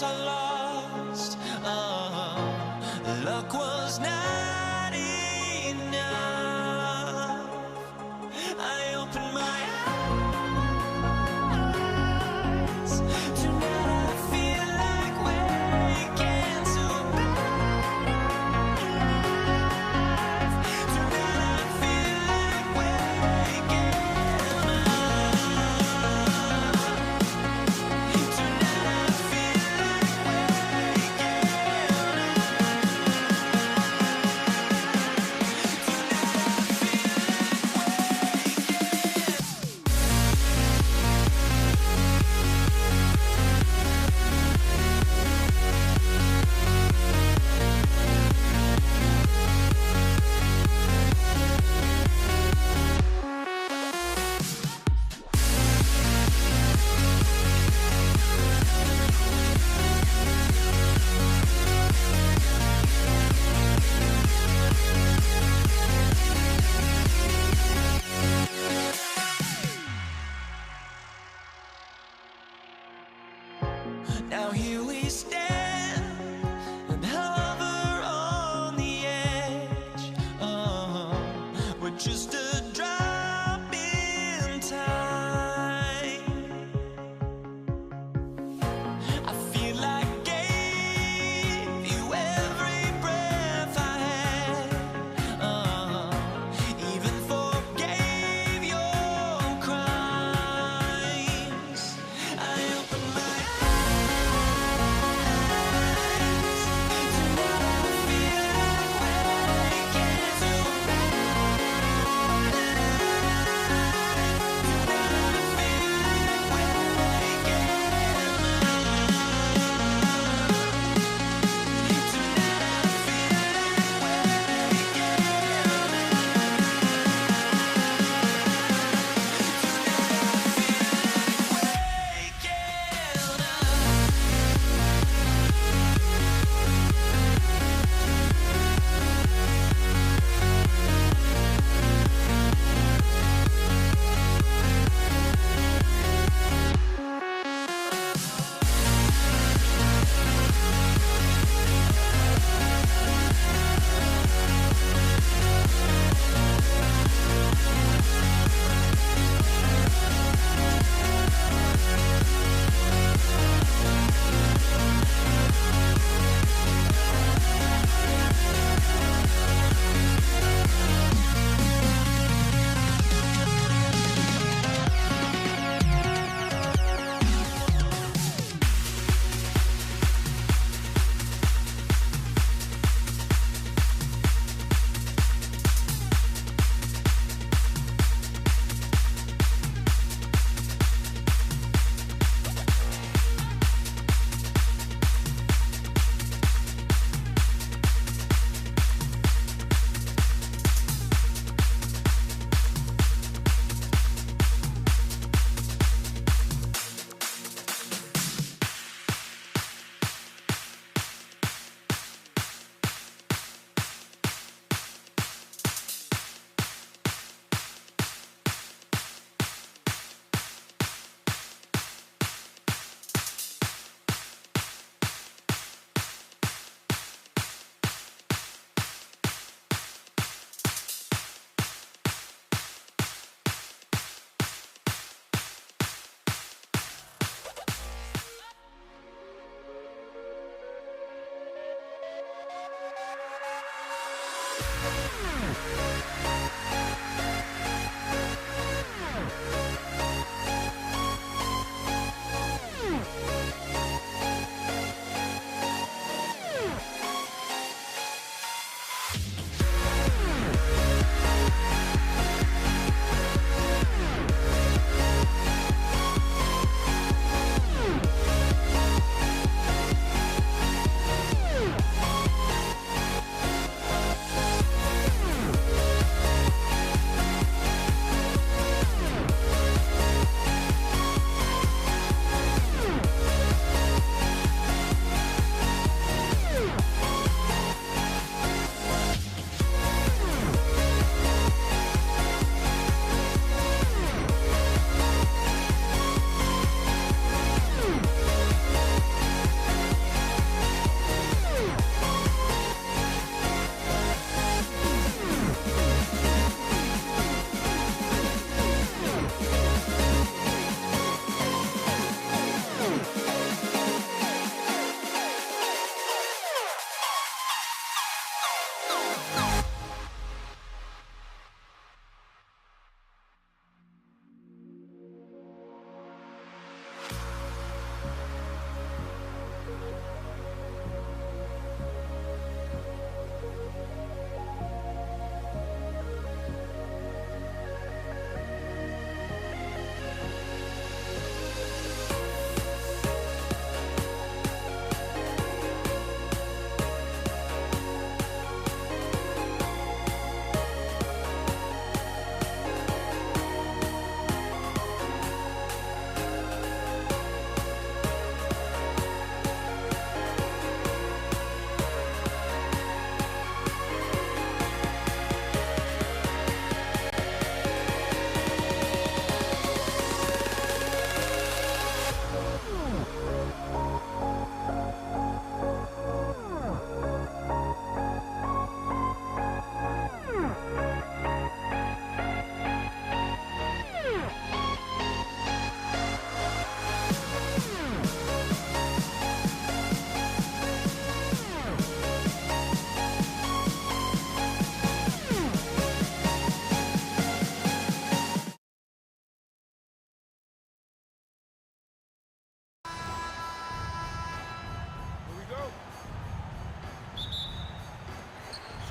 guess I lost. Luck was not enough. I opened my eyes. Tonight I feel like waking to life. Tonight I feel like waking up. Tonight I feel like waking Now here we stand and hover on the edge. We're just a drop in time. I feel like I gave you every breath I had. Even forgave your crimes. I opened my eyes.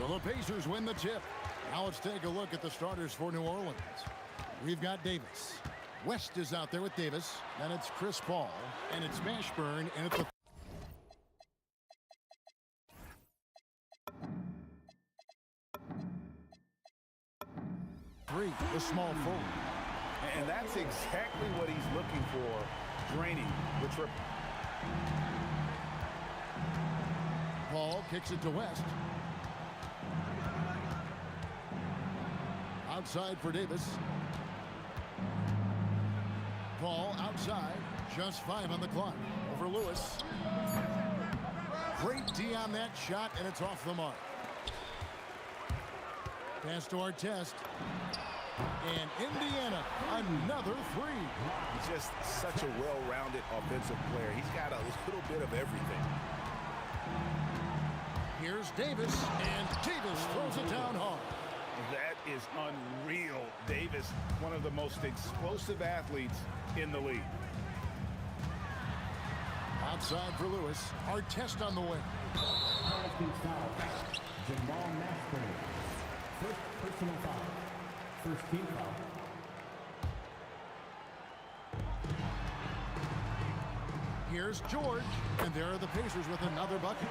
The Pacers win the tip. Now let's take a look at the starters for New Orleans. We've got Davis. West is out there with Davis. Then it's Chris Paul. And it's Mashburn. And it's the... Three, the small forward. And that's exactly what he's looking for. Draining, which... Paul kicks it to West. Outside for Davis. Paul outside. Just 5 on the clock. Over Lewis. Great D on that shot, and it's off the mark. Pass to Artest. And Indiana, another three. He's just such a well-rounded offensive player. He's got a little bit of everything. Here's Davis, and Davis throws it down hard. That is unreal. Davis, one of the most explosive athletes in the league. Outside for Lewis. Artest on the way. Jamal Mashburn. First personal foul. First team foul. Here's George, and there are the Pacers with another bucket.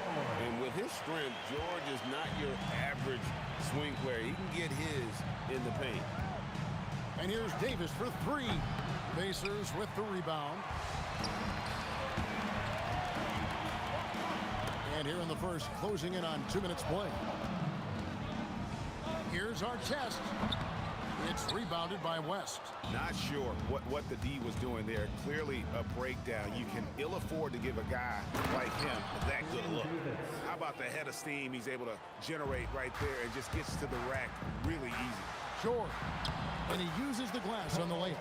And with his strength, George is not your average swing player. He can get his in the paint. And here's Davis for three. Pacers with the rebound. And here in the first, closing in on 2 minutes play. Here's Artest. It's rebounded by West. Not sure what the D was doing there. Clearly a breakdown. You can ill afford to give a guy like him that good look. How about the head of steam he's able to generate right there and just gets to the rack really easy. George. And he uses the glass on the layup.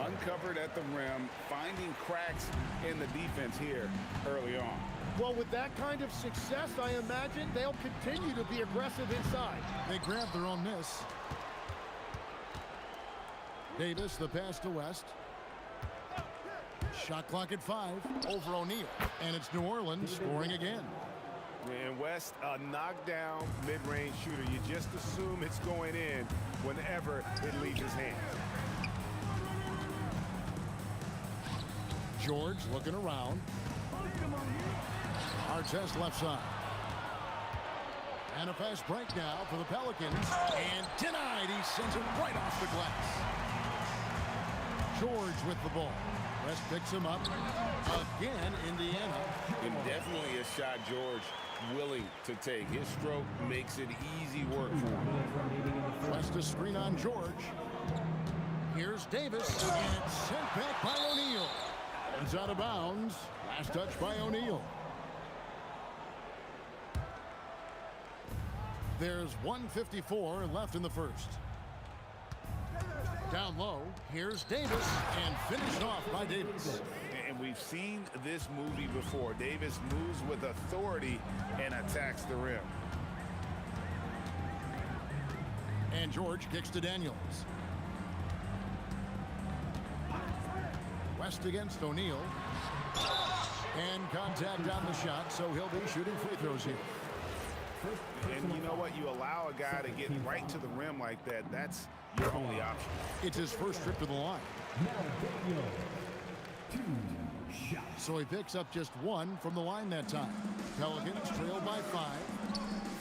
Uncovered at the rim, finding cracks in the defense here early on. Well, with that kind of success, I imagine they'll continue to be aggressive inside. They grab their own miss. Davis, the pass to West. Shot clock at 5. Over O'Neal. And it's New Orleans scoring again. And West, a knockdown mid-range shooter. You just assume it's going in whenever it leaves his hand. George looking around. Artest left side. And a fast break now for the Pelicans. And denied. He sends it right off the glass. George with the ball. West picks him up. Again, Indiana. And definitely a shot George willing to take. His stroke makes it easy work for him. West a screen on George. Here's Davis. And it's sent back by O'Neal. It's out of bounds. Last touch by O'Neal. There's 1:54 left in the first. Down low, here's Davis, and finished off by Davis. And we've seen this movie before. Davis moves with authority and attacks the rim. And George kicks to Daniels. West against O'Neal. And contact on the shot, so he'll be shooting free throws here. And you know what? You allow a guy to get right to the rim like that. That's your only option. It's his first trip to the line. So he picks up just 1 from the line that time. Pelicans trail by 5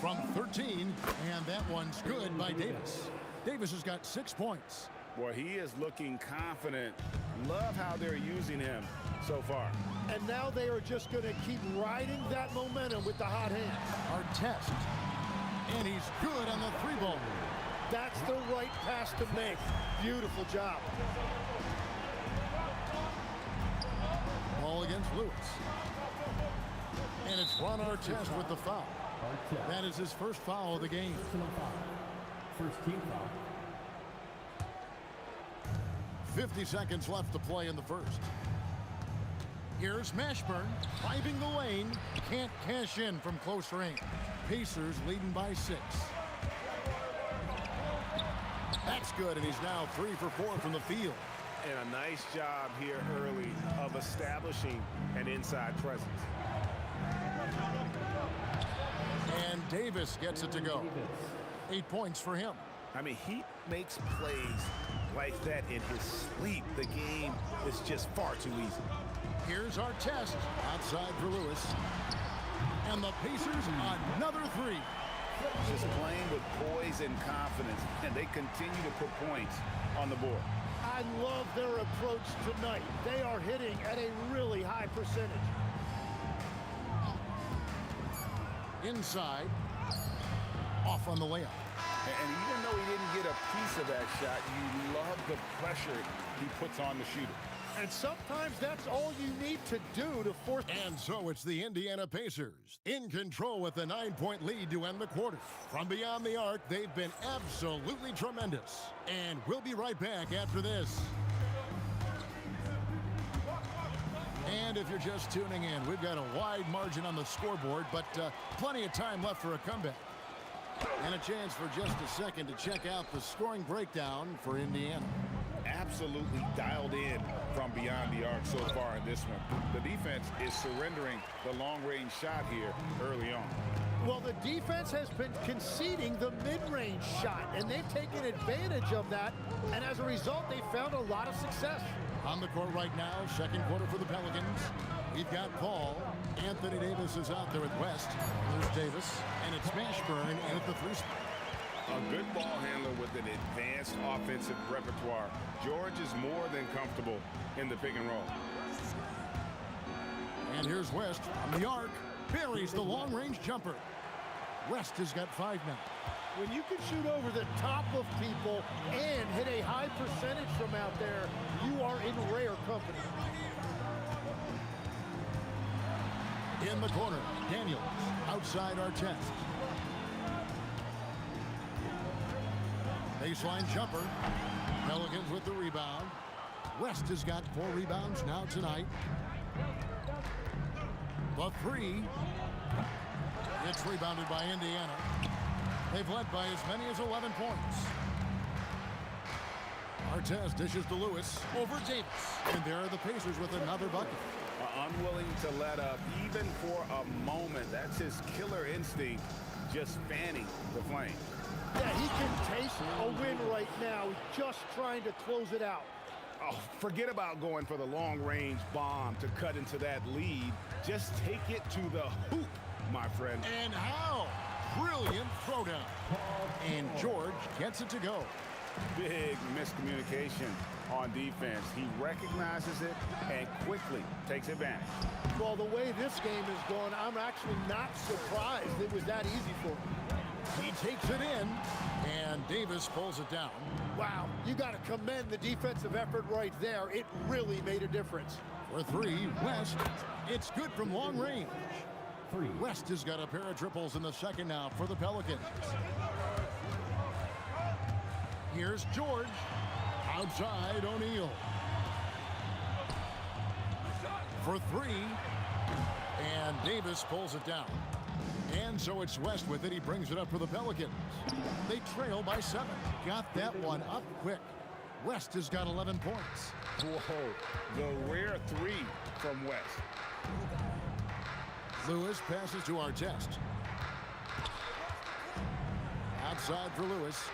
from 13, and that one's good by Davis. Davis has got 6 points. Boy, he is looking confident. Love how they're using him so far. And now they are just going to keep riding that momentum with the hot hand. Artest. And he's good on the 3-ball. That's the right pass to make. Beautiful job. Ball against Lewis. And it's Ron Artest with the foul. That is his first foul of the game. First team foul. 50 seconds left to play in the first. Here's Mashburn driving the lane. Can't cash in from close range. Pacers leading by 6. That's good, and he's now 3 for 4 from the field. And a nice job here early of establishing an inside presence. And Davis gets it to go. 8 points for him. I mean, he makes plays like that in his sleep. The game is just far too easy. Here's our test. Outside for Lewis. And the Pacers another three. Just playing with poise and confidence, and they continue to put points on the board. I love their approach tonight. They are hitting at a really high percentage. Inside. Off on the layup. And even though he didn't get a piece of that shot, you love the pressure he puts on the shooter. And sometimes that's all you need to do to force. And so it's the Indiana Pacers in control with a 9-point lead to end the quarter. From beyond the arc, they've been absolutely tremendous. And we'll be right back after this. And if you're just tuning in, we've got a wide margin on the scoreboard, but plenty of time left for a comeback. And a chance for just a second to check out the scoring breakdown for Indiana. Absolutely dialed in from beyond the arc so far in this one. The defense is surrendering the long-range shot here early on. Well, the defense has been conceding the mid-range shot, and they've taken advantage of that, and as a result, they found a lot of success. On the court right now, second quarter for the Pelicans. We've got Paul. Anthony Davis is out there with West. There's Davis, and it's Mashburn in at the three spot. A good ball handler with an advanced offensive repertoire. George is more than comfortable in the pick and roll. And here's West on the arc. Buries the long-range jumper. West has got 5 now. When you can shoot over the top of people and hit a high percentage from out there, you are in rare company. In the corner, Daniels outside our test. Baseline jumper. Pelicans with the rebound. West has got 4 rebounds now tonight. The three. It's rebounded by Indiana. They've led by as many as 11 points. Artest dishes to Lewis over Davis. And there are the Pacers with another bucket. Unwilling to let up even for a moment. That's his killer instinct, just fanning the flame. Yeah, he can taste a win right now, just trying to close it out. Oh, forget about going for the long-range bomb to cut into that lead. Just take it to the hoop, my friend. And how? Brilliant throwdown. And George gets it to go. Big miscommunication on defense. He recognizes it and quickly takes advantage. Well, the way this game is going, I'm actually not surprised it was that easy for him. He takes it in, and Davis pulls it down. Wow, you got to commend the defensive effort right there. It really made a difference. For three, West. It's good from long range. West has got a pair of triples in the second now for the Pelicans. Here's George. Outside O'Neal. For three. And Davis pulls it down. And so it's West with it. He brings it up for the Pelicans. They trail by 7. Got that one up quick. West has got 11 points. Whoa, the rare three from West. Lewis passes to Artest. Outside for Lewis.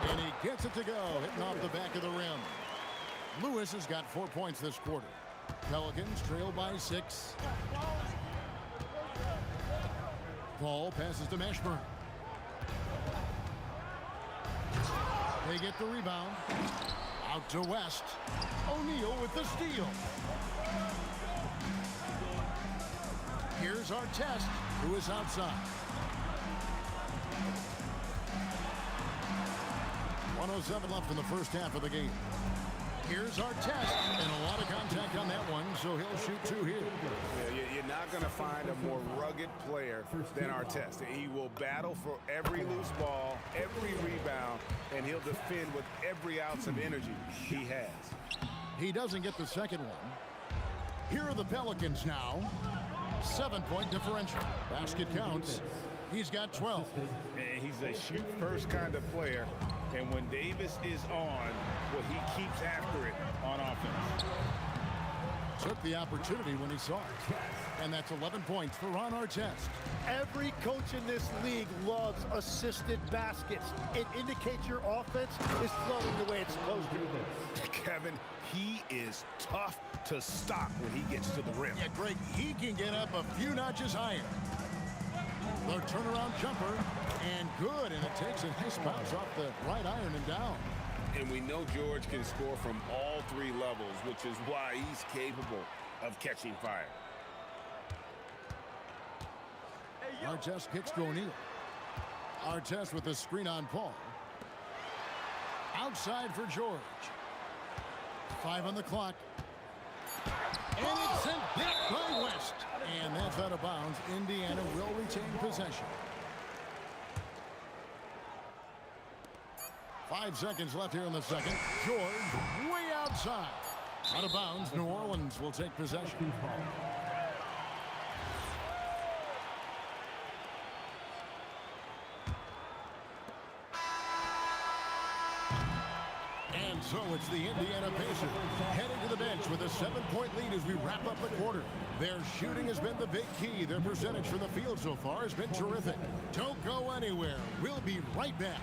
And he gets it to go, hitting off the back of the rim. Lewis has got 4 points this quarter. Pelicans trail by 6. Paul passes to Mashburn. They get the rebound. Out to West. O'Neal with the steal. Here's Artest, who is outside. 1:07 left in the first half of the game. Here's Artest, and a lot of contact on that one, so he'll shoot 2 here. Yeah, you're not going to find a more rugged player than Artest. He will battle for every loose ball, every rebound, and he'll defend with every ounce of energy he has. He doesn't get the second one. Here are the Pelicans now. 7-point differential. Basket counts. He's got 12. And he's a shoot-first kind of player. And when Davis is on, well, he keeps after it on offense. Took the opportunity when he saw it. And that's 11 points for Ron Artest. Every coach in this league loves assisted baskets. It indicates your offense is flowing the way it's supposed to. Kevin, he is tough to stop when he gets to the rim. Yeah, Greg, he can get up a few notches higher. The turnaround jumper, and good, and it takes a nice bounce off the right iron and down. And we know George can score from all three levels, which is why he's capable of catching fire. Artest kicks to O'Neal. Artest with the screen on Paul. Outside for George. 5 on the clock. And it's sent back by West. And that's out of bounds. Indiana will retain possession. 5 seconds left here in the second. George way outside. Out of bounds. New Orleans will take possession. And so it's the Indiana Pacers heading to the bench with a 7-point lead as we wrap up the quarter. Their shooting has been the big key. Their percentage from the field so far has been terrific. Don't go anywhere. We'll be right back.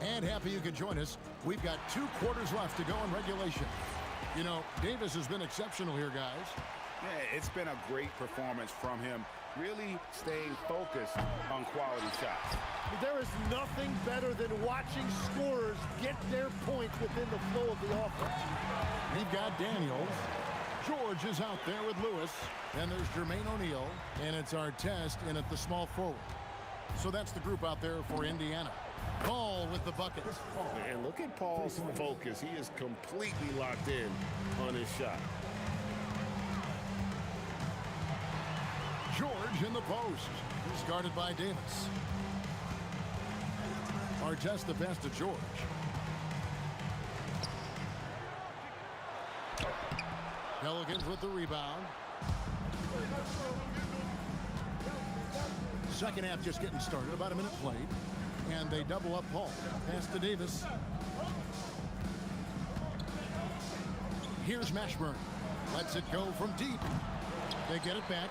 And happy you could join us. We've got 2 quarters left to go in regulation. You know, Davis has been exceptional here, guys. Yeah, it's been a great performance from him, really staying focused on quality shots. There is nothing better than watching scorers get their points within the flow of the offense. We've got Daniels. George is out there with Lewis. Then there's Jermaine O'Neal. And it's Artest in at the small forward. So that's the group out there for Indiana. Paul with the buckets. And look at Paul's focus. He is completely locked in on his shot. George in the post. He's guarded by Davis. Artest the pass to George. Pelicans with the rebound. Second half just getting started. About a minute played. And they double up Paul. Pass to Davis. Here's Mashburn. Lets it go from deep. They get it back.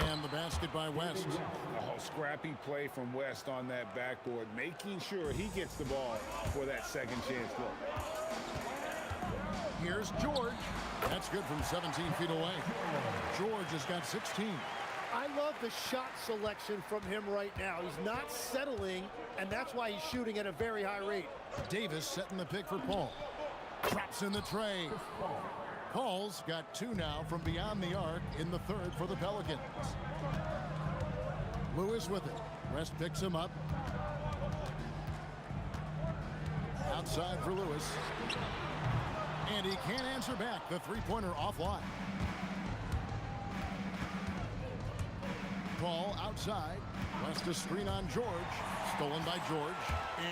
And the basket by West. Oh, scrappy play from West on that backboard, making sure he gets the ball for that second chance look. Here's George. That's good from 17 feet away. George has got 16. I love the shot selection from him right now. He's not settling, and that's why he's shooting at a very high rate. Davis setting the pick for Paul. Drops in the tray. Paul's got 2 now from beyond the arc in the third for the Pelicans. Lewis with it. West picks him up. Outside for Lewis. And he can't answer back. The three-pointer offline. Paul outside. West a screen on George. Stolen by George.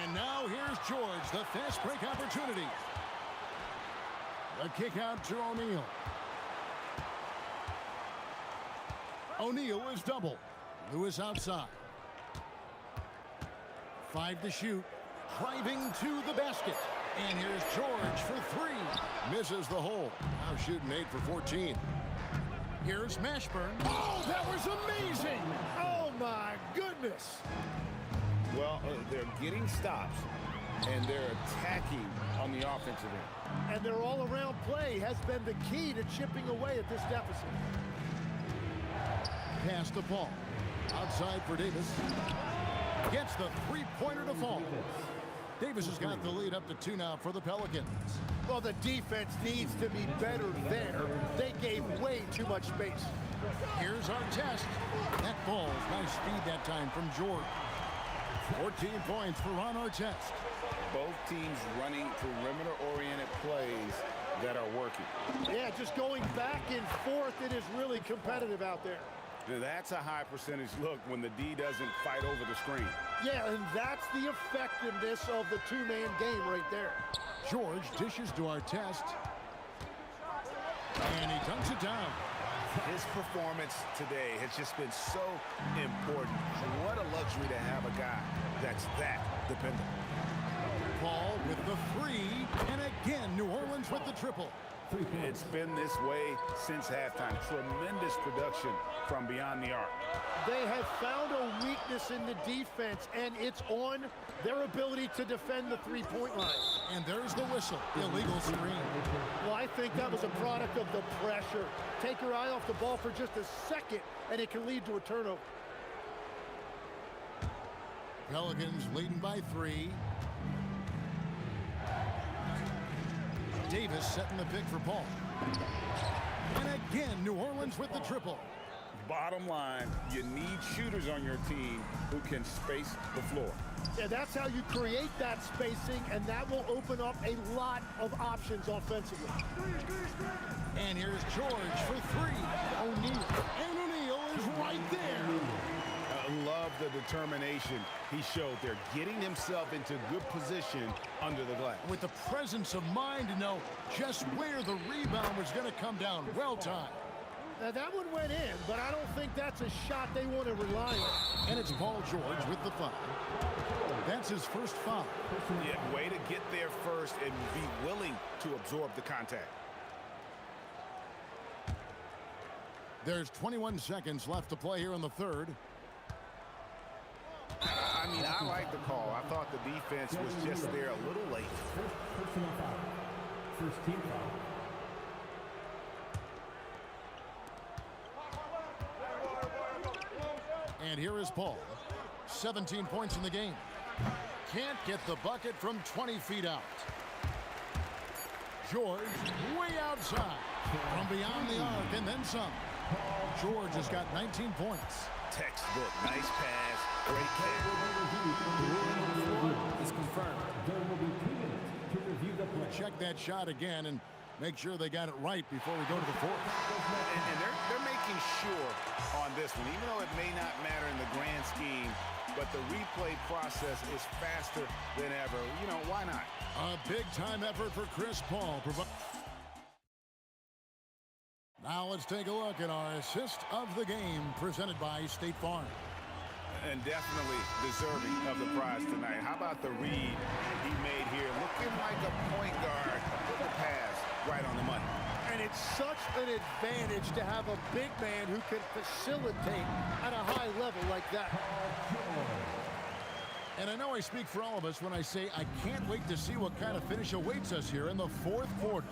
And now here's George. The fast break opportunity. The kick out to O'Neal. O'Neal is double. Lewis outside. 5 to shoot. Driving to the basket. And here's George for 3. Misses the hole. Now shooting 8 for 14. Here's Mashburn. Oh, that was amazing! Oh, my goodness. Well, they're getting stops, and they're attacking on the offensive end. And their all-around play has been the key to chipping away at this deficit. Pass to Paul. Outside for Davis. Gets the three-pointer to fall. Davis has got the lead up to 2 now for the Pelicans. Well, the defense needs to be better there. They gave way too much space. Here's Artest. That ball's nice speed that time from George. 14 points for Ron Artest. Both teams running perimeter-oriented plays that are working. Yeah, just going back and forth, it is really competitive out there. Now, that's a high percentage look when the D doesn't fight over the screen. Yeah, and that's the effectiveness of the two-man game right there. George dishes to our test. And he dunks it down. His performance today has just been so important. What a luxury to have a guy that's that dependable. Paul with the three. And again, New Orleans with the triple. It's been this way since halftime. Tremendous production from beyond the arc. They have found a weakness in the defense, and it's on their ability to defend the three-point line. And there's the whistle. Illegal screen. Well, I think that was a product of the pressure. Take your eye off the ball for just a second, and it can lead to a turnover. Pelicans leading by 3. Davis setting the pick for Paul. And again, New Orleans with the triple. Bottom line, you need shooters on your team who can space the floor. Yeah, that's how you create that spacing, and that will open up a lot of options offensively. And here's George for 3. O'Neal. And O'Neal is right there. I love the determination he showed there, getting himself into good position under the glass. With the presence of mind to know just where the rebound was going to come down. Well timed. Now, that one went in, but I don't think that's a shot they want to rely on. And it's Paul George with the foul. That's his first foul. Yeah, way to get there first and be willing to absorb the contact. There's 21 seconds left to play here in the third. I mean, I like the call. I thought the defense was just there a little late. Personal foul. First team foul. And here is Paul. 17 points in the game. Can't get the bucket from 20 feet out. George way outside. From beyond the arc and then some. George has got 19 points. Textbook. Nice pass. Great catch. Is confirmed. There will be 2 minutes to review the play. Check that shot again and make sure they got it right before we go to the fourth. And they're making sure on this one, even though it may not matter in the grand scheme, but the replay process is faster than ever. You know, why not? A big-time effort for Chris Paul. Now let's take a look at our assist of the game presented by State Farm. And definitely deserving of the prize tonight. How about the read he made here? Looking like a point guard with the pass right on the money. And it's such an advantage to have a big man who can facilitate at a high level like that. And I know I speak for all of us when I say I can't wait to see what kind of finish awaits us here in the fourth quarter.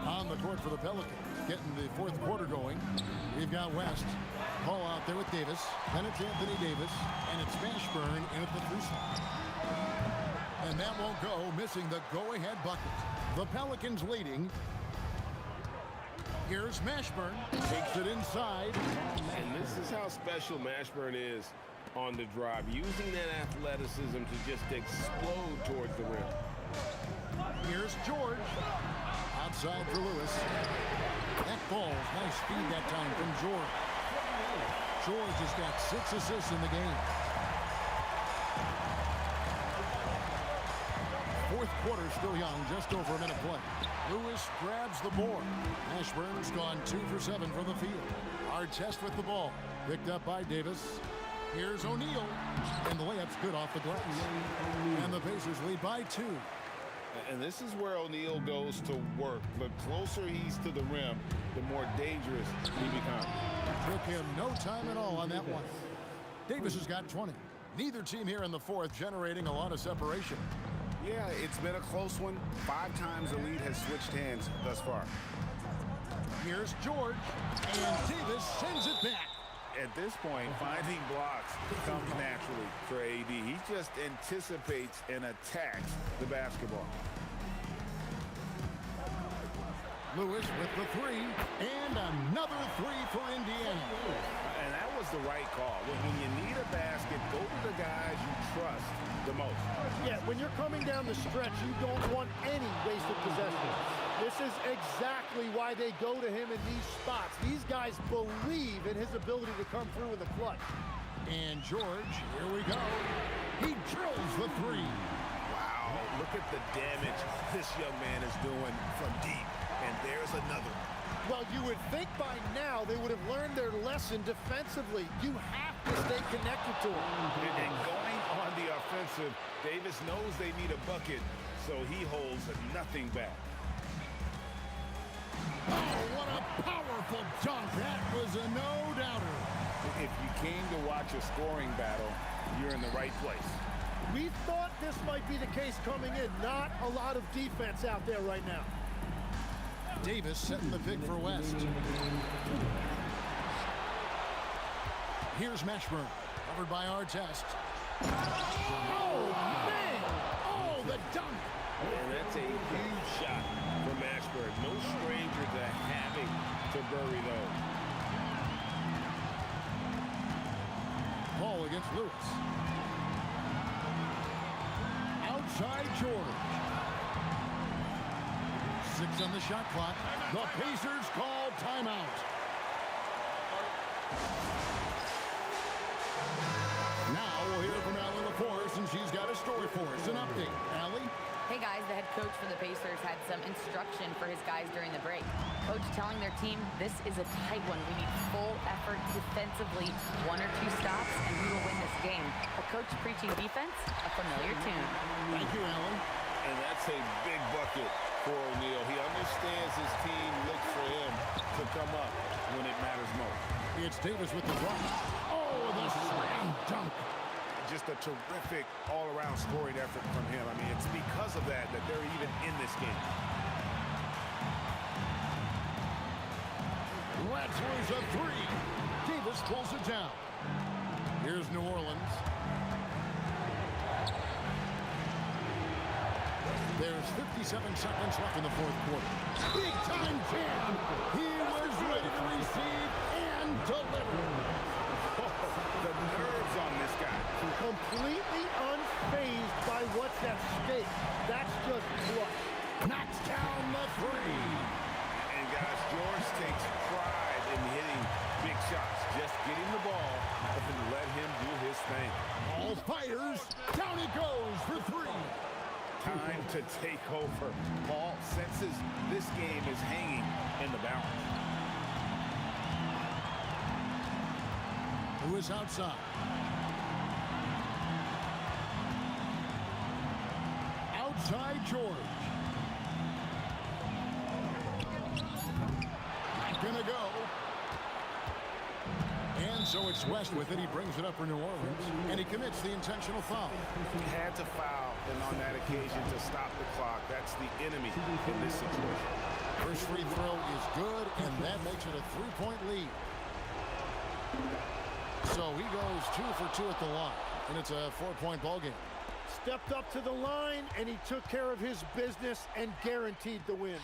On the court for the Pelicans, getting the fourth quarter going. We've got West. Paul out there with Davis. Then it's Anthony Davis. And it's Mashburn in at the free throw. And that won't go, missing the go-ahead bucket. The Pelicans leading. Here's Mashburn. Takes it inside. And this is how special Mashburn is on the drive, using that athleticism to just explode towards the rim. Here's George. Outside for Lewis. That ball's nice speed that time from George. George has got 6 assists in the game. Fourth quarter still young, just over a minute play. Lewis grabs the board. Mashburn's gone 2 for 7 from the field. Artest with the ball. Picked up by Davis. Here's O'Neal. And the layup's good off the glass. And the Pacers lead by 2. And this is where O'Neal goes to work. The closer he's to the rim, the more dangerous he becomes. Took him no time at all on that one. Davis has got 20. Neither team here in the fourth generating a lot of separation. Yeah, it's been a close one. 5 times the lead has switched hands thus far. Here's George. And Davis sends it back. At this point, finding blocks comes naturally for AD. He just anticipates and attacks the basketball. Lewis with the 3, and another 3 for Indiana. And that was the right call. When you need a basket, go to the guys you trust the most. Yeah, when you're coming down the stretch, you don't want any wasted possession. This is exactly why they go to him in these spots. These guys believe in his ability to come through in the clutch. And George, here we go. He drills the three. Wow, look at the damage this young man is doing from deep. And there's another. Well, you would think by now they would have learned their lesson defensively. You have to stay connected to him. And going on the offensive, Davis knows they need a bucket, so he holds nothing back. Oh, what a powerful dunk. That was a no-doubter. If you came to watch a scoring battle, you're in the right place. We thought this might be the case coming in. Not a lot of defense out there right now. Davis setting the pick for West. Here's Mashburn, covered by Artest. Oh, man! Oh, the dunk! And that's a huge shot for Mashburn. No stranger to having to bury those. Ball against Lewis. Outside George. 6 on the shot clock. The Pacers call timeout. Now we'll hear from Allie LaForce, and she's got a story for us. An update. Allie? Hey guys, the head coach for the Pacers had some instruction for his guys during the break. Coach telling their team, this is a tight one. We need full effort defensively, 1 or 2 stops, and we will win this game. A coach preaching defense, a familiar tune. Thank you, Allie. And that's a big bucket for O'Neal. He understands his team looks for him to come up when it matters most. It's Davis with the block. Oh, the slam dunk. Just a terrific all-around scoring effort from him. I mean, it's because of that they're even in this game. Let's lose a 3. Davis pulls it down. Here's New Orleans. There's 57 seconds left in the fourth quarter. Big time jam. He was ready to receive and deliver. The nerves on this guy. Completely unfazed by what's at stake. That's just clutch. Knocks down the 3. And guys, George takes pride in hitting big shots. Just get him the ball and let him do his thing. All fires. Down it goes for 3. Time to take over. Paul senses this game is hanging in the balance. Who is outside? Outside George. Not gonna go. And so it's West with it. He brings it up for New Orleans. And he commits the intentional foul. He had to foul, and on that occasion to stop the clock. That's the enemy in this situation. First free throw is good, and that makes it a 3-point lead. So he goes 2 for 2 at the line, and it's a 4-point ball game. Stepped up to the line, and he took care of his business and guaranteed the win.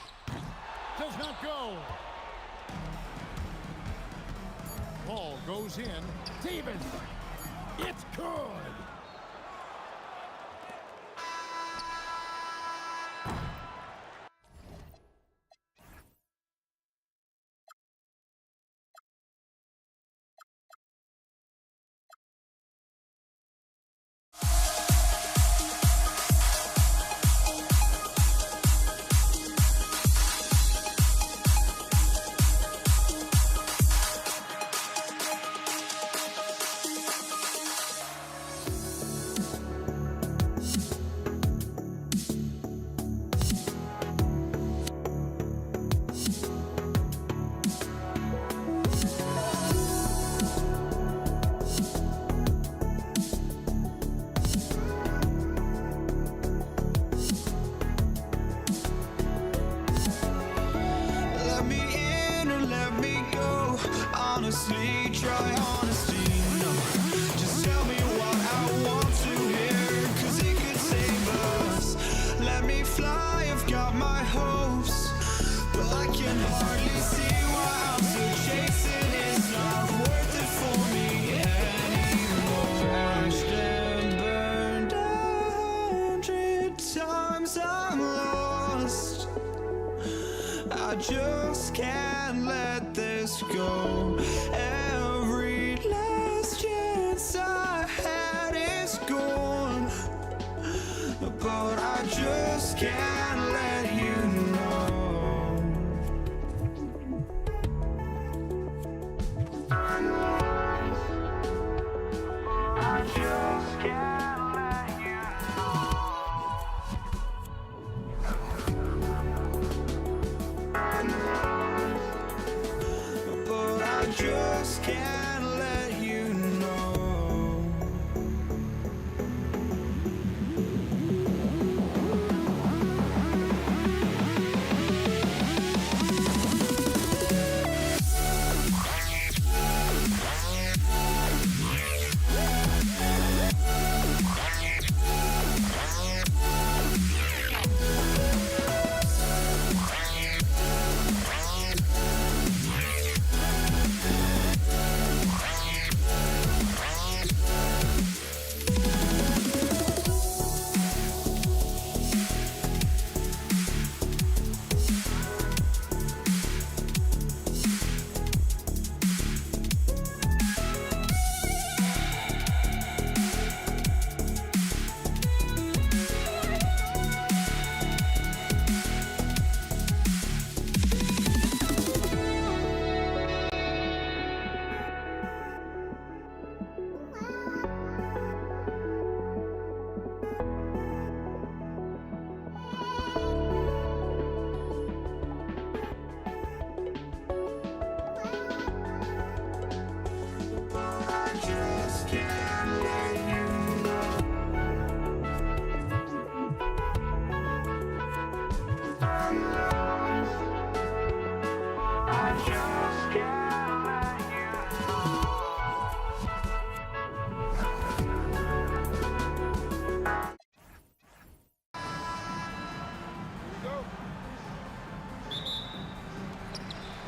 Does not go. Ball goes in. Davis. It's good. honestly, try honesty, no. Just tell me what I want to hear, 'cause it could save us. Let me fly, I've got my hopes, but I can hardly see why I'm still chasing. It's not worth it for me anymore. Crashed and burned 100 times, I'm lost. I just can't let this go. Every last chance I had is gone. but I just can't let you know. I just can't let you know. But I just can't let you know.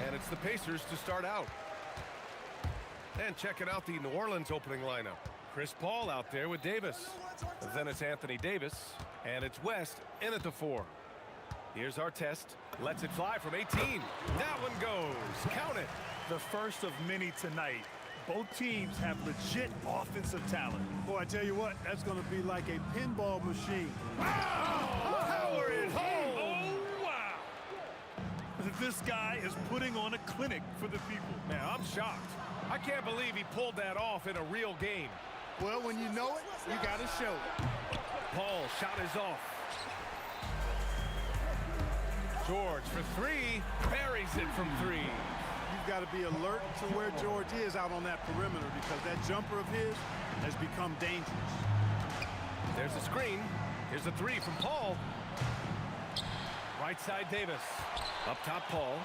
And it's the Pacers to start out. And checking out the New Orleans opening lineup. Chris Paul out there with Davis. Then it's Anthony Davis. And it's West in at the 4. Here's our test. Lets it fly from 18. That one goes. Count it. The first of many tonight. Both teams have legit offensive talent. Boy, I tell you what, that's going to be like a pinball machine. Power it home. Oh, wow. This guy is putting on a clinic for the people. Man, I'm shocked. I can't believe he pulled that off in a real game. Well, when you know it, you got to show it. Paul shot is off. George for 3. Buries it from 3. You've got to be alert to where George is out on that perimeter because that jumper of his has become dangerous. There's a screen. Here's a 3 from Paul. Right side Davis. Up top Paul.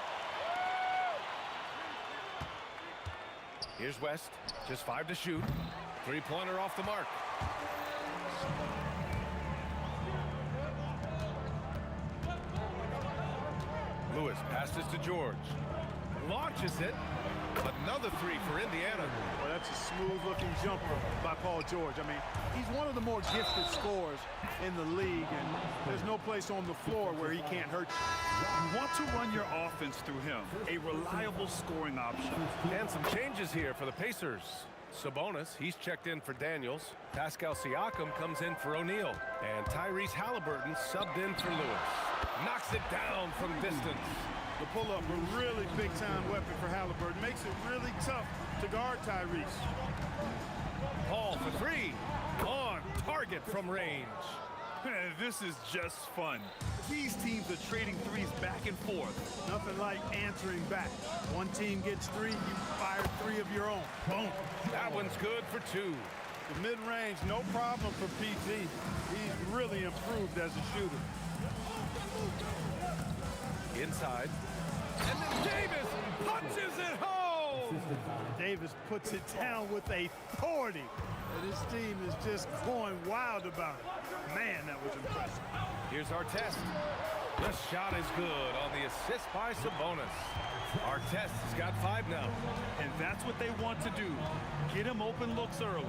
Here's West. Just 5 to shoot. 3-pointer off the mark. Lewis passes to George. Launches it. Another 3 for Indiana. Well, that's a smooth-looking jumper by Paul George. I mean, he's one of the more gifted scorers in the league, and there's no place on the floor where he can't hurt you. You want to run your offense through him, a reliable scoring option. And some changes here for the Pacers. Sabonis, he's checked in for Daniels. Pascal Siakam comes in for O'Neal. And Tyrese Halliburton subbed in for Lewis. Knocks it down from distance. The pull-up, a really big-time weapon for Halliburton. Makes it really tough to guard Tyrese. Paul for 3. On target from range. This is just fun. These teams are trading threes back and forth. Nothing like answering back. One team gets 3, you fire 3 of your own. Boom. That one's good for 2. The mid-range, no problem for PG. He's really improved as a shooter. Inside. And then Davis punches it home! Davis puts it down with authority. And his team is just going wild about it. Man, that was impressive. Here's our test. The shot is good on the assist by Sabonis. Our test has got 5 now. And that's what they want to do. Get him open looks early.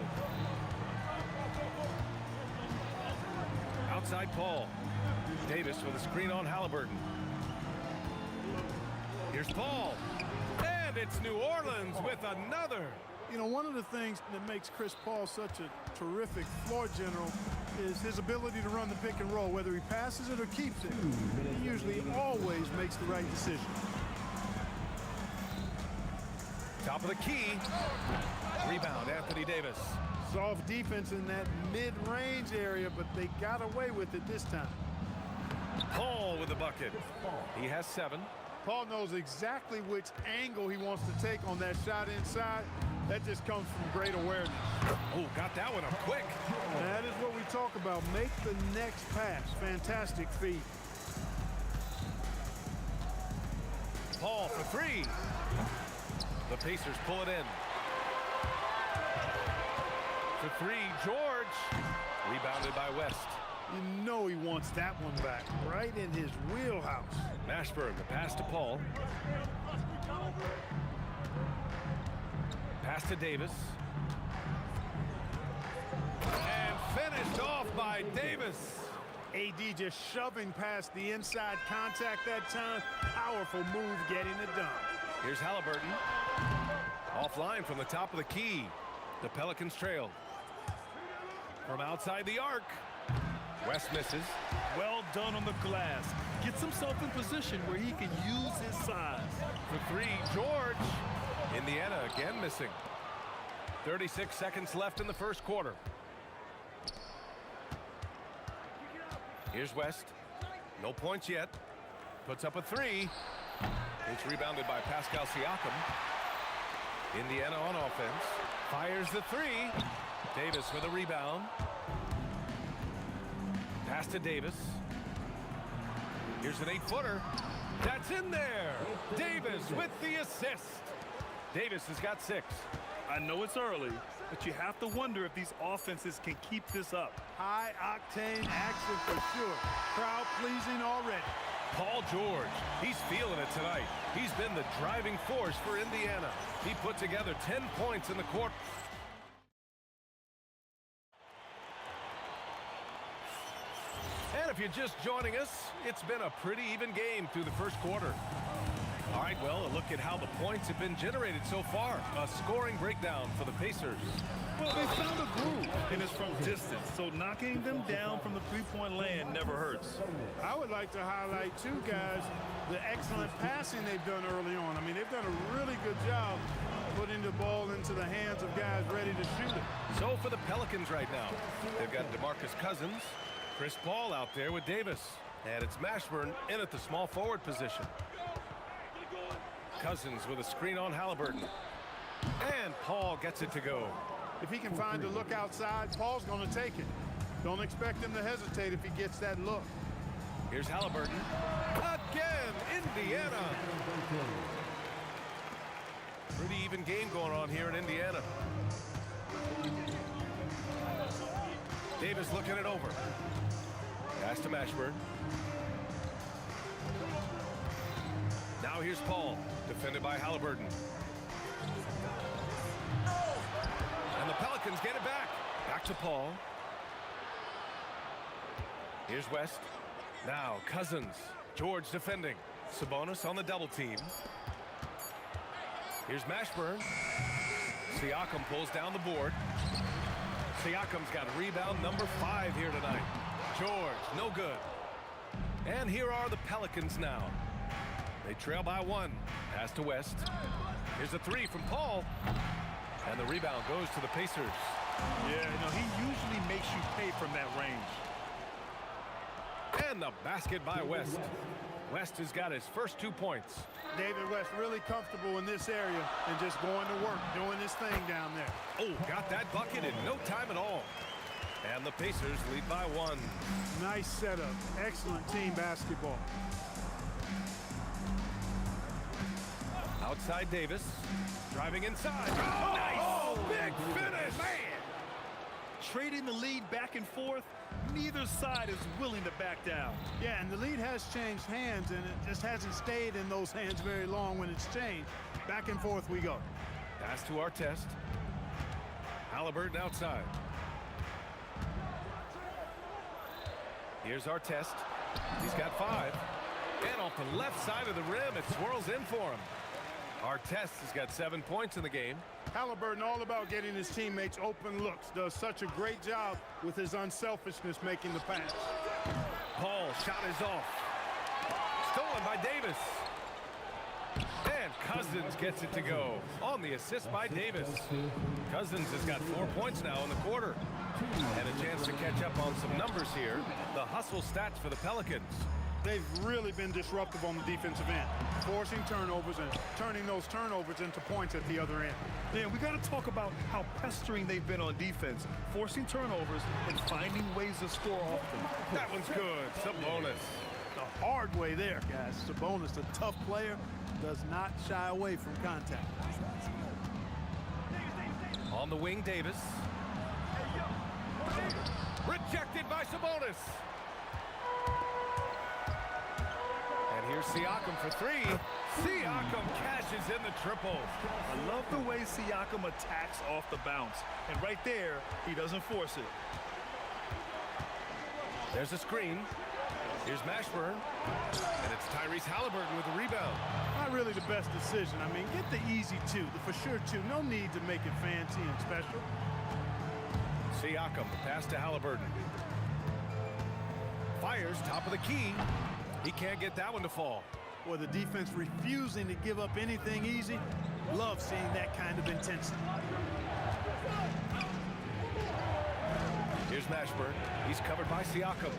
Outside Paul. Davis with a screen on Halliburton. Here's Paul. And it's New Orleans with another. You know, one of the things that makes Chris Paul such a terrific floor general is his ability to run the pick and roll. Whether he passes it or keeps it, he usually always makes the right decision. Top of the key. Rebound, Anthony Davis. Soft defense in that mid-range area, but they got away with it this time. Paul with the bucket. He has 7. Paul knows exactly which angle he wants to take on that shot inside. That just comes from great awareness. Oh, got that one up quick. That is what we talk about. Make the next pass. Fantastic feed. Paul for 3. The Pacers pull it in. For 3, George. Rebounded by West. You know he wants that one back. Right in his wheelhouse. Mashburn, the pass to Paul. Pass to Davis. And finished off by Davis. AD just shoving past the inside contact that time. Powerful move getting it done. Here's Halliburton. Offline from the top of the key. The Pelicans trail. From outside the arc. West misses. Well done on the glass. Gets himself in position where he can use his size. For 3, George. Indiana again missing. 36 seconds left in the first quarter. Here's West. No points yet. Puts up a 3. It's rebounded by Pascal Siakam. Indiana on offense. Fires the 3. Davis with a rebound. Pass to Davis. Here's an 8-footer. That's in there. Davis with the assist. Davis has got 6. I know it's early, but you have to wonder if these offenses can keep this up. High-octane action for sure. Crowd pleasing already. Paul George, he's feeling it tonight. He's been the driving force for Indiana. He put together 10 points in the quarter. And if you're just joining us, it's been a pretty even game through the first quarter. All right, well, a look at how the points have been generated so far. A scoring breakdown for the Pacers. Well, they found a groove, and it's from distance, so knocking them down from the three-point land never hurts. I would like to highlight, too, guys, the excellent passing they've done early on. I mean, they've done a really good job putting the ball into the hands of guys ready to shoot it. So for the Pelicans right now, they've got DeMarcus Cousins, Chris Paul out there with Davis, and it's Mashburn in at the small forward position. Cousins with a screen on Halliburton. And Paul gets it to go. If he can find a look outside, Paul's going to take it. Don't expect him to hesitate if he gets that look. Here's Halliburton. Again, Indiana. Pretty even game going on here in Indiana. Davis looking it over. Pass to Mashburn. Now here's Paul, defended by Halliburton. And the Pelicans get it back. Back to Paul. Here's West. Now Cousins. George defending. Sabonis on the double team. Here's Mashburn. Siakam pulls down the board. Siakam's got rebound number 5 here tonight. George, no good. And here are the Pelicans now. They trail by 1. Pass to West. Here's a 3 from Paul. And the rebound goes to the Pacers. Yeah, no, he usually makes you pay from that range. And the basket by West. West has got his first 2 points. David West really comfortable in this area and just going to work, doing his thing down there. Oh, got that bucket in no time at all. And the Pacers lead by 1. Nice setup. Excellent team basketball. Outside Davis. Driving inside. Oh, nice. Oh, big finish. Man. Trading the lead back and forth, neither side is willing to back down. Yeah, and the lead has changed hands, and it just hasn't stayed in those hands very long when it's changed. Back and forth we go. Pass to Artest. Halliburton outside. Here's Artest. He's got 5. And off the left side of the rim, it swirls in for him. Artest has got 7 points in the game. Halliburton all about getting his teammates open looks. Does such a great job with his unselfishness making the pass. Paul shot is off. Stolen by Davis. And Cousins gets it to go on the assist by Davis. Cousins has got 4 points now in the quarter. And a chance to catch up on some numbers here. The hustle stats for the Pelicans. They've really been disruptive on the defensive end, forcing turnovers and turning those turnovers into points at the other end. Yeah, we got to talk about how pestering they've been on defense, forcing turnovers and finding ways to score often. That one's good. Sabonis. The hard way there, guys. Sabonis, a tough player, does not shy away from contact. On the wing, Davis. Rejected by Sabonis. And here's Siakam for three. Siakam cashes in the triple. I love the way Siakam attacks off the bounce. And right there, he doesn't force it. There's a screen. Here's Mashburn. And it's Tyrese Halliburton with the rebound. Not really the best decision. I mean, get the easy two, the for sure two. No need to make it fancy and special. Siakam, pass to Halliburton. Fires, top of the key. He can't get that one to fall. Boy, the defense refusing to give up anything easy. Love seeing that kind of intensity. Here's Mashburn. He's covered by Siakam.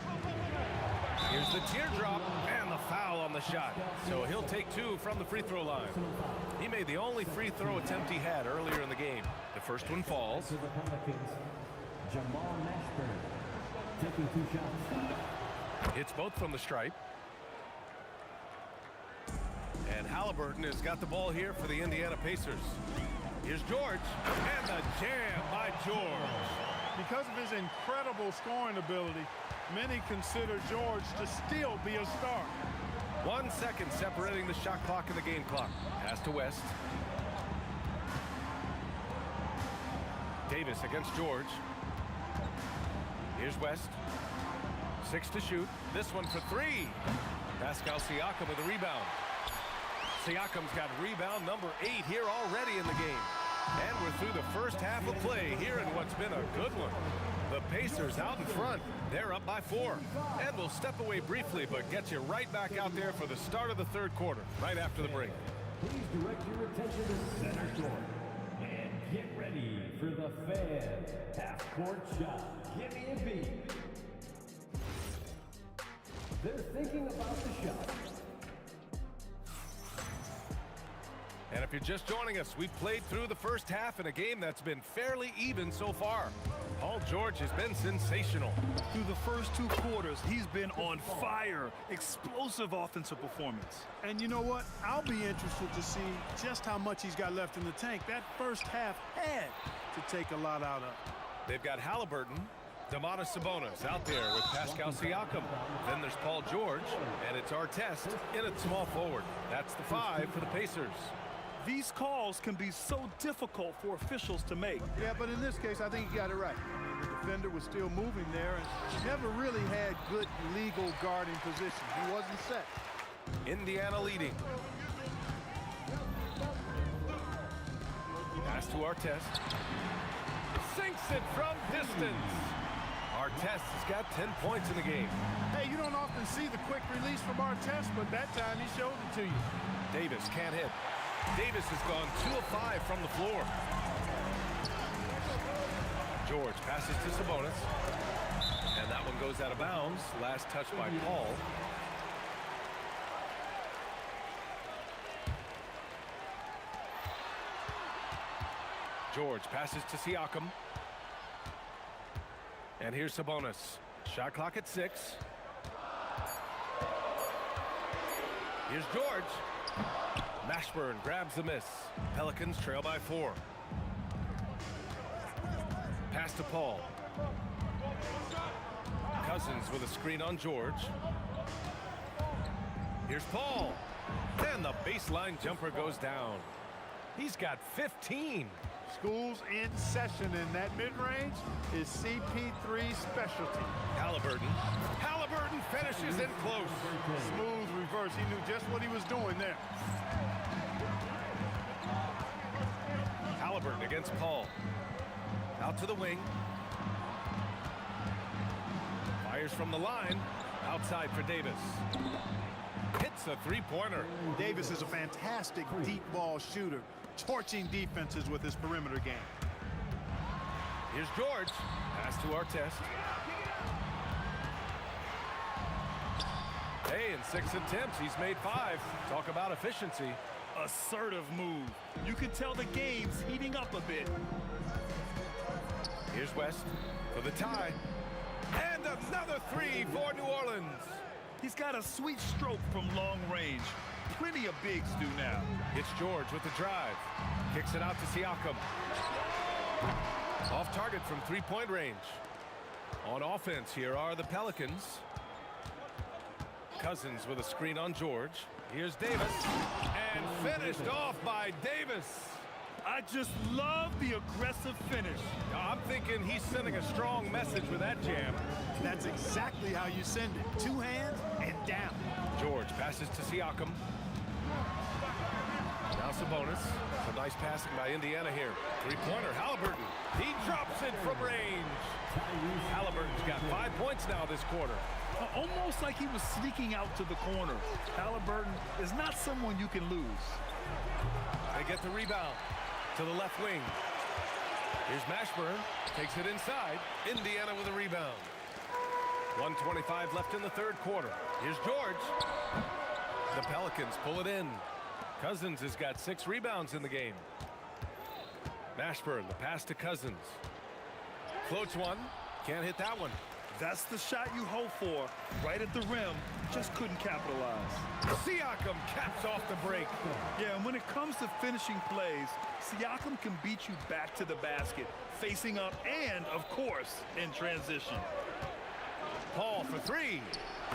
Here's the teardrop and the foul on the shot. So he'll take two from the free throw line. He made the only free throw attempt he had earlier in the game. The first one falls. To the Pelicans, Jamal Mashburn taking 2 shots. Hits both from the stripe. And Halliburton has got the ball here for the Indiana Pacers. Here's George. And the jam by George. Because of his incredible scoring ability, many consider George to still be a star. 1 second separating the shot clock and the game clock. Pass to West. Davis against George. Here's West. 6 to shoot. This one for 3. Pascal Siakam with a rebound. Siakam's got rebound number 8 here already in the game. And we're through the first half of play here in what's been a good one. The Pacers out in front. They're up by 4. And we'll step away briefly, but get you right back out there for the start of the third quarter, right after the break. Please direct your attention to center court. And get ready for the fan half-court shot. Give me a beat. They're thinking about the shot. And if you're just joining us, we've played through the first half in a game that's been fairly even so far. Paul George has been sensational. Through the first 2 quarters, he's been on fire. Explosive offensive performance. And you know what? I'll be interested to see just how much he's got left in the tank. That first half had to take a lot out of. They've got Halliburton, Domantas Sabonis out there with Pascal Siakam. Then there's Paul George, and it's Artest in at small forward. That's the 5 for the Pacers. These calls can be so difficult for officials to make. Yeah, but in this case, I think he got it right. I mean, the defender was still moving there and never really had good legal guarding position. He wasn't set. Indiana leading. Pass to Artest. Sinks it from distance. Artest has got 10 points in the game. Hey, you don't often see the quick release from Artest, but that time he showed it to you. Davis can't hit. Davis has gone 2 of 5 from the floor. George passes to Sabonis. And that one goes out of bounds. Last touch by Paul. George passes to Siakam. And here's Sabonis. Shot clock at 6. Here's George. Mashburn grabs the miss. Pelicans trail by 4. Pass to Paul. Cousins with a screen on George. Here's Paul. And the baseline jumper goes down. He's got 15. School's in session, and that mid-range is CP3's specialty. Halliburton. Halliburton finishes in close. Smooth reverse. He knew just what he was doing there. Halliburton against Paul. Out to the wing. Fires from the line. Outside for Davis. Hits a three-pointer. Davis is a fantastic deep ball shooter, torching defenses with his perimeter game. Here's George. Pass to Artest. Hey, in 6 attempts, he's made 5. Talk about efficiency. Assertive move. You can tell the game's heating up a bit. Here's West for the tie. And another 3 for New Orleans. He's got a sweet stroke from long range. Plenty of bigs do now. It's George with the drive. Kicks it out to Siakam. Off target from 3-point range. On offense, here are the Pelicans. Cousins with a screen on George. Here's Davis. And finished off by Davis. I just love the aggressive finish. I'm thinking he's sending a strong message with that jam. That's exactly how you send it. 2 hands and down. George passes to Siakam. Now Sabonis. Some nice passing by Indiana here. 3-pointer, Halliburton. He drops it from range. Halliburton's got 5 points now this quarter. Almost like he was sneaking out to the corner. Halliburton is not someone you can lose. They get the rebound to the left wing. Here's Mashburn. Takes it inside. Indiana with a rebound. 1:25 left in the third quarter. Here's George. The Pelicans pull it in. Cousins has got 6 rebounds in the game. Mashburn, the pass to Cousins. Floats one. Can't hit that one. That's the shot you hope for. Right at the rim. Just couldn't capitalize. Siakam caps off the break. Yeah, and when it comes to finishing plays, Siakam can beat you back to the basket, facing up and, of course, in transition. Paul for 3.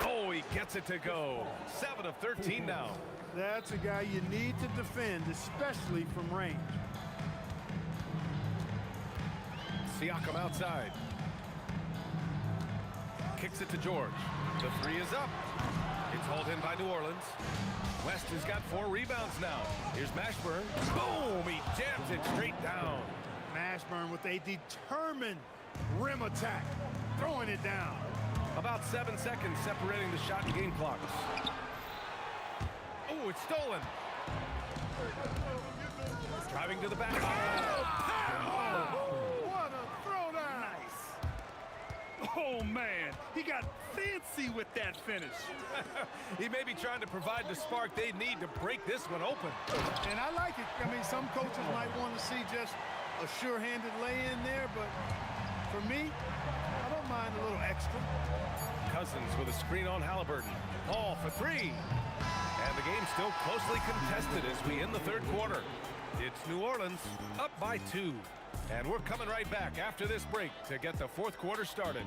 Oh, he gets it to go. 7 of 13 now. That's a guy you need to defend, especially from range. Siakam outside. Kicks it to George. The 3 is up. It's hauled in by New Orleans. West has got 4 rebounds now. Here's Mashburn. Boom! He jams it straight down. Mashburn with a determined rim attack, throwing it down. About 7 seconds separating the shot and game clocks. Oh, it's stolen. Driving to the back. What a throwdown! Nice. Oh, man. He got fancy with that finish. He may be trying to provide the spark they need to break this one open. And I like it. I mean, some coaches might want to see just a sure-handed lay-in there, but for me, I don't mind a little extra. Cousins with a screen on Halliburton. Paul for 3. And the game's still closely contested as we end the third quarter. It's New Orleans up by 2. And we're coming right back after this break to get the fourth quarter started.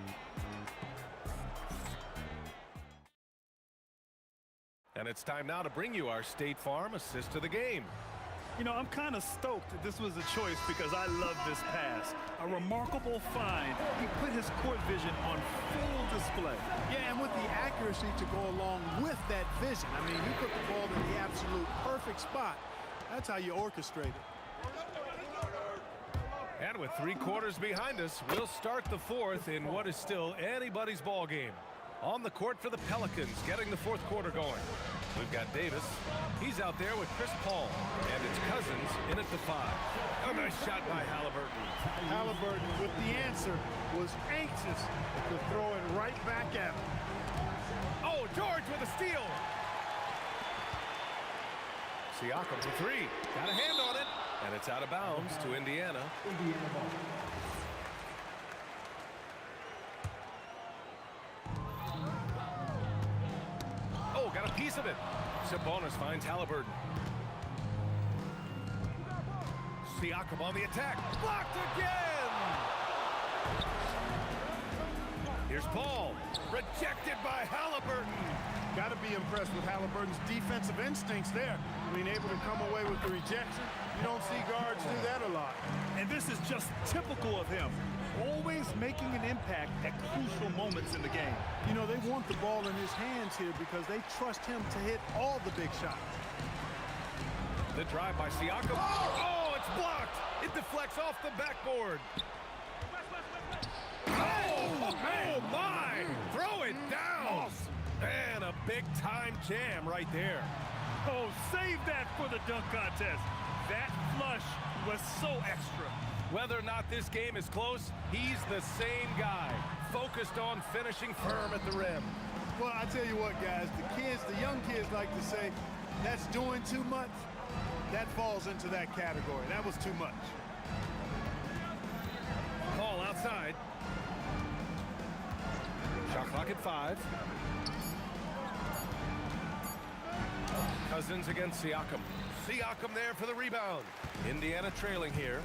And it's time now to bring you our State Farm assist of the game. You know, I'm kind of stoked that this was a choice because I love this pass. A remarkable find. He put his court vision on full display. Yeah, and with the accuracy to go along with that vision. I mean, he put the ball in the absolute perfect spot. That's how you orchestrate it. And with 3 quarters behind us, we'll start the fourth in what is still anybody's ball game. On the court for the Pelicans, getting the fourth quarter going. We've got Davis. He's out there with Chris Paul. And it's Cousins in at the 5. A nice shot by Halliburton. Halliburton, with the answer, was anxious to throw it right back at him. Oh, George with a steal. Siakam for 3. Got a hand on it. And it's out of bounds to Indiana. Oh, got a piece of it. Sabonis finds Halliburton. Siakam on the attack. Blocked again! Here's Paul. Rejected by Halliburton. Got to be impressed with Halliburton's defensive instincts there. Being able to come away with the rejection. You don't see guards do that a lot. And this is just typical of him. Always making an impact at crucial moments in the game. You know, they want the ball in his hands here because they trust him to hit all the big shots. The drive by Siakam. Oh, it's blocked. It deflects off the backboard. Oh, my! Throw it down! And a big-time jam right there. Oh, save that for the dunk contest. That flush was so extra. Whether or not this game is close, he's the same guy, focused on finishing firm at the rim. Well, I tell you what, guys, the young kids like to say, that's doing too much. That falls into that category. That was too much. Call outside. Shot clock at 5. Cousins against Siakam. Siakam there for the rebound. Indiana trailing here.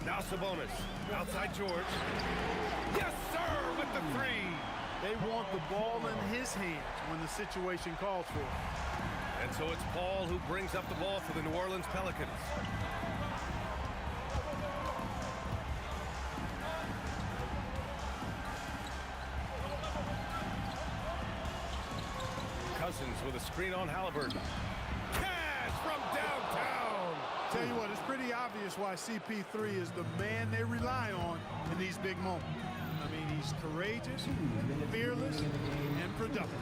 Now Sabonis. Outside George. Yes, sir, with the 3. They want the ball in his hands when the situation calls for it. And so it's Paul who brings up the ball for the New Orleans Pelicans. Cousins with a screen on Halliburton. Cash from downtown. Tell you what, it's pretty obvious why CP3 is the man they rely on in these big moments. I mean, he's courageous, fearless, and productive.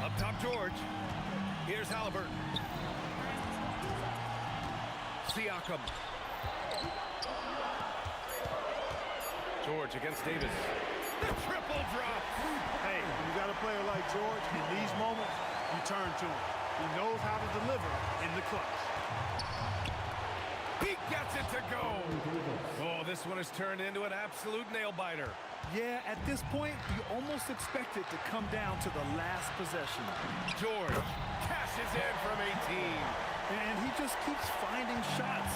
Up top, George. Here's Halliburton. Siakam. George against Davis. The triple drop. Hey, when you got a player like George, in these moments, you turn to him. He knows how to deliver in the clutch. He gets it to go. Oh, this one has turned into an absolute nail-biter. Yeah, at this point, you almost expect it to come down to the last possession. George cashes in from 18. And he just keeps finding shots.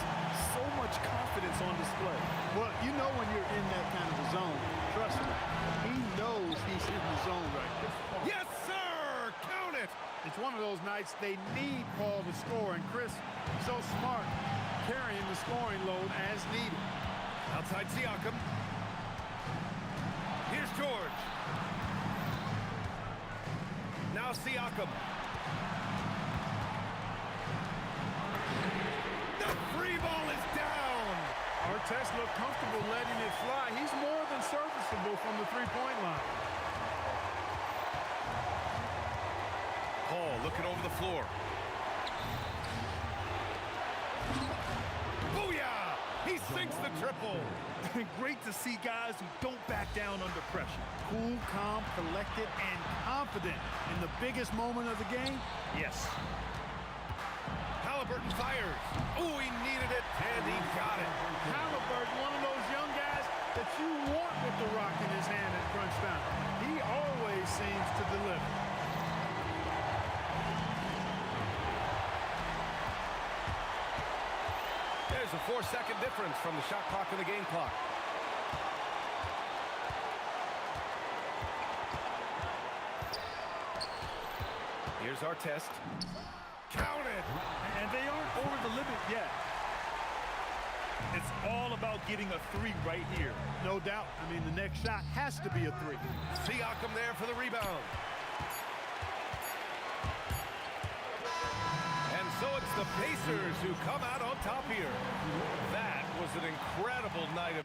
So much confidence on display. Well, you know when you're in that kind of a zone, trust me, he knows he's in the zone right now. Yes, sir! Count it! It's one of those nights they need Paul to score, and Chris, so smart, carrying the scoring load as needed. Outside Siakam. Here's George. Now Siakam. The free ball is down. Artest looked comfortable letting it fly. He's more than serviceable from the three-point line. Paul looking over the floor. Booyah! He sinks the triple. Great to see guys who don't back down under pressure. Cool, calm, collected, and confident in the biggest moment of the game. Yes. Halliburton fires. Oh, he needed it, and he got it. Halliburton, one of those young guys that you want with the rock in his hand at crunch time. He always seems to deliver. There's a 4-second difference from the shot clock and the game clock. Here's our test. Count it! And they aren't over the limit yet. It's all about getting a 3 right here. No doubt. I mean, the next shot has to be a 3. Siakam there for the rebound. And so it's the Pacers who come out on top here. That was an incredible night of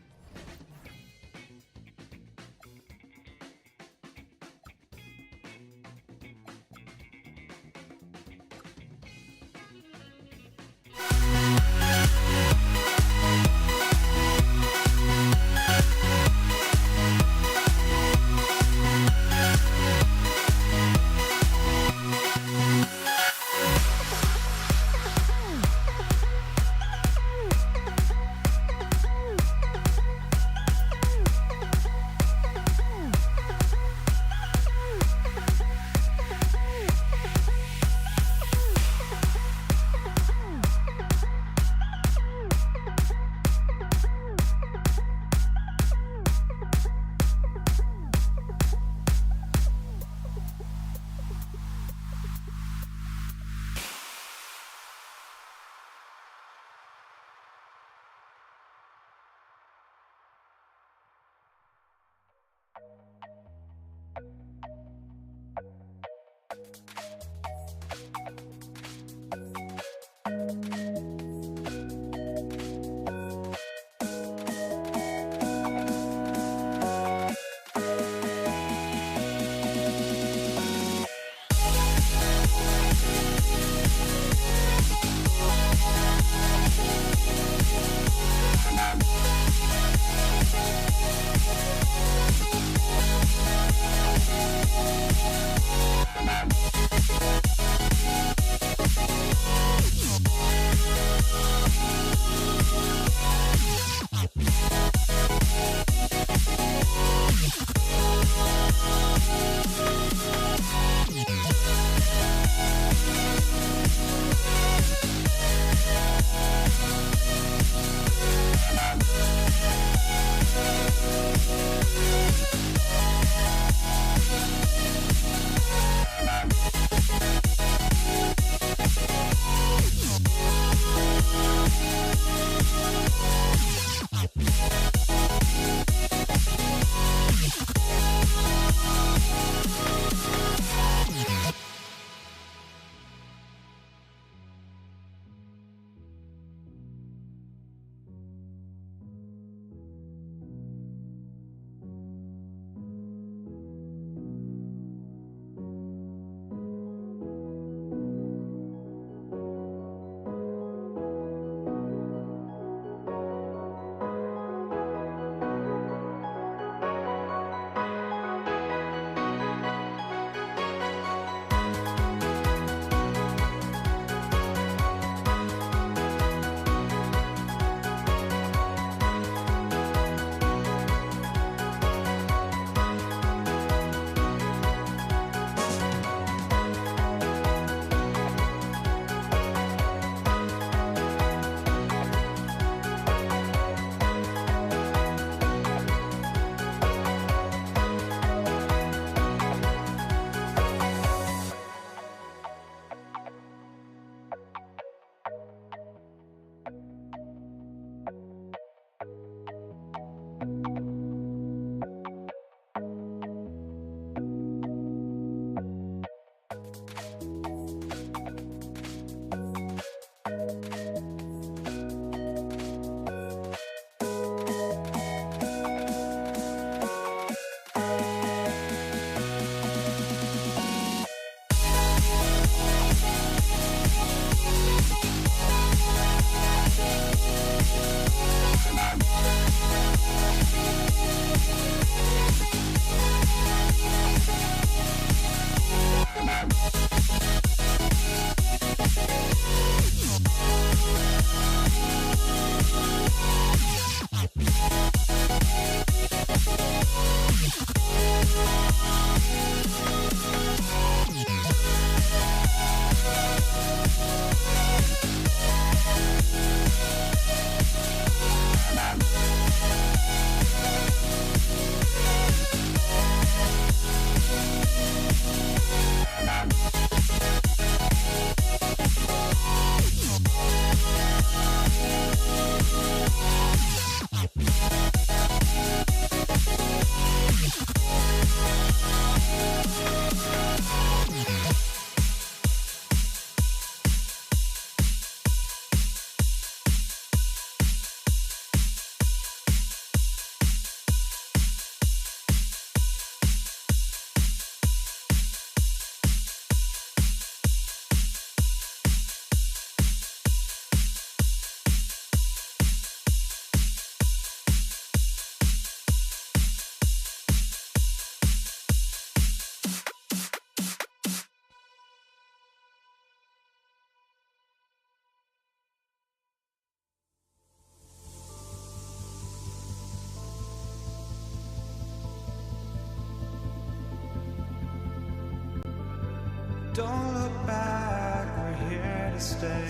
Don't look back, we're here to stay.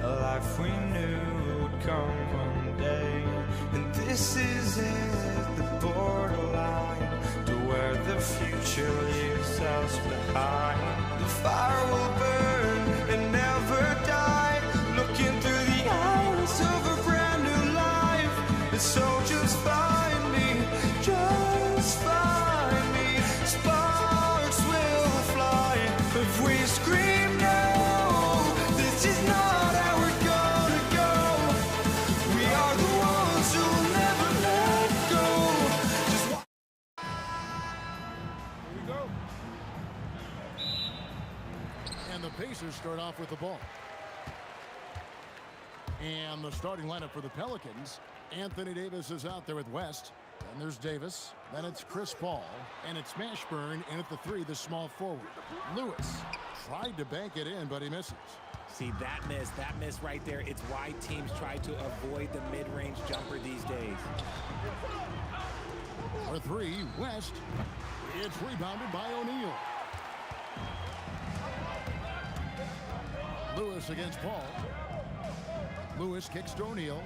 A life we knew would come one day. And this is it, the borderline to where the future leaves us behind. The fire will burn and never die. Looking through the eyes of a brand new life. And so just find me, just find me. Sparks will fly if we scream no. This is not how we're gonna go. We are the ones who'll never let go. Just Here we go. And the Pacers start off with the ball. And the starting lineup for the Pelicans. Anthony Davis is out there with West. Then there's Davis. Then it's Chris Paul. And it's Mashburn in at the 3, the small forward. Lewis tried to bank it in, but he misses. See, that miss right there, it's why teams try to avoid the mid-range jumper these days. For 3, West. It's rebounded by O'Neal. Lewis against Paul. Lewis kicks to O'Neal.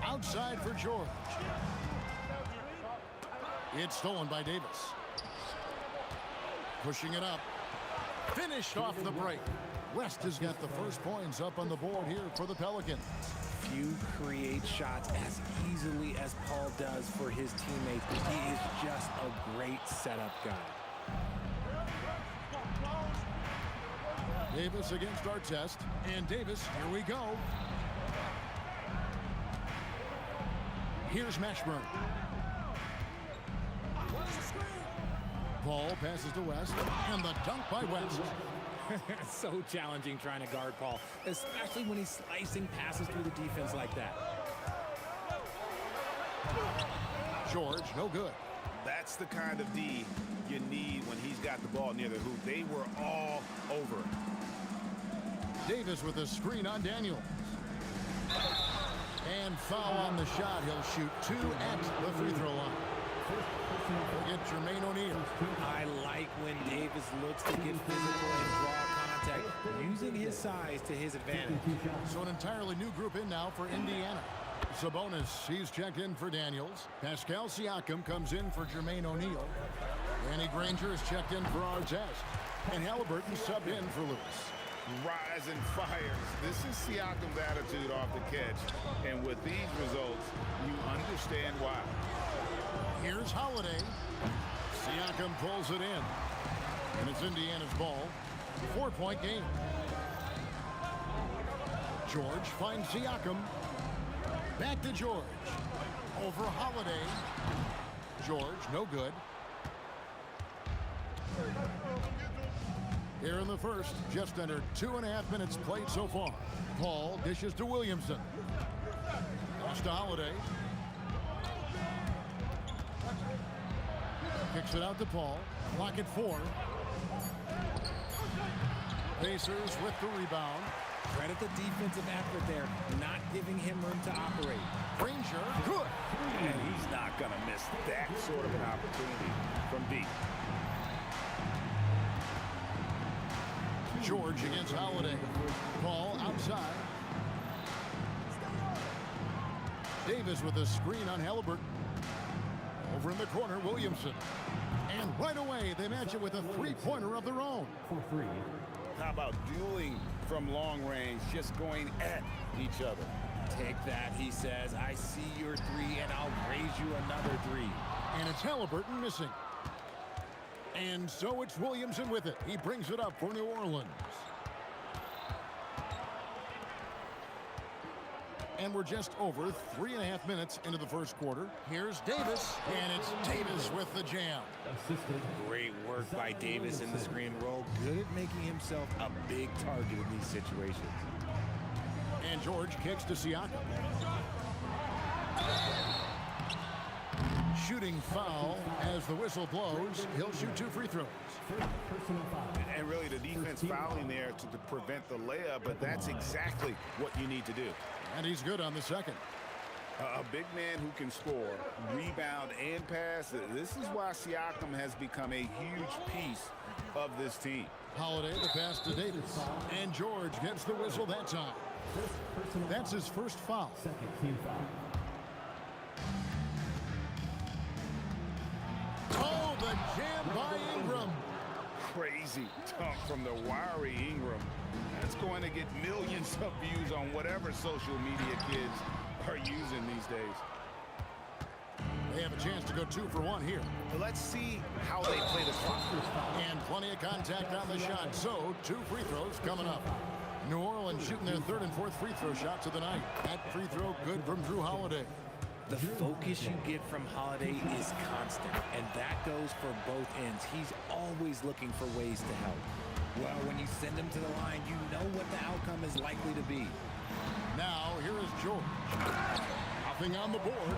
Outside for George. It's stolen by Davis. Pushing it up. Finished off the break. West has got the first points up on the board here for the Pelicans. Few create shots as easily as Paul does for his teammates. He is just a great setup guy. Davis against Artest. And Davis, here we go. Here's Mashburn. Paul passes to West. And the dunk by West. So challenging trying to guard Paul, especially when he's slicing passes through the defense like that. George, no good. That's the kind of D you need when he's got the ball near the hoop. They were all over it. Davis with a screen on Daniels. And foul on the shot. He'll shoot 2 at the free throw line. We'll get Jermaine O'Neal. I like when Davis looks to get physical and draw contact, using his size to his advantage. So an entirely new group in now for Indiana. Sabonis, he's checked in for Daniels. Pascal Siakam comes in for Jermaine O'Neal. Danny Granger is checked in for Artest. And Halliburton subbed in for Lewis. Rising fires. This is Siakam's attitude off the catch. And with these results, you understand why. Here's Holiday. Siakam pulls it in. And it's Indiana's ball. 4-point game. George finds Siakam. Back to George. Over Holiday. George, no good. Here in the first, just under 2.5 minutes played so far. Paul dishes to Williamson. Pass to Holiday. Kicks it out to Paul. Clock at 4. Pacers with the rebound. Credit the defensive effort there, not giving him room to operate. Granger, good. And he's not going to miss that sort of an opportunity from deep. George against Holiday. Paul outside. Davis with a screen on Halliburton. Over in the corner, Williamson. And right away, they match it with a three-pointer of their own. How about dueling from long range, just going at each other? Take that, he says. I see your 3, and I'll raise you another 3. And it's Halliburton missing. And so it's Williamson with it. He brings it up for New Orleans. And we're just over 3.5 minutes into the first quarter. Here's Davis, and it's Davis with the jam. Great work by Davis in the screen roll. Good at making himself a big target in these situations. And George kicks to Siakam. Shooting foul as the whistle blows. He'll shoot 2 free throws. And really the defense fouling there to prevent the layup, but that's exactly what you need to do. And he's good on the second. A big man who can score, rebound, and pass. This is why Siakam has become a huge piece of this team. Holiday, the pass to Davis. And George gets the whistle that time. That's his first foul. Second team foul. Oh, the jam by Ingram. Crazy dunk from the wiry Ingram. That's going to get millions of views on whatever social media kids are using these days. They have a chance to go 2 for 1 here. Let's see how they play the clock. And plenty of contact on the shot. So 2 free throws coming up. New Orleans shooting their 3rd and 4th free throw shots of the night. That free throw good from Drew Holiday. The focus you get from Holiday is constant, and that goes for both ends. He's always looking for ways to help. Well, when you send him to the line, you know what the outcome is likely to be. Now, here is George. Nothing on the board.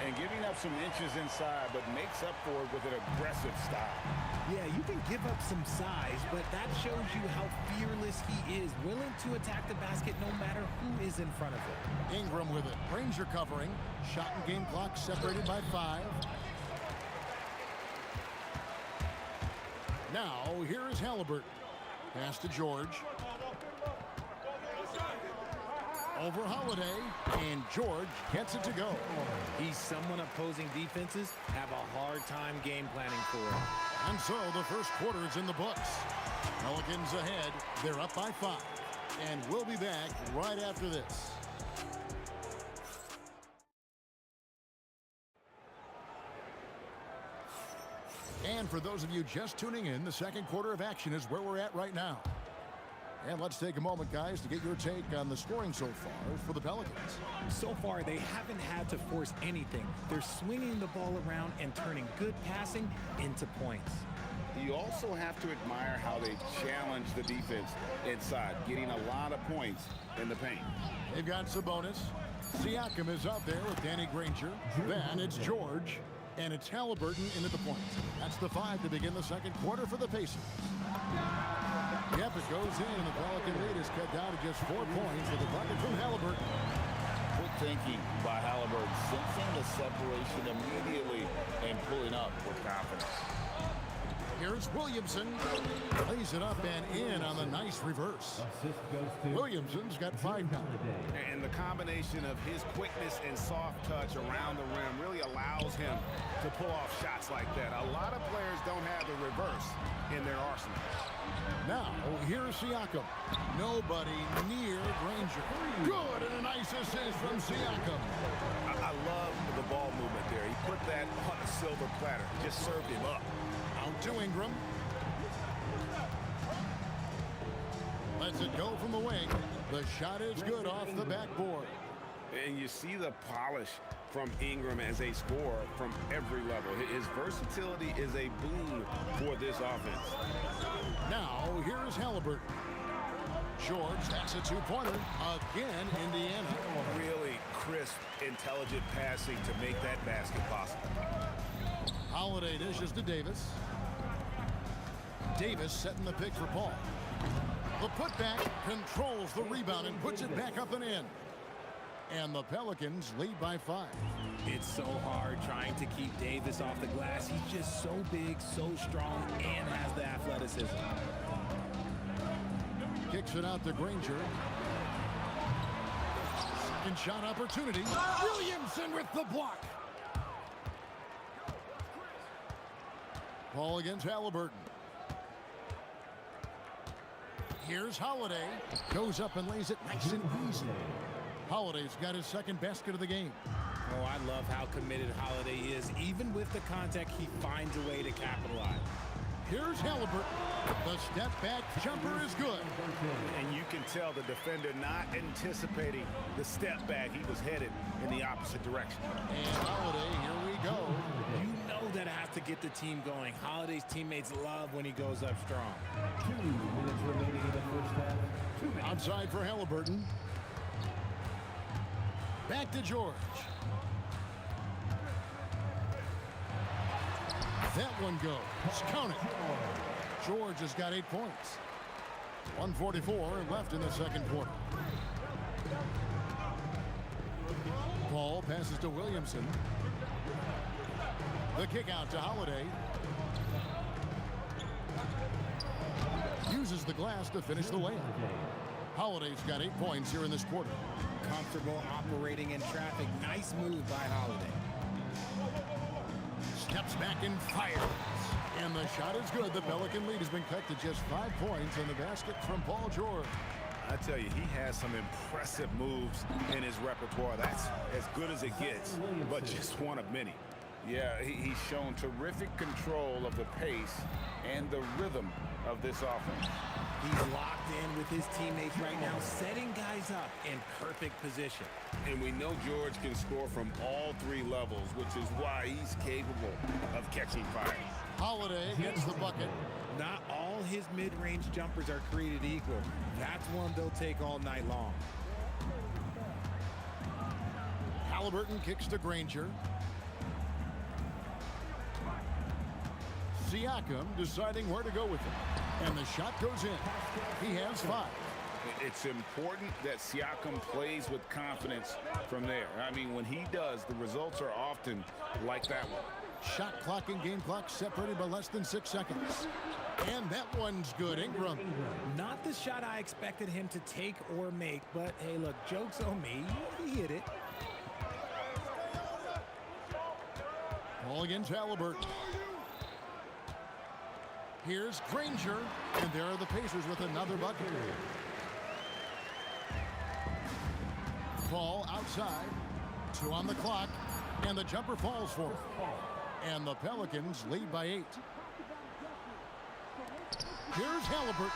And giving up some inches inside, but makes up for it with an aggressive style. Yeah, you can give up some size, but that shows you how fearless he is, willing to attack the basket no matter who is in front of him. Ingram with it. Ranger covering. Shot and game clock separated by 5. Now, here is Halliburton. Pass to George. Over Holiday, and George gets it to go. He's someone opposing defenses have a hard time game planning for. And so the first quarter is in the books. Pelicans ahead. They're up by 5. And we'll be back right after this. And for those of you just tuning in, the second quarter of action is where we're at right now. And let's take a moment, guys, to get your take on the scoring so far for the Pelicans. So far, they haven't had to force anything. They're swinging the ball around and turning good passing into points. You also have to admire how they challenge the defense inside, getting a lot of points in the paint. They've got Sabonis. Siakam is out there with Danny Granger. Then it's George. And it's Halliburton into the point. That's the 5 to begin the second quarter for the Pacers. Yep, it goes in, and the Pelican lead is cut down to just 4 points with a bucket from Halliburton. Quick thinking by Halliburton, sensing the separation immediately and pulling up with confidence. Here's Williamson. Plays it up and in on the nice reverse. Williamson's got 5 now. And the combination of his quickness and soft touch around the rim really allows him to pull off shots like that. A lot of players don't have the reverse in their arsenal. Now, here's Siakam. Nobody near Granger. Good, and a nice assist from Siakam. I love the ball movement there. He put that on a silver platter. Just served him up. Out to Ingram. Lets it go from the wing. The shot is good off the backboard. And you see the polish from Ingram as a scorer from every level. His versatility is a boon for this offense. Now, here's Halliburton. George, that's a 2-pointer. Again, Indiana. Really crisp, intelligent passing to make that basket possible. Holiday dishes to Davis. Davis setting the pick for Paul. The putback controls the rebound and puts it back up and in. And the Pelicans lead by 5. It's so hard trying to keep Davis off the glass. He's just so big, so strong, and has the athleticism. Kicks it out to Granger. Second shot opportunity. Williamson with the block. Ball against Halliburton. Here's Holiday. Goes up and lays it nice and easy. Holiday's got his second basket of the game. Oh, I love how committed Holiday is. Even with the contact, he finds a way to capitalize. Here's Halliburton. The step back jumper is good. And you can tell the defender not anticipating the step back. He was headed in the opposite direction. And Holiday, here we go. You know that has to get the team going. Holiday's teammates love when he goes up strong. 2 minutes remaining in the first half. 2 minutes. Outside for Halliburton. Back to George. That one goes. Count it. George has got 8 points. 1:44 left in the second quarter. Paul passes to Williamson. The kick out to Holiday. Uses the glass to finish the layup. Holiday's got 8 points here in this quarter. Comfortable operating in traffic. Nice move by Holiday. Steps back and fires. And the shot is good. The Pelican lead has been cut to just 5 points in the basket from Paul George. I tell you, he has some impressive moves in his repertoire. That's as good as it gets, but just one of many. Yeah, he's shown terrific control of the pace and the rhythm of this offense. He's locked in with his teammates right now, setting guys up in perfect position. And we know George can score from all 3 levels, which is why he's capable of catching fire. Holiday gets the bucket. Not all his mid-range jumpers are created equal. That's one they'll take all night long. Halliburton kicks to Granger. Siakam deciding where to go with it. And the shot goes in. He has 5. It's important that Siakam plays with confidence from there. I mean, when he does, the results are often like that one. Shot clock and game clock separated by less than 6 seconds. And that one's good. Ingram. Not the shot I expected him to take or make, but hey, look, joke's on me. He hit it. Ball against Halliburton. Here's Granger, and there are the Pacers with another bucket. Ball outside, 2 on the clock, and the jumper falls for it. And the Pelicans lead by 8. Here's Halliburton.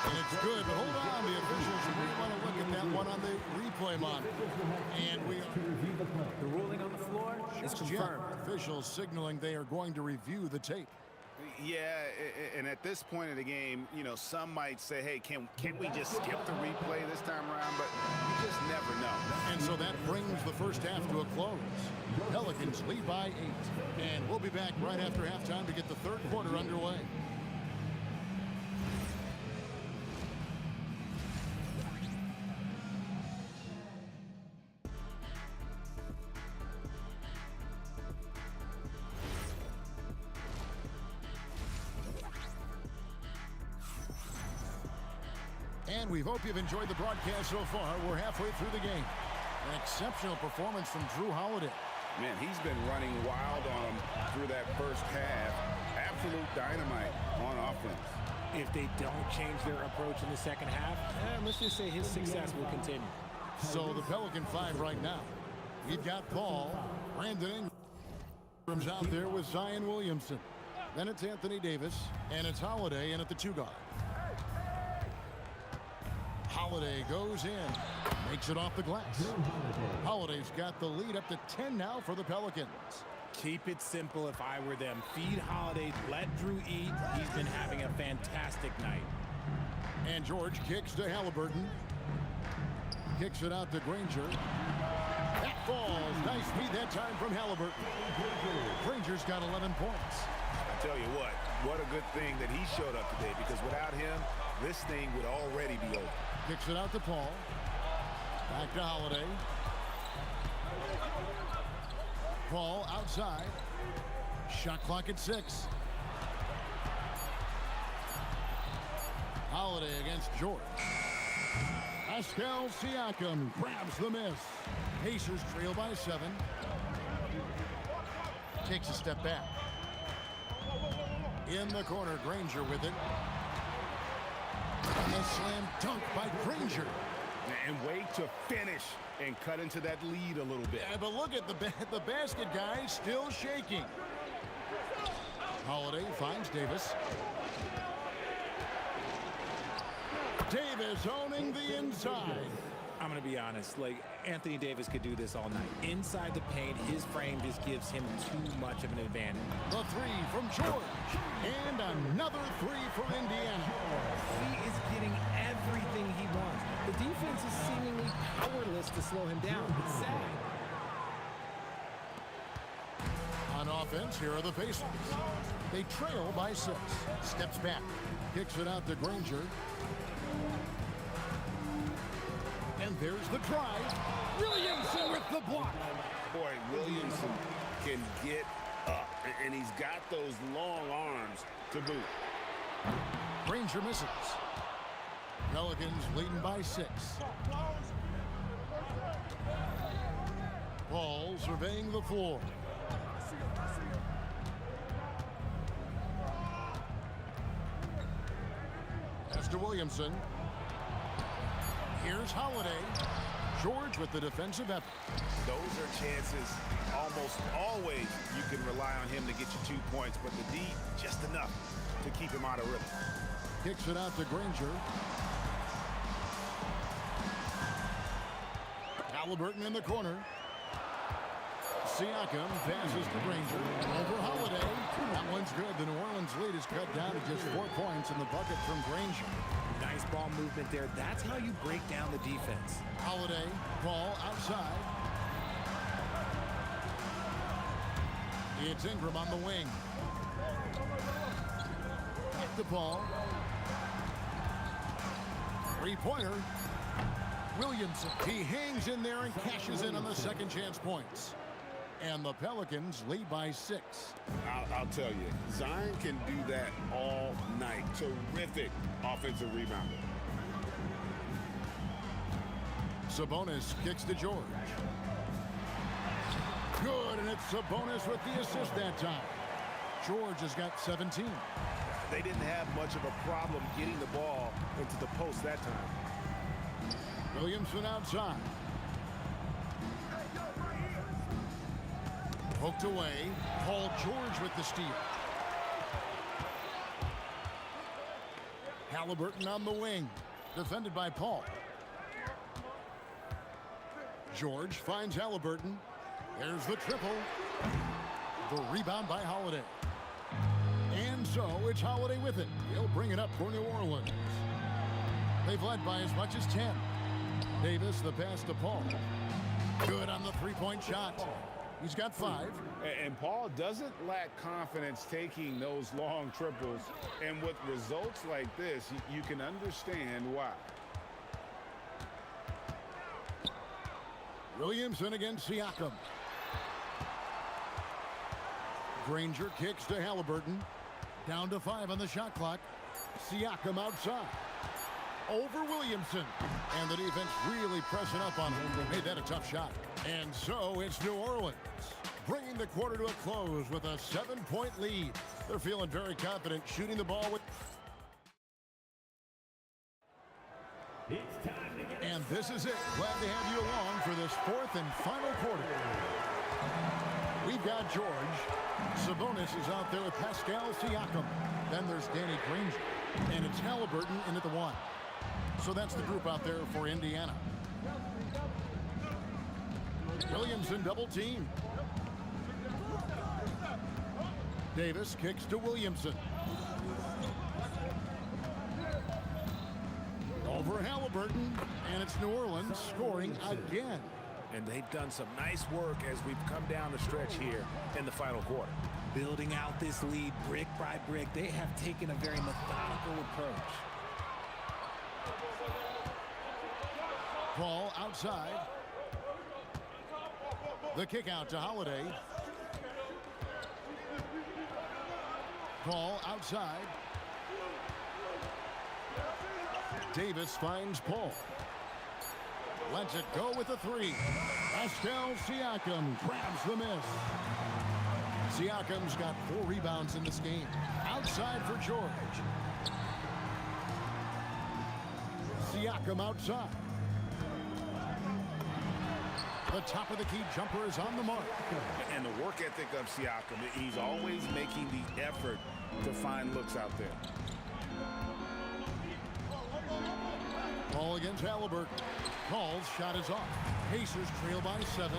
And it's good, but hold on, the officials may want to look at that one on the replay monitor. And we are... The ruling on the floor is confirmed. Officials signaling they are going to review the tape. Yeah, and at this point in the game, you know, some might say, hey, can't we just skip the replay this time around? But you just never know. And so that brings the first half to a close. Pelicans lead by 8. And we'll be back right after halftime to get the third quarter underway. And we hope you've enjoyed the broadcast so far. We're halfway through the game. An exceptional performance from Drew Holiday. Man, he's been running wild on him through that first half. Absolute dynamite on offense. If they don't change their approach in the second half, let's just say his success will continue. So the Pelican 5 right now. We've got Paul, Brandon Ingram's out there with Zion Williamson. Then it's Anthony Davis, and it's Holiday in at the 2 guard. Holiday goes in, makes it off the glass. Holiday's got the lead up to 10 now for the Pelicans. Keep it simple if I were them. Feed Holiday, let Drew eat. He's been having a fantastic night. And George kicks to Halliburton. Kicks it out to Granger. That falls. Nice feed that time from Halliburton. Granger's got 11 points. I tell you what a good thing that he showed up today, because without him, this thing would already be over. Kicks it out to Paul. Back to Holiday. Paul outside. Shot clock at 6. Holiday against George. Pascal Siakam grabs the miss. Pacers trail by 7. Takes a step back. In the corner, Granger with it. And a slam dunk by Granger. And way to finish and cut into that lead a little bit. Yeah, but look at the basket guy still shaking. Holiday finds Davis. Davis owning the inside. I'm going to be honest, like, Anthony Davis could do this all night. Inside the paint, his frame just gives him too much of an advantage. The 3 from George. And another 3 for Indiana. He is getting everything he wants. The defense is seemingly powerless to slow him down. It's sad. On offense, here are the Pacers. They trail by 6. Steps back. Kicks it out to Granger. And There's the drive. Williamson with the block. Boy, Williamson can get up, and he's got those long arms to boot. Granger misses. Pelicans leading by 6. Paul surveying the floor. Pass to Williamson. Here's Holiday. George with the defensive effort. Those are chances almost always you can rely on him to get you 2 points, but the D just enough to keep him out of rhythm. Kicks it out to Granger. Halliburton in the corner. Siakam passes to Granger. Over Holiday. That one's good. The New Orleans lead is cut down to just 4 points in the bucket from Granger. Nice ball movement there. That's how you break down the defense. Holiday, ball outside. It's Ingram on the wing. At the ball. Three-pointer. Williamson. He hangs in there and cashes in on the second chance points. And the Pelicans lead by 6. I'll tell you, Zion can do that all night. Terrific offensive rebounder. Sabonis kicks to George. Good, and it's Sabonis with the assist that time. George has got 17. They didn't have much of a problem getting the ball into the post that time. Williamson outside. Poked away. Paul George with the steal. Halliburton on the wing. Defended by Paul. George finds Halliburton. There's the triple. The rebound by Holiday. And so it's Holiday with it. He'll bring it up for New Orleans. They've led by as much as 10. Davis, the pass to Paul. Good on the three-point shot. He's got 5. And Paul doesn't lack confidence taking those long triples. And with results like this, you can understand why. Williamson against Siakam. Granger kicks to Halliburton. Down to 5 on the shot clock. Siakam outside. Over Williamson. And the defense really pressing up on him. They made that a tough shot. And so it's New Orleans, bringing the quarter to a close with a 7-point lead. They're feeling very confident shooting the ball with... And this is it. Glad to have you along for this 4th and final quarter. We've got George. Sabonis is out there with Pascal Siakam. Then there's Danny Granger. And it's Halliburton in at the 1. So that's the group out there for Indiana. Williamson double team. Davis kicks to Williamson. Over Halliburton, and it's New Orleans scoring again. And they've done some nice work as we've come down the stretch here in the final quarter. Building out this lead brick by brick, they have taken a very methodical approach. Paul outside. The kick out to Holiday. Paul outside. Davis finds Paul. Lets it go with a 3. Pascal Siakam grabs the miss. Siakam's got 4 rebounds in this game. Outside for George. Siakam outside. The top of the key jumper is on the mark. And the work ethic of Siakam, he's always making the effort to find looks out there. Ball against Halliburton. Paul's shot is off. Pacers trail by 7.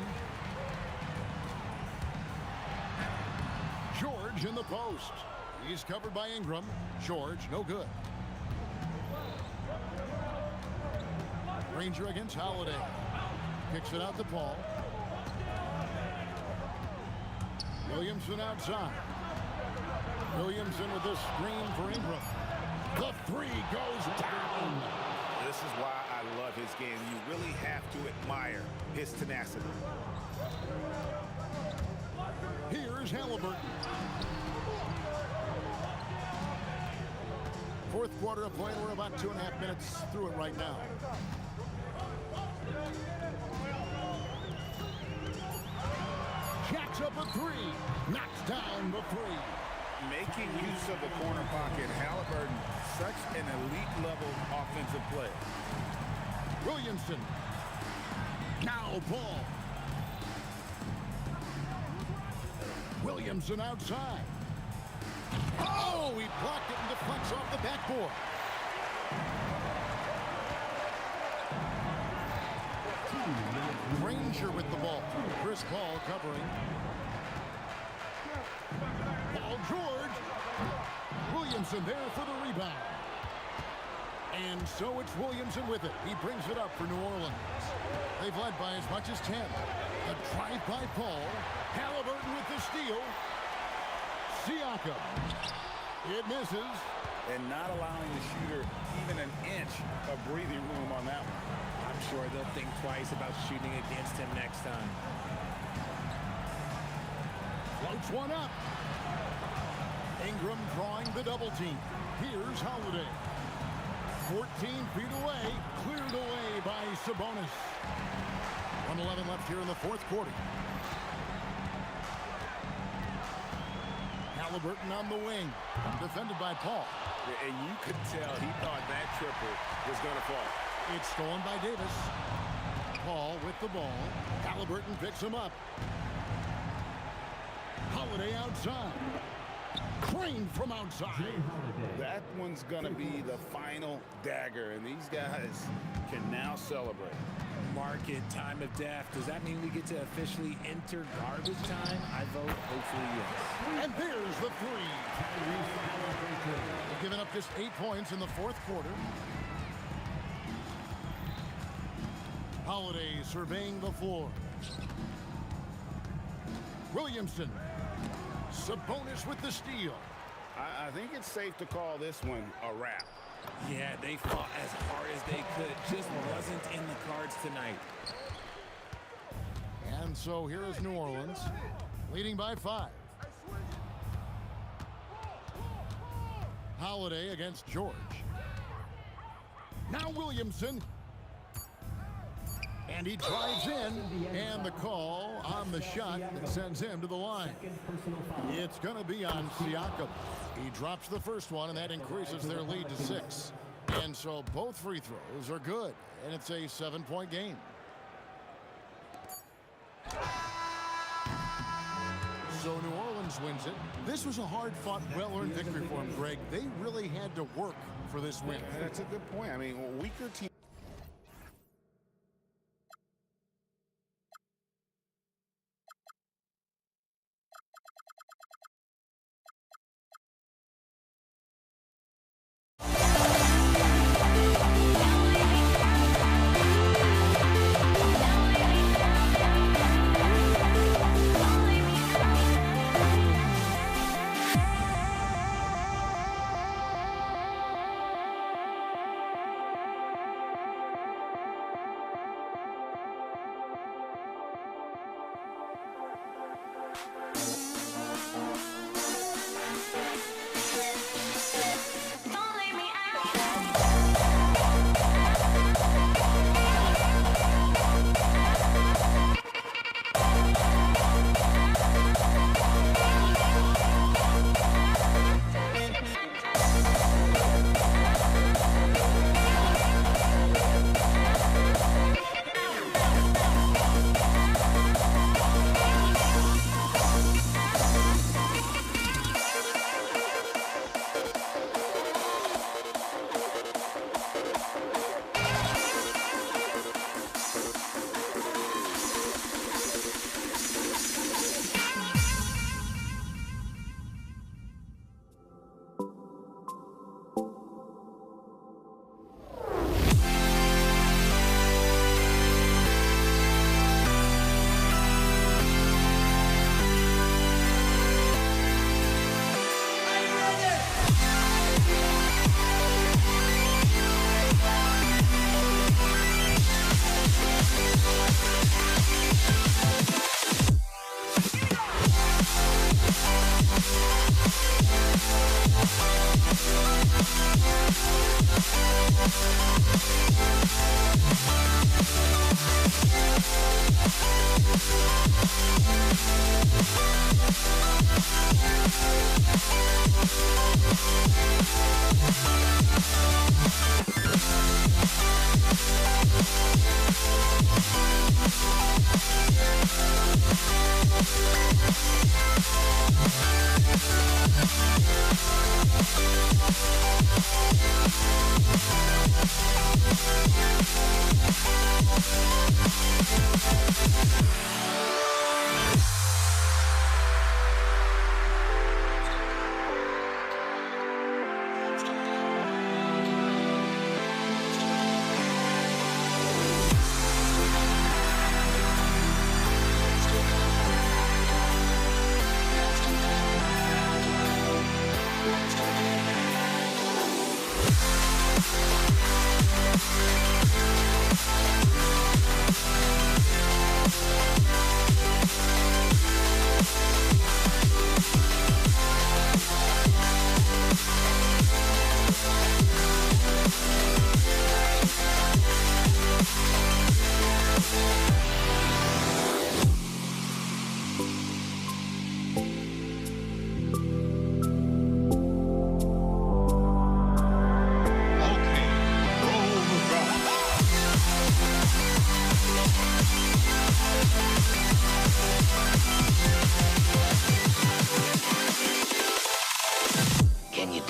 George in the post. He's covered by Ingram. George, no good. Granger against Holiday. Kicks it out to Paul. Williamson outside. Williamson with the screen for Ingram. The 3 goes down. This is why I love his game. You really have to admire his tenacity. Here's Halliburton. Fourth quarter of play. We're about 2.5 minutes through it right now. Jacks up a three. Knocks down the three. Making use of the corner pocket. Halliburton, such an elite level offensive player. Williamson. Now ball. Williamson outside. Oh, he blocked it and deflects off the backboard. Granger with the ball. Chris Paul covering. Paul George. Williamson there for the rebound. And so it's Williamson with it. He brings it up for New Orleans. They've led by as much as 10. The drive by Paul. Halliburton with the steal. Siakam. It misses. And not allowing the shooter even an inch of breathing room on that one. I'm sure they'll think twice about shooting against him next time. Floats one up. Ingram drawing the double team. Here's Holiday. 14 feet away. Cleared away by Sabonis. 1:11 left here in the fourth quarter. Halliburton on the wing. Defended by Paul. And you could tell he thought that triple was going to fall. It's stolen by Davis. Paul with the ball. Halliburton picks him up. Holiday outside. Crane from outside. That one's going to be the final dagger, and these guys can now celebrate. Market time of death. Does that mean we get to officially enter garbage time? I vote hopefully yes. And there's the three. They've given up just 8 points in the fourth quarter. Holiday surveying the floor. Williamson. Sabonis with the steal. I think it's safe to call this one a wrap. Yeah, they fought as hard as they could. Just wasn't in the cards tonight. And so here is New Orleans, leading by 5. Holiday against George. Now Williamson. And he drives in, and the call on the shot that sends him to the line. It's going to be on Siakam. He drops the first one, and that increases their lead to 6. And so both free throws are good, and it's a 7-point game. So New Orleans wins it. This was a hard-fought, well-earned victory for them, Greg. They really had to work for this win. That's a good point. I mean, weaker team.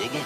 Dig it.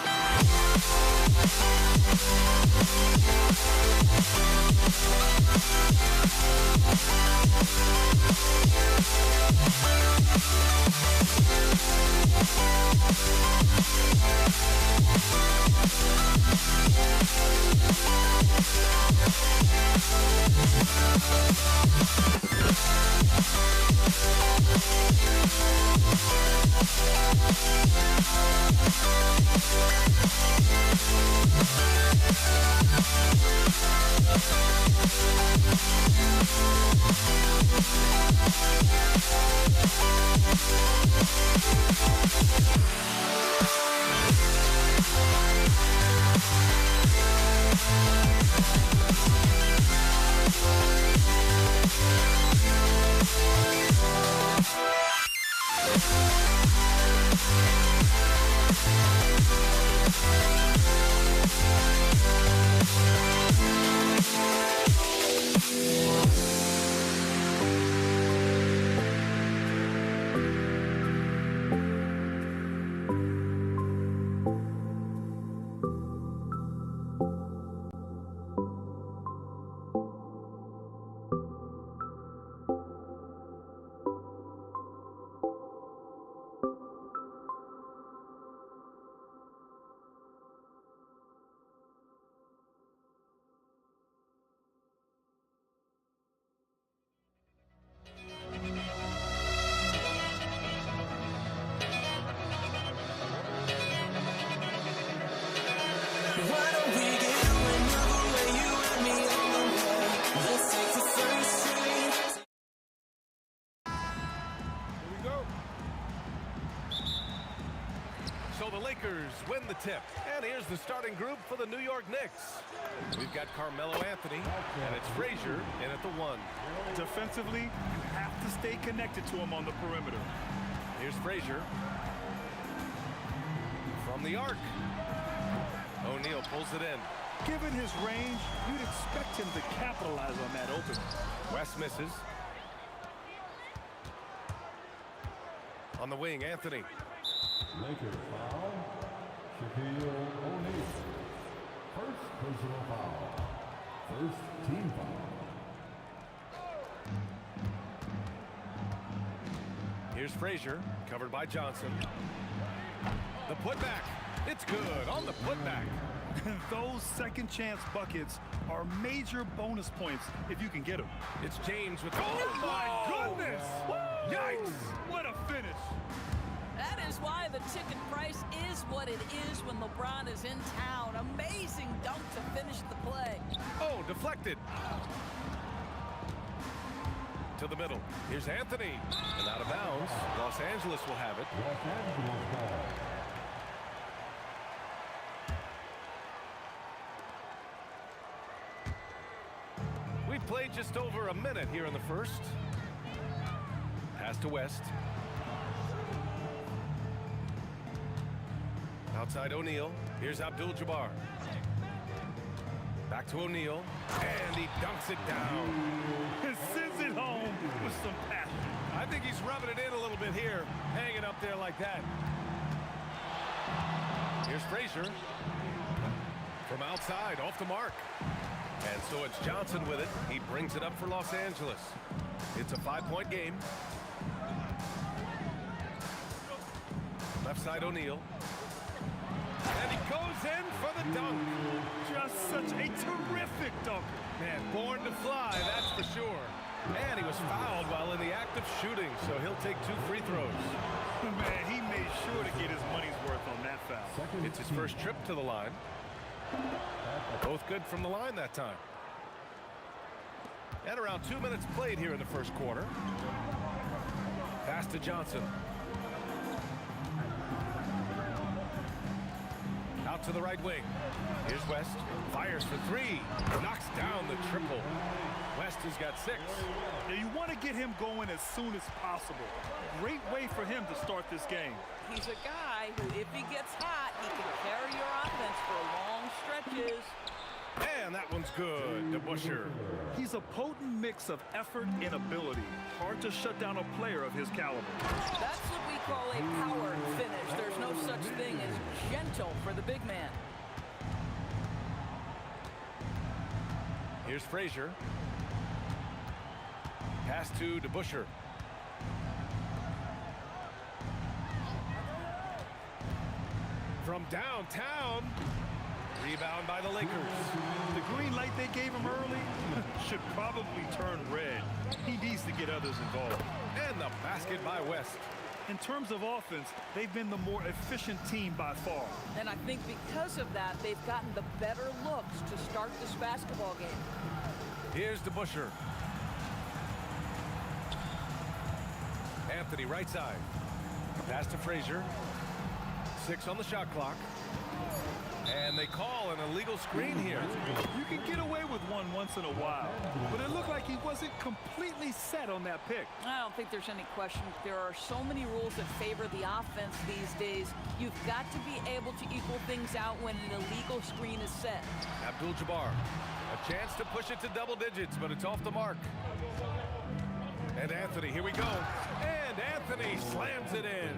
So the Lakers win the tip. And here's the starting group for the New York Knicks. We've got Carmelo Anthony, and it's Frazier in at the 1. Defensively, you have to stay connected to him on the perimeter. Here's Frazier. From the arc. O'Neal pulls it in. Given his range, you'd expect him to capitalize on that opening. West misses. On the wing, Anthony. Lakers foul. Shaquille O'Neal. First personal foul. First team foul. Here's Frazier, covered by Johnson. The putback. It's good on the putback. Those second chance buckets are major bonus points if you can get them. It's James with... Oh, my goodness! Yikes! What a finish! That is why the ticket price is what it is when LeBron is in town. Amazing dunk to finish the play. Oh, deflected. To the middle. Here's Anthony. And out of bounds. Los Angeles will have it. Los Angeles ball. We've played just over a minute here in the first. Pass to West. Outside O'Neal. Here's Abdul-Jabbar. Back to O'Neal. And he dunks it down. Sends it home with some passion. I think he's rubbing it in a little bit here. Hanging up there like that. Here's Frazier. From outside, off the mark. And so it's Johnson with it. He brings it up for Los Angeles. It's a 5-point game. Left side O'Neal. And he goes in for the dunk. Just such a terrific dunk. Man, born to fly, that's for sure. And he was fouled while in the act of shooting, so he'll take 2 free throws. Man, he made sure to get his money's worth on that foul. It's his first trip to the line. Both good from the line that time. And around 2 minutes played here in the first quarter. Pass to Johnson. Out to the right wing. Here's West. Fires for 3. Knocks down the triple. West has got 6. Now you want to get him going as soon as possible. Great way for him to start this game. He's a guy who, if he gets hot, he can carry your offense for long stretches. And that one's good to Busher. He's a potent mix of effort and ability. Hard to shut down a player of his caliber. That's what we call a power finish. There's no such thing as gentle mental for the big man. Here's Frazier. Pass to DeBusschere. From downtown. Rebound by the Lakers. The green light they gave him early should probably turn red. He needs to get others involved. And the basket by West. In terms of offense, they've been the more efficient team by far. And I think because of that, they've gotten the better looks to start this basketball game. Here's DeBusschere. Anthony right side. Pass to Frazier. 6 on the shot clock. And they call an illegal screen here. You can get away with one once in a while, but it looked like he wasn't completely set on that pick. I don't think there's any question. There are so many rules that favor the offense these days. You've got to be able to equal things out when an illegal screen is set. Abdul-Jabbar. A chance to push it to double digits, but it's off the mark. And Anthony, here we go. And Anthony slams it in.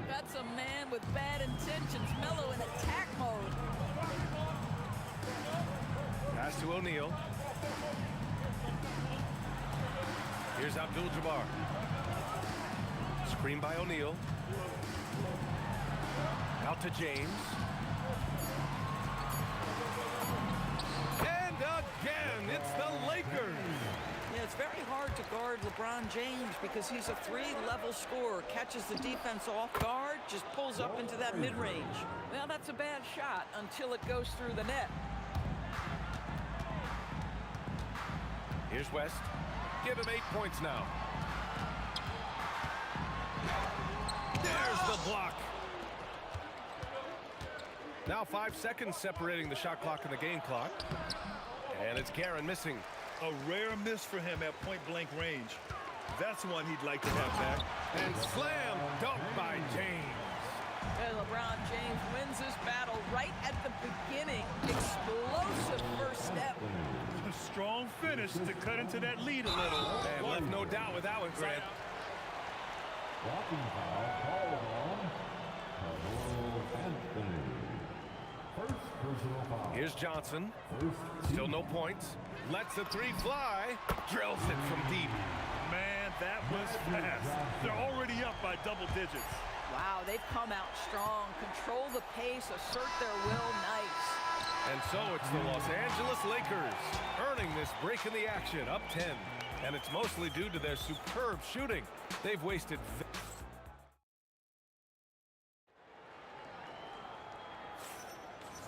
That's a man with bad intentions. Melo in attack mode. Pass to O'Neal. Here's Abdul-Jabbar. Screen by O'Neal. Out to James. And again, it's the Lakers. Yeah, it's very hard to guard LeBron James because he's a three-level scorer. Catches the defense off guard, just pulls up into that mid-range. Well, that's a bad shot until it goes through the net. Here's West. Give him 8 points now. There's the block. Now 5 seconds separating the shot clock and the game clock. And it's Guerin missing. A rare miss for him at point-blank range. That's one he'd like to have back. And slam dunk by James. And LeBron James wins this battle right at the beginning. Explosive first step. A strong finish to cut into that lead a little. And left no doubt with that one, Grant. Walking foul called on Carmelo Anthony. First personal foul. Here's Johnson. Still no points. Lets the three fly. Drills it from deep. Man, that was fast. They're already up by double digits. Wow, they've come out strong. Control the pace, assert their will. Nice. And so it's the Los Angeles Lakers earning this break in the action, up 10. And it's mostly due to their superb shooting. They've wasted...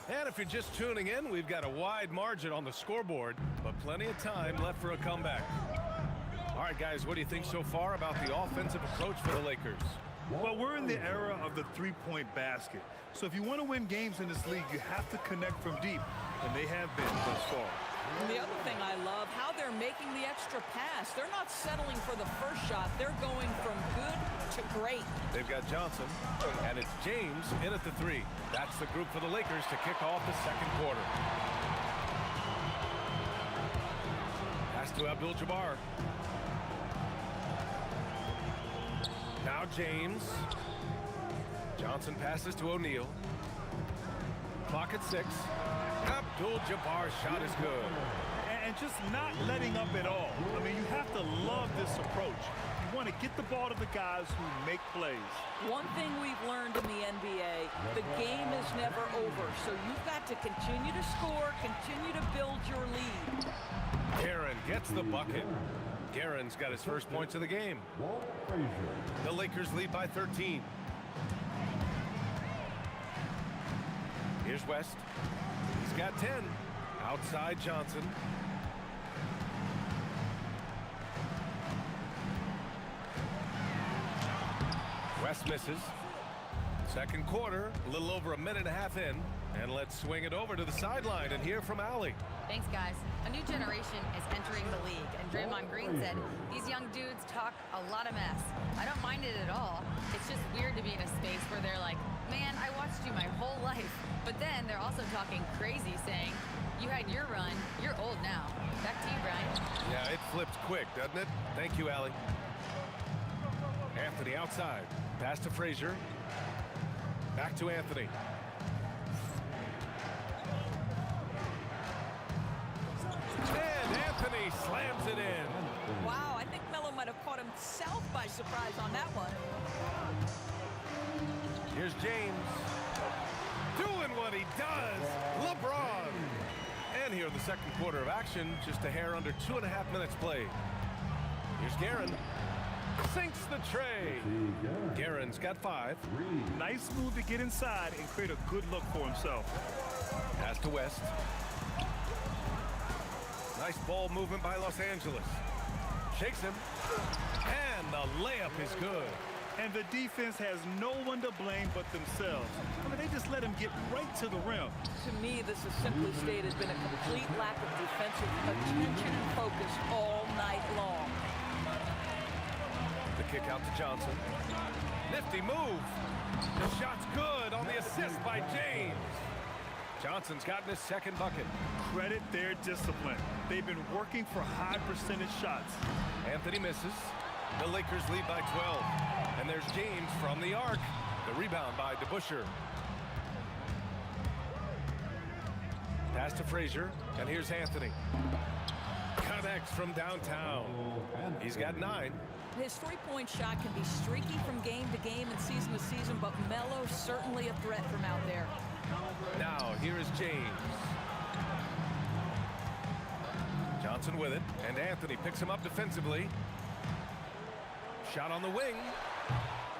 And if you're just tuning in, we've got a wide margin on the scoreboard, but plenty of time left for a comeback. All right, guys, what do you think so far about the offensive approach for the Lakers? Well, we're in the era of the three-point basket. So if you want to win games in this league, you have to connect from deep, and they have been thus far. And the other thing I love, how they're making the extra pass. They're not settling for the first shot. They're going from good to great. They've got Johnson, and it's James in at the three. That's the group for the Lakers to kick off the second quarter. Pass to Abdul-Jabbar. Now James. Johnson passes to O'Neal. Clock at 6. Abdul-Jabbar's shot is good. And just not letting up at all. I mean, you have to love this approach. You want to get the ball to the guys who make plays. One thing we've learned in the NBA, the game is never over. So you've got to continue to score, continue to build your lead. Guerin gets the bucket. Guerin's got his first points of the game. The Lakers lead by 13. Here's West. He's got 10. Outside Johnson. West misses. Second quarter, a little over a minute and a half in. And let's swing it over to the sideline and hear from Allie. Thanks, guys. A new generation is entering the league, and Draymond Green said, these young dudes talk a lot of mess. I don't mind it at all. It's just weird to be in a space where they're like, man, I watched you my whole life. But then they're also talking crazy, saying, you had your run, you're old now. Back to you, Brian. Yeah, it flipped quick, doesn't it? Thank you, Allie. Anthony outside. Pass to Frazier. Back to Anthony. it in. Wow, I think Melo might have caught himself by surprise on that one. Here's James. Doing what he does. LeBron. And here in the second quarter of action, just a hair under 2.5 minutes played. Here's Guerin. Sinks the tray. Guerin's got 5. Nice move to get inside and create a good look for himself. Pass to West. Nice ball movement by Los Angeles. Shakes him. And the layup is good. And the defense has no one to blame but themselves. I mean, they just let him get right to the rim. To me, this has simply stated been a complete lack of defensive attention and focus all night long. The kick out to Johnson. Nifty move. The shot's good on the assist by James. Johnson's gotten his second bucket. Credit their discipline. They've been working for high percentage shots. Anthony misses. The Lakers lead by 12. And there's James from the arc. The rebound by DeBusschere. Pass to Frazier. And here's Anthony. Connects from downtown. He's got 9. His three-point shot can be streaky from game to game and season to season, but Melo's certainly a threat from out there. Now, here is James. Johnson with it, and Anthony picks him up defensively. Shot on the wing,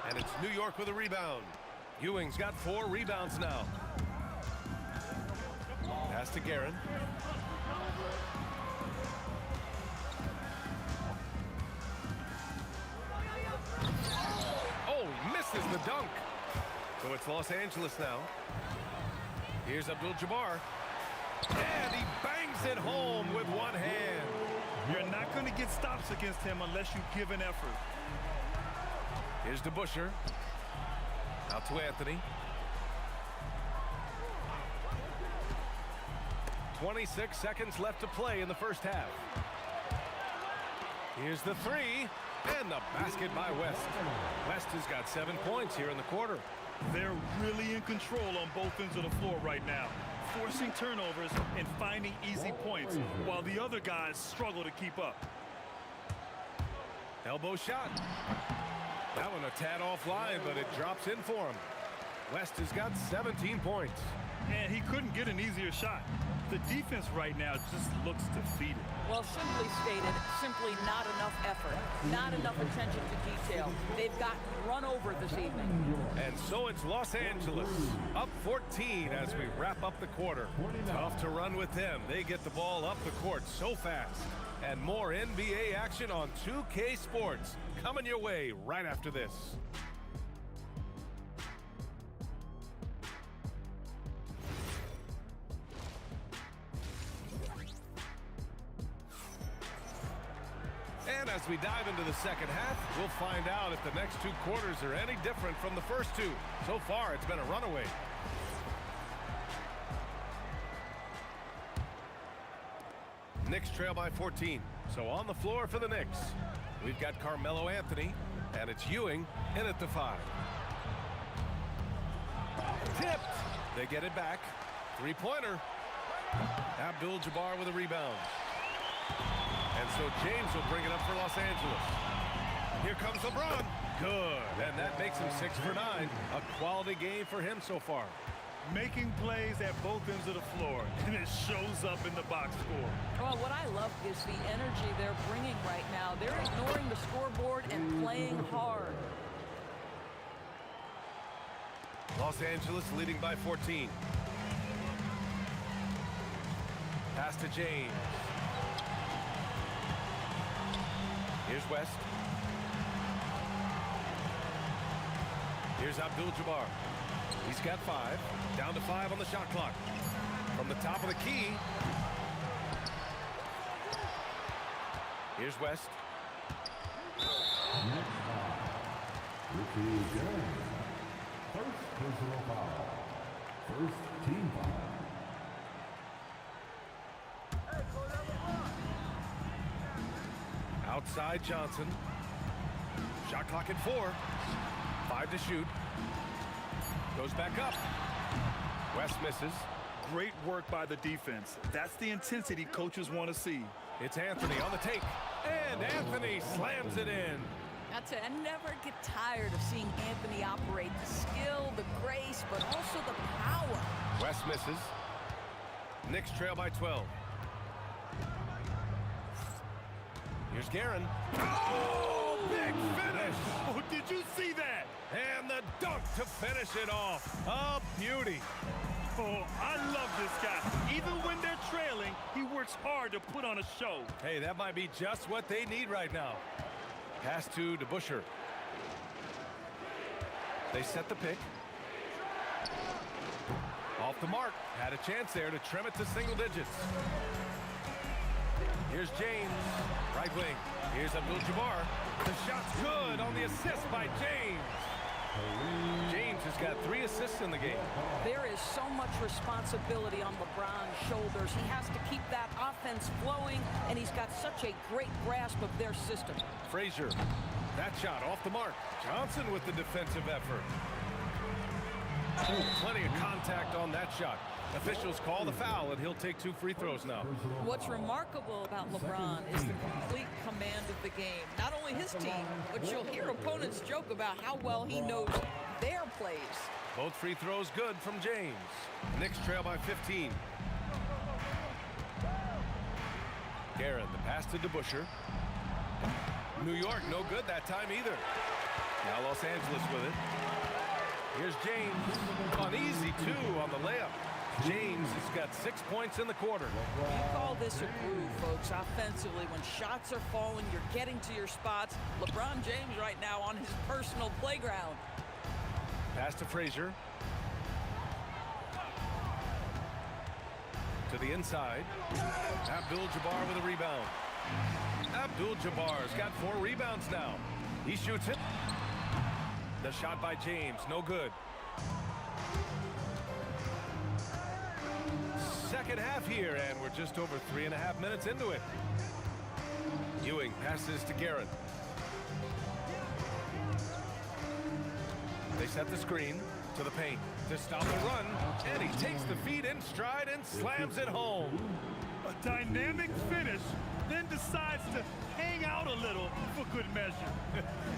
and it's New York with a rebound. Ewing's got 4 rebounds now. Pass to Guerin. Oh, he misses the dunk. So it's Los Angeles now. Here's Abdul-Jabbar. And he bangs it home with one hand. You're not going to get stops against him unless you give an effort. Here's DeBusschere. Out to Anthony. 26 seconds left to play in the first half. Here's the 3. And the basket by West. West has got 7 points here in the quarter. They're really in control on both ends of the floor right now, forcing turnovers and finding easy points, while the other guys struggle to keep up. Elbow shot. That one a tad offline, but it drops in for him. West has got 17 points. And he couldn't get an easier shot. The defense right now just looks defeated. Well, simply stated, simply not enough effort, not enough attention to detail. They've gotten run over this evening. And so it's Los Angeles, up 14 as we wrap up the quarter. Tough to run with them. They get the ball up the court so fast. And more NBA action on 2K Sports coming your way right after this. And as we dive into the second half, we'll find out if the next 2 quarters are any different from the first 2. So far, it's been a runaway. Knicks trail by 14. So on the floor for the Knicks, we've got Carmelo Anthony, and it's Ewing in at the 5. Tipped. They get it back. 3-pointer. Abdul-Jabbar with a rebound. And so James will bring it up for Los Angeles. Here comes LeBron. Good. And that makes him 6 for 9. A quality game for him so far. Making plays at both ends of the floor, and it shows up in the box score. Well, what I love is the energy they're bringing right now. They're ignoring the scoreboard and playing hard. Los Angeles leading by 14. Pass to James. Here's West. Here's Abdul-Jabbar. He's got 5. Down to 5 on the shot clock. From the top of the key. Here's West. First personal foul. First team foul. Outside Johnson. Shot clock at 4. 5 to shoot. Goes back up. West misses. great work by the defense. That's the intensity coaches want to see. It's Anthony on the take, and Anthony slams it in. That's it. I never get tired of seeing Anthony operate. The skill, the grace, but also the power. West misses. Knicks trail by 12. Here's Guerin. Oh, big finish! Oh, did you see that? And the dunk to finish it off. A beauty. Oh, I love this guy. Even when they're trailing, he works hard to put on a show. Hey, that might be just what they need right now. Pass to DeBusschere. They set the pick. Off the mark. Had a chance there to trim it to single digits. Here's James. Right wing. Here's Abdul-Jabbar. The shot's good on the assist by James. James has got 3 assists in the game. There is so much responsibility on LeBron's shoulders. He has to keep that offense flowing, and he's got such a great grasp of their system. Frazier. That shot off the mark. Johnson with the defensive effort. Ooh, plenty of contact on that shot. Officials call the foul, and he'll take 2 free throws now. What's remarkable about LeBron is the complete command of the game. Not only his team, but you'll hear opponents joke about how well he knows their plays. Both free throws good from James. Knicks trail by 15. Guerin, the pass to DeBusschere. New York, no good that time either. Now Los Angeles with it. Here's James. Uneasy, too, on the layup. James has got 6 points in the quarter. You call this a groove, folks, offensively. When shots are falling, you're getting to your spots. LeBron James right now on his personal playground. Pass to Frazier. To the inside. Abdul-Jabbar with a rebound. Abdul-Jabbar's got 4 rebounds now. He shoots it. The shot by James, no good. Second half here, and we're just over 3.5 minutes into it. Ewing passes to Guerin. They set the screen to the paint to stop the run, and he takes the feed in stride and slams it home. A dynamic finish, then decides to hang out a little for good measure.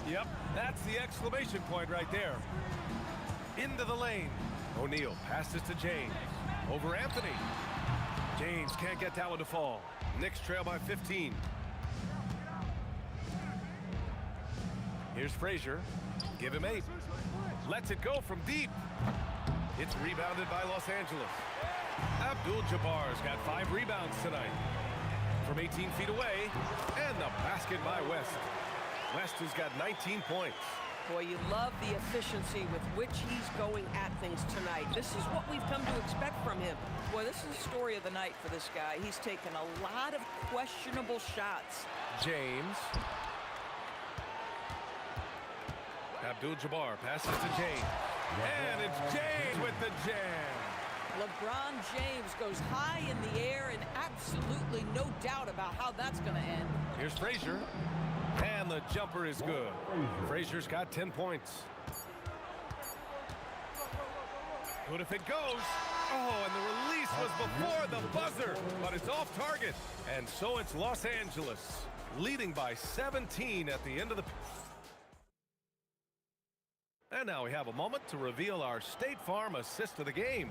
Yep, that's the exclamation point right there. Into the lane. O'Neal passes to James. Over Anthony. James can't get that one to fall. Knicks trail by 15. Here's Frazier. Give him 8. Lets it go from deep. It's rebounded by Los Angeles. Abdul-Jabbar's got 5 rebounds tonight. From 18 feet away, and the basket by West. West has got 19 points. Boy, you love the efficiency with which he's going at things tonight. This is what we've come to expect from him. Boy, this is the story of the night for this guy. He's taken a lot of questionable shots. James. Abdul-Jabbar passes to James. And it's James with the jam. LeBron James goes high in the air, and absolutely no doubt about how that's going to end. Here's Frazier. And the jumper is good. Frazier's got 10 points. Good if it goes. Oh, and the release was before the buzzer, but it's off target. And so it's Los Angeles, leading by 17 at the end of the... And now we have a moment to reveal our State Farm assist of the game.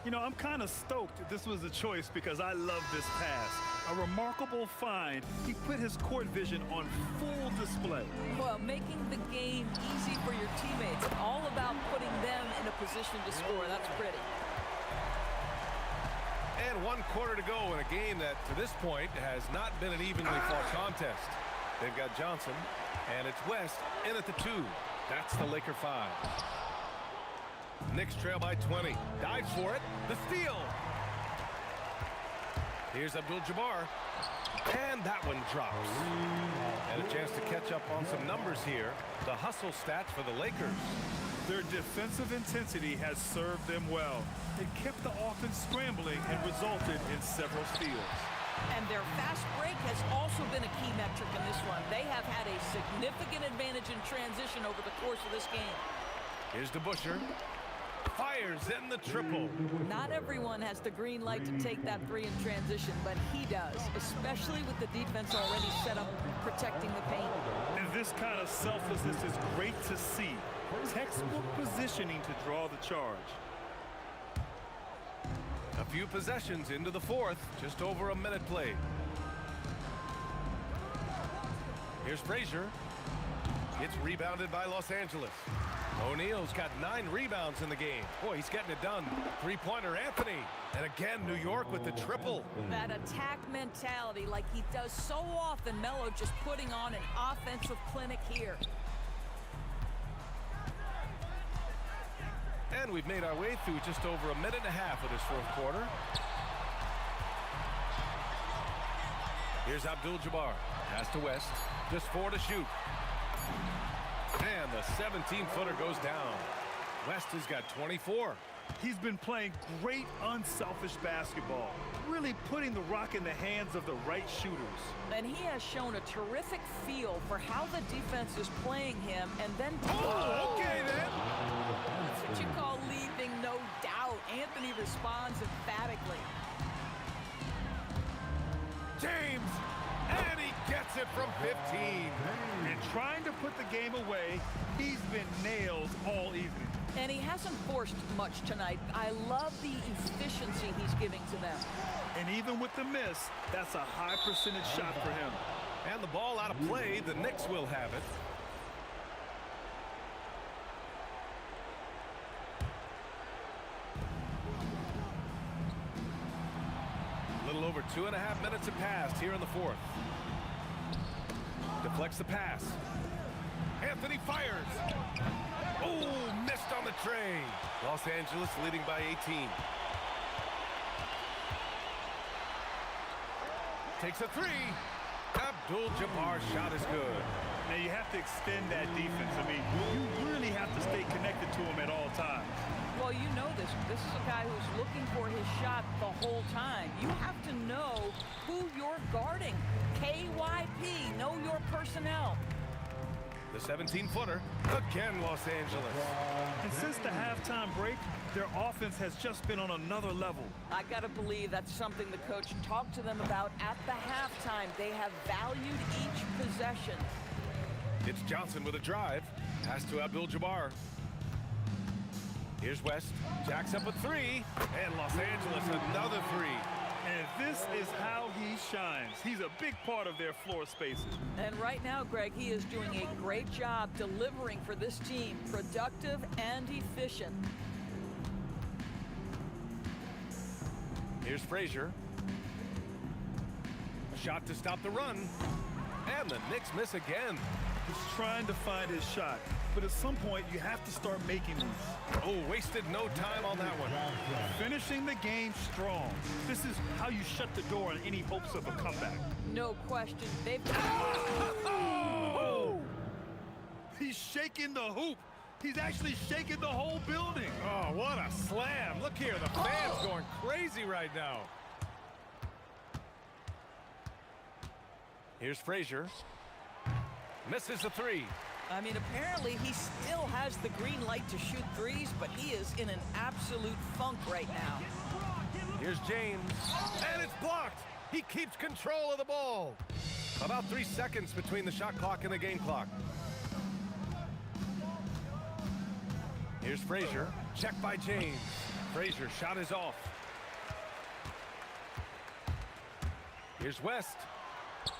You know, I'm kind of stoked this was a choice because I love this pass. A remarkable find. He put his court vision on full display. Well, making the game easy for your teammates. All about putting them in a position to score. That's pretty. And 1 quarter to go in a game that, to this point, has not been an evenly fought contest. They've got Johnson, and it's West in at the 2. That's the Laker 5. Knicks trail by 20. Dives for it. The steal. Here's Abdul-Jabbar. And that one drops. And a chance to catch up on some numbers here. The hustle stats for the Lakers. Their defensive intensity has served them well. It kept the offense scrambling and resulted in several steals. And their fast break has also been a key metric in this one. They have had a significant advantage in transition over the course of this game. Here's DeBusschere. Fires in the triple. Not everyone has the green light to take that three in transition, but he does, especially with the defense already set up protecting the paint. And this kind of selflessness is great to see. Textbook positioning to draw the charge. A few possessions into the fourth, just over a minute played. Here's Frazier. It's rebounded by Los Angeles. O'Neal's got 9 rebounds in the game. Boy, he's getting it done. Three-pointer Anthony. And again, New York with the triple. That attack mentality like he does so often. Melo just putting on an offensive clinic here. And we've made our way through just over a minute and a half of this fourth quarter. Here's Abdul-Jabbar. Pass to West. Just 4 to shoot. And the 17-footer goes down. West has got 24. He's been playing great unselfish basketball, really putting the rock in the hands of the right shooters. And he has shown a terrific feel for how the defense is playing him, and then... Oh, okay then. That's what you call leaving no doubt. Anthony responds emphatically. James, and he gets it from 15. And trying to put the game away, he's been nailed all evening. And he hasn't forced much tonight. I love the efficiency he's giving to them. And even with the miss, that's a high percentage shot for him. And the ball out of play, the Knicks will have it. A little over 2.5 minutes have passed here in the fourth. Deflects the pass. Anthony fires. Oh, missed on the tray. Los Angeles leading by 18. Takes a three. Abdul-Jabbar's shot is good. Now you have to extend that defense. I mean, you really have to stay connected to him at all times. Well, you know this. This is a guy who's looking for his shot the whole time. You have to know who you're guarding. KYP, know your personnel. The 17-footer, again Los Angeles. And since the halftime break, their offense has just been on another level. I gotta believe that's something the coach talked to them about at the halftime. They have valued each possession. It's Johnson with a drive. Pass to Abdul-Jabbar. Here's West. Jacks up a three. And Los Angeles another three. And this is how he shines. He's a big part of their floor spaces. And right now, Greg, he is doing a great job delivering for this team. Productive and efficient. Here's Frazier. A shot to stop the run. And the Knicks miss again. He's trying to find his shot. But at some point, you have to start making these. Oh, wasted no time on that one. Finishing the game strong. This is how you shut the door on any hopes of a comeback. No question. They've... Oh! He's shaking the hoop. He's actually shaking the whole building. Oh, what a slam. Look here, the fans going crazy right now. Here's Frazier. Misses the three. I mean, apparently he still has the green light to shoot threes, but he is in an absolute funk right now. Here's James, and it's blocked. He keeps control of the ball. About 3 seconds between the shot clock and the game clock. Here's Frazier, checked by James. Frazier, shot is off. Here's West.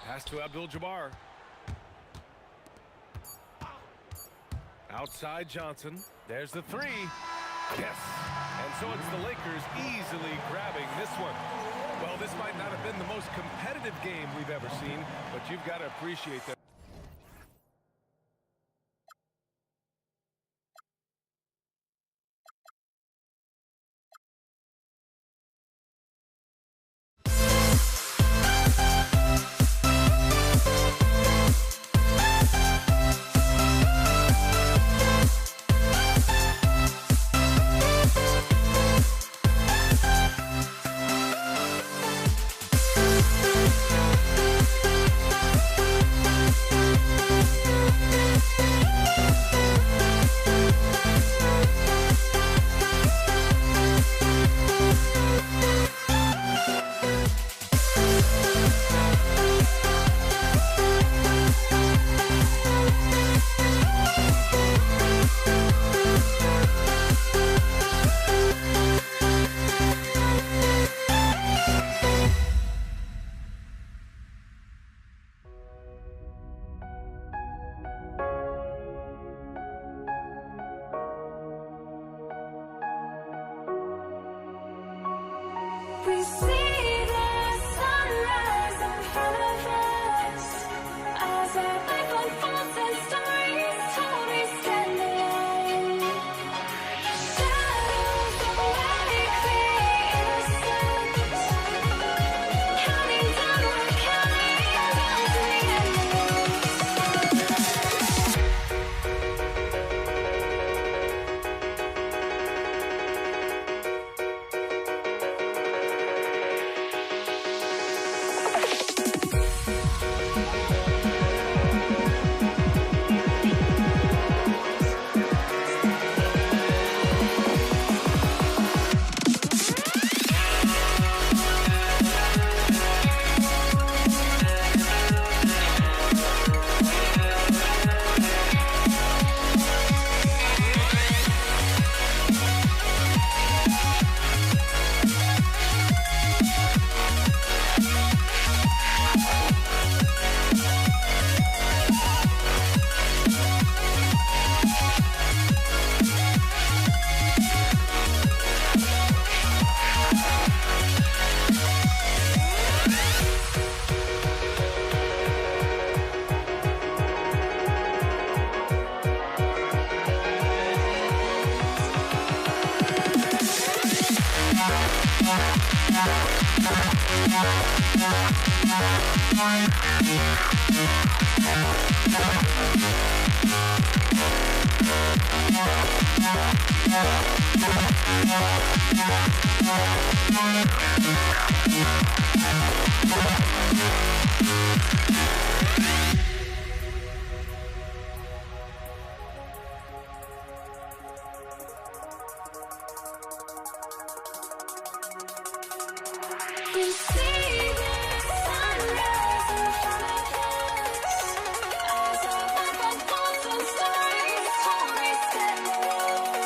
Pass to Abdul-Jabbar. Outside Johnson. There's the three. Yes. And so it's the Lakers easily grabbing this one. Well, this might not have been the most competitive game we've ever seen, but you've got to appreciate that. We see the sunrise in front of us. As our life unfolds and stories told, we stand alone. Shadows of light create innocence. Counting down, we're counting down to the end. We see the sunrise in front of us. As our life unfolds and stories told, we stand alone.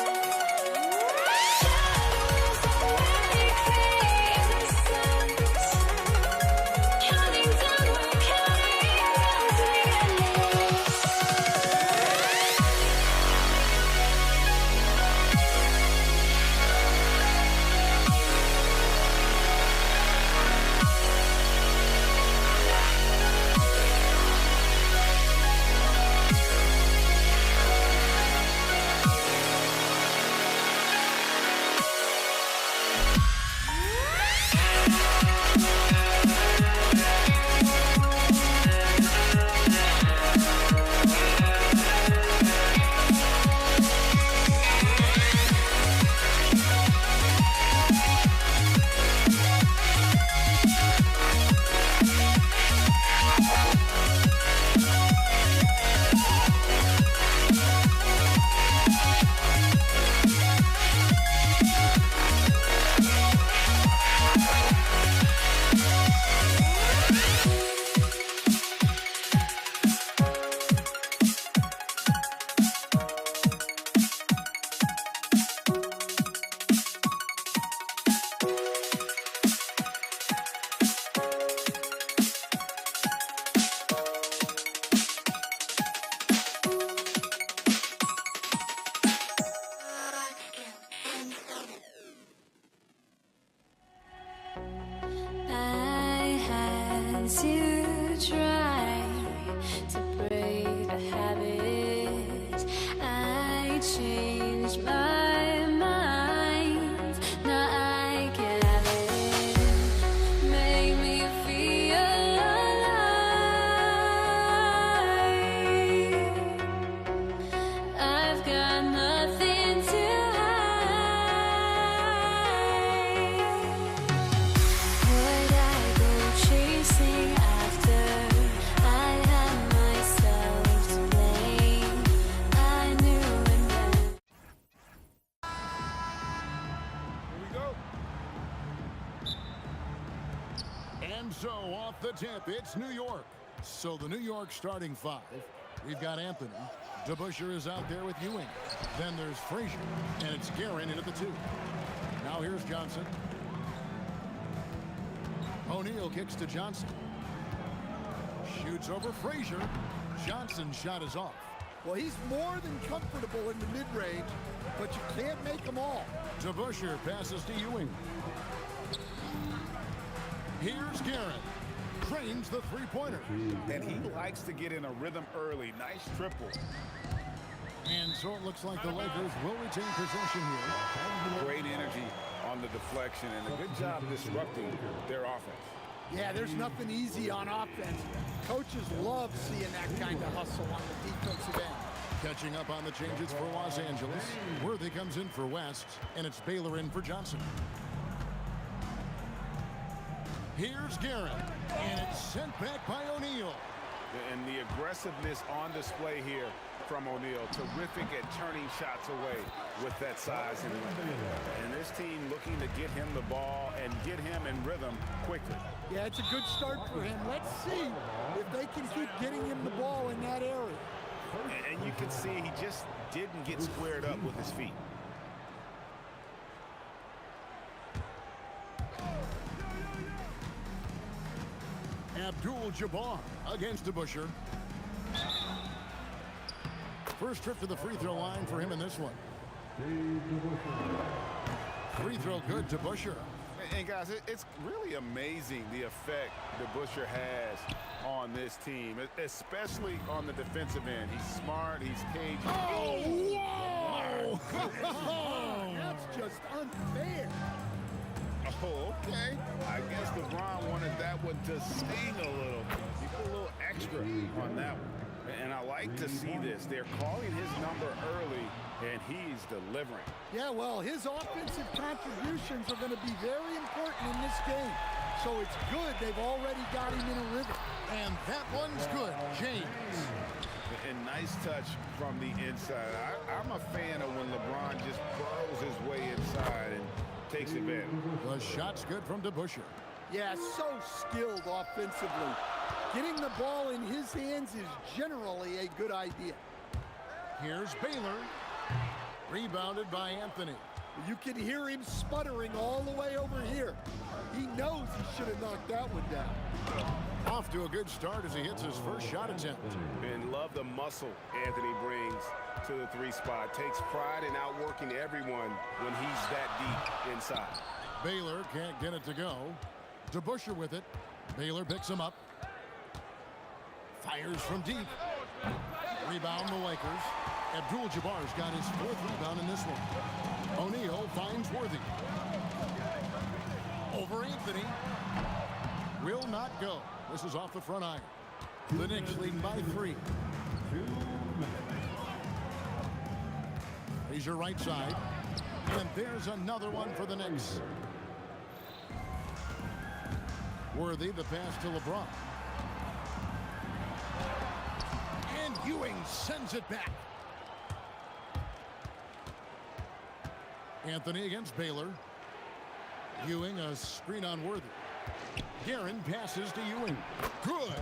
Shadows of light create innocence. Counting down, we're counting down to the endless. I had to try to break the habit. I changed my mind. Now I can have it. Make me feel alive. I've got nothing to would I go chasing after? I had myself to blame. I knew and then. Here we go. And so off the tip, it's New York. So the New York starting five. We've got Anthony. DeBusschere is out there with Ewing. Then there's Frazier. And it's Guerin in at the 2. Now here's Johnson. O'Neal kicks to Johnson. Shoots over Frazier. Johnson's shot is off. Well, he's more than comfortable in the mid-range, but you can't make them all. DeBusschere passes to Ewing. Here's Garrett. Trains the three-pointer. And he likes to get in a rhythm early. Nice triple. And so it looks like the Lakers will retain possession here. Great energy on the deflection and a good job disrupting their offense. Yeah, there's nothing easy on offense. Coaches love seeing that kind of hustle on the defensive end. Catching up on the changes for Los Angeles. Worthy comes in for West, and it's Baylor in for Johnson. Here's Garrett, and it's sent back by O'Neal. And the aggressiveness on display here from O'Neal. Terrific at turning shots away with that size and length. And this team looking to get him the ball and get him in rhythm quickly. Yeah, it's a good start for him. Let's see if they can keep getting him the ball in that area. And you can see he just didn't get squared up with his feet. Abdul-Jabbar against DeBusschere. First trip to the free throw line for him in this one. Free throw good to DeBusschere. And guys, it's really amazing the effect DeBusschere has on this team, especially on the defensive end. He's smart, he's cagey. Oh, whoa! That's just unfair. Oh, okay. I guess LeBron wanted that one to sting a little. He put a little extra on that one. And I like to see this. They're calling his number early, and he's delivering. Yeah, well, his offensive contributions are going to be very important in this game. So it's good they've already got him in a rhythm. And that one's good, James. And nice touch from the inside. I'm a fan of when LeBron just burrows his way inside and takes advantage. The shot's good from DeBusschere. Yeah, so skilled offensively. Getting the ball in his hands is generally a good idea. Here's Baylor. Rebounded by Anthony. You can hear him sputtering all the way over here. He knows he should have knocked that one down. Off to a good start as he hits his first shot attempt. And love the muscle Anthony brings to the three spot. Takes pride in outworking everyone when he's that deep inside. Baylor can't get it to go. DeBusschere with it. Baylor picks him up. Fires from deep. Rebound the Lakers. Abdul-Jabbar's got his fourth rebound in this one. O'Neal finds Worthy. Over Anthony. Will not go. This is off the front iron. The Knicks leading by 3. Here's your right side. And there's another one for the Knicks. Worthy, the pass to LeBron. And Ewing sends it back. Anthony against Baylor. Ewing, a screen on Worthy. Guerin passes to Ewing. Good.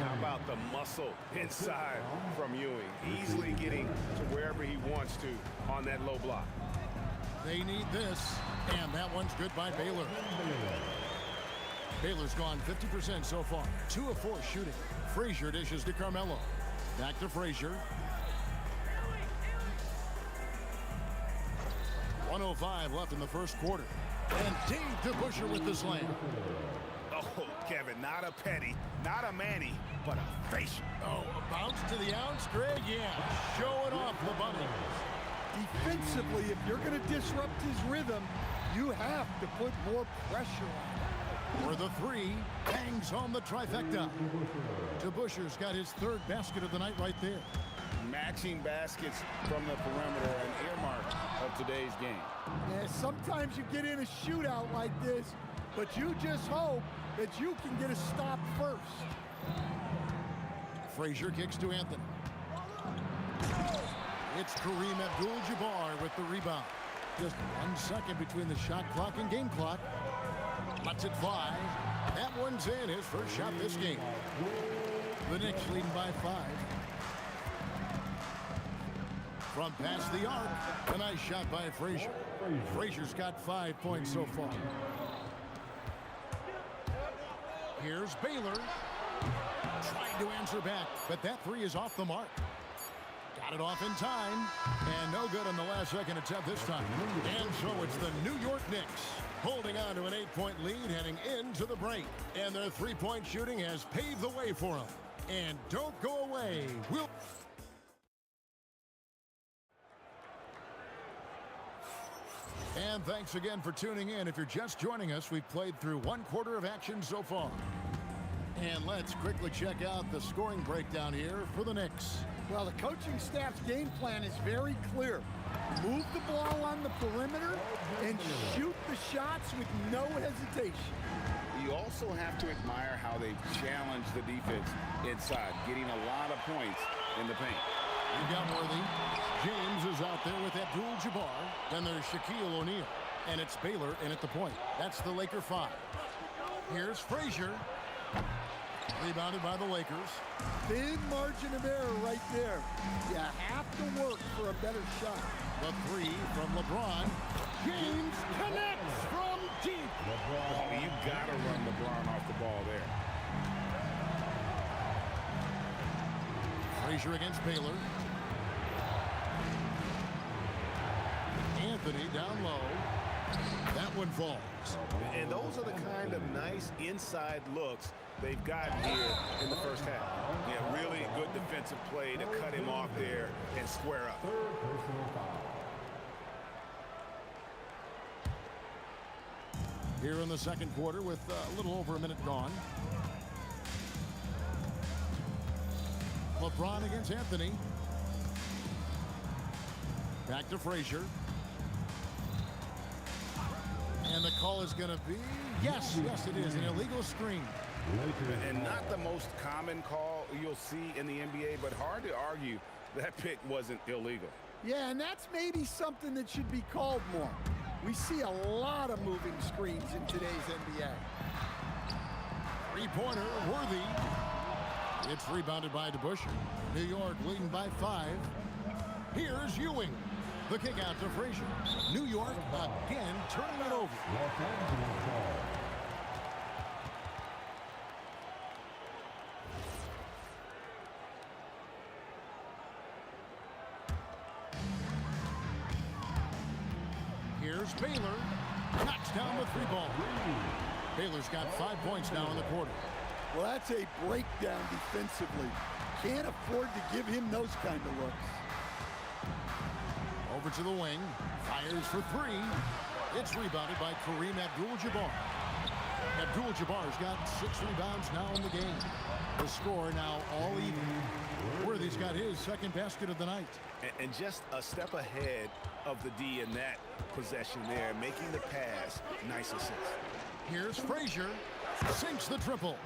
How about the muscle inside from Ewing? Easily getting to wherever he wants to on that low block. They need this. And that one's good by Baylor. Baylor's gone 50% so far. 2 of 4 shooting. Frazier dishes to Carmelo. Back to Frazier. 1:05 left in the first quarter. And Dave DeBusschere with the slam. Oh, Kevin, not a Petty, not a Manny, but a Frazier. Oh, a bounce to the ounce, Greg? Yeah, showing off the bunny. Defensively, if you're going to disrupt his rhythm, you have to put more pressure on him. For the 3, bangs home the trifecta. DeBusschere's got his 3rd basket of the night right there. Matching baskets from the perimeter, an earmark of today's game. Yeah, sometimes you get in a shootout like this, but you just hope that you can get a stop first. Frazier kicks to Anthony. It's Kareem Abdul-Jabbar with the rebound. Just 1 second between the shot clock and game clock. Lets it fly. That one's in, his first shot this game. The Knicks leading by 5. From past the arc, a nice shot by Frazier. Frazier's got 5 points so far. Here's Baylor. Trying to answer back, but that 3 is off the mark. Got it off in time. And no good on the last second attempt this time. And so it's the New York Knicks holding on to an 8-point lead heading into the break. And their three-point shooting has paved the way for them. And don't go away. And thanks again for tuning in. If you're just joining us, we've played through one quarter of action so far. And let's quickly check out the scoring breakdown here for the Knicks. Well, the coaching staff's game plan is very clear. Move the ball on the perimeter and shoot the shots with no hesitation. You also have to admire how they've challenged the defense inside, getting a lot of points in the paint. You've got Worthy. James is out there with Abdul-Jabbar. Then there's Shaquille O'Neal. And it's Baylor in at the point. That's the Laker 5. Here's Frazier. Rebounded by the Lakers. Thin margin of error right there. You have to work for a better shot. The 3 from LeBron. James connects from deep. Oh, you got to run LeBron off the ball there. Frazier against Baylor. Anthony down low. That one falls. And those are the kind of nice inside looks they've gotten here in the first half. Yeah, really good defensive play to cut him off there and square up. Here in the second quarter with a little over a minute gone. LeBron against Anthony. Back to Frazier. And the call is going to be, yes, it is, an illegal screen. And not the most common call you'll see in the NBA, but hard to argue that pick wasn't illegal. Yeah, and that's maybe something that should be called more. We see a lot of moving screens in today's NBA. Three-pointer, Worthy. It's rebounded by DeBusschere. New York leading by 5. Here's Ewing. The kick out to Frazier. New York again turning it over. Here's Baylor. Knocks down the 3-ball. Baylor's got 5 points now in the quarter. Well, that's a breakdown defensively. Can't afford to give him those kind of looks. Over to the wing. Fires for 3. It's rebounded by Kareem Abdul-Jabbar. Abdul-Jabbar's got 6 rebounds now in the game. The score now all even. Worthy's got his second basket of the night. And just a step ahead of the D in that possession there, making the pass. Nice assist. Here's Frazier. Sinks the triple.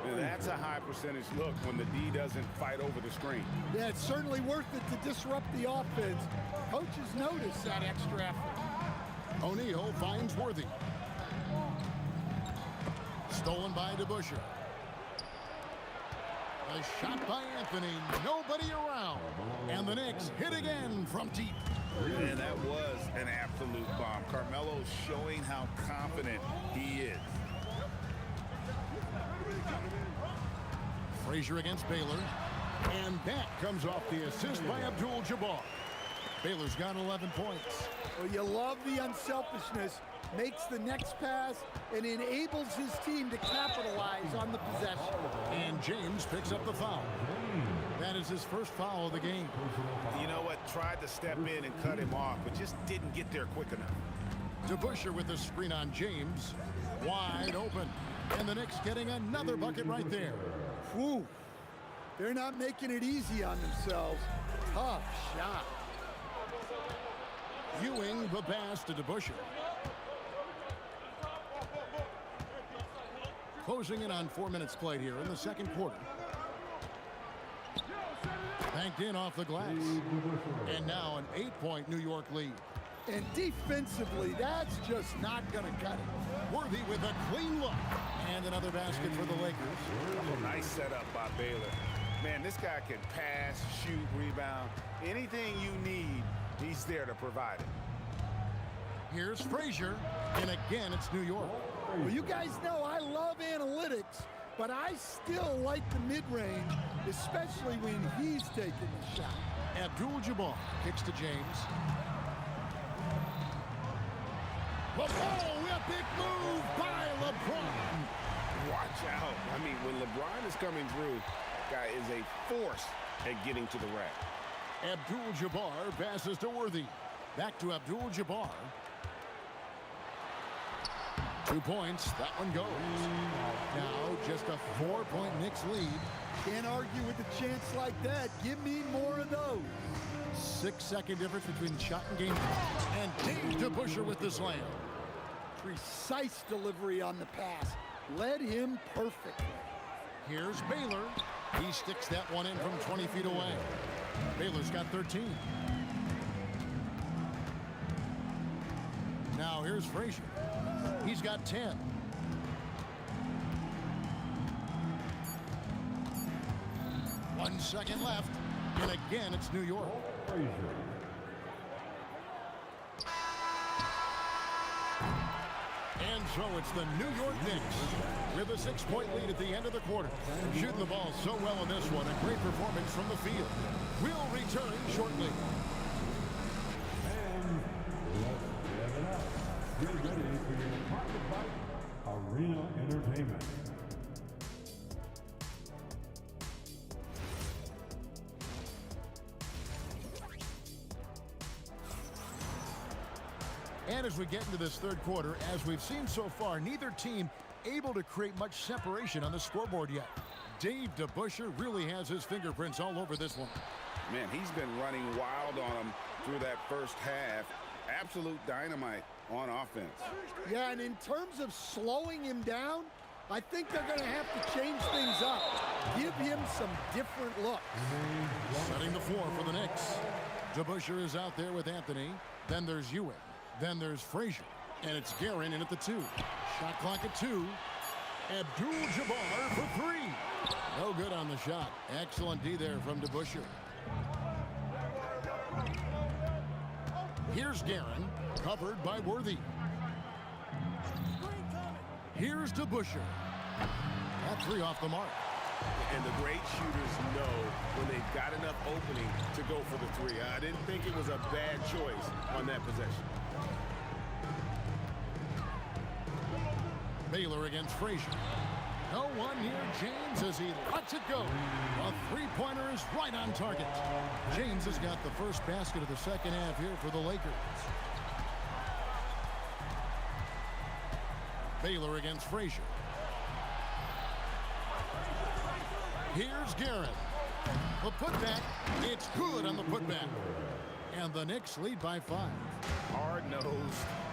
And that's a high percentage look when the D doesn't fight over the screen. Yeah, it's certainly worth it to disrupt the offense. Coaches notice that extra effort. O'Neal finds Worthy. Stolen by DeBusschere. A shot by Anthony. Nobody around. And the Knicks hit again from deep. And that was an absolute bomb. Carmelo's showing how confident he is. Frazier against Baylor. And that comes off the assist by Abdul-Jabbar. Baylor's got 11 points. Well, you love the unselfishness. Makes the next pass and enables his team to capitalize on the possession. And James picks up the foul. That is his first foul of the game. You know what? Tried to step in and cut him off, but just didn't get there quick enough. DeBusschere with the screen on James. Wide open. And the Knicks getting another bucket right there. Whew. They're not making it easy on themselves. Tough shot. Ewing the pass to DeBusschere. Closing in on 4 minutes played here in the second quarter. Banked in off the glass. And now an 8-point New York lead. And defensively, that's just not going to cut it. Worthy with a clean look. And another basket for the Lakers. Oh, nice setup by Baylor. Man, this guy can pass, shoot, rebound. Anything you need, he's there to provide it. Here's Frazier. And again, it's New York. Well, you guys know I love analytics, but I still like the mid-range, especially when he's taking the shot. Abdul-Jabbar kicks to James. Oh, a big move by LeBron. Watch out. I mean, when LeBron is coming through, guy is a force at getting to the rack. Abdul-Jabbar passes to Worthy. Back to Abdul-Jabbar. 2 points. That one goes. Now just a 4-point Knicks lead. Can't argue with a chance like that. Give me more of those. 6-second difference between shot and game. And Dave DeBusschere with the slam. Precise delivery on the pass. Led him perfectly. Here's Baylor. He sticks that one in from 20 feet away. Baylor's got 13. Now here's Frazier. He's got 10. One second left. And again, it's New York. And so it's the New York Knicks with a 6-point lead at the end of the quarter. Shooting the ball so well in this one. A great performance from the field. We'll return shortly. And let's get it up. Get ready for your Pocket Fight Arena Entertainment. And as we get into this third quarter, as we've seen so far, neither team able to create much separation on the scoreboard yet. Dave DeBusschere really has his fingerprints all over this one. Man, he's been running wild on him through that first half. Absolute dynamite on offense. Yeah, and in terms of slowing him down, I think they're going to have to change things up. Give him some different looks. Setting the floor for the Knicks. DeBusschere is out there with Anthony. Then there's Ewing. Then there's Frazier. And it's Guerin in at the 2. Shot clock at 2. Abdul-Jabbar for 3. No good on the shot. Excellent D there from DeBusschere. Here's Guerin, covered by Worthy. Here's DeBusschere. That 3 off the mark. And the great shooters know when they've got enough opening to go for the 3. I didn't think it was a bad choice on that possession. Baylor against Frazier. No one near James as he lets it go. A 3-pointer is right on target. James has got the first basket of the second half here for the Lakers. Baylor against Frazier. Here's Guerin. The putback. It's good on the putback. And the Knicks lead by 5. Hard-nosed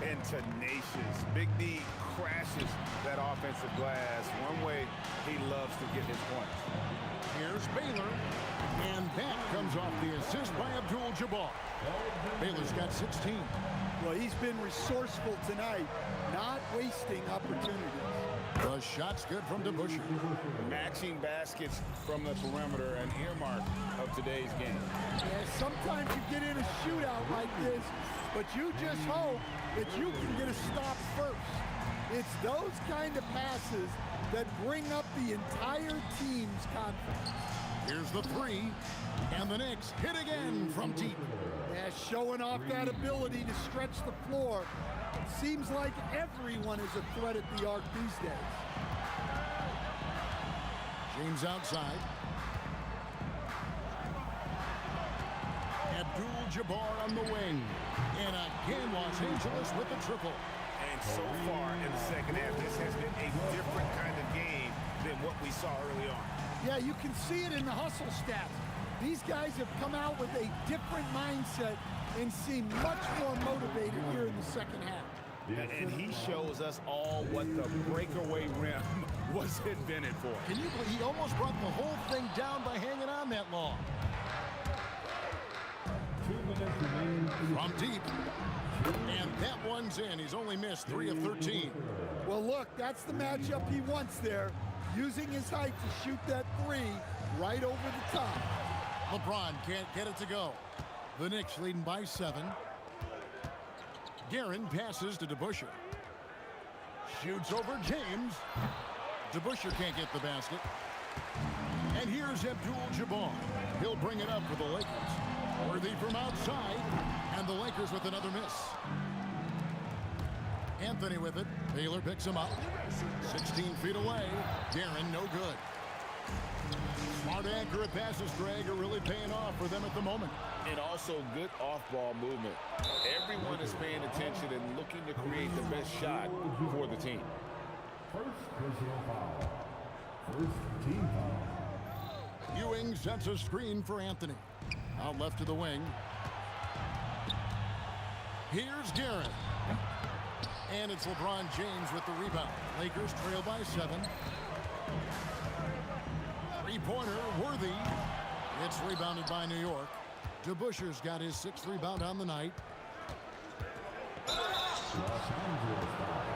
and tenacious. Big D crashes that offensive glass. One way he loves to get his points. Here's Baylor. And that comes off the assist by Abdul-Jabbar. Baylor's got 16. Well, he's been resourceful tonight, not wasting opportunities. The shot's good from DeBusschere. Matching baskets from the perimeter, an earmark of today's game. Yeah, sometimes you get in a shootout like this, but you just hope that you can get a stop first. It's those kind of passes that bring up the entire team's confidence. Here's the 3, and the Knicks hit again from deep. Yeah, showing off that ability to stretch the floor. Seems like everyone is a threat at the arc these days. James outside. Abdul-Jabbar on the wing. And again, Los Angeles with the triple. And so far in the second half, this has been a different kind of game than what we saw early on. Yeah, you can see it in the hustle stats. These guys have come out with a different mindset and seem much more motivated here in the second half. And he shows us all what the breakaway rim was invented for. Can you believe he almost brought the whole thing down by hanging on that long? 2 minutes remaining. From deep. And that one's in. He's only missed 3 of 13. Well, look, that's the matchup he wants there. Using his height to shoot that 3 right over the top. LeBron can't get it to go. The Knicks leading by 7. Guerin passes to DeBusschere. Shoots over James. DeBusschere can't get the basket. And here's Abdul-Jabbar. He'll bring it up for the Lakers. Worthy from outside, and the Lakers with another miss. Anthony with it. Baylor picks him up. 16 feet away. Guerin, no good. Smart, accurate passes, Greg, are really paying off for them at the moment. And also good off-ball movement. Everyone is paying attention and looking to create the best shot for the team. First personal foul. First team foul. Ewing sets a screen for Anthony. Out left to the wing. Here's Guerin. And it's LeBron James with the rebound. Lakers trail by 7. Three-pointer, Worthy. It's rebounded by New York. DeBuscher's got his 6th rebound on the night.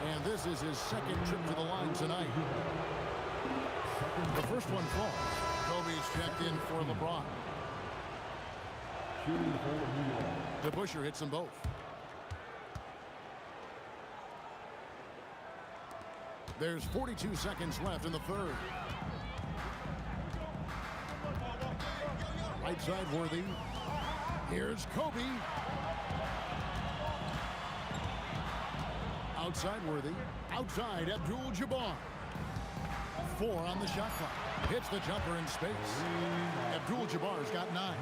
And this is his 2nd trip to the line tonight. The first one falls. Kobe's checked in for LeBron. DeBuscher hits them both. There's 42 seconds left in the third. Right side, Worthy. Here's Kobe. Outside, Worthy. Outside, Abdul-Jabbar. 4 on the shot clock. Hits the jumper in space. Abdul-Jabbar's got 9.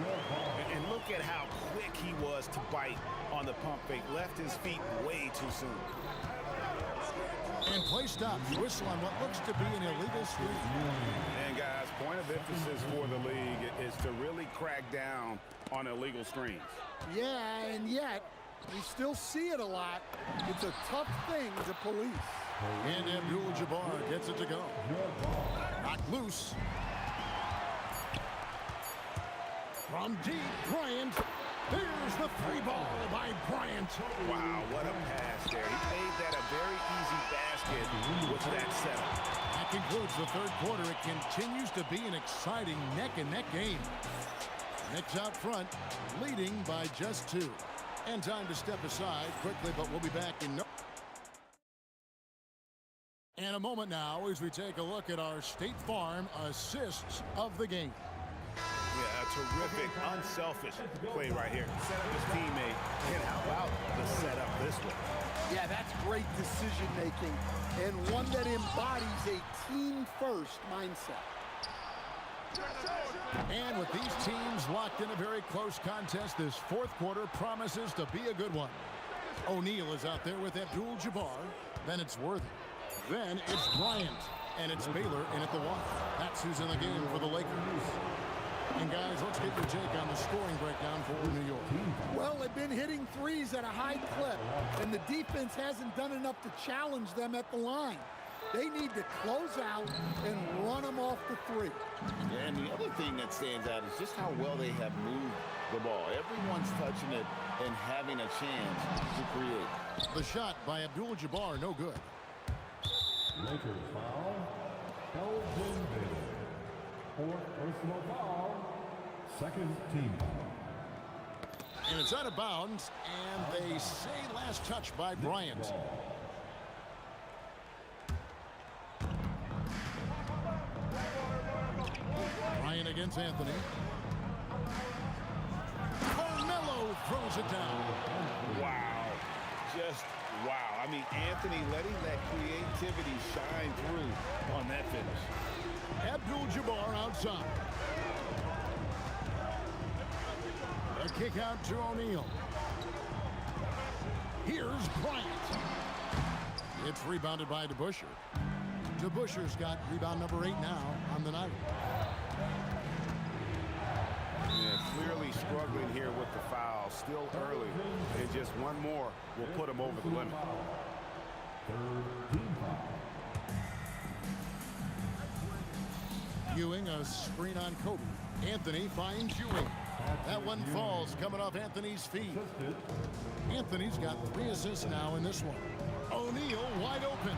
And look at how quick he was to bite on the pump fake. Left his feet way too soon. And play stops. Whistle on what looks to be an illegal screen. And guys, point of emphasis for the league is to really crack down on illegal screens. Yeah, and yet we still see it a lot. It's a tough thing to police. And Abdul-Jabbar gets it to go. Knocked loose. From deep, Bryant. There's the 3-ball by Bryant. Wow, what a pass there. He made that a very easy basket with that setup. That concludes the third quarter. It continues to be an exciting neck-and-neck game. Knicks out front, leading by just 2. And time to step aside quickly, but we'll be back in a moment now as we take a look at our State Farm assists of the game. Yeah, a terrific, unselfish play right here. Set up his teammate. And how about the setup this way? Yeah, that's great decision-making and one that embodies a team-first mindset. And with these teams locked in a very close contest, this fourth quarter promises to be a good one. O'Neal is out there with Abdul-Jabbar. Then it's Worthy. Then it's Bryant. And it's Baylor in at the 1. That's who's in the game for the Lakers. And guys, let's get your take on the scoring breakdown for New York. Well, they've been hitting threes at a high clip, and the defense hasn't done enough to challenge them at the line. They need to close out and run them off the 3. And the other thing that stands out is just how well they have moved the ball. Everyone's touching it and having a chance to create. The shot by Abdul-Jabbar, no good. Lakers foul. Elgin Baylor. 4th personal foul. 2nd team foul. And it's out of bounds, and they say last touch by Bryant. Bryant against Anthony. Carmelo throws it down. Wow. Just wow. I mean, Anthony letting that creativity shine through on that finish. Abdul-Jabbar outside. A kick out to O'Neal. Here's Bryant. It's rebounded by DeBuscher. DeBuscher's got rebound number 8 now on the night. Yeah, clearly struggling here with the foul. Still early. And just one more will put him over the limit. 3rd team foul. Ewing, a screen on Kobe. Anthony finds Ewing. That one falls coming off Anthony's feet. Anthony's got 3 assists now in this one. O'Neal wide open.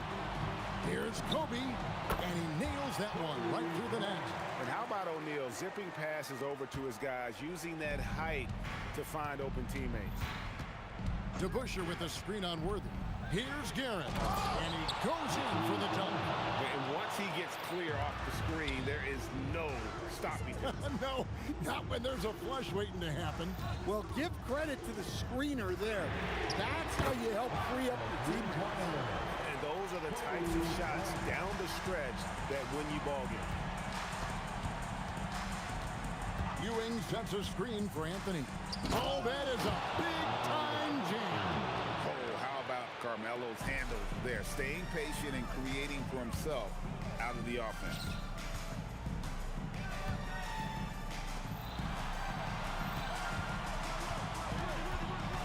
Here's Kobe, and he nails that one right through the net. And how about O'Neal zipping passes over to his guys, using that height to find open teammates. DeBuscher with a screen on Worthy. Here's Garrett, and he goes in for the dunk. And once he gets clear off the screen, there is no stopping him. No, not when there's a flush waiting to happen. Well, give credit to the screener there. That's how you help free up your team. And those are the types of shots down the stretch that win you ball games. Ewing sets a screen for Anthony. Oh, that is a big-time jam. Oh, how about Carmelo's handle there, staying patient and creating for himself out of the offense.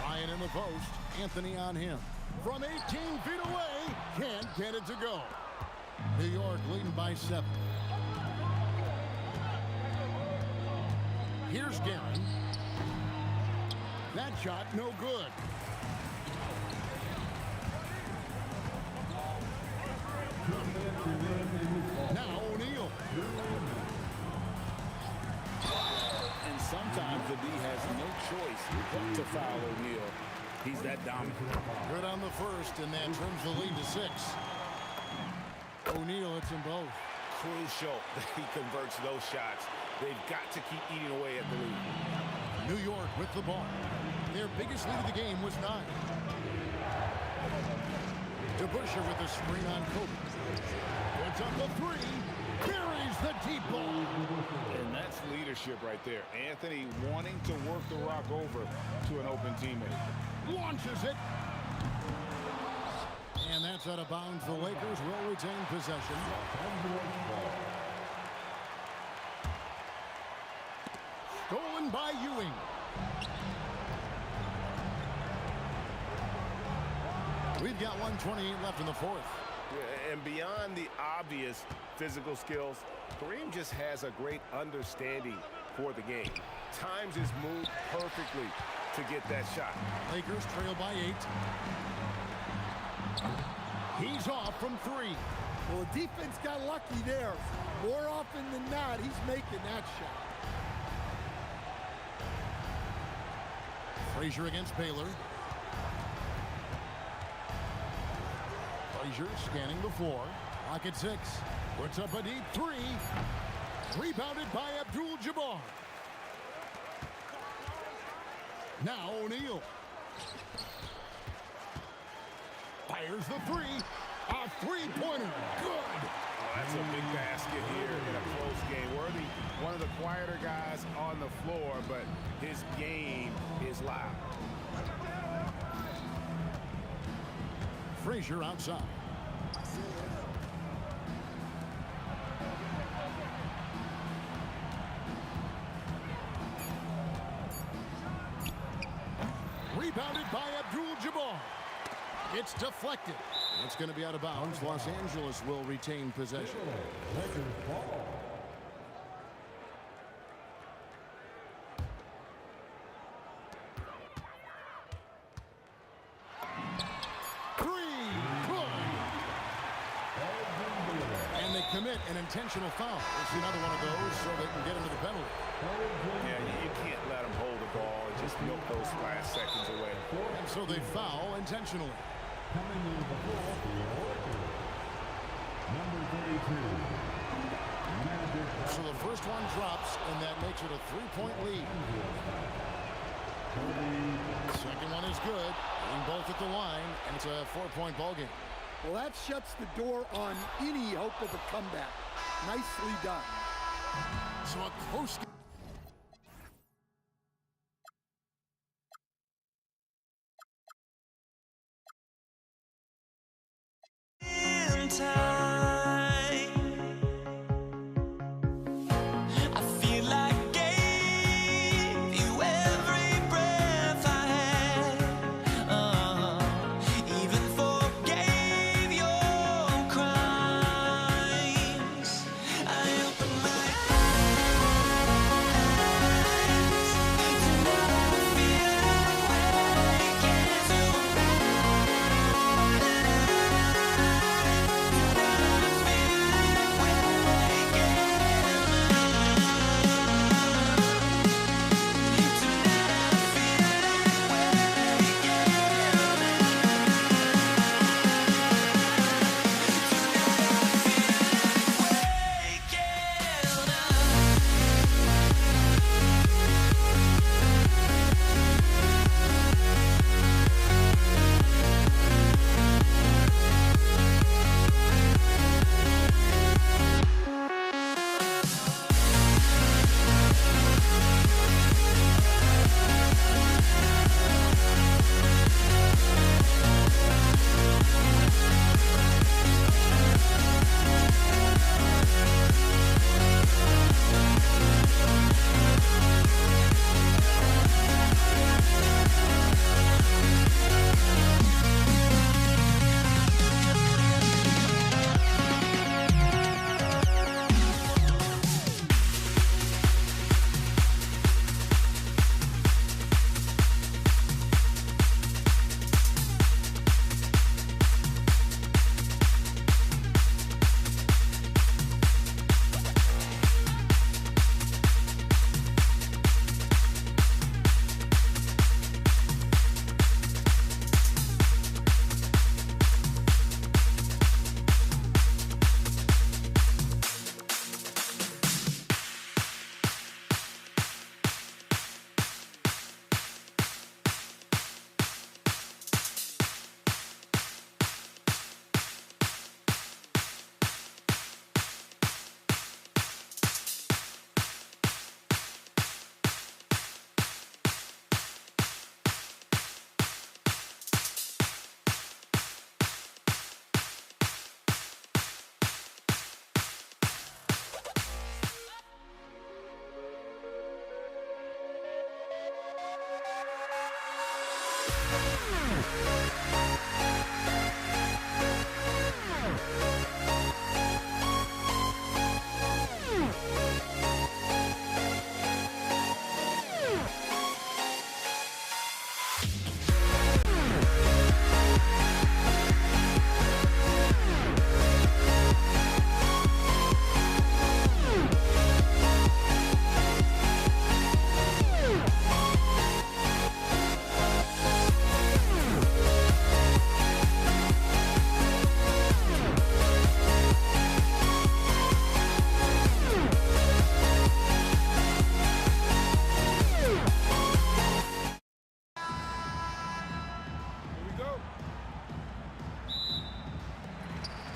Ryan in the post, Anthony on him. From 18 feet away, can't get it to go. New York leading by 7. Here's Guerin. That shot, no good. Now O'Neal. And sometimes the D has no choice but to foul O'Neal. He's that dominant. Good on the first, and that trims the lead to 6. O'Neal hits them both. Crucial that he converts those shots. They've got to keep eating away at the lead. New York with the ball. Their biggest lead of the game was 9. DeBusschere with the screen on Kobe. Puts up the 3. Buries the deep ball. And that's leadership right there. Anthony wanting to work the rock over to an open teammate. Launches it. And that's out of bounds. The Lakers will retain possession. Stolen by Ewing. We've got 1:28 left in the 4th. And beyond the obvious physical skills, Kareem just has a great understanding for the game. Times his move perfectly to get that shot. Lakers trail by 8. He's off from 3. Well, the defense got lucky there. More often than not, he's making that shot. Frazier against Baylor. Frazier scanning the floor. Clock at 6. Puts up a deep 3. Rebounded by Abdul-Jabbar. Now O'Neal. Fires the 3. A three-pointer. Good. Oh, that's a big basket here in a close game. Worthy, one of the quieter guys on the floor, but his game is loud. Frazier outside. Rebounded by Abdul-Jabbar. It's deflected. It's going to be out of bounds. Los Angeles will retain possession. Commit an intentional foul. We'll see another one of those so they can get into the penalty. Yeah, you can't let them hold the ball and just milk those last seconds away. And so they foul intentionally. Coming in the ball for number 32. So the first one drops, and that makes it a 3-point lead. Second one is good. And both at the line, and it's a 4-point ball game. Well, that shuts the door on any hope of a comeback. Nicely done. So a close game.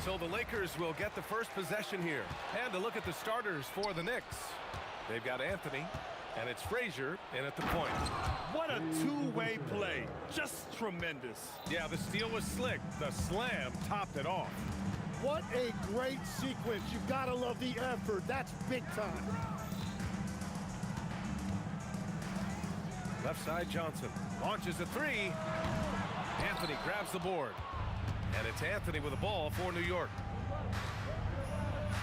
So the Lakers will get the first possession here. And to look at the starters for the Knicks. They've got Anthony, and it's Frazier in at the point. What a two-way play. Just tremendous. Yeah, the steal was slick. The slam topped it off. What a great sequence. You've got to love the effort. That's big time. Left side Johnson launches a three. Anthony grabs the board. And it's Anthony with the ball for New York.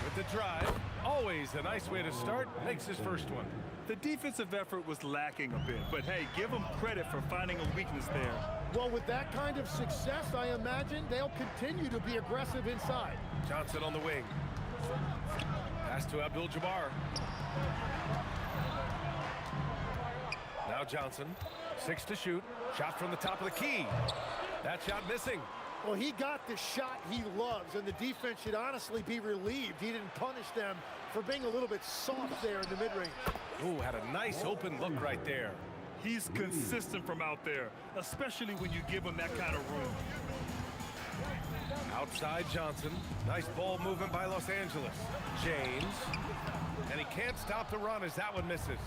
With the drive, always a nice way to start, makes his first one. The defensive effort was lacking a bit, but hey, give them credit for finding a weakness there. Well, with that kind of success, I imagine they'll continue to be aggressive inside. Johnson on the wing. Pass to Abdul-Jabbar. Now Johnson, 6 to shoot. Shot from the top of the key. That shot missing. Well, he got the shot he loves, and the defense should honestly be relieved he didn't punish them for being a little bit soft there in the mid-range. Ooh, had a nice open look right there. He's consistent from out there, especially when you give him that kind of room. Outside Johnson. Nice ball movement by Los Angeles. James. And he can't stop the run as that one misses.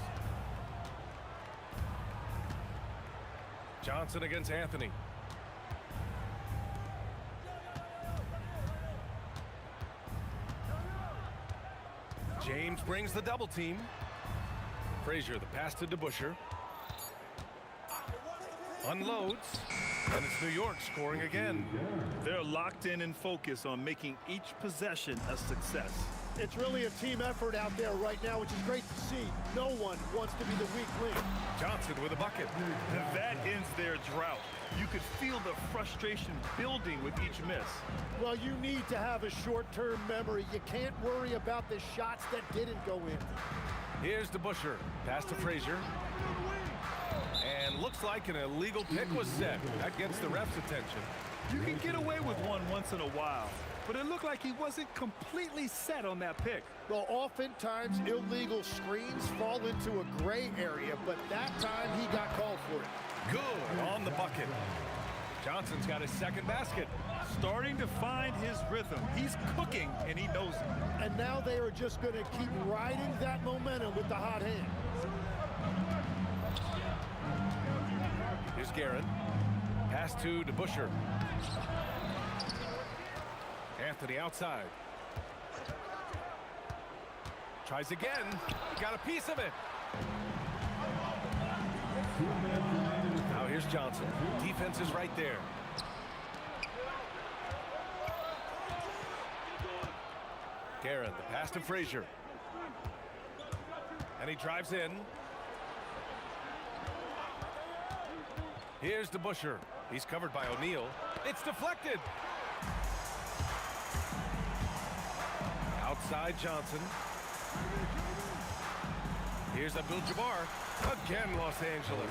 Johnson against Anthony. James brings the double team. Frazier, the pass to DeBusschere. Unloads. And it's New York scoring again. They're locked in and focused on making each possession a success. It's really a team effort out there right now, which is great to see. No one wants to be the weak link. Johnson with a bucket. And that ends their drought. You could feel the frustration building with each miss. Well, you need to have a short-term memory. You can't worry about the shots that didn't go in. Here's DeBusschere. Pass to Frazier. And looks like an illegal pick was set. That gets the ref's attention. You can get away with one once in a while, but it looked like he wasn't completely set on that pick. Well, oftentimes illegal screens fall into a gray area, but that time he got called for it. Good on the bucket. Johnson's got his second basket. Starting to find his rhythm. He's cooking, and he knows it. And now they are just going to keep riding that momentum with the hot hand. Here's Guerin. Pass to DeBusschere. Anthony outside. Tries again. Got a piece of it. Now here's Johnson. Defense is right there. Guerin, the pass to Frazier. And he drives in. Here's DeBusschere. He's covered by O'Neal. It's deflected. Outside Johnson. Here's Abdul-Jabbar. Again, Los Angeles.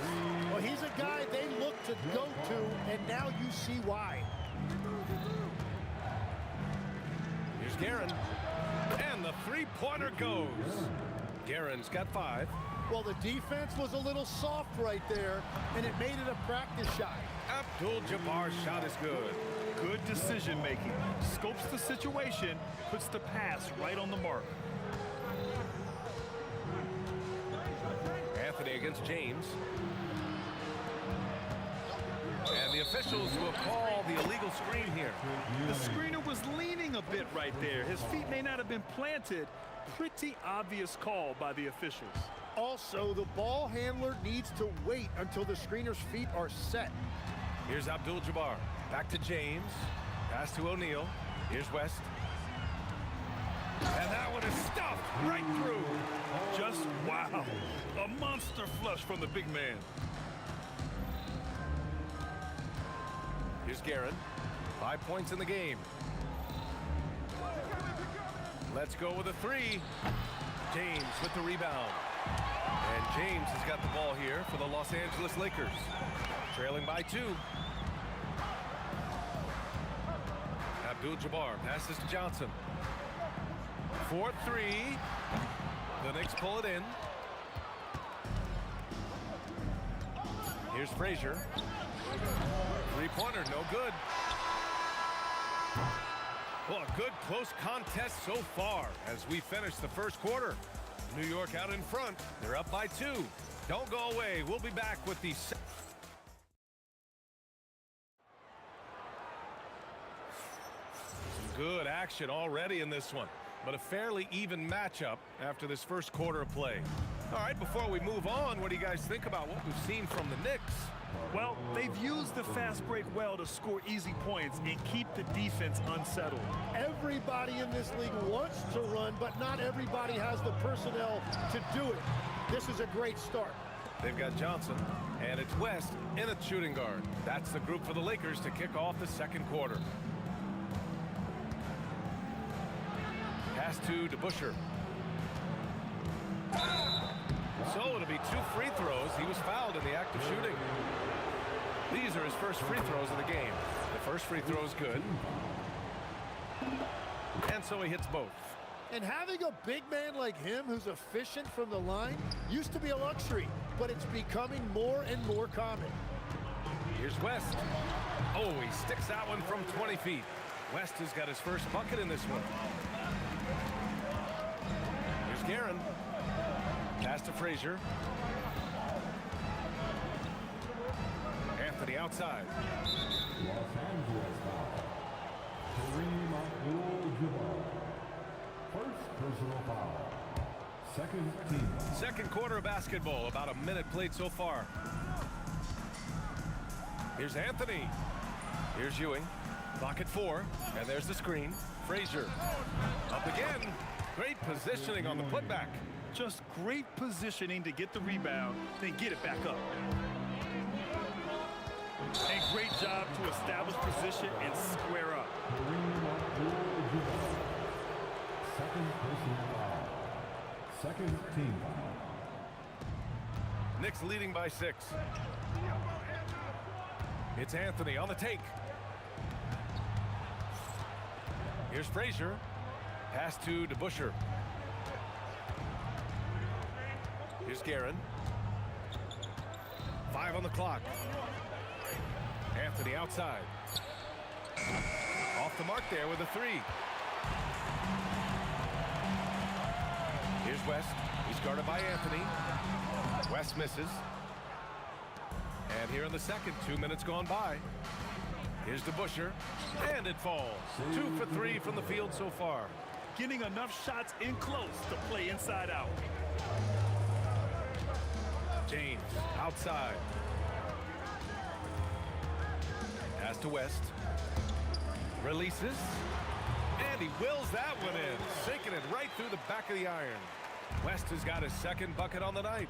Well, he's a guy they look to go to, and now you see why. Here's Guerin. And the three-pointer goes. Guerin's got 5. Well, the defense was a little soft right there, and it made it a practice shot. Abdul-Jabbar's shot is good. Good decision-making. Scopes the situation, puts the pass right on the mark. Anthony against James. And the officials will call the illegal screen here. The screener was leaning a bit right there. His feet may not have been planted. Pretty obvious call by the officials. Also, the ball handler needs to wait until the screener's feet are set. Here's Abdul-Jabbar. Back to James. Pass to O'Neal. Here's West. And that one is stuffed right through. Just wow. A monster flush from the big man. Here's Guerin. 5 points in the game. Let's go with a 3. James with the rebound. And James has got the ball here for the Los Angeles Lakers. Trailing by 2. Abdul-Jabbar passes to Johnson. 4-3. The Knicks pull it in. Here's Frazier. Three-pointer, no good. Well, a good close contest so far as we finish the first quarter. New York out in front. They're up by 2. Don't go away. We'll be back with the... Some good action already in this one, but a fairly even matchup after this first quarter of play. All right, before we move on, what do you guys think about what we've seen from the Knicks? Well, they've used the fast break well to score easy points and keep the defense unsettled. Everybody in this league wants to run, but not everybody has the personnel to do it. This is a great start. They've got Johnson, and it's West in a shooting guard. That's the group for the Lakers to kick off the second quarter. Pass to DeBusschere. So it'll be 2 free throws. He was fouled in the act of shooting. These are his first free throws of the game. The first free throw is good. And so he hits both. And having a big man like him who's efficient from the line used to be a luxury, but it's becoming more and more common. Here's West. Oh, he sticks that one from 20 feet. West has got his first bucket in this one. Here's Guerin. Pass to Frazier. Anthony outside. Los Angeles foul. Kareem Abdul-Jabbar. First personal foul. Second team foul. Second quarter of basketball. About a minute played so far. Here's Anthony. Here's Ewing. Clock at 4. And there's the screen. Frazier. Up again. Great positioning on the putback. Just great positioning to get the rebound, then get it back up. And great job to establish position and square up. Second personal foul. Second team foul. Knicks leading by 6. It's Anthony on the take. Here's Frazier. Pass to DeBusschere. Here's Guerin. 5 on the clock. Anthony outside. Off the mark there with a 3. Here's West. He's guarded by Anthony. West misses. And here in the second, 2 minutes gone by. Here's DeBusschere. And it falls. 2 for 3 from the field so far. Getting enough shots in close to play inside out. James outside. Pass to West. Releases. And he wills that one in. Sinking it right through the back of the iron. West has got his second bucket on the night.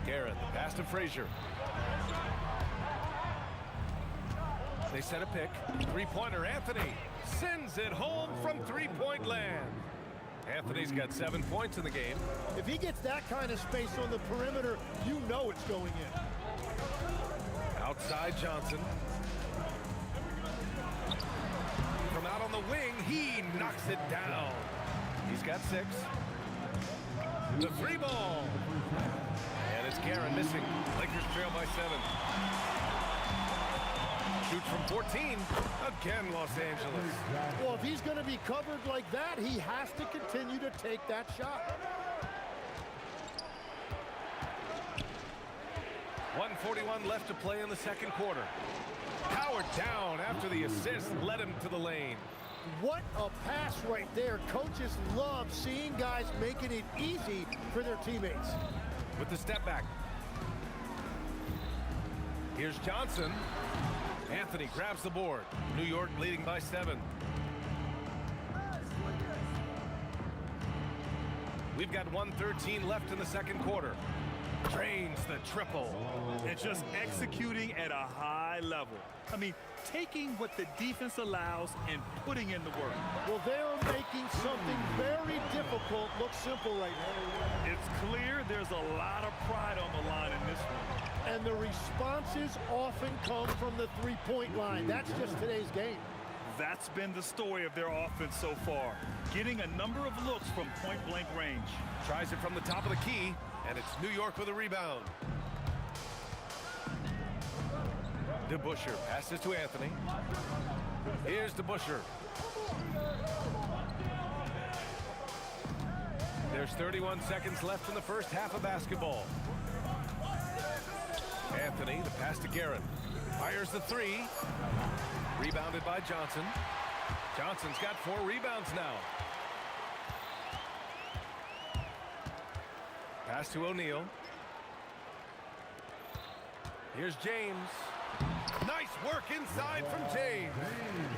Garrett, pass to Frazier. They set a pick. Three-pointer, Anthony sends it home from three-point land. Anthony's got 7 points in the game. If he gets that kind of space on the perimeter, you know it's going in. Outside Johnson. From out on the wing, he knocks it down. He's got 6. The 3 ball. And it's Guerin missing. Lakers trail by 7. Shoots from 14. Again, Los Angeles. Well, if he's going to be covered like that, he has to continue to take that shot. 1:41 left to play in the second quarter. Howard down after the assist led him to the lane. What a pass right there. Coaches love seeing guys making it easy for their teammates. With the step back. Here's Johnson. Anthony grabs the board. New York leading by 7. We've got 1:13 left in the second quarter. Drains the triple. And just executing at a high level. I mean, taking what the defense allows and putting in the work. Well, they're making something very difficult look simple right now. It's clear there's a lot of pride on the line in this one. And the responses often come from the three-point line. That's just today's game. That's been the story of their offense so far. Getting a number of looks from point-blank range. Tries it from the top of the key, and it's New York with a rebound. DeBusschere passes to Anthony. Here's DeBusschere. There's 31 seconds left in the first half of basketball. Anthony, the pass to Guerin. Fires the three. Rebounded by Johnson. Johnson's got 4 rebounds now. Pass to O'Neal. Here's James. Nice work inside from James.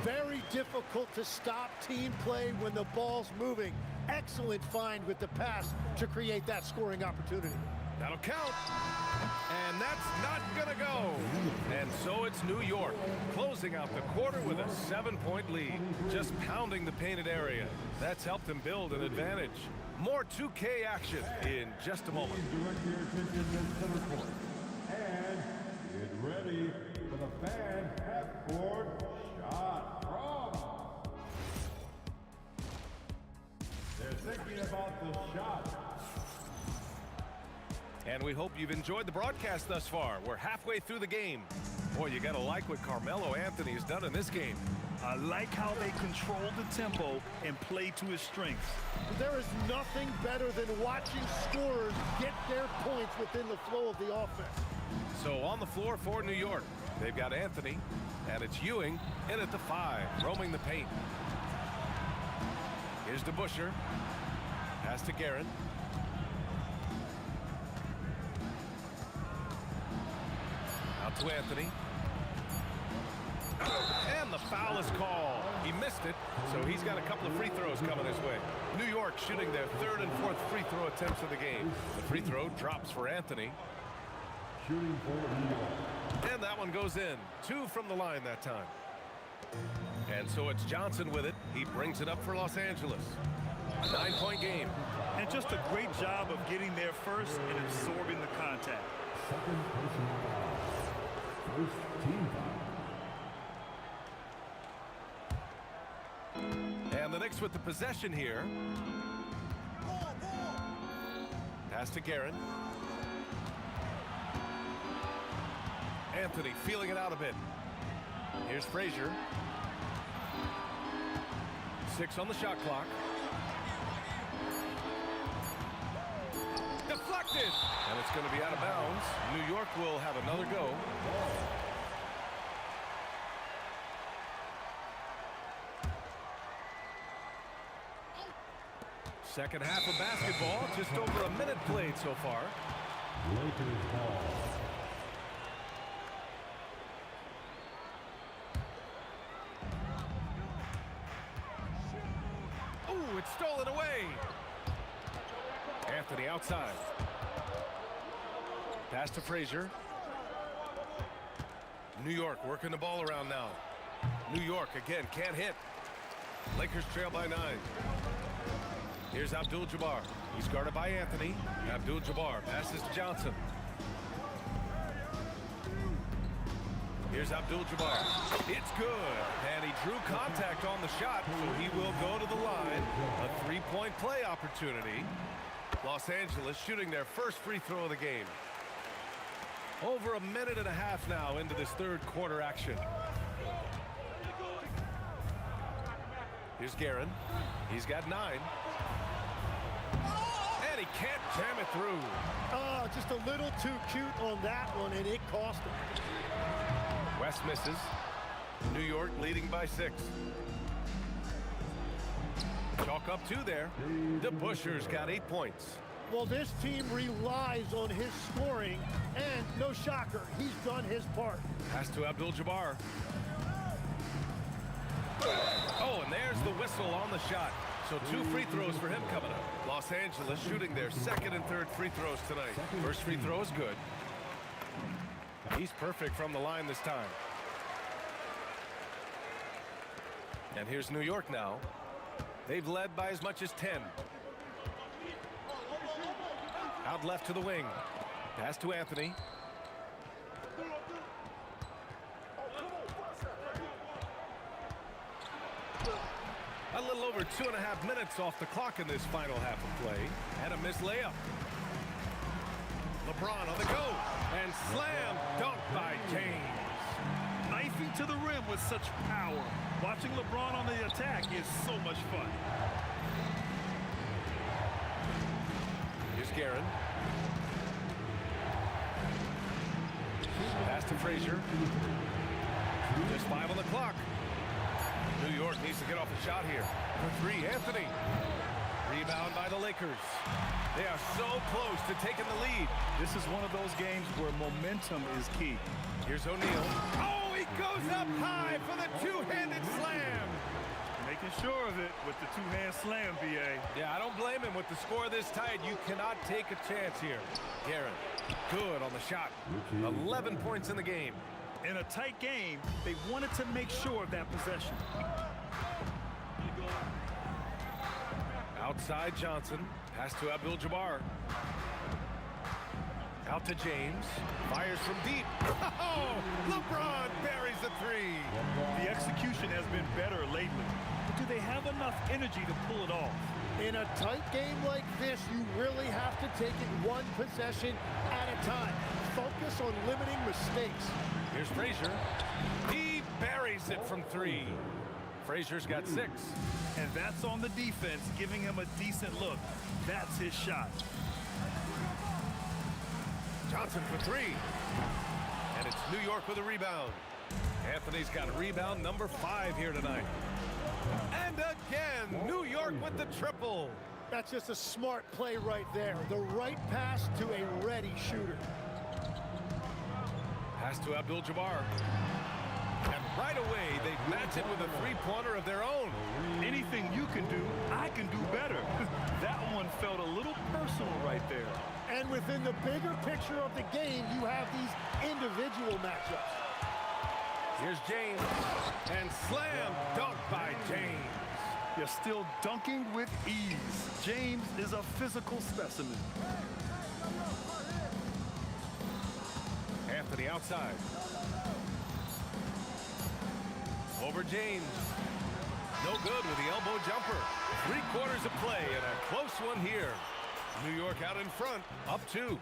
Very difficult to stop team play when the ball's moving. Excellent find with the pass to create that scoring opportunity. That'll count. And that's not gonna go. And so it's New York closing out the quarter with a 7-point lead. Just pounding the painted area. That's helped them build an advantage. More 2K action in just a moment. Direct your attention to center court. And get ready for the fan half-court shot from. They're thinking about the shot. And we hope you've enjoyed the broadcast thus far. We're halfway through the game. Boy, you gotta like what Carmelo Anthony has done in this game. I like how they control the tempo and play to his strengths. There is nothing better than watching scorers get their points within the flow of the offense. So on the floor for New York, they've got Anthony, and it's Ewing in at the 5, roaming the paint. Here's DeBusschere. Pass to Guerin. Out to Anthony. And the foul is called. He missed it, so he's got a couple of free throws coming his way. New York shooting their 3rd and 4th free throw attempts of the game. The free throw drops for Anthony. Shooting for New York. And that one goes in. 2 from the line that time. And so it's Johnson with it. He brings it up for Los Angeles. 9-point game. And just a great job of getting there first and absorbing the contact. Second personal foul. First team foul. And the Knicks with the possession here. Pass to Guerin. Anthony feeling it out a bit. Here's Frazier. 6 on the shot clock. Deflected! And it's going to be out of bounds. New York will have another go. Second half of basketball, just over a minute played so far. Lakers ball. Ooh, it's stolen away. Anthony outside. Pass to Frazier. New York working the ball around now. New York again can't hit. Lakers trail by 9. Here's Abdul-Jabbar. He's guarded by Anthony. Abdul-Jabbar passes to Johnson. Here's Abdul-Jabbar. It's good. And he drew contact on the shot, so he will go to the line. A 3-point play opportunity. Los Angeles shooting their first free throw of the game. Over a minute and a half now into this 3rd quarter action. Here's Guerin. He's got 9. And he can't jam it through. Oh, just a little too cute on that one, and it cost him. West misses. New York leading by 6. Chalk up 2 there. DeBusschere's got 8 points. Well, this team relies on his scoring, and no shocker, he's done his part. Pass to Abdul-Jabbar. Oh, and there's the whistle on the shot. So 2 free throws for him coming up. Los Angeles shooting their 2nd and 3rd free throws tonight. First free throw is good. He's perfect from the line this time. And here's New York now. They've led by as much as 10. Out left to the wing. Pass to Anthony. A little over 2.5 minutes off the clock in this final half of play. And a missed layup. LeBron on the go. And slam dunk by James. Knife driving to the rim with such power. Watching LeBron on the attack is so much fun. Here's Guerin. Pass to Frazier. Just 5 on the clock. New York needs to get off a shot here. For 3, Anthony. Rebound by the Lakers. They are so close to taking the lead. This is one of those games where momentum is key. Here's O'Neal. Oh, he goes up high for the two-handed slam. Making sure of it with the two-hand slam, B.A. Yeah, I don't blame him. With the score this tight, you cannot take a chance here. Guerin, good on the shot. 11 points in the game. In a tight game, they wanted to make sure of that possession. Outside Johnson. Pass to Abdul-Jabbar. Out to James. Fires from deep. Oh, LeBron buries the 3. The execution has been better lately. But do they have enough energy to pull it off? In a tight game like this, you really have to take it one possession at a time. Focus on limiting mistakes. Here's Frazier. He buries it from 3. Frazier's got 6. And that's on the defense, giving him a decent look. That's his shot. Johnson for 3. And it's New York with a rebound. Anthony's got a rebound number 5 here tonight. And again, New York with the triple. That's just a smart play right there. The right pass to a ready shooter. Pass to Abdul-Jabbar. And right away, they match it with a three-pointer of their own. Anything you can do, I can do better. That one felt a little personal right there. And within the bigger picture of the game, you have these individual matchups. Here's James. And slam dunk by James. You're still dunking with ease. James is a physical specimen. Anthony outside. Over James. No good with the elbow jumper. 3/4 of play and a close one here. New York out in front, up 2.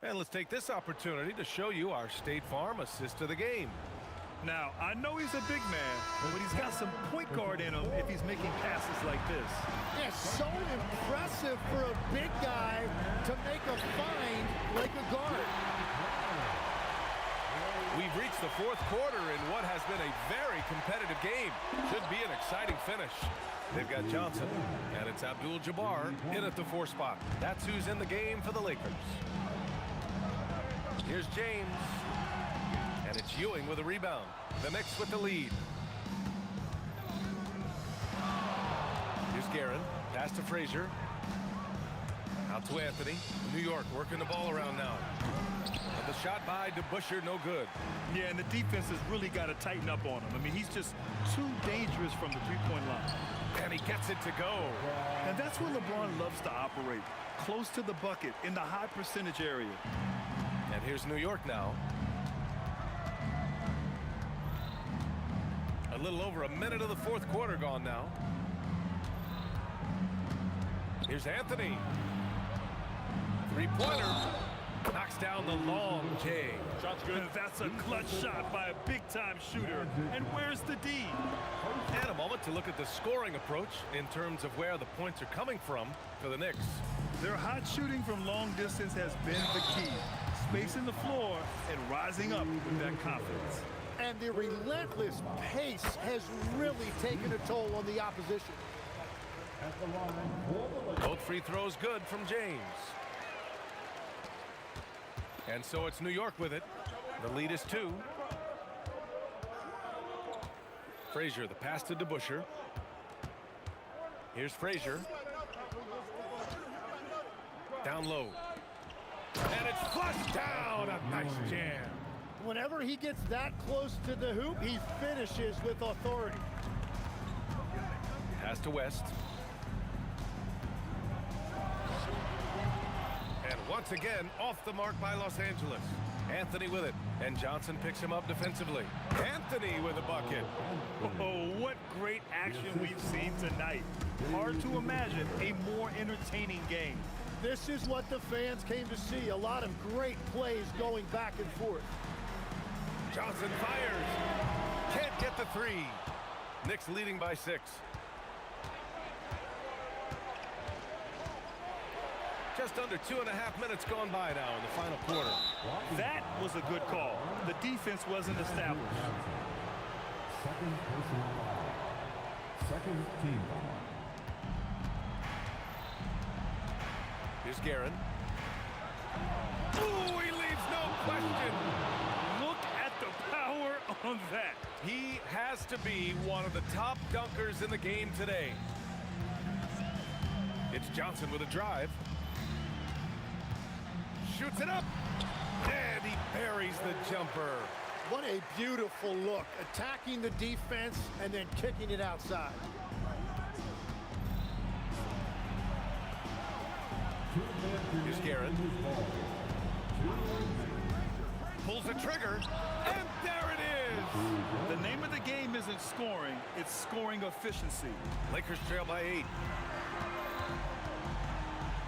And let's take this opportunity to show you our State Farm assist of the game. Now, I know he's a big man, but he's got some point guard in him if he's making passes like this. Yeah, so impressive for a big guy to make a find like a guard. We've reached the 4th quarter in what has been a very competitive game. Should be an exciting finish. They've got Johnson, and it's Abdul-Jabbar in at the 4 spot. That's who's in the game for the Lakers. Here's James, and it's Ewing with a rebound. The Knicks with the lead. Here's Guerin, pass to Frazier. Out to Anthony. New York working the ball around now. And the shot by DeBusschere, no good. Yeah, and the defense has really got to tighten up on him. I mean, he's just too dangerous from the three-point line. And he gets it to go. And that's where LeBron loves to operate, close to the bucket in the high percentage area. And here's New York now. A little over a minute of the 4th quarter gone now. Here's Anthony. 3-pointer. Knocks down the long J. Shot's good. That's a clutch shot by a big-time shooter. And where's the D? And a moment to look at the scoring approach in terms of where the points are coming from for the Knicks. Their hot shooting from long distance has been the key. Spacing the floor and rising up with that confidence. And the relentless pace has really taken a toll on the opposition. Both free throws good from James. And so it's New York with it. The lead is 2. Frazier, the pass to DeBusschere. Here's Frazier. Down low. And it's flushed down. A nice jam. Whenever he gets that close to the hoop, he finishes with authority. Pass to West. And once again, off the mark by Los Angeles. Anthony with it, and Johnson picks him up defensively. Anthony with a bucket. Oh, what great action we've seen tonight. Hard to imagine a more entertaining game. This is what the fans came to see. A lot of great plays going back and forth. Johnson fires. Can't get the three. Knicks leading by 6. Just under 2.5 minutes gone by now in the final quarter. That was a good call. The defense wasn't established. Second personal foul. Second team foul. Here's Guerin. Ooh, he leaves no question. Look at the power on that. He has to be one of the top dunkers in the game today. It's Johnson with a drive. Shoots it up. And he buries the jumper. What a beautiful look. Attacking the defense and then kicking it outside. Here's Guerin. Pulls the trigger. And there it is. The name of the game isn't scoring, it's scoring efficiency. Lakers trail by 8.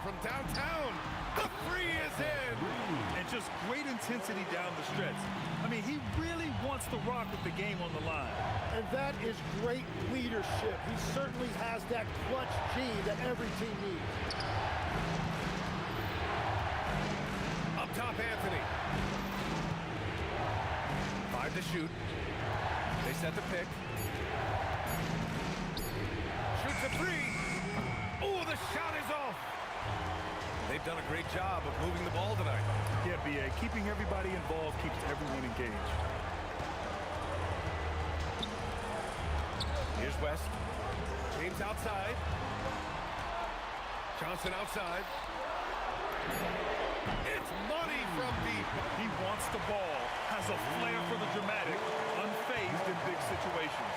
From downtown, the three is in. And just great intensity down the stretch. I mean, he really wants to rock with the game on the line. And that is great leadership. He certainly has that clutch gene that every team needs. Up top, Anthony. 5 to shoot. They set the pick. Shoots a three. Oh, the shot is off. They've done a great job of moving the ball tonight. Yeah, B.A., keeping everybody involved keeps everyone engaged. Here's West. James outside. Johnson outside. It's money from deep. He wants the ball, has a flair for the dramatic, unfazed in big situations.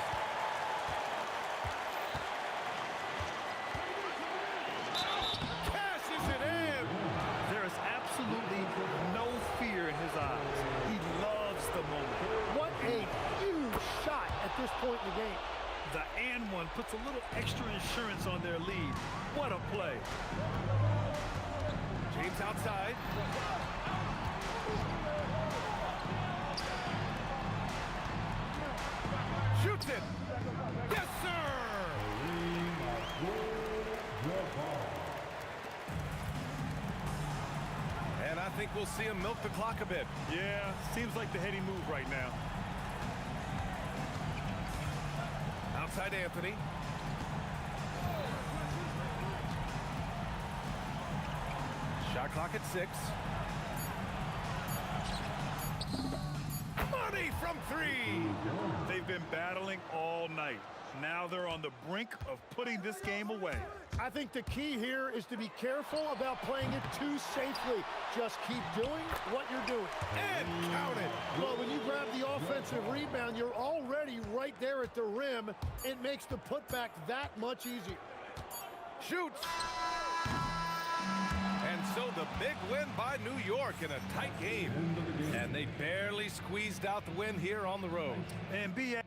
Cashes it in. There is absolutely no fear in his eyes. He loves the moment. What a huge shot at this point in the game. The and one puts a little extra insurance on their lead. What a play. James outside. Shoots it. Yes, sir. And I think we'll see him milk the clock a bit. Yeah, seems like the heady move right now. Outside Anthony. Shot clock at 6. Money from 3. They've been battling all night. Now they're on the brink of putting this game away. I think the key here is to be careful about playing it too safely. Just keep doing what you're doing. And count it. Well, when you grab the offensive rebound, you're already right there at the rim. It makes the putback that much easier. Shoots. And so the big win by New York in a tight game. And they barely squeezed out the win here on the road. And B.A.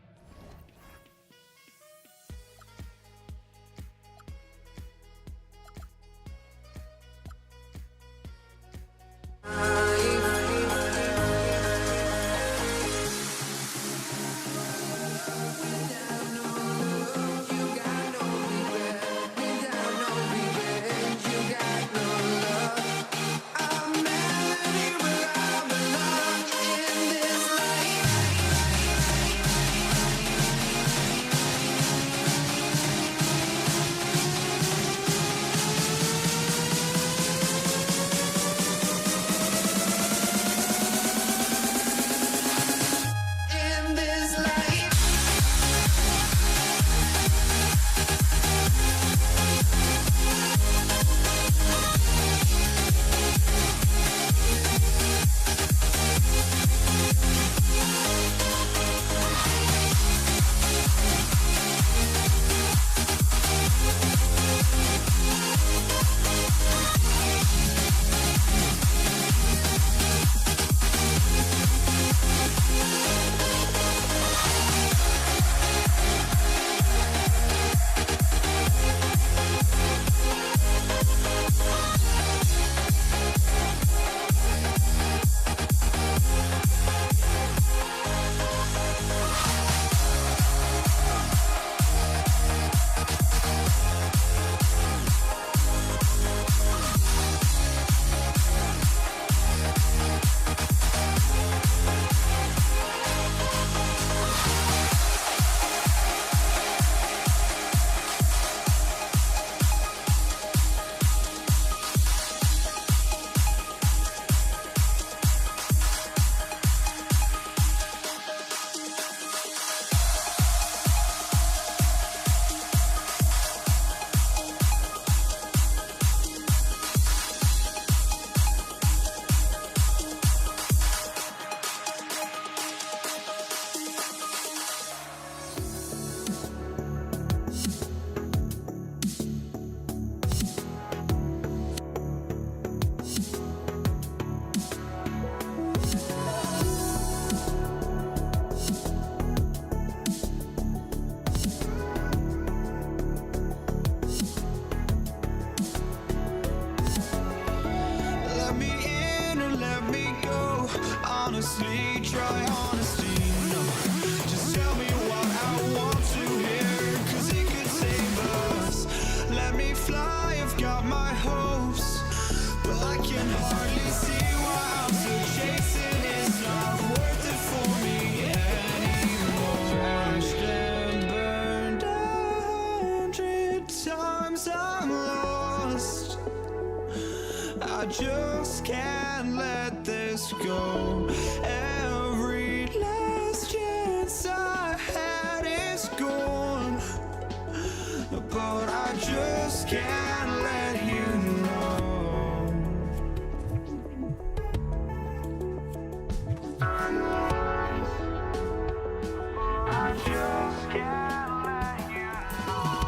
I just can't let this go. Every last chance I had is gone, but I just can't let you know. I just can't let you know.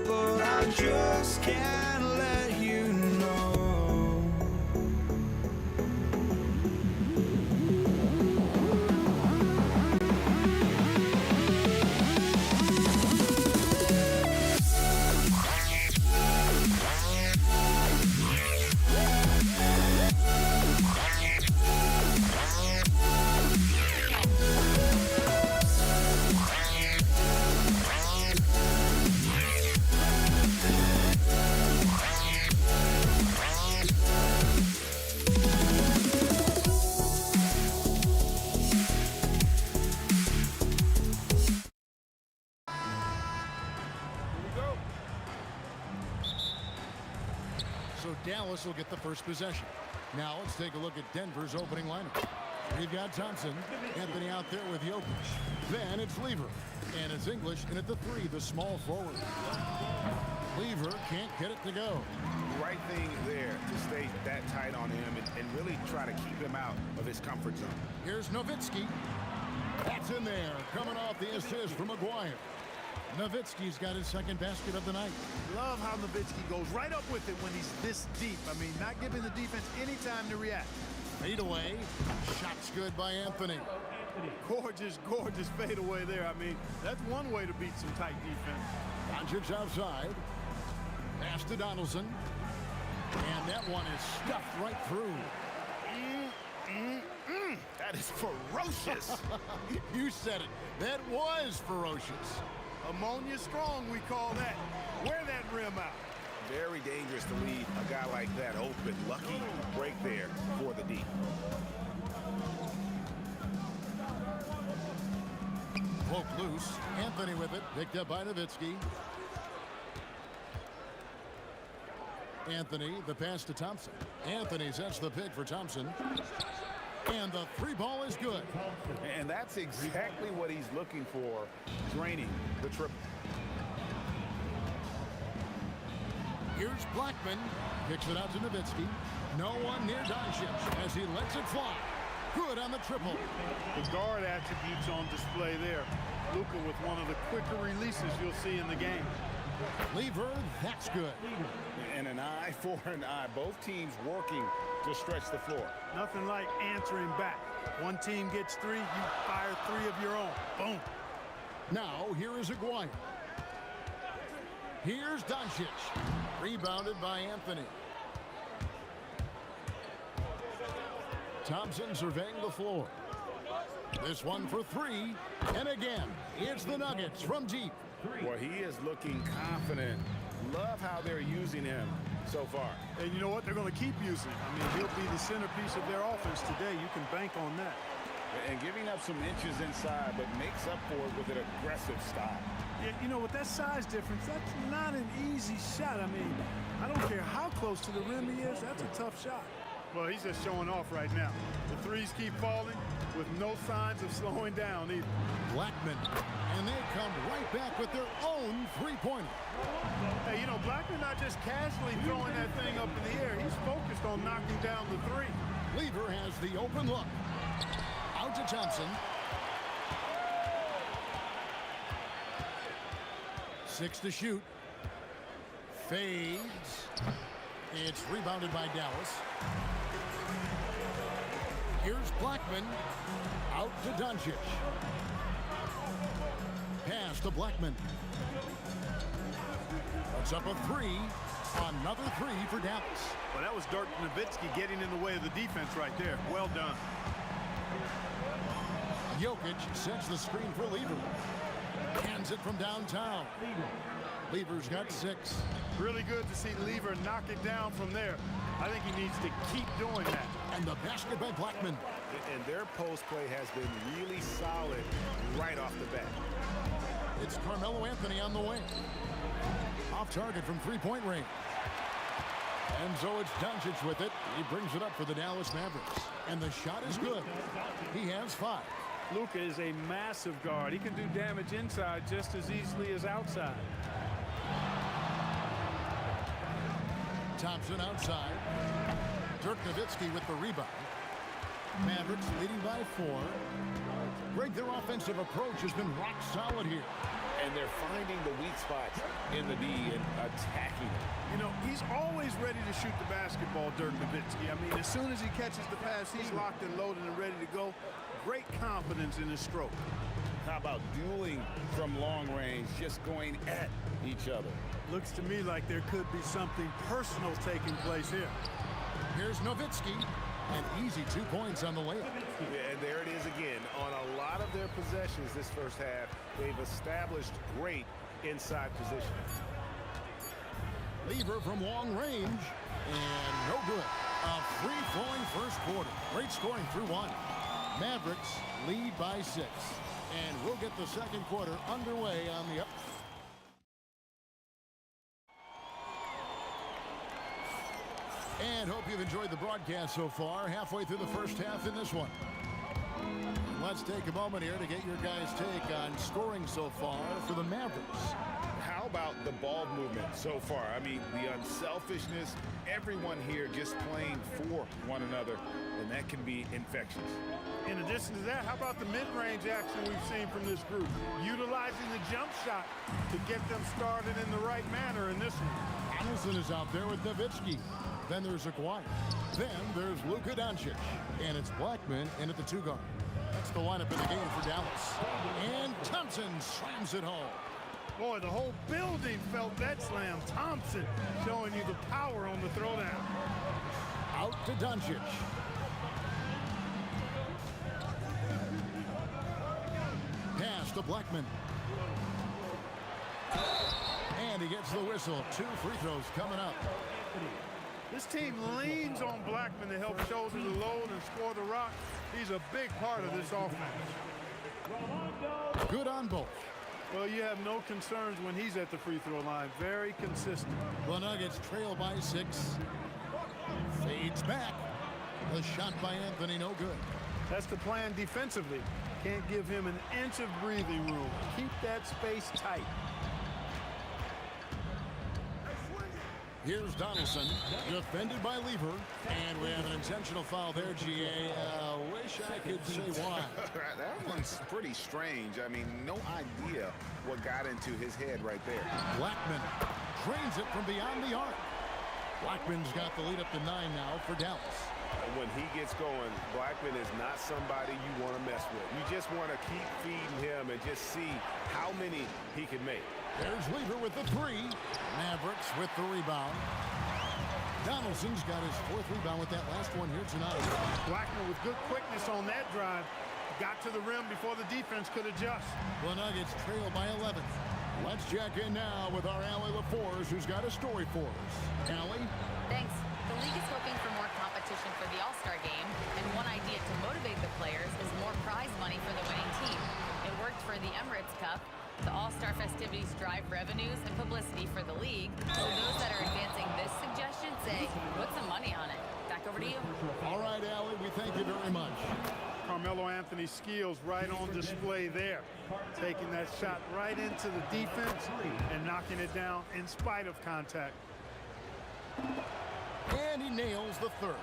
But I just can't let you know. So Dallas will get the first possession. Now let's take a look at Denver's opening lineup. We've got Thompson, Anthony out there with Jokic. Then it's Lever, and it's English in at the 3, the small forward. Lever can't get it to go. Right thing there to stay that tight on him and really try to keep him out of his comfort zone. Here's Nowitzki. That's in there, coming off the assist from McGuire. Nowitzki's got his second basket of the night. Love how Nowitzki goes right up with it when he's this deep. I mean, not giving the defense any time to react. Fade away. Shot's good by Anthony. Gorgeous, gorgeous fade away there. I mean, that's one way to beat some tight defense. Doncic outside. Pass to Donaldson. And that one is stuffed right through. That is ferocious. You said it. That was ferocious. Ammonia strong, we call that. Wear that rim out. Very dangerous to leave a guy like that open. Lucky break there for the D. Poke loose. Anthony with it. Picked up by Nowitzki. Anthony, the pass to Thompson. Anthony sets the pick for Thompson. And the 3 ball is good. And that's exactly what he's looking for, draining the triple. Here's Blackman. Kicks it out to Nowitzki. No one near Doncic as he lets it fly. Good on the triple. The guard attributes on display there. Luka with one of the quicker releases you'll see in the game. Lever, that's good. And an eye for an eye. Both teams working to stretch the floor. Nothing like answering back. One team gets 3, you fire 3 of your own. Boom. Now, here is Aguirre. Here's Doncic. Rebounded by Anthony. Thompson surveying the floor. This one for 3. And again, it's the Nuggets from deep. Well, he is looking confident. Love how they're using him so far. And you know what? They're going to keep using him. I mean, he'll be the centerpiece of their offense today. You can bank on that. And giving up some inches inside, but makes up for it with an aggressive style. Yeah, you know, with that size difference, that's not an easy shot. I mean, I don't care how close to the rim he is. That's a tough shot. Well, he's just showing off right now. The threes keep falling with no signs of slowing down either. Blackman, and they come right back with their own 3-pointer. Hey, you know, Blackman not just casually throwing that thing up in the air. He's focused on knocking down the 3. Lever has the open look. Out to Thompson. 6 to shoot. Fades. It's rebounded by Dallas. Here's Blackman. Out to Doncic. Pass to Blackman. Puts up a 3. Another 3 for Dallas. Well, that was Dirk Nowitzki getting in the way of the defense right there. Well done. Jokic sets the screen for Lever. Hands it from downtown. Lever's got 6. Really good to see Lever knock it down from there. I think he needs to keep doing that. And the basket by Blackman. And their post play has been really solid right off the bat. It's Carmelo Anthony on the wing. Off target from three-point range. And so it's Doncic with it. He brings it up for the Dallas Mavericks. And the shot is good. He has 5. Luka is a massive guard. He can do damage inside just as easily as outside. Thompson outside. Dirk Nowitzki with the rebound. Mavericks leading by 4. Greg, their offensive approach has been rock solid here. And they're finding the weak spots in the D and attacking it. You know, he's always ready to shoot the basketball, Dirk Nowitzki. I mean, as soon as he catches the pass, he's locked and loaded and ready to go. Great confidence in his stroke. How about dueling from long range, just going at each other? Looks to me like there could be something personal taking place here. Here's Nowitzki. An easy 2 points on the layup. Yeah, and there it is again. On a lot of their possessions this first half, they've established great inside position. Lever from long range. And no good. A free-flowing first quarter. Great scoring through 1. Mavericks lead by 6. And we'll get the second quarter underway on the up. And hope you've enjoyed the broadcast so far. Halfway through the first half in this one. Let's take a moment here to get your guys' take on scoring so far for the Mavericks. How about the ball movement so far? I mean, the unselfishness, everyone here just playing for one another, and that can be infectious. In addition to that, how about the mid-range action we've seen from this group? Utilizing the jump shot to get them started in the right manner in this one. Donaldson is out there with Nowitzki. Then there's Aguirre. Then there's Luka Doncic. And it's Blackman in at the 2 guard. That's the lineup in the game for Dallas. And Thompson slams it home. Boy, the whole building felt that slam. Thompson showing you the power on the throwdown. Out to Doncic. Pass to Blackman. And he gets the whistle. 2 free throws coming up. This team leans on Blackman to help shoulder the load and score the rock. He's a big part of this offense. Good on both. Well, you have no concerns when he's at the free throw line. Very consistent. The Nuggets trail by 6. Fades back. The shot by Anthony, no good. That's the plan defensively. Can't give him an inch of breathing room. Keep that space tight. Here's Donaldson, defended by Lever, and we have an intentional foul there, GA. Wish I could say why. That one's pretty strange. I mean, no idea what got into his head right there. Blackman drains it from beyond the arc. Blackman's got the lead up to 9 now for Dallas. When he gets going, Blackman is not somebody you want to mess with. You just want to keep feeding him and just see how many he can make. There's Lever with the 3. Mavericks with the rebound. Donaldson's got his 4th rebound with that last one here tonight. Blackman with good quickness on that drive. Got to the rim before the defense could adjust. The Nuggets trail by 11. Let's check in now with our Allie LaForce, who's got a story for us. Allie? Thanks. The league is hoping for more competition for the All-Star game, and one idea to motivate the players is more prize money for the winning team. It worked for the Emirates Cup. The All-Star festivities drive revenues and publicity for the league, so those that are advancing this suggestion say, put some money on it. Back over to you. All right, Allie, we thank you very much. Carmelo Anthony's skills right on display there. Taking that shot right into the defense and knocking it down in spite of contact. And he nails the 3rd.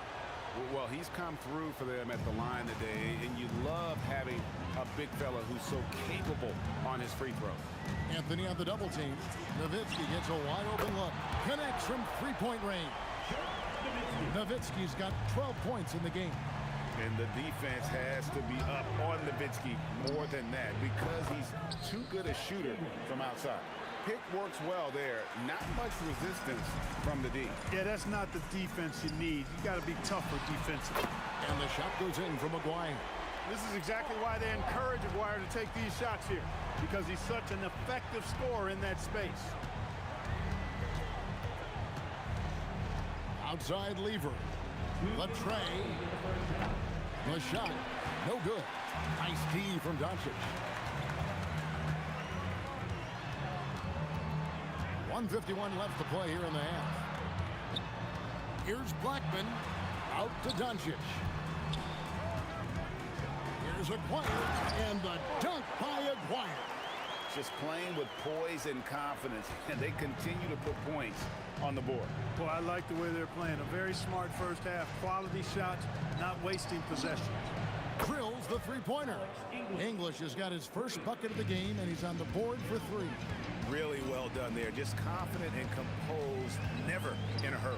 Well, he's come through for them at the line today, and you love having a big fella who's so capable on his free throw. Anthony on the double team. Nowitzki gets a wide open look. Connects from 3-point range. Nowitzki's got 12 points in the game. And the defense has to be up on Nowitzki more than that because he's too good a shooter from outside. Pick works well there. Not much resistance from the D. Yeah, that's not the defense you need. You got to be tougher defensively. And the shot goes in from Aguirre. This is exactly why they encourage Aguirre to take these shots here, because he's such an effective scorer in that space. Outside Lever. The tray. The shot. No good. Nice D from Doncic. 1:51 left to play here in the half. Here's Blackman out to Doncic. Here's Aguirre, and the dunk by Aguirre. Just playing with poise and confidence, and they continue to put points on the board. Well, I like the way they're playing. A very smart first half. Quality shots, not wasting possessions. Drills the three-pointer. English has got his first bucket of the game, and he's on the board for 3. Really well done there. Just confident and composed, never in a hurry.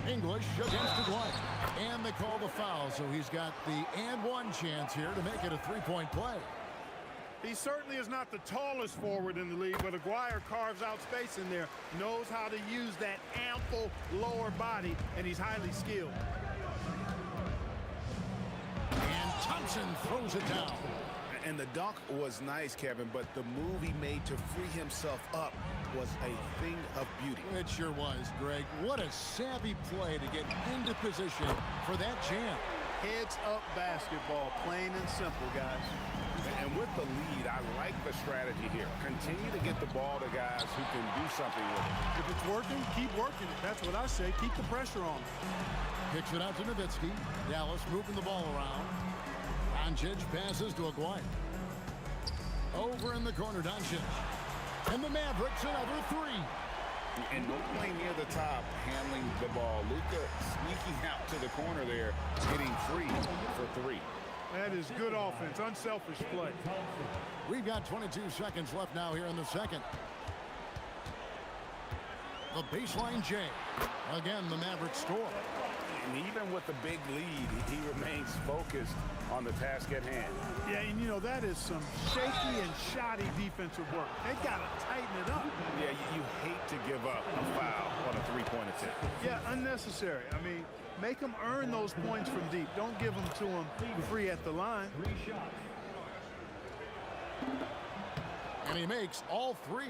English against Aguirre. And they call the foul, so he's got the and-one chance here to make it a three-point play. He certainly is not the tallest forward in the league, but Aguirre carves out space in there, knows how to use that ample lower body, and he's highly skilled. And Thompson throws it down. And the dunk was nice, Kevin, but the move he made to free himself up was a thing of beauty. It sure was, Greg. What a savvy play to get into position for that jam. Heads-up basketball, plain and simple, guys. And with the lead, I like the strategy here. Continue to get the ball to guys who can do something with it. If it's working, keep working it. That's what I say. Keep the pressure on. Kicks it out to Nowitzki. Dallas moving the ball around. Doncic passes to Aguirre. Over in the corner, Doncic. And the Mavericks another 3. And nobody near the top handling the ball. Luka sneaking out to the corner there, getting free for 3. That is good offense, unselfish play. We've got 22 seconds left now here in the second. The baseline J. Again, the Mavericks score. And even with the big lead, he remains focused on the task at hand. Yeah, and you know, that is some shaky and shoddy defensive work. They got to tighten it up. Yeah, you hate to give up a foul on a three-point attempt. Yeah, unnecessary. I mean, make them earn those points from deep. Don't give them to them free at the line. And he makes all 3.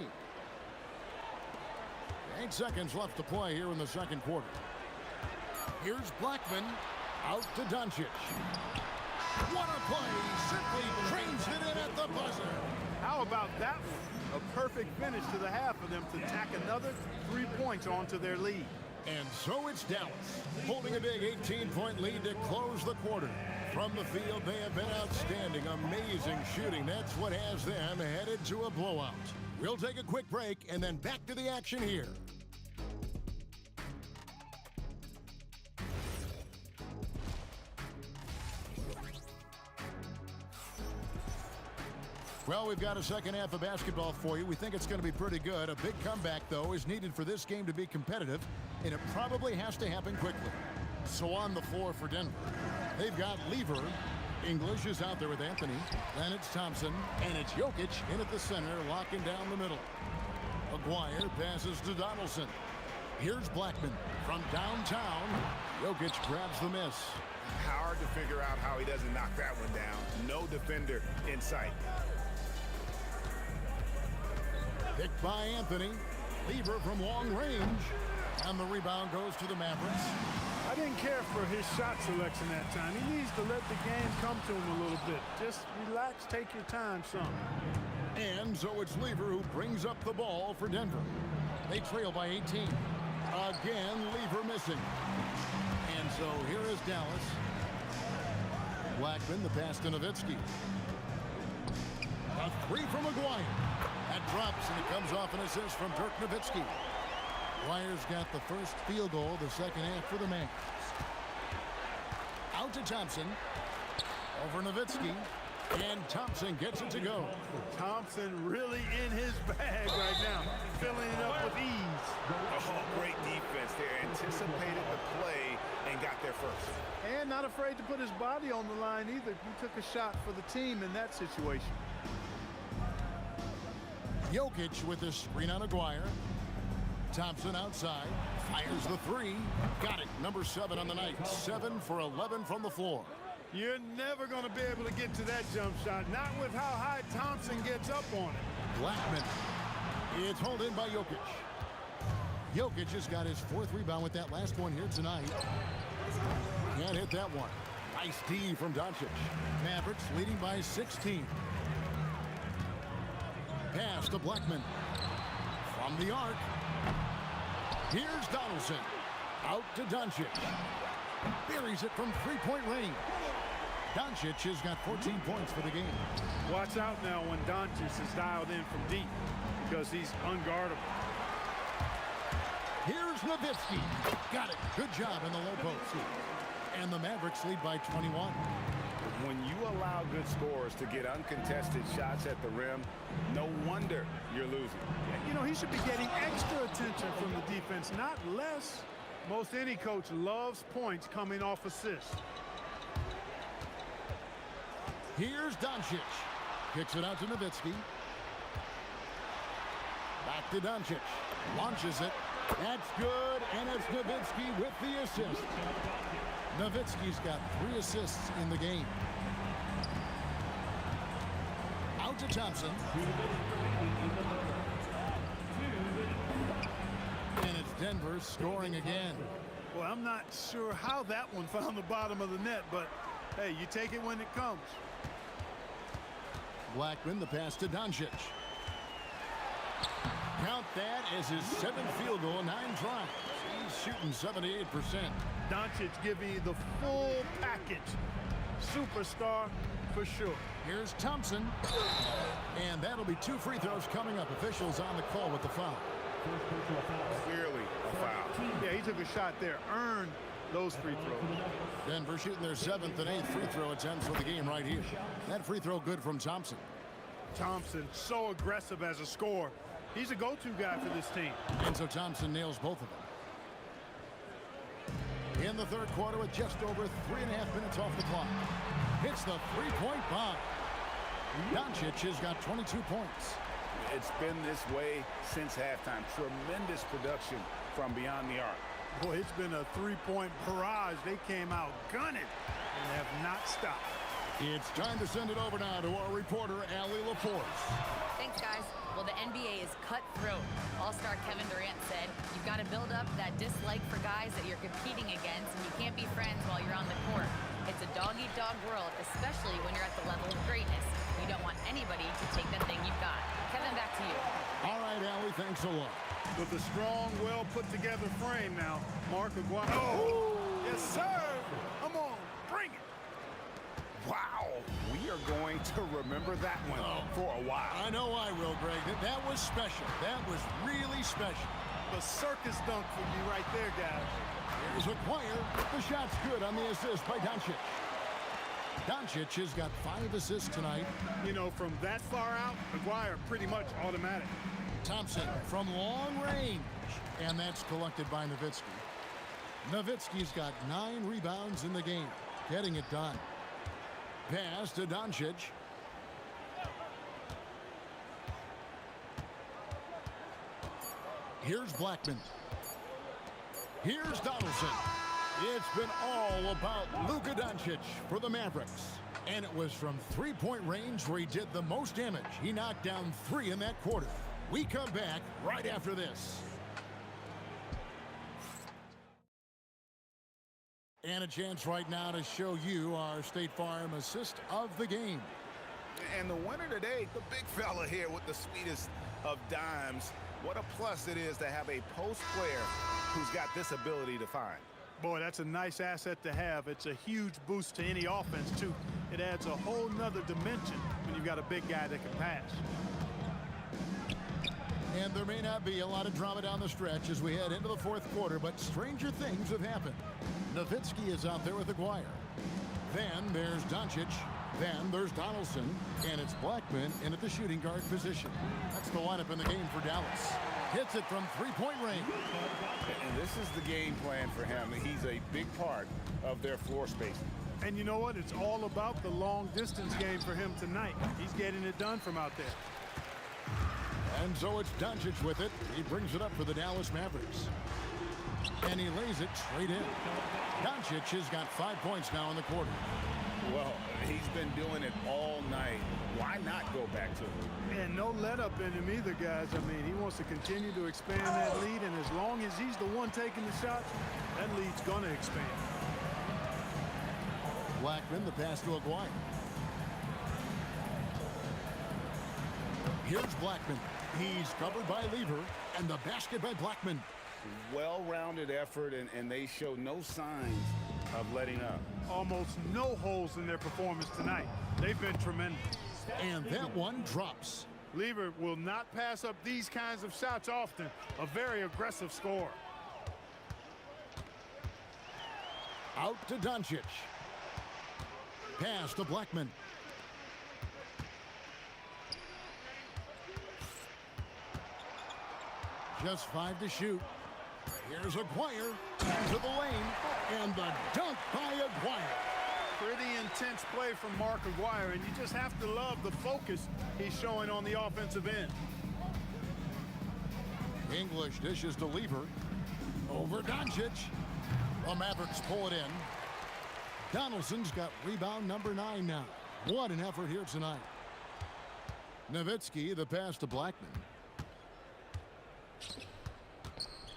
8 seconds left to play here in the second quarter. Here's Blackman out to Doncic. What a play! Simply trains it in at the buzzer. How about that one? A perfect finish to the half for them to tack another 3 points onto their lead. And so it's Dallas, holding a big 18-point lead to close the quarter. From the field, they have been outstanding, amazing shooting. That's what has them headed to a blowout. We'll take a quick break and then back to the action here. Well, we've got a second half of basketball for you. We think it's going to be pretty good. A big comeback, though, is needed for this game to be competitive, and it probably has to happen quickly. So on the floor for Denver, they've got Lever. English is out there with Anthony. Then it's Thompson, and it's Jokic in at the center, locking down the middle. Aguirre passes to Donaldson. Here's Blackman from downtown. Jokic grabs the miss. Hard to figure out how he doesn't knock that one down. No defender in sight. Picked by Anthony. Lever from long range. And the rebound goes to the Mavericks. I didn't care for his shot selection that time. He needs to let the game come to him a little bit. Just relax, take your time some. And so it's Lever who brings up the ball for Denver. They trail by 18. Again, Lever missing. And so here is Dallas. Blackman, the pass to Nowitzki. A 3 from Aguirre. That drops, and it comes off an assist from Dirk Nowitzki. Aguirre's got the first field goal of the second half for the Mavericks. Out to Thompson. Over Nowitzki. And Thompson gets it to go. Thompson really in his bag right now, filling it up with ease. Oh, great defense there. Anticipated the play and got there first. And not afraid to put his body on the line either. He took a shot for the team in that situation. Jokic with the screen on Aguirre. Thompson outside. Fires the 3. Got it. Number 7 on the night. 7 for 11 from the floor. You're never going to be able to get to that jump shot. Not with how high Thompson gets up on it. Blackman. It's hauled in by Jokic. Jokic has got his 4th rebound with that last one here tonight. Can't hit that one. Nice D from Doncic. Mavericks leading by 16. pass to Blackman. From the arc. Here's Donaldson. Out to Doncic. Buries it from three-point range. Doncic has got 14 points for the game. Watch out now when Doncic is dialed in from deep because he's unguardable. Here's Nowitzki. Got it. Good job in the low post. And the Mavericks lead by 21. When you allow good scorers to get uncontested shots at the rim, no wonder you're losing. You know, he should be getting extra attention from the defense, not less. Most any coach loves points coming off assists. Here's Doncic. Kicks it out to Nowitzki. Back to Doncic. Launches it. That's good, and it's Nowitzki with the assist. Nowitzki's got 3 assists in the game. Out to Thompson. And it's Denver scoring again. Well, I'm not sure how that one found the bottom of the net, but hey, you take it when it comes. Blackman, the pass to Doncic. Count that as his 7th field goal, 9 tries. He's shooting 78%. Doncic giving you the full package. Superstar for sure. Here's Thompson. And that'll be 2 free throws coming up. Officials on the call with the foul. Clearly a foul. Yeah, he took a shot there. Earned those free throws. Denver shooting their 7th and 8th free throw attempts for the game right here. That free throw good from Thompson. Thompson, so aggressive as a scorer. He's a go-to guy for this team. And so Thompson nails both of them. In the third quarter with just over 3.5 minutes off the clock. Hits the three-point bomb. Doncic has got 22 points. It's been this way since halftime. Tremendous production from beyond the arc. Boy, it's been a three-point barrage. They came out gunning and have not stopped. It's time to send it over now to our reporter, Allie LaForce. Thanks, guys. Well, the NBA is cutthroat. All-star Kevin Durant said, you've got to build up that dislike for guys that you're competing against, and you can't be friends while you're on the court. It's a dog-eat-dog world, especially when you're at the level of greatness. You don't want anybody to take the thing you've got. Kevin, back to you. All right, Allie, thanks a lot. With a strong, well-put-together frame now, Mark Aguirre. Oh, yes, sir. Come on, bring it. Wow, we are going to remember that one for a while. I know I will, Greg. That was special. That was really special. The circus dunk for me right there, guys. Here's Aguirre. The shot's good on the assist by Doncic. Doncic has got 5 assists tonight. You know, from that far out, Aguirre pretty much automatic. Thompson from long range. And that's collected by Nowitzki. Nowitzki's got 9 rebounds in the game. Getting it done. Pass to Doncic. Here's Blackman. Here's Donaldson. It's been all about Luka Doncic for the Mavericks. And it was from three-point range where he did the most damage. He knocked down 3 in that quarter. We come back right after this. And a chance right now to show you our State Farm assist of the game. And the winner today, the big fella here with the sweetest of dimes. What a plus it is to have a post player who's got this ability to find. Boy, that's a nice asset to have. It's a huge boost to any offense, too. It adds a whole nother dimension when you've got a big guy that can pass. And there may not be a lot of drama down the stretch as we head into the fourth quarter, but stranger things have happened. Nowitzki is out there with Aguirre. Then there's Doncic. Then there's Donaldson. And it's Blackman in at the shooting guard position. That's the lineup in the game for Dallas. Hits it from three-point range. And this is the game plan for him. He's a big part of their floor spacing. And you know what? It's all about the long-distance game for him tonight. He's getting it done from out there. And so it's Doncic with it. He brings it up for the Dallas Mavericks. And he lays it straight in. Doncic has got 5 points now in the quarter. Well, he's been doing it all night. Why not go back to it? And no let up in him either, guys. I mean, he wants to continue to expand that lead, and as long as he's the one taking the shots, that lead's going to expand. Blackman, the pass to Aguirre. Here's Blackman. He's covered by Lever, and the basket by Blackman. Well-rounded effort, and they show no signs of letting up. Almost no holes in their performance tonight. They've been tremendous. And that one drops. Lever will not pass up these kinds of shots often. A very aggressive scorer. Out to Doncic. Pass to Blackman. Just 5 to shoot. Here's Aguirre into the lane, and the dunk by Aguirre. Pretty intense play from Mark Aguirre, and you just have to love the focus he's showing on the offensive end. English dishes to Lever. Over Doncic. The Mavericks pull it in. Donaldson's got rebound number 9 now. What an effort here tonight. Nowitzki, the pass to Blackman.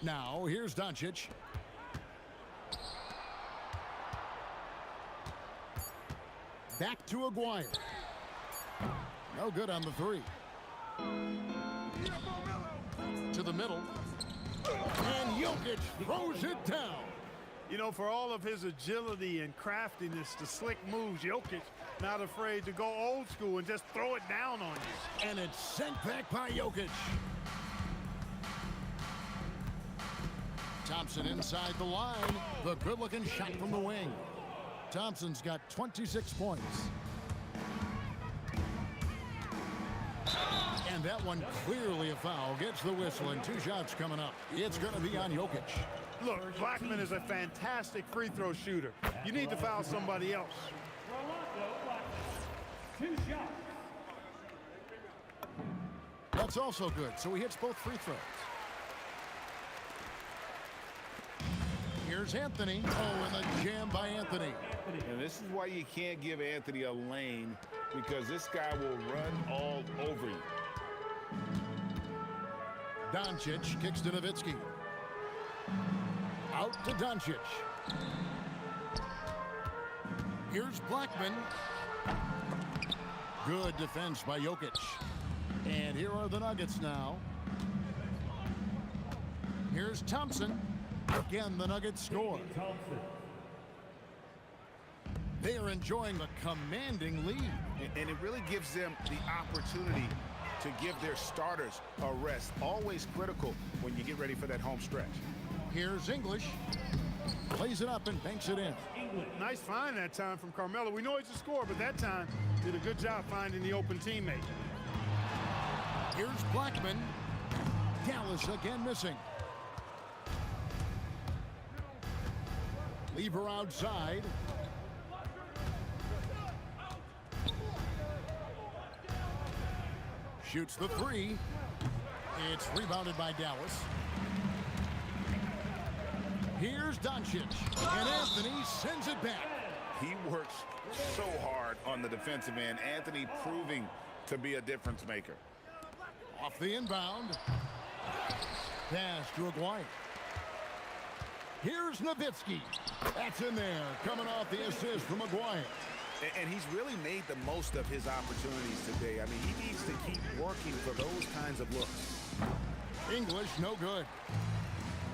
Now, here's Doncic. Back to Aguirre. No good on the 3. To the middle. And Jokic throws it down. You know, for all of his agility and craftiness, the slick moves, Jokic not afraid to go old school and just throw it down on you. And it's sent back by Jokic. Thompson inside the line. The good-looking shot from the wing. Thompson's got 26 points. And that one clearly a foul. Gets the whistle, and 2 shots coming up. It's going to be on Jokic. Look, Blackman is a fantastic free throw shooter. You need to foul somebody else. 2 shots. That's also good, so he hits both free throws. Here's Anthony. Oh, and the jam by Anthony. And this is why you can't give Anthony a lane, because this guy will run all over you. Doncic kicks to Nowitzki. Out to Doncic. Here's Blackman. Good defense by Jokic. And here are the Nuggets now. Here's Thompson. Again, the Nuggets score. They are enjoying a commanding lead. And it really gives them the opportunity to give their starters a rest. Always critical when you get ready for that home stretch. Here's English. Plays it up and banks it in. Nice find that time from Carmelo. We know he's a scorer, but that time did a good job finding the open teammate. Here's Blackman. Dallas again missing. Lever outside. Shoots the 3. It's rebounded by Dallas. Here's Doncic. And Anthony sends it back. He works so hard on the defensive end. Anthony proving to be a difference maker. Off the inbound. Pass to Aguirre. Here's Nowitzki. That's in there, coming off the assist from Aguirre. And he's really made the most of his opportunities today. I mean, he needs to keep working for those kinds of looks. English, no good.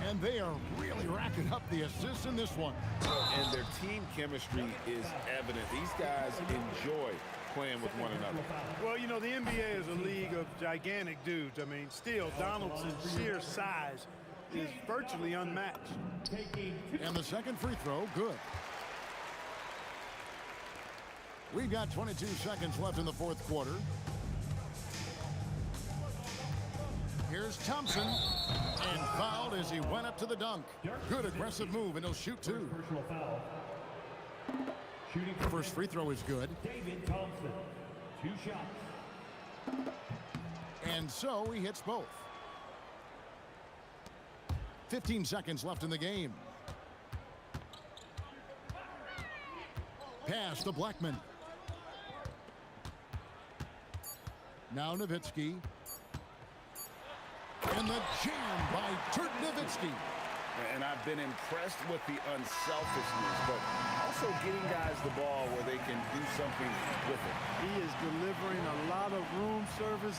And they are really racking up the assists in this one. And their team chemistry is evident. These guys enjoy playing with one another. Well, you know, the NBA is a league of gigantic dudes. I mean, still, Donaldson's sheer size is virtually unmatched. And the second free throw, good. We've got 22 seconds left in the fourth quarter. Here's Thompson. And fouled as he went up to the dunk. Good aggressive move, and he'll shoot 2. First free throw is good. David Thompson, 2 shots. And so he hits both. 15 seconds left in the game. Pass to Blackman. Now Nowitzki. And the jam by Dirk Nowitzki. And I've been impressed with the unselfishness, but also getting guys the ball where they can do something with it. He is delivering a lot of room service.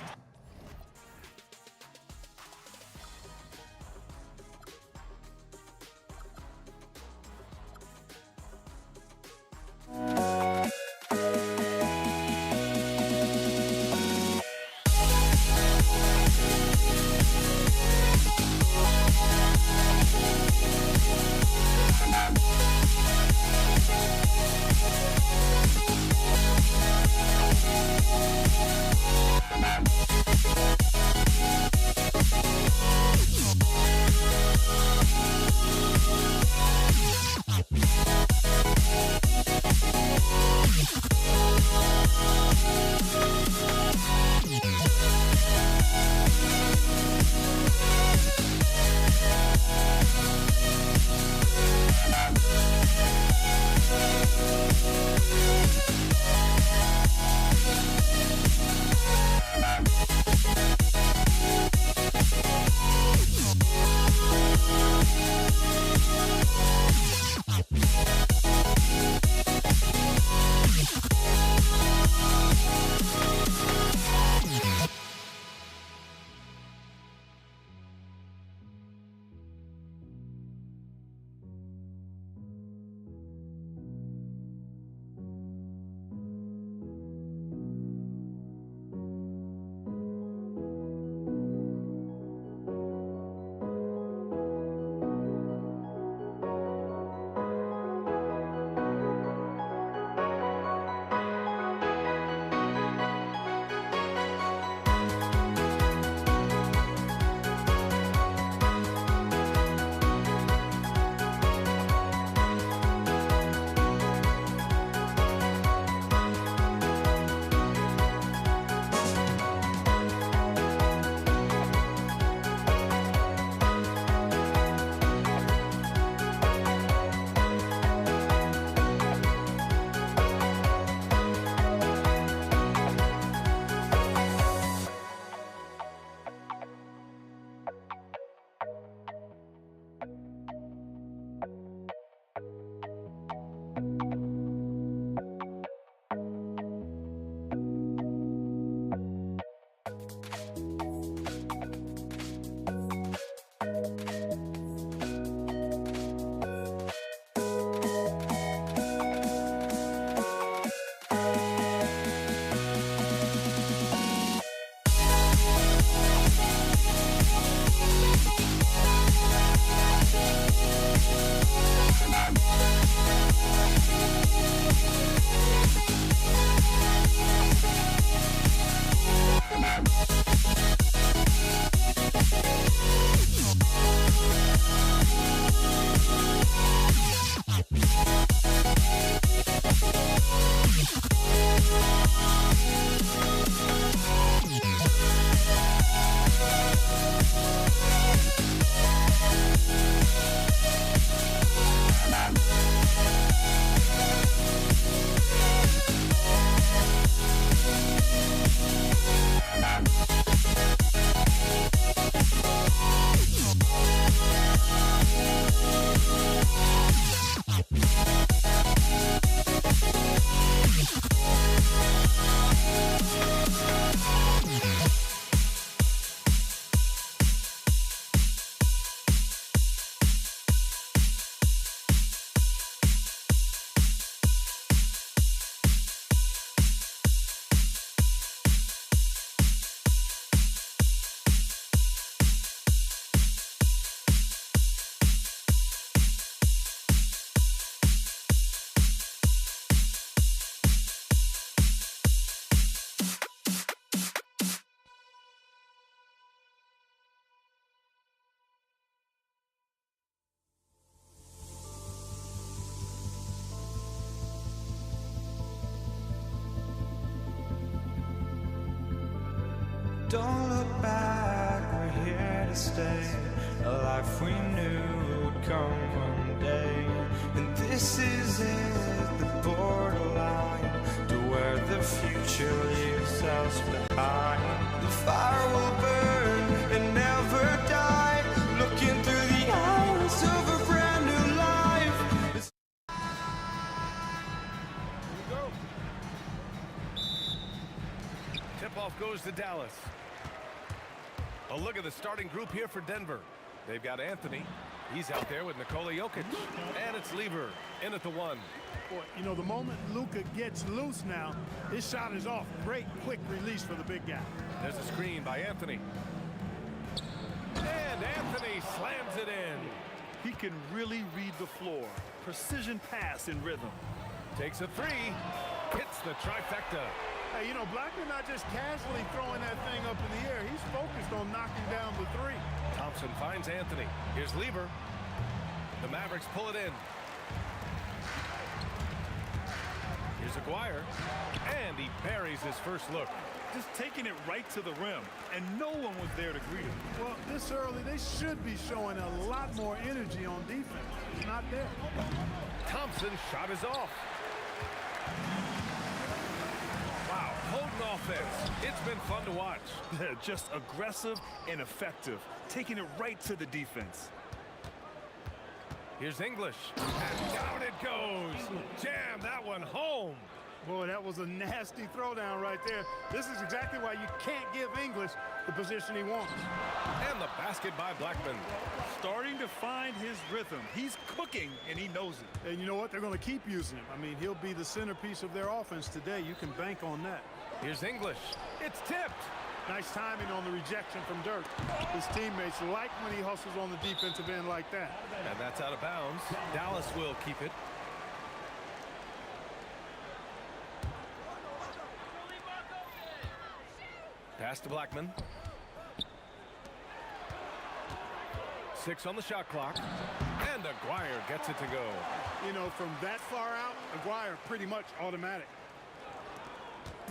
Don't look back, we're here to stay. A life we knew would come one day. And this is it, the borderline to where the future leaves us behind. The fire will burn and never die. Looking through the eyes of a brand new life. Tip-off goes to Dallas. A look at the starting group here for Denver. They've got Anthony. He's out there with Nikola Jokic. And it's Lever in at the 1. Boy, you know, the moment Luka gets loose now, his shot is off. Great quick release for the big guy. There's a screen by Anthony. And Anthony slams it in. He can really read the floor. Precision pass in rhythm. Takes a 3. Hits the trifecta. Hey, you know, Blackman not just casually throwing that thing up in the air. He's focused on knocking down the 3. Thompson finds Anthony. Here's Lever. The Mavericks pull it in. Here's Aguirre. And he buries his first look. Just taking it right to the rim, and no one was there to greet him. Well, this early, they should be showing a lot more energy on defense. It's not there. Thompson's shot is off. Wow, potent offense. It's been fun to watch. Just aggressive and effective, taking it right to the defense. Here's English. And down it goes. Jam that one home. Boy, that was a nasty throwdown right there. This is exactly why you can't give English the position he wants. And the basket by Blackman. Starting to find his rhythm. He's cooking, and he knows it. And you know what? They're going to keep using him. I mean, he'll be the centerpiece of their offense today. You can bank on that. Here's English. It's tipped. Nice timing on the rejection from Dirk. His teammates like when he hustles on the defensive end like that. And that's out of bounds. Dallas will keep it. Pass to Blackman. 6 on the shot clock. And Aguirre gets it to go. You know, from that far out, Aguirre pretty much automatic.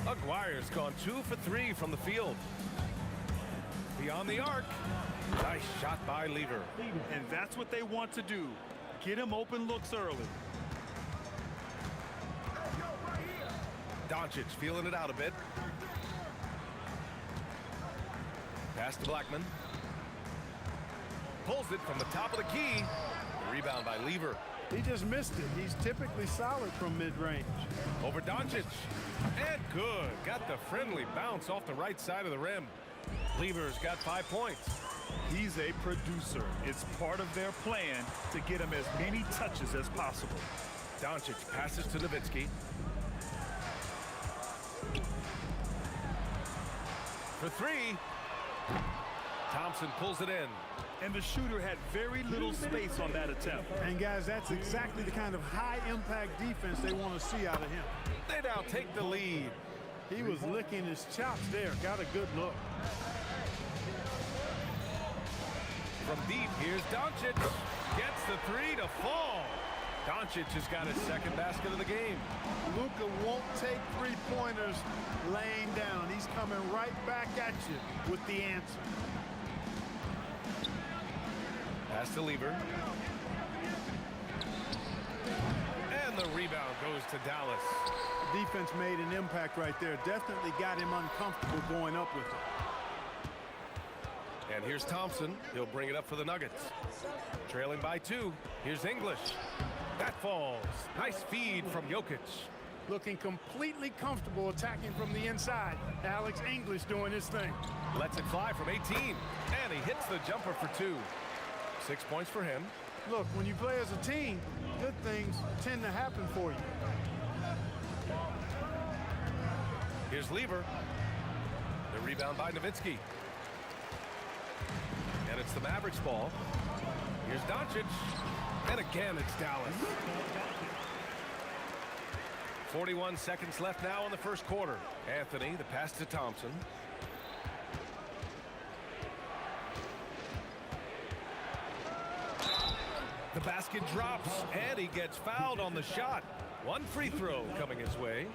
Aguirre's gone 2 for 3 from the field. Beyond the arc. Nice shot by Lever. And that's what they want to do. Get him open looks early. Doncic feeling it out a bit. Pass to Blackman. Pulls it from the top of the key. Rebound by Lever. He just missed it. He's typically solid from mid-range. Over Doncic. And good. Got the friendly bounce off the right side of the rim. Lever's got 5 points. He's a producer. It's part of their plan to get him as many touches as possible. Doncic passes to Nowitzki. For 3. Thompson pulls it in. And the shooter had very little space on that attempt. And guys, that's exactly the kind of high-impact defense they want to see out of him. They now take the lead. He was licking his chops there. Got a good look. From deep, here's Doncic. Gets the 3 to fall. Doncic has got his second basket of the game. Luka won't take three-pointers laying down. He's coming right back at you with the answer. Pass to Lever. And the rebound goes to Dallas. Defense made an impact right there. Definitely got him uncomfortable going up with it. And here's Thompson. He'll bring it up for the Nuggets. Trailing by 2. Here's English. That falls. Nice feed from Jokic. Looking completely comfortable attacking from the inside. Alex English doing his thing. Lets it fly from 18. And he hits the jumper for 2. 6 points for him. Look, when you play as a team, good things tend to happen for you. Here's Lever. The rebound by Nowitzki. And it's the Mavericks ball. Here's Doncic. And again, it's Dallas. 41 seconds left now in the first quarter. Anthony, the pass to Thompson. The basket drops, and he gets fouled on the shot. One free throw coming his way.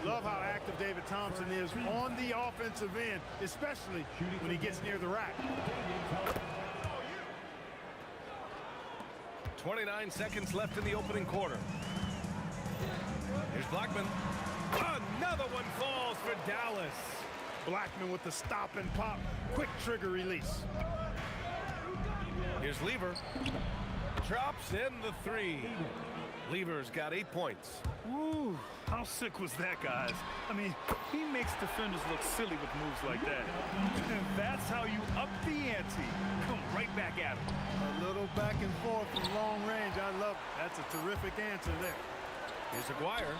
Love how active David Thompson is on the offensive end, especially when he gets near the rack. 29 seconds left in the opening quarter. Here's Blackman. Another one falls for Dallas. Blackman with the stop and pop, quick trigger release. Here's Lever. Drops in the three. Lever's got 8 points. Woo, how sick was that, guys? I mean, he makes defenders look silly with moves like that. And that's how you up the ante. Come right back at him. A little back and forth from long range. I love it. That's a terrific answer there. Here's Aguirre.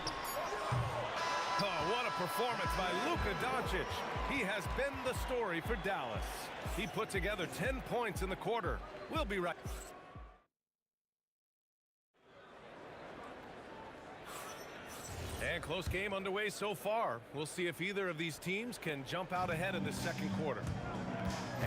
Oh, what a performance by Luka Doncic. He has been the story for Dallas. He put together 10 points in the quarter. We'll be right. And close game underway so far. We'll see if either of these teams can jump out ahead in the second quarter.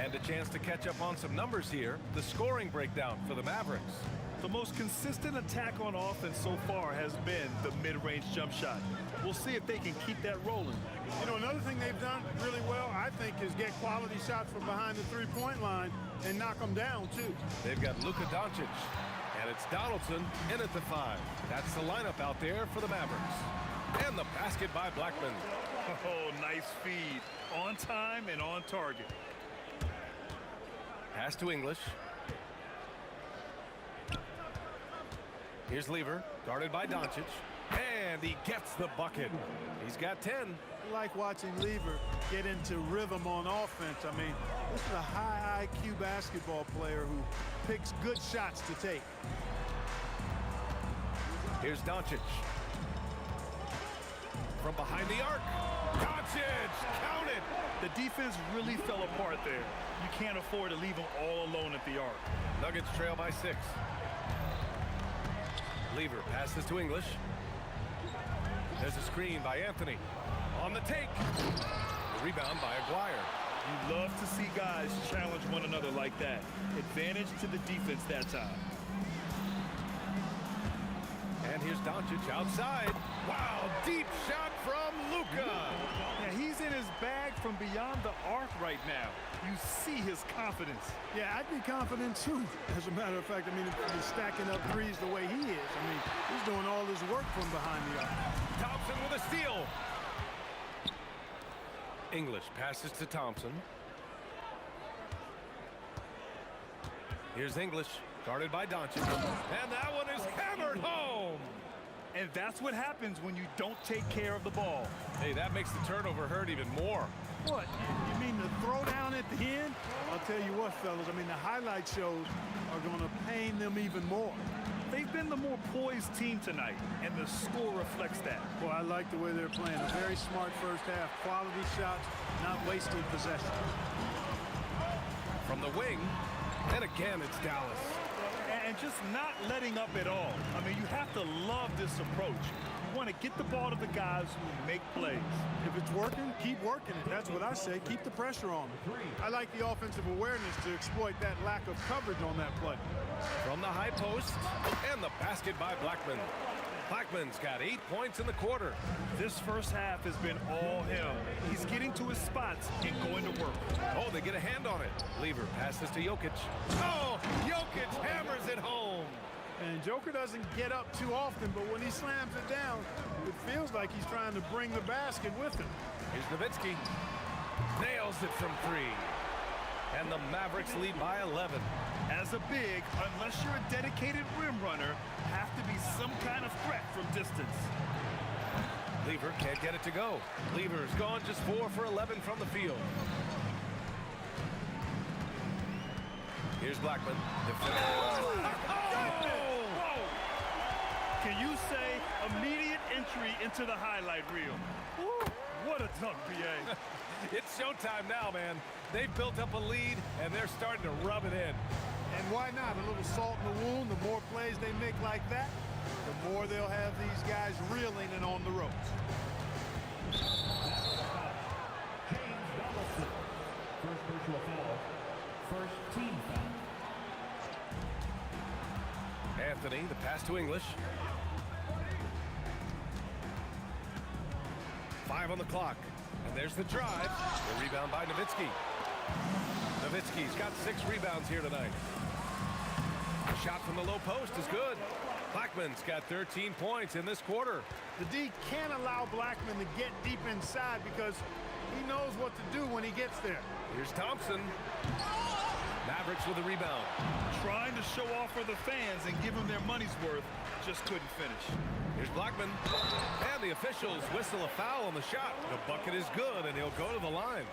And a chance to catch up on some numbers here. The scoring breakdown for the Mavericks. The most consistent attack on offense so far has been the mid-range jump shot. We'll see if they can keep that rolling. You know, another thing they've done really well, I think, is get quality shots from behind the three-point line and knock them down, too. They've got Luka Doncic, and it's Donaldson in at the 5. That's the lineup out there for the Mavericks. And the basket by Blackman. Oh, nice feed. On time and on target. Pass to English. Here's Lever, guarded by Doncic. And he gets the bucket. He's got 10. I like watching Lever get into rhythm on offense. I mean, this is a high IQ basketball player who picks good shots to take. Here's Doncic. From behind the arc. Doncic, count it. The defense really fell apart there. You can't afford to leave them all alone at the arc. Nuggets trail by 6. Lever passes to English. There's a screen by Anthony. On the take. The rebound by Aguirre. You love to see guys challenge one another like that. Advantage to the defense that time. And here's Doncic outside. Wow, deep shot from Luka. Yeah, he's in his bag from beyond the arc right now. You see his confidence. Yeah, I'd be confident too. As a matter of fact, I mean, if he's stacking up threes the way he is, I mean, he's doing all his work from behind the arc. Thompson with a steal. English passes to Thompson. Here's English, guarded by Doncic. And that one is hammered home. And that's what happens when you don't take care of the ball. Hey, that makes the turnover hurt even more. What? You mean the throwdown at the end? I'll tell you what, fellas, I mean, the highlight shows are going to pain them even more. They've been the more poised team tonight, and the score reflects that. Well, I like the way they're playing. A very smart first half. Quality shots, not wasting possession. From the wing, and again, it's Dallas. And just not letting up at all. I mean, you have to love this approach. You want to get the ball to the guys who make plays. If it's working, keep working it. That's what I say. Keep the pressure on them. I like the offensive awareness to exploit that lack of coverage on that play. From the high post, and the basket by Blackman. Blackman's got 8 points in the quarter. This first half has been all him. He's getting to his spots and going to work. Oh, they get a hand on it. Lever passes to Jokic. Oh, Jokic hammers it home. And Joker doesn't get up too often, but when he slams it down, it feels like he's trying to bring the basket with him. Here's Nowitzki. Nails it from 3. And the Mavericks lead by 11. As a big, unless you're a dedicated rim runner, have to be some kind of threat from distance. Lever can't get it to go. Lever's gone just 4 for 11 from the field. Here's Blackman. Can you say immediate entry into the highlight reel? Woo, what a dunk, BA. It's showtime now, man. They've built up a lead, and they're starting to rub it in. And why not? A little salt in the wound. The more plays they make like that, the more they'll have these guys reeling and on the ropes. James Donaldson. First personal foul. First team foul. Anthony, the pass to English. 5 on the clock. And there's the drive. The rebound by Nowitzki. Nowitzki's got 6 rebounds here tonight. The shot from the low post is good. Blackman's got 13 points in this quarter. The D can't allow Blackman to get deep inside because he knows what to do when he gets there. Here's Thompson. Mavericks with a rebound. Trying to show off for the fans and give them their money's worth, just couldn't finish. Here's Blackman. And the officials whistle a foul on the shot. The bucket is good, and he'll go to the line.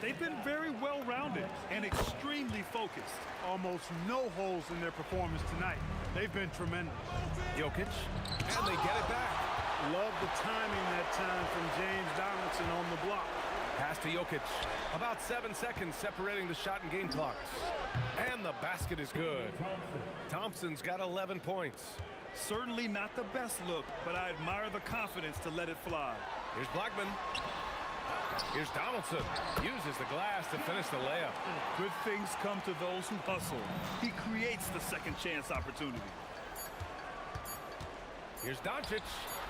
They've been very well-rounded and extremely focused. Almost no holes in their performance tonight. They've been tremendous. Jokic, and they get it back. Love the timing that time from James Donaldson on the block. Pass to Jokic. About 7 seconds separating the shot and game clocks. And the basket is good. Thompson's got 11 points. Certainly not the best look, but I admire the confidence to let it fly. Here's Blackman. Here's Donaldson. Uses the glass to finish the layup. Good things come to those who hustle. He creates the second chance opportunity. Here's Doncic.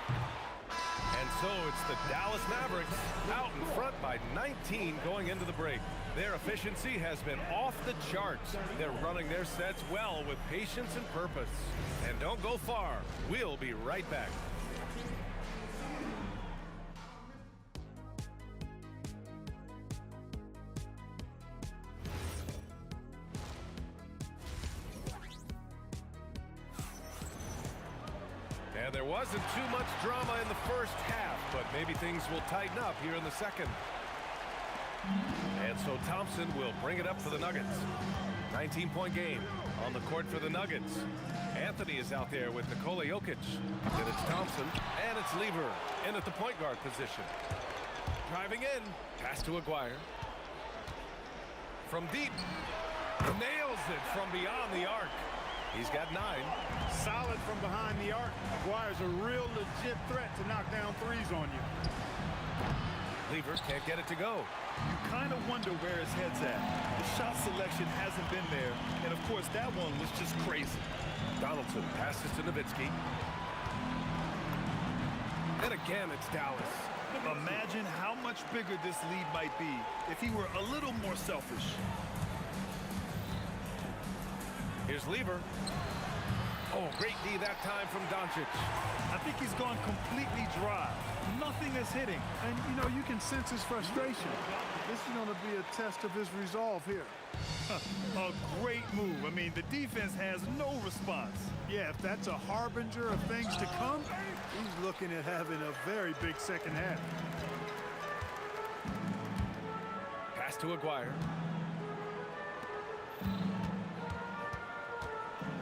And so it's the Dallas Mavericks out in front by 19 going into the break. Their efficiency has been off the charts. They're running their sets well with patience and purpose. And don't go far. We'll be right back. And there wasn't too much drama in the first half, but maybe things will tighten up here in the second. And so Thompson will bring it up for the Nuggets. 19-point game on the court for the Nuggets. Anthony is out there with Nikola Jokic. Then it's Thompson, and it's Lever in at the point guard position. Driving in, pass to Aguirre. From deep, nails it from beyond the arc. He's got 9. Solid from behind the arc. Aguirre's a real legit threat to knock down threes on you. Lever can't get it to go. You kind of wonder where his head's at. The shot selection hasn't been there, and of course that one was just crazy. Donaldson passes to Nowitzki. And again, it's Dallas. Imagine how much bigger this lead might be if he were a little more selfish. Here's Lever. Oh, great D that time from Doncic. I think he's gone completely dry. Nothing is hitting. And, you know, you can sense his frustration. This is going to be a test of his resolve here. A great move. I mean, the defense has no response. Yeah, if that's a harbinger of things to come, he's looking at having a very big second half. Pass to Aguirre.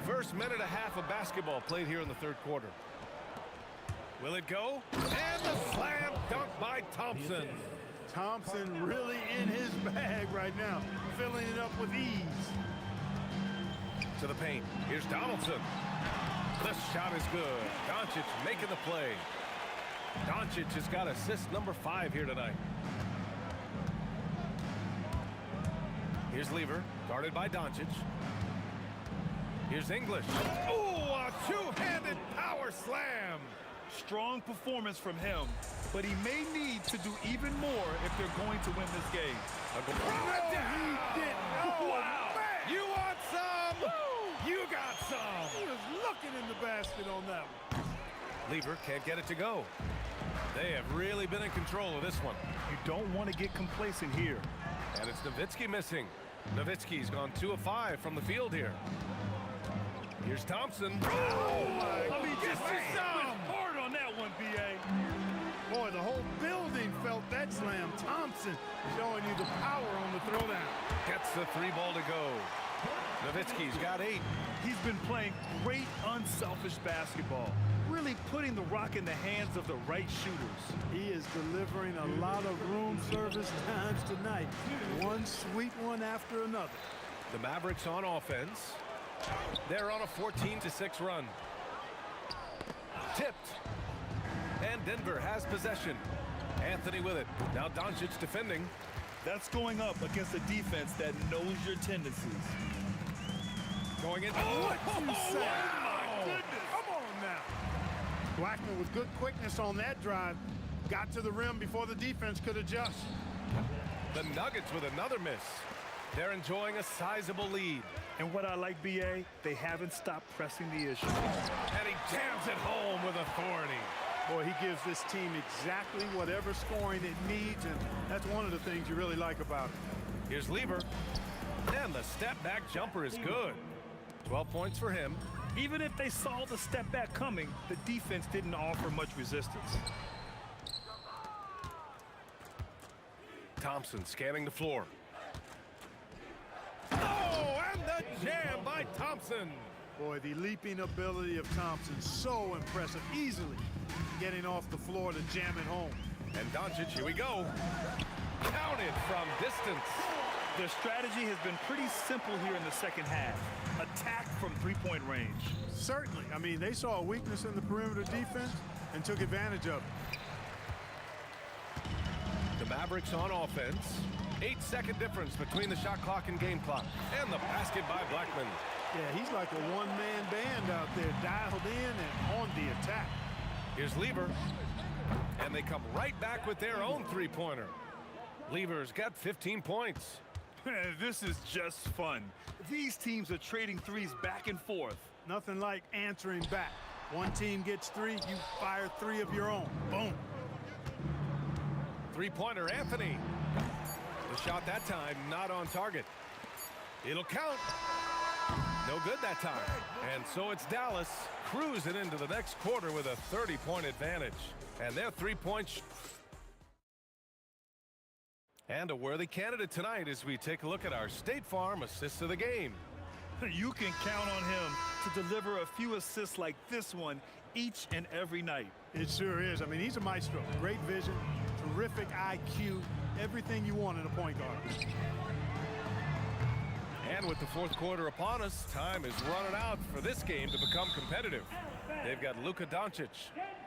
First minute and a half of basketball played here in the third quarter. Will it go? And the slam dunk by Thompson. Thompson really in his bag right now, filling it up with ease. To the paint. Here's Donaldson. The shot is good. Doncic making the play. Doncic has got assist number 5 here tonight. Here's Lever, guarded by Doncic. Here's English. Oh, a two-handed power slam. Strong performance from him, but he may need to do even more if they're going to win this game. Oh, wow. Man. You want some? Woo. You got some. He was looking in the basket on that one. Lever can't get it to go. They have really been in control of this one. You don't want to get complacent here. And it's Nowitzki missing. Nowitzki's gone 2 of 5 from the field here. Here's Thompson. Oh, my. I mean, just hard on that one, B.A. Boy, the whole building felt that slam. Thompson showing you the power on the throwdown. Gets the 3 ball to go. Nowitzki's got 8. He's been playing great, unselfish basketball. Really putting the rock in the hands of the right shooters. He is delivering a lot of room service times tonight. One sweet one after another. The Mavericks on offense. They're on a 14-6 run. Tipped. And Denver has possession. Anthony with it. Now Doncic defending. That's going up against a defense that knows your tendencies. Going in. What you say? Oh, my goodness. Come on now. Blackman with good quickness on that drive. Got to the rim before the defense could adjust. The Nuggets with another miss. They're enjoying a sizable lead. And what I like, B.A., they haven't stopped pressing the issue. And he jams it home with authority. Boy, he gives this team exactly whatever scoring it needs, and that's one of the things you really like about it. Here's Lever. And the step-back jumper is good. 12 points for him. Even if they saw the step back coming, the defense didn't offer much resistance. Thompson scanning the floor. Oh, and the jam by Thompson. Boy, the leaping ability of Thompson, so impressive. Easily getting off the floor to jam it home. And Doncic, here we go. Counted from distance. Their strategy has been pretty simple here in the second half. Attack from three-point range. Certainly. I mean, they saw a weakness in the perimeter defense and took advantage of it. The Mavericks on offense. 8-second difference between the shot clock and game clock. And the basket by Blackman. Yeah, he's like a one-man band out there, dialed in and on the attack. Here's Lever. And they come right back with their own three-pointer. Lever's got 15 points. This is just fun. These teams are trading threes back and forth. Nothing like answering back. One team gets three, you fire three of your own. Boom. Three-pointer, Anthony. The shot that time not on target. It'll count. No good that time. And so it's Dallas cruising into the next quarter with a 30-point advantage. And their 3 points. And a worthy candidate tonight as we take a look at our State Farm assists of the game. You can count on him to deliver a few assists like this one each and every night. It sure is. I mean, he's a maestro. Great vision, terrific IQ, everything you want in a point guard. And with the fourth quarter upon us, time is running out for this game to become competitive. They've got Luka Doncic,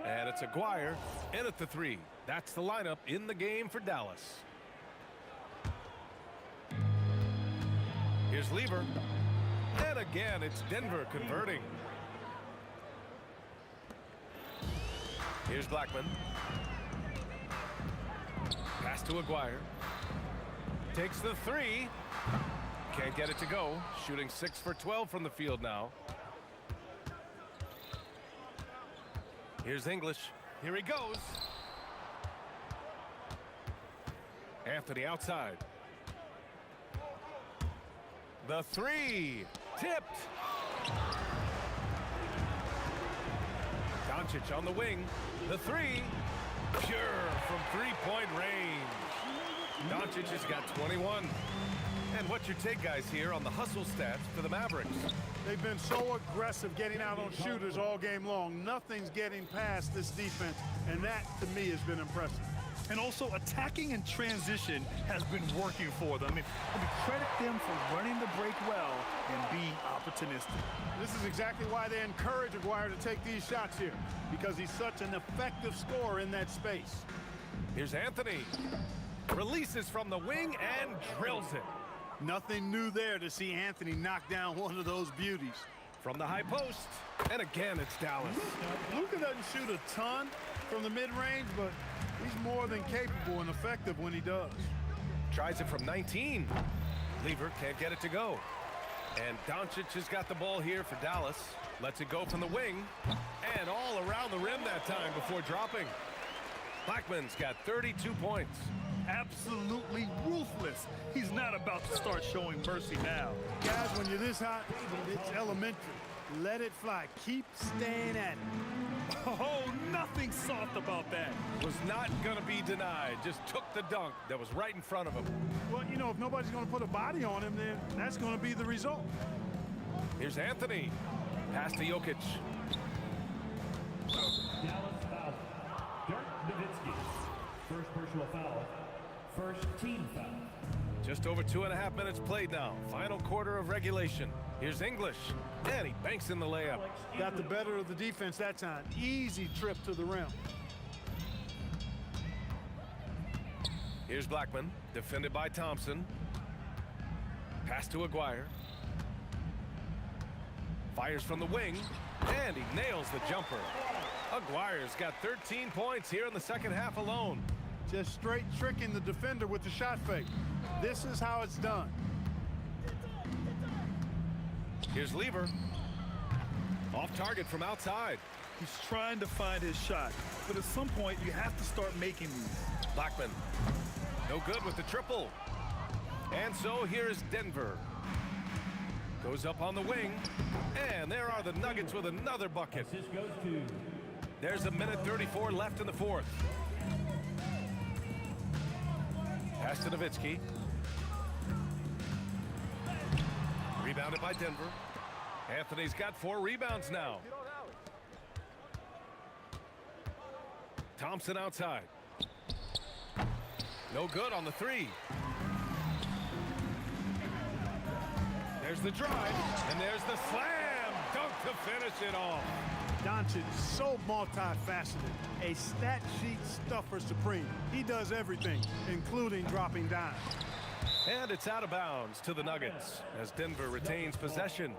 and it's Aguirre in at the three. That's the lineup in the game for Dallas. Here's Lever. And again, it's Denver converting. Here's Blackman. Pass to Aguirre. Takes the three. Can't get it to go. Shooting 6 for 12 from the field now. Here's English. Here he goes. Anthony outside. The three. Tipped. Doncic on the wing. The three. Pure from three-point range. Doncic has got 21. And what's your take, guys, here on the hustle stats for the Mavericks? They've been so aggressive getting out on shooters all game long. Nothing's getting past this defense, and that, to me, has been impressive. And also, attacking in transition has been working for them. I mean, credit them for running the break well and being opportunistic. This is exactly why they encourage Aguirre to take these shots here, because he's such an effective scorer in that space. Here's Anthony. Releases from the wing and drills it. Nothing new there to see Anthony knock down one of those beauties. From the high post. And again, it's Dallas. Luka doesn't shoot a ton from the mid-range, but he's more than capable and effective when he does. Tries it from 19. Lever can't get it to go. And Doncic has got the ball here for Dallas. Lets it go from the wing. And all around the rim that time before dropping. Blackman's got 32 points. Absolutely ruthless. He's not about to start showing mercy now. Guys, when you're this hot, it's elementary. Let it fly. Keep staying at it. Oh, nothing soft about that. Was not going to be denied. Just took the dunk that was right in front of him. Well, you know, if nobody's going to put a body on him, then that's going to be the result. Here's Anthony. Pass to Jokic. Dallas foul. Dirk Nowitzki. First personal foul. First team foul. Just over 2.5 minutes played now. Final quarter of regulation. Here's English. And he banks in the layup. Got the better of the defense that time. Easy trip to the rim. Here's Blackman. Defended by Thompson. Pass to Aguirre. Fires from the wing. And he nails the jumper. Aguirre's got 13 points here in the second half alone. Just straight tricking the defender with the shot fake. This is how it's done. Here's Lever. Off target from outside. He's trying to find his shot, but at some point you have to start making these. Blackman. No good with the triple. And so here's Denver. Goes up on the wing. And there are the Nuggets with another bucket. There's a minute 34 left in the fourth. Pass to Nowitzki. Rebounded by Denver. Anthony's got 4 rebounds now. Thompson outside. No good on the 3. There's the drive, and there's the slam dunk to finish it off. Doncic so multifaceted, a stat sheet stuffer supreme. He does everything, including dropping dimes. And it's out of bounds to the Nuggets as Denver retains possession.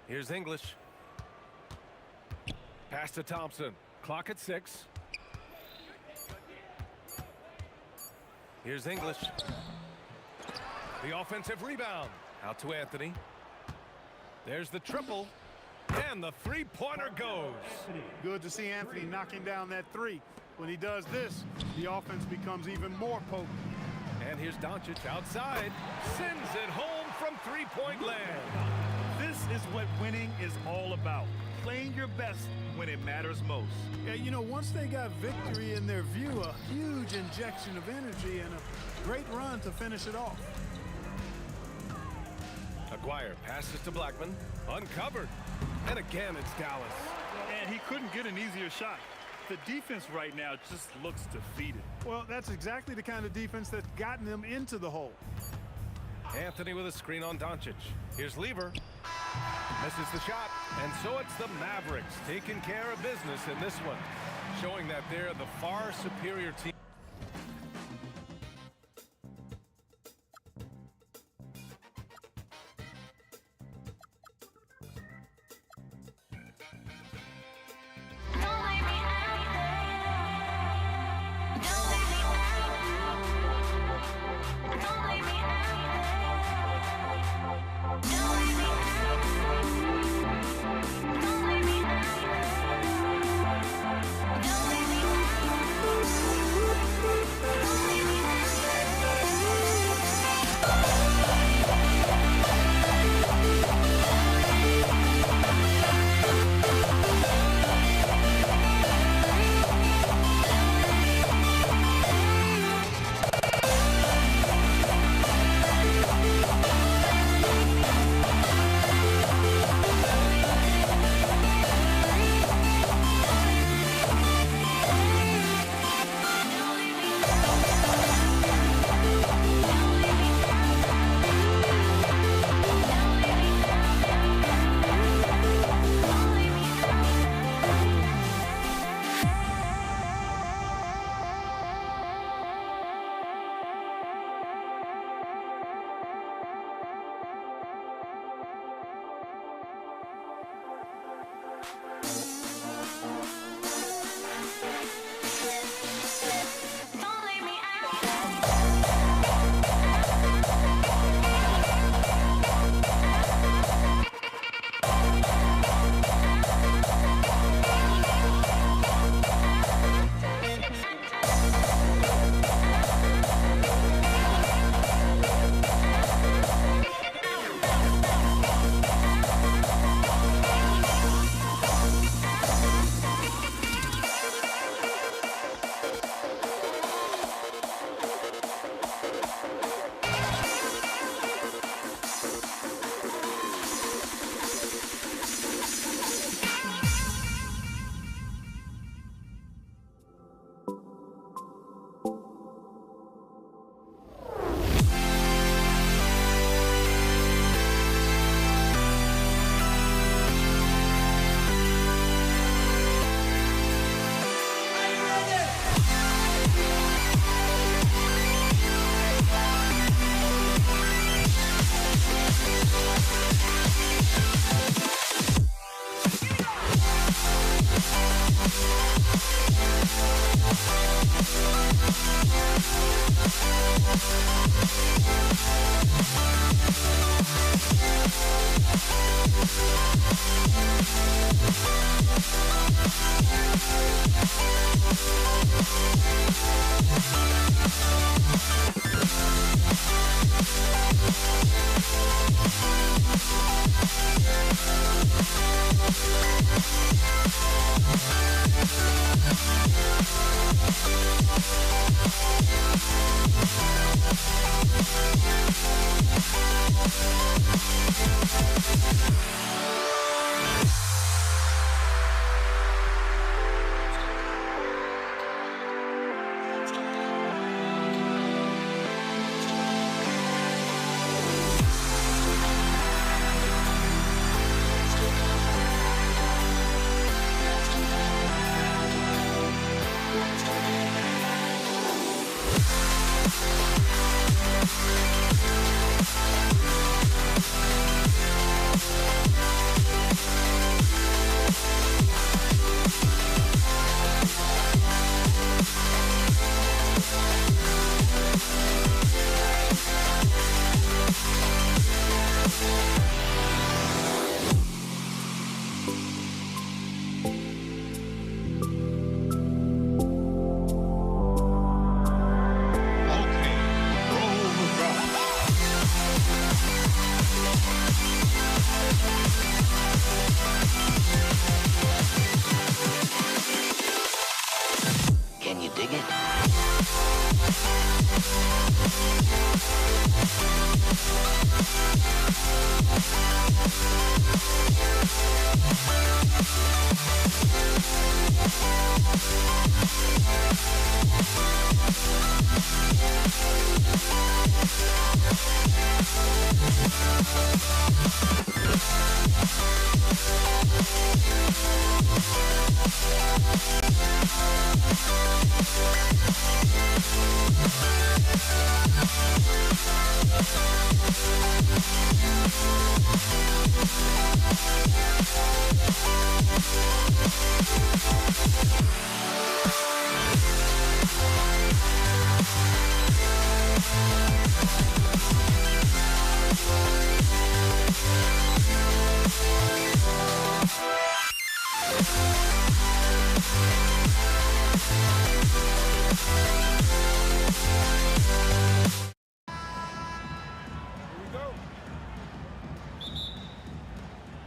Here's English. Pass to Thompson. Clock at 6. Here's English. The offensive rebound. Out to Anthony. There's the triple. And the three-pointer goes. Good to see Anthony knocking down that 3. When he does this, the offense becomes even more potent. And here's Doncic outside. Sends it home from three-point land. This is what winning is all about. Playing your best when it matters most. Yeah, you know, once they got victory in their view, a huge injection of energy and a great run to finish it off. Aguirre passes to Blackman. Uncovered. And again, it's Dallas. And he couldn't get an easier shot. The defense right now just looks defeated. Well, that's exactly the kind of defense that's gotten them into the hole. Anthony with a screen on Doncic. Here's Lever. Misses the shot. And so it's the Mavericks taking care of business in this one, showing that they're the far superior team.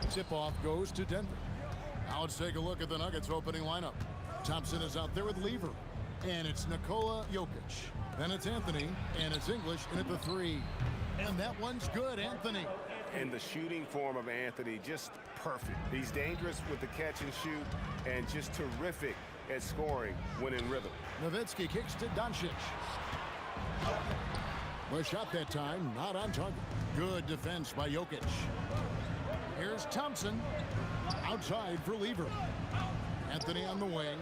Tip-off goes to Denver. Now let's take a look at the Nuggets opening lineup. Thompson is out there with Lever. And it's Nikola Jokic. Then it's Anthony. And it's English in at the 3. And that one's good, Anthony. And the shooting form of Anthony, just perfect. He's dangerous with the catch and shoot and just terrific at scoring when in rhythm. Nowitzki kicks to Doncic. The shot that time, not on target. Good defense by Jokic. Here's Thompson. Outside for Lever. Anthony on the wing.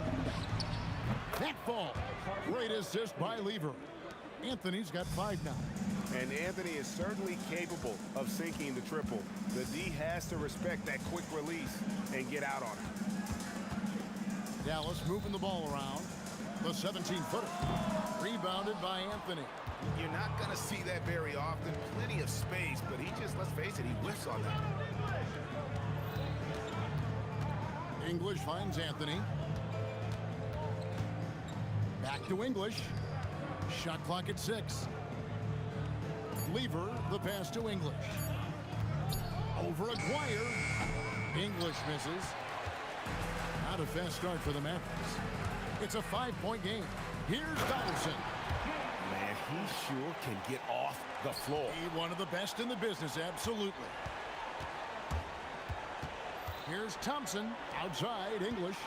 That ball. Great assist by Lever. Anthony's got 5 now. And Anthony is certainly capable of sinking the triple. The D has to respect that quick release and get out on it. Dallas moving the ball around. The 17-footer. Rebounded by Anthony. You're not going to see that very often. Plenty of space, but he just, let's face it, he whiffs on that. English finds Anthony. Back to English. Shot clock at 6. Lever, the pass to English. Over Aguirre. English misses. Not a fast start for the Mavericks. It's a 5-point game. Here's Donaldson. Man, he sure can get off the floor. He one of the best in the business, absolutely. Here's Thompson. Outside, English.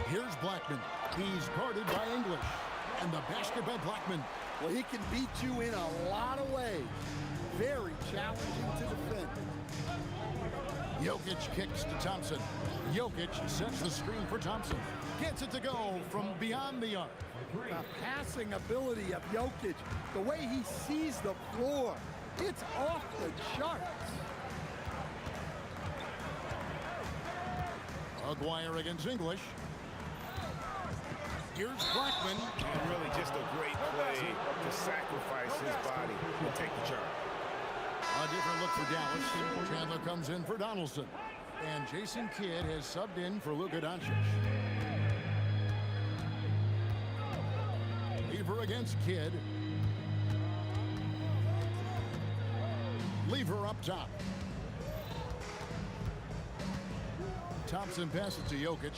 Here's Blackman. He's guarded by English. And the basket by Blackman. Well, he can beat you in a lot of ways. Very challenging to defend. Jokic kicks to Thompson. Jokic sets the screen for Thompson. Gets it to go from beyond the arc. The passing ability of Jokic, the way he sees the floor, it's off the charts. Aguirre against English. Here's Blackman. And really just a great play to sacrifice his body and take the charge. A different look for Dallas. Chandler comes in for Donaldson. And Jason Kidd has subbed in for Luka Doncic. Lever against Kidd. Lever up top. Thompson passes to Jokic.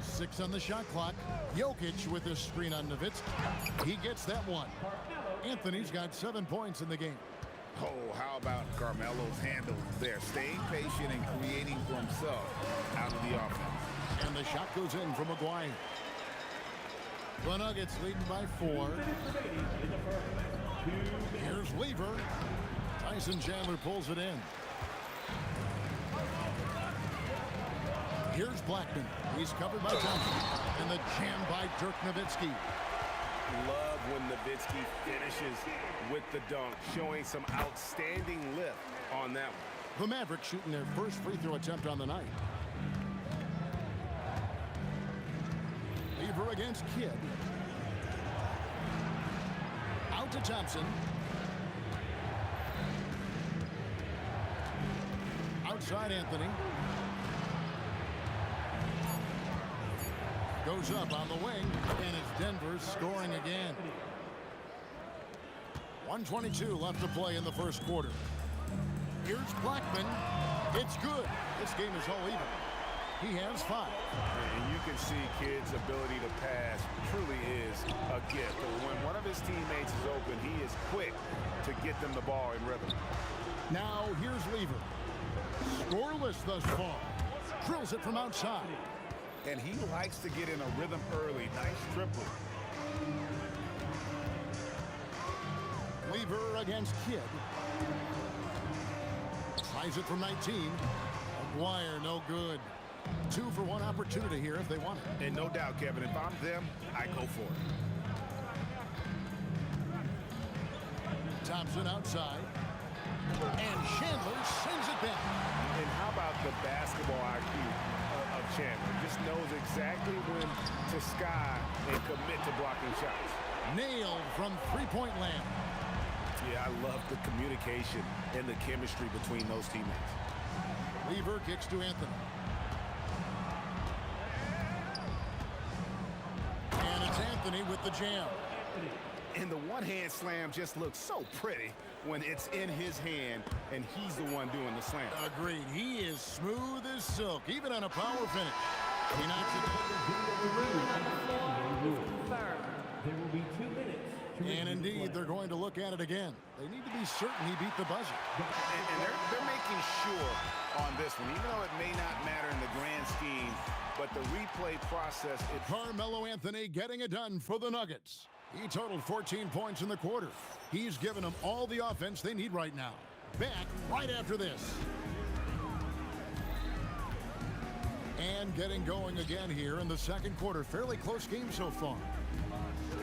6 on the shot clock. Jokic with his screen on Nowitzki. He gets that one. Anthony's got 7 points in the game. Oh, how about Carmelo's handle there? Staying patient and creating for himself out of the offense. And the shot goes in from Aguirre. The Nuggets leading by 4. Here's Lever. Tyson Chandler pulls it in. Here's Blackman. He's covered by Thompson. And the jam by Dirk Nowitzki. Love when Nowitzki finishes with the dunk, showing some outstanding lift on that one. The Mavericks shooting their first free throw attempt on the night. Lever against Kidd. Out to Thompson. Outside Anthony. Goes up on the wing, and it's Denver scoring again. 1:22 left to play in the first quarter. Here's Blackman. It's good. This game is all even. He has 5. And you can see Kidd's ability to pass truly is a gift. When one of his teammates is open, he is quick to get them the ball in rhythm. Now here's Lever. Scoreless thus far. Drills it from outside. And he likes to get in a rhythm early. Nice triple. Lever against Kidd. Tries it from 19. McGuire, no good. 2 for 1 opportunity here if they want it. And no doubt, Kevin, if I'm them, I go for it. Thompson outside. And Chandler sends it back. And how about the basketball IQ of Chandler? Just knows exactly when to sky and commit to blocking shots. Nailed from three-point land. Yeah, I love the communication and the chemistry between those teammates. Lever kicks to Anthony. And it's Anthony with the jam. And the one-hand slam just looks so pretty when it's in his hand and he's the one doing the slam. Agreed. He is smooth as silk, even on a power finish. He knocks it There will be 2 minutes. And indeed, they're going to look at it again. They need to be certain he beat the buzzer. And they're making sure on this one, even though it may not matter in the grand scheme, but the replay process. Carmelo Anthony getting it done for the Nuggets. He totaled 14 points in the quarter. He's given them all the offense they need right now. Back right after this. And getting going again here in the second quarter. Fairly close game so far.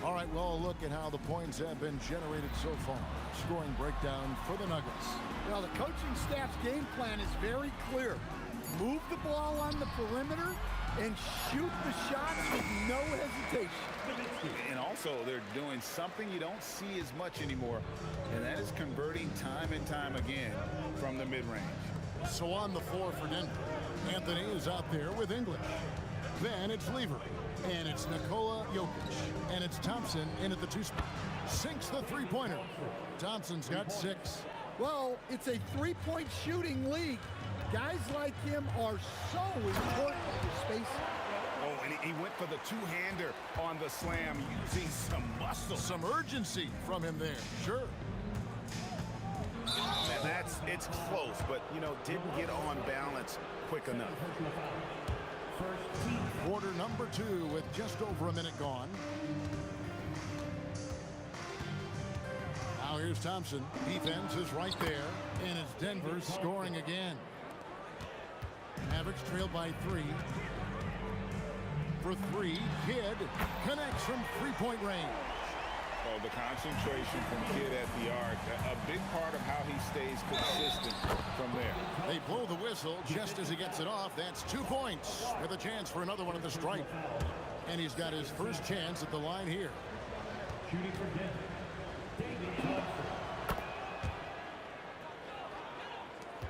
All right, well, look at how the points have been generated so far. Scoring breakdown for the Nuggets. Well, the coaching staff's game plan is very clear. Move the ball on the perimeter and shoot the shots with no hesitation. And also, they're doing something you don't see as much anymore, and that is converting time and time again from the mid-range. So on the floor for Denver, Anthony is out there with English. Then it's Lever, and it's Nikola Jokic, and it's Thompson in at the 2 spot. Sinks the three-pointer. Thompson's got 6. Well, it's a three-point shooting league. Guys like him are so important for spacing. Oh, and he went for the two-hander on the slam using some muscle. Some urgency from him there, sure. And it's close, but, you know, didn't get on balance quick enough. Quarter number 2 with just over a minute gone. Now here's Thompson. Defense is right there, and it's Denver scoring again. Mavericks trail by 3. For 3, Kidd connects from three-point range. Oh, the concentration from Kidd at the arc, a big part of how he stays consistent from there. They blow the whistle just as he gets it off. That's 2 points with a chance for another one at the stripe. And he's got his first chance at the line here. Shooting for Denver, David Thompson.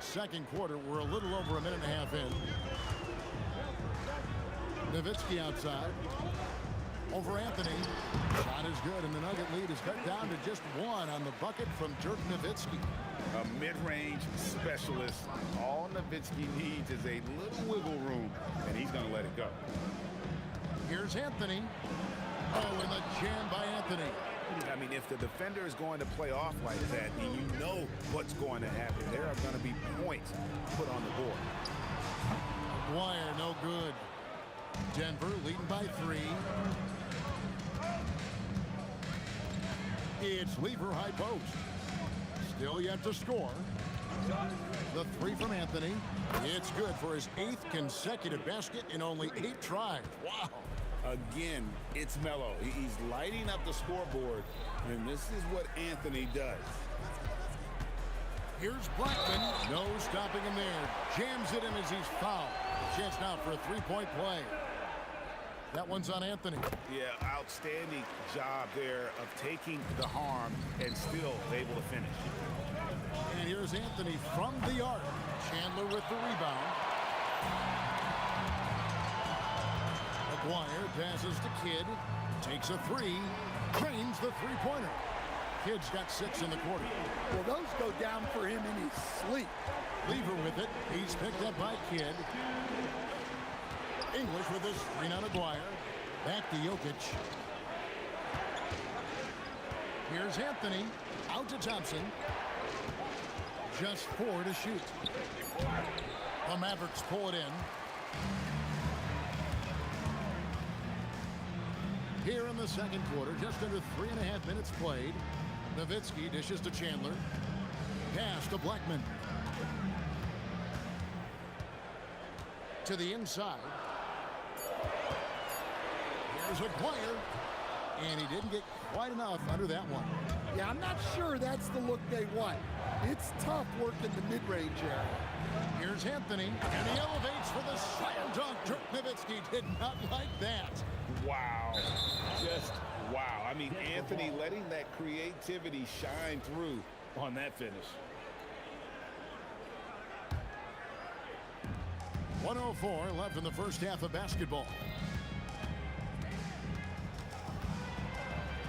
Second quarter, we're a little over a minute and a half in. Nowitzki outside. Over Anthony. Shot is good, and the Nugget lead is cut down to just 1 on the bucket from Dirk Nowitzki. A mid-range specialist. All Nowitzki needs is a little wiggle room, and he's going to let it go. Here's Anthony. Oh, and the jam by Anthony. I mean, if the defender is going to play off like that, and you know what's going to happen, there are going to be points put on the board. McGuire, no good. Denver leading by 3. It's Lever high post. Still yet to score. The 3 from Anthony. It's good for his 8th consecutive basket in only 8 tries. Wow. Again, it's Melo. He's lighting up the scoreboard, and this is what Anthony does. Here's Blackman. No stopping him there. Jams it in as he's fouled. Chance now for a 3-point play. That one's on Anthony. Yeah, outstanding job there of taking the harm and still able to finish. And here's Anthony from the arc. Chandler with the rebound. McGuire passes to Kidd. Takes a 3. Drains the three-pointer. Kidd's got 6 in the quarter. Well, those go down for him in his sleep. Lever with it. He's picked up by Kidd. English with his screen on McGuire. Back to Jokic. Here's Anthony. Out to Thompson. Just 4 to shoot. The Mavericks pull it in. Here in the second quarter, just under 3.5 minutes played. Nowitzki dishes to Chandler. Pass to Blackman. To the inside. Here's Aguirre. And he didn't get quite enough under that one. Yeah, I'm not sure that's the look they want. It's tough working the mid-range area. Here's Anthony, and he elevates for the slam dunk. Dirk Nowitzki did not like that. Wow. Just wow. I mean, Anthony letting that creativity shine through on that finish. 1:04 left in the first half of basketball.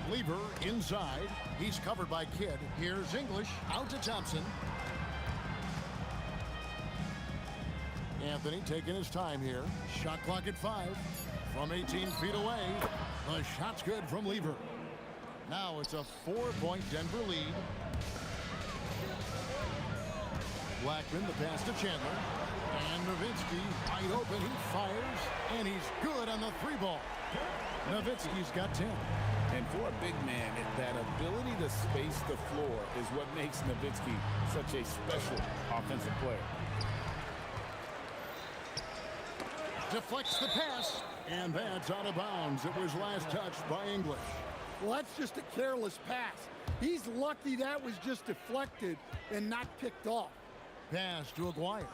Lever inside. He's covered by Kidd. Here's English out to Thompson. Anthony taking his time here. Shot clock at 5 from 18 feet away. The shot's good from Lever. Now it's a 4-point Denver lead. Blackman, the pass to Chandler. And Nowitzki wide open. He fires, and he's good on the 3-ball. Nowitzki's got 10. And for a big man, that ability to space the floor is what makes Nowitzki such a special offensive player. Deflects the pass, and that's out of bounds. It was last touched by English. Well, that's just a careless pass. He's lucky that was just deflected and not picked off. Pass to Aguirre.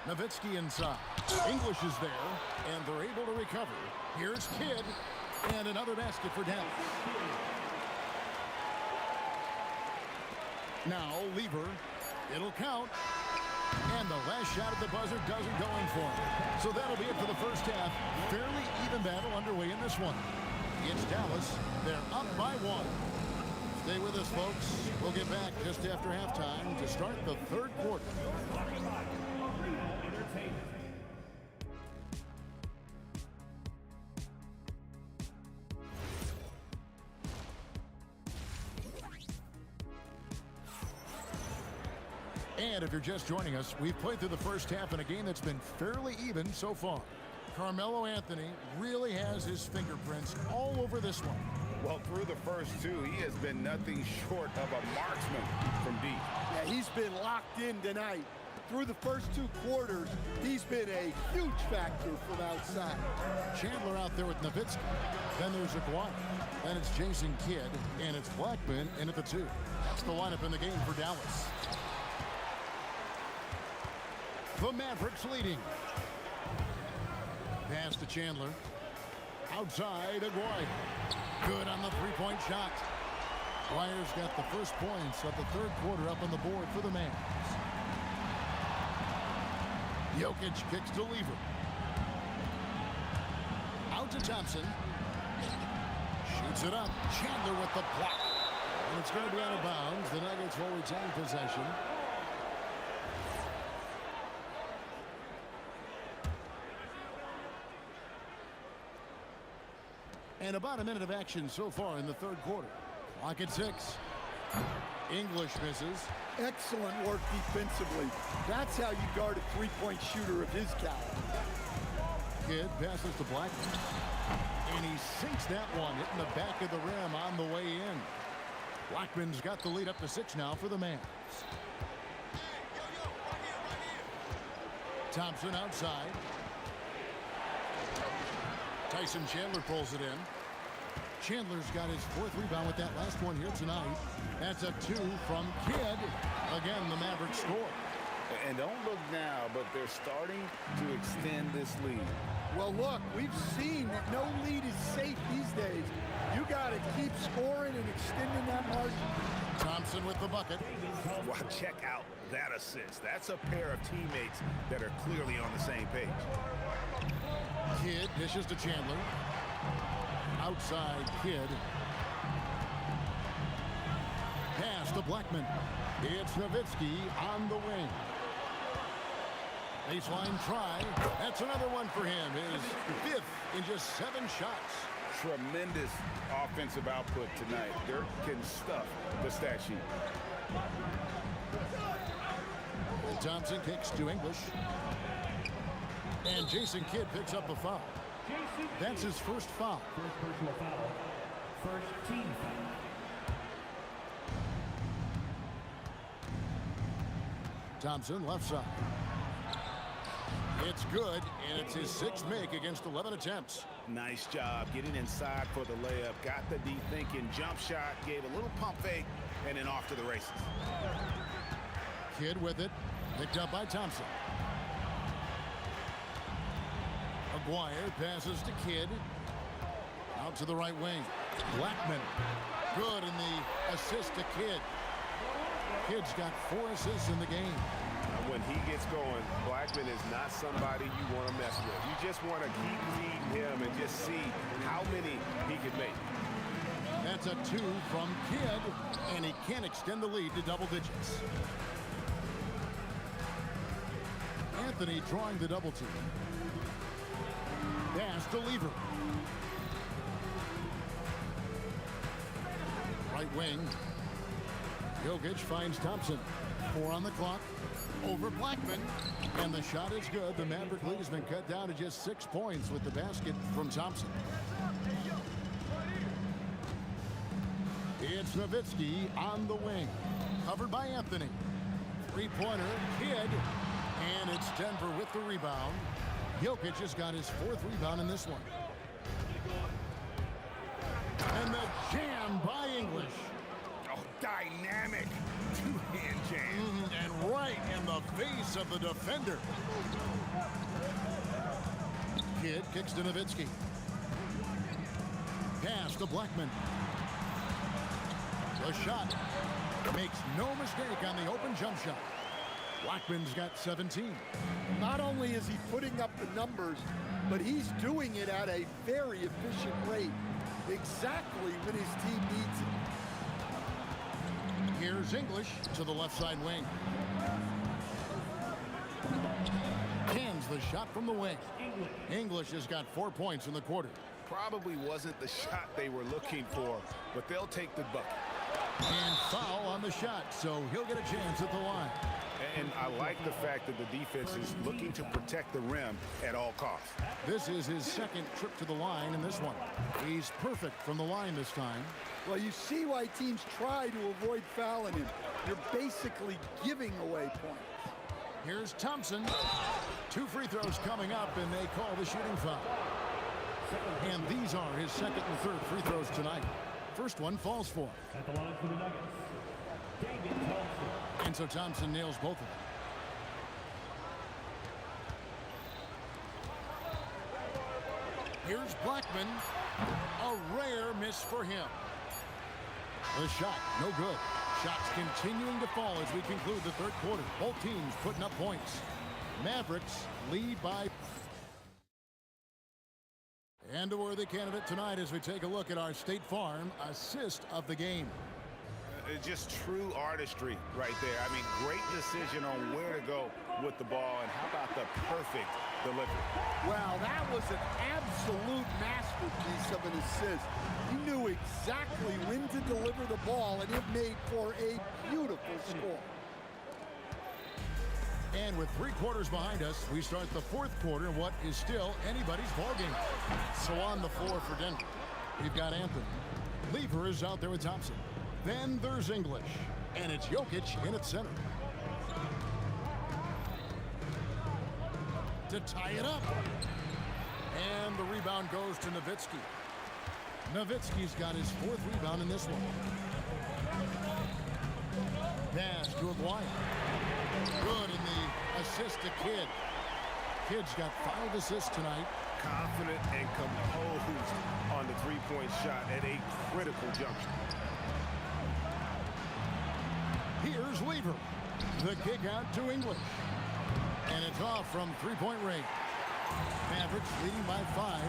Nowitzki inside. English is there, and they're able to recover. Here's Kidd, and another basket for Dallas. Now Lever. It'll count. And the last shot at the buzzer doesn't go in for him. So that'll be it for the first half. Fairly even battle underway in this one. It's Dallas. They're up by 1. Stay with us, folks. We'll get back just after halftime to start the third quarter. And if you're just joining us, we've played through the first half in a game that's been fairly even so far. Carmelo Anthony really has his fingerprints all over this one. Well, through the first two, he has been nothing short of a marksman from deep. Yeah, he's been locked in tonight. Through the first 2 quarters, he's been a huge factor from outside. Chandler out there with Nowitzki. Then there's Aguirre. Then it's Jason Kidd, and it's Blackman in at the 2. That's the lineup in the game for Dallas. The Mavericks leading. Pass to Chandler. Outside, Aguirre. Good on the 3-point shot. Aguirre's got the first points of the third quarter up on the board for the Mavs. Jokic kicks to Lever. Out to Thompson. Shoots it up. Chandler with the block. And it's going to be out of bounds. The Nuggets will retain possession. And about a minute of action so far in the third quarter. Clock at 6. English misses. Excellent work defensively. That's how you guard a 3-point shooter of his caliber. Kidd passes to Blackman. And he sinks that one, hitting the back of the rim on the way in. Blackman's got the lead up to 6 now for the Mavs. Thompson outside. Tyson Chandler pulls it in. Chandler's got his 4th rebound with that last one here tonight. That's a 2 from Kidd. Again, the Mavericks score. And don't look now, but they're starting to extend this lead. Well, look, we've seen that no lead is safe these days. You got to keep scoring and extending that margin. Thompson with the bucket. Well, check out that assist. That's a pair of teammates that are clearly on the same page. Kidd dishes to Chandler. Outside Kidd. Pass to Blackman. It's Nowitzki on the wing. Baseline try. That's another one for him. His 5th in just 7 shots. Tremendous offensive output tonight. Dirk can stuff the stat sheet. And Thompson kicks to English. And Jason Kidd picks up a foul. That's his first foul. First personal foul First team foul. Thompson, left side. It's good, and it's his sixth make against 11 attempts. Nice job getting inside for the layup. Got the D thinking, jump shot, gave a little pump fake, and then off to the races. Kidd with it, picked up by Thompson. Aguirre passes to Kidd. Out to the right wing. Blackman, good in the assist to Kidd. Kidd's got 4 assists in the game. When he gets going, Blackman is not somebody you want to mess with. You just want to keep feeding him and just see how many he can make. That's a 2 from Kidd, and he can't extend the lead to double digits. Anthony drawing the double team. Pass to Lever. Right wing. Jokic finds Thompson. 4 on the clock. Over Blackman. And the shot is good. The Maverick lead has been cut down to just 6 points with the basket from Thompson. It's Nowitzki on the wing. Covered by Anthony. Three-pointer, Kidd. And it's Denver with the rebound. Jokic has got his 4th rebound in this one. And the jam by English. Oh, dynamic two-hand jam. And right in the face of the defender. Kidd kicks to Nowitzki. Pass to Blackman. The shot makes no mistake on the open jump shot. Blackman's got 17. Not only is he putting up the numbers, but he's doing it at a very efficient rate. Exactly when his team needs it. Here's English to the left side wing. Cans the shot from the wing. English has got 4 points in the quarter. Probably wasn't the shot they were looking for, but they'll take the bucket. And foul on the shot, so he'll get a chance at the line. And I like the fact that the defense is looking to protect the rim at all costs. This is his 2nd trip to the line in this one. He's perfect from the line this time. Well, you see why teams try to avoid fouling him. You're basically giving away points. Here's Thompson. 2 free throws coming up, and they call the shooting foul. And these are his 2nd and 3rd free throws tonight. First one falls for. At the line for the Nuggets, David Thompson. And so Thompson nails both of them. Here's Blackman. A rare miss for him. The shot, no good. Shots continuing to fall as we conclude the 3rd quarter. Both teams putting up points. Mavericks lead by... And a worthy candidate tonight as we take a look at our State Farm assist of the game. Just true artistry right there. I mean, great decision on where to go with the ball, and how about the perfect delivery? Well, that was an absolute masterpiece of an assist. He knew exactly when to deliver the ball, and it made for a beautiful score. And with 3 quarters behind us, we start the 4th quarter in what is still anybody's ballgame. So on the floor for Denver, we've got Anthony. Lever is out there with Thompson. Then there's English, and it's Jokic in at center. To tie it up. And the rebound goes to Nowitzki. Nowitzki's got his 4th rebound in this one. Pass to Aguirre. Good in the assist to Kidd. Kidd's got 5 assists tonight. Confident and composed on the 3-point shot at a critical juncture. Here's Lever. The kick out to English. And it's off from 3-point range. Mavericks leading by 5.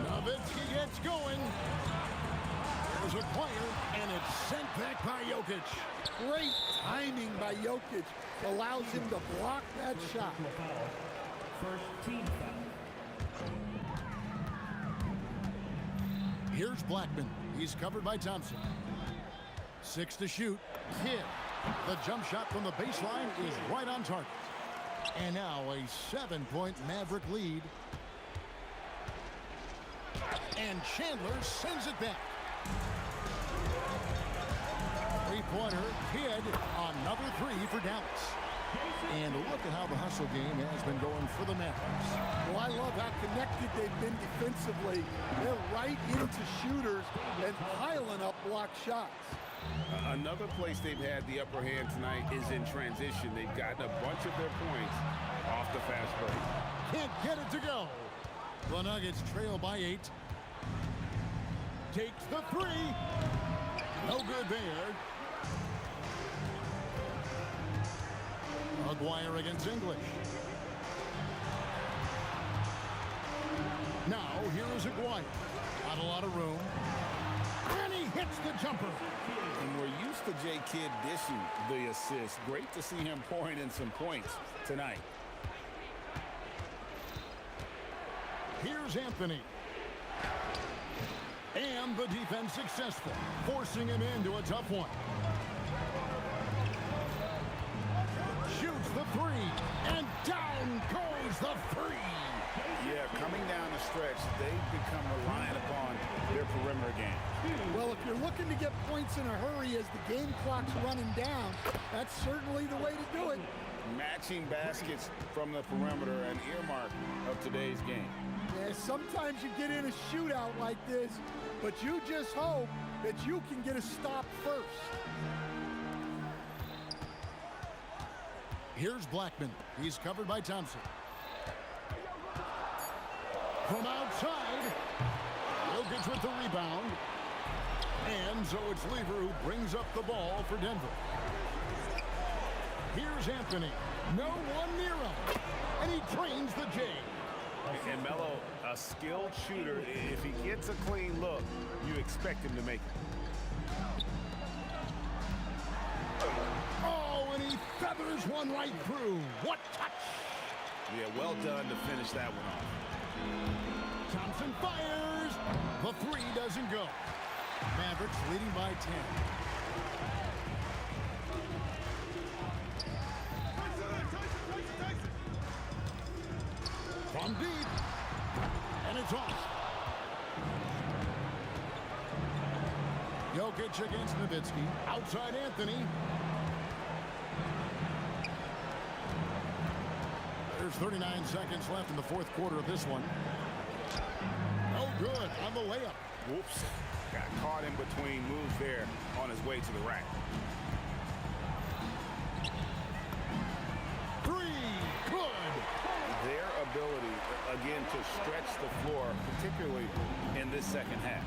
Nowitzki gets going. There's Aguirre, and it's sent back by Jokic. Great timing by Jokic. Allows him to block that shot. First team foul. Here's Blackman. He's covered by Thompson. 6 to shoot. Kidd. The jump shot from the baseline is right on target. And now a 7-point Maverick lead. And Chandler sends it back. Three-pointer, Kidd, another three for Dallas. And look at how the hustle game has been going for the Mavericks. Well, I love how connected they've been defensively. They're right into shooters and piling up block shots. Another place they've had the upper hand tonight is in transition. They've gotten a bunch of their points off the fast break. Can't get it to go. The Nuggets trail by 8. Takes the three. No good there. Maguire against English. Now, here is Aguirre. Not a lot of room. And he hits the jumper. And we're used to J. Kidd dishing the assist. Great to see him pouring in some points tonight. Here's Anthony. And the defense successful, forcing him into a tough one. Shoots the three, and down goes the three. Yeah, coming down the stretch, they've become reliant upon their perimeter game. Well, if you're looking to get points in a hurry as the game clock's running down, that's certainly the way to do it. Matching baskets from the perimeter, an earmark of today's game. Yeah, sometimes you get in a shootout like this, but you just hope that you can get a stop first. Here's Blackman. He's covered by Thompson. From outside, Jokic with the rebound. And so it's Lever who brings up the ball for Denver. Here's Anthony. No one near him. And he trains the J. And Melo, a skilled shooter, if he gets a clean look, you expect him to make it. Oh, and he feathers one right through. What touch! Yeah, well done to finish that one off. Thompson fires. The three doesn't go. Mavericks leading by 10. From deep. And it's off. Jokic against Nowitzki. Outside Anthony. There's 39 seconds left in the fourth quarter of this one. No good on the layup. Whoops. Got caught in between moves there on his way to the rack. Three. Good. Their ability, again, to stretch the floor, particularly in this second half.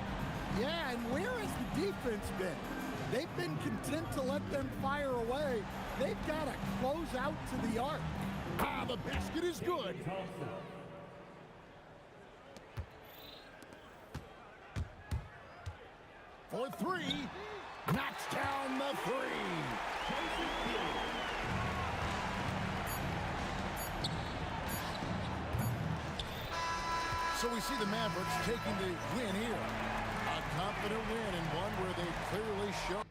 Yeah, and where has the defense been? They've been content to let them fire away. They've got to close out to the arc. Ah, the basket is good. For three, knocks down the three. So we see the Mavericks taking the win here. A confident win and one where they clearly show.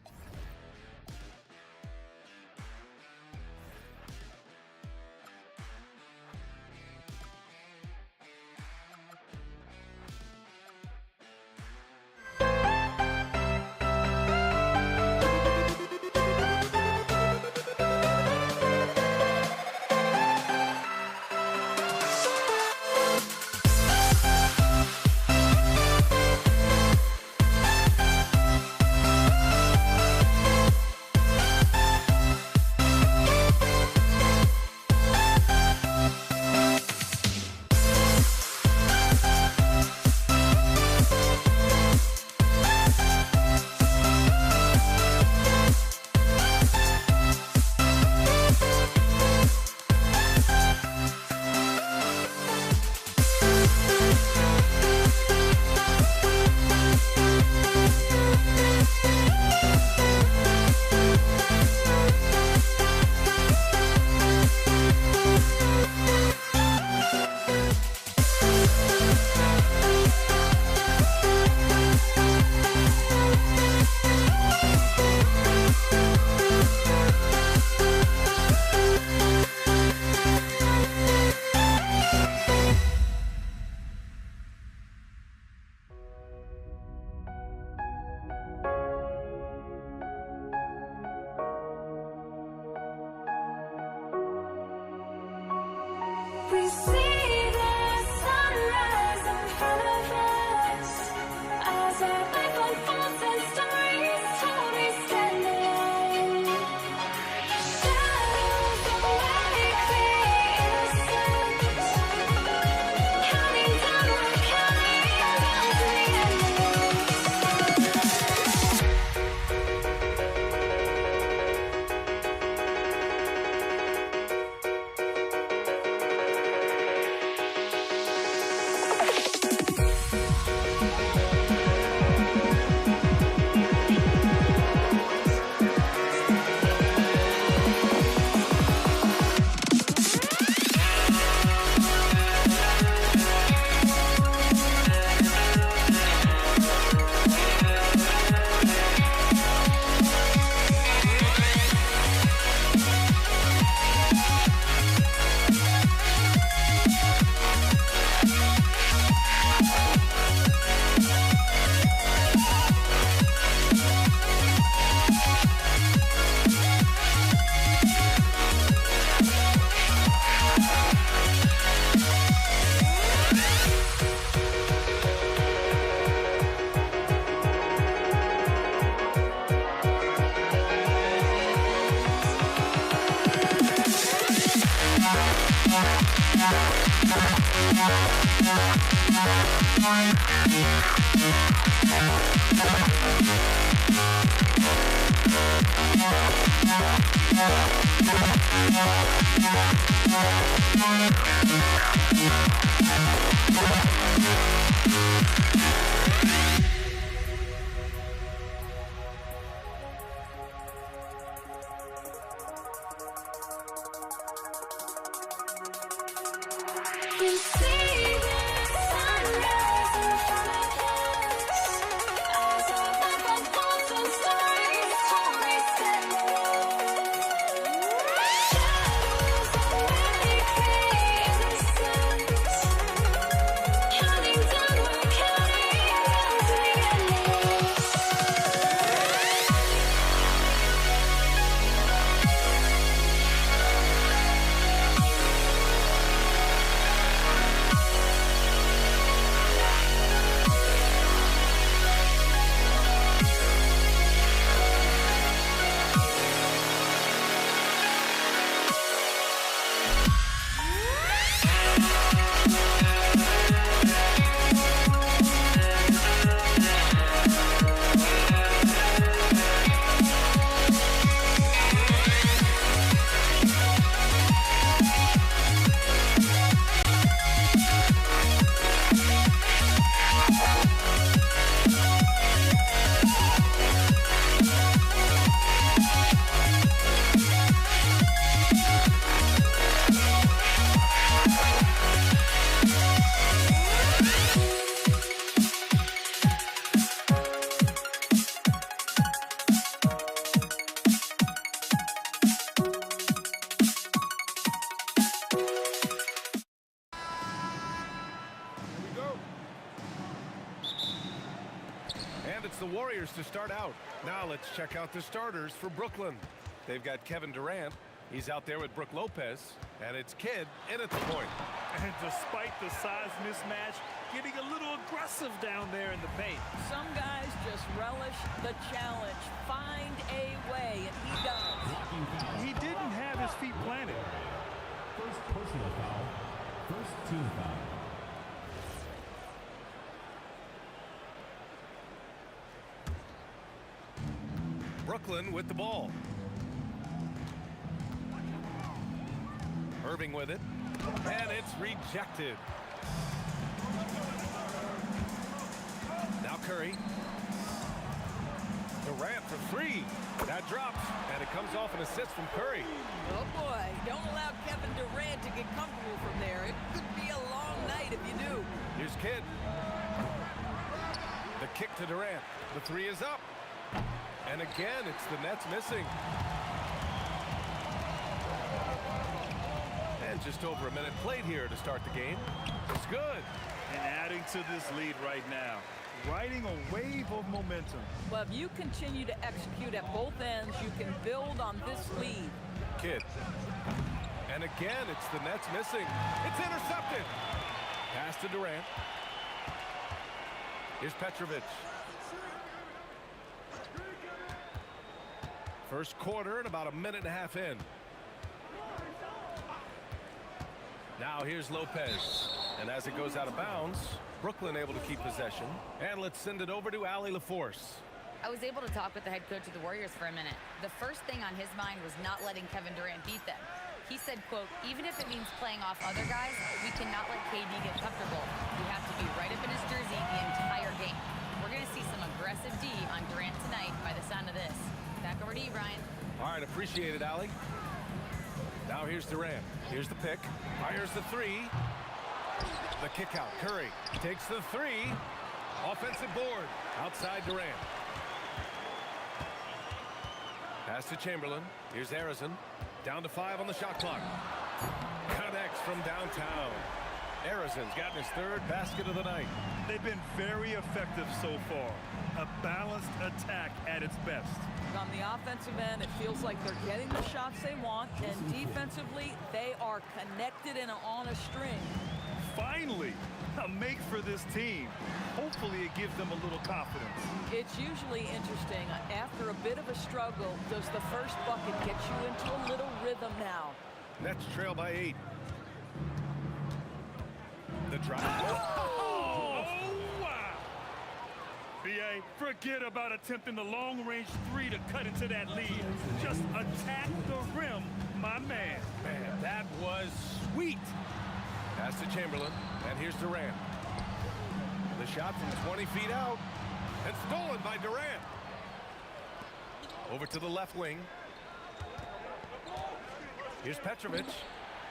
It's the Warriors to start out. Now let's check out the starters for Brooklyn. They've got Kevin Durant. He's out there with Brook Lopez. And it's Kidd in at the point. And despite the size mismatch, getting a little aggressive down there in the paint. Some guys just relish the challenge. Find a way, and he does. He didn't have his feet planted. First personal foul. First team foul. Brooklyn with the ball. Irving with it. And it's rejected. Now Curry. Durant for three. That drops. And it comes off an assist from Curry. Oh boy, don't allow Kevin Durant to get comfortable from there. It could be a long night if you do. Here's Kidd. The kick to Durant. The three is up. And again, it's the Nets missing. And just over a minute played here to start the game. It's good. And adding to this lead right now. Riding a wave of momentum. Well, if you continue to execute at both ends, you can build on this lead. Kidd. And again, it's the Nets missing. It's intercepted. Pass to Durant. Here's Petrovic. First quarter and about a minute and a half in. Now here's Lopez. And as it goes out of bounds, Brooklyn able to keep possession. And let's send it over to Allie LaForce. I was able to talk with the head coach of the Warriors for a minute. The first thing on his mind was not letting Kevin Durant beat them. He said, quote, even if it means playing off other guys, we cannot let KD get comfortable. We have to be right up in his jersey the entire game. We're going to see some aggressive D on Durant tonight by the sound of this. Back over to you, Brian. All right, appreciate it, Allie. Now here's Durant. Here's the pick. Fires the three. The kick out. Curry takes the three. Offensive board. Outside Durant. Pass to Chamberlain. Here's Arizon. Down to 5 on the shot clock. Connects from downtown. Arizon's gotten his third basket of the night. They've been very effective so far. A balanced attack at its best. On the offensive end, it feels like they're getting the shots they want, and defensively, they are connected and on a string. Finally, a make for this team. Hopefully it gives them a little confidence. It's usually interesting. After a bit of a struggle, does the first bucket get you into a little rhythm now? Nets trail by 8. The drive. Oh, wow. B.A., forget about attempting the long-range three to cut into that lead. Just attack the rim, my man. Man, that was sweet. Pass to Chamberlain, and here's Durant. The shot from 20 feet out, and stolen by Durant. Over to the left wing. Here's Petrovic.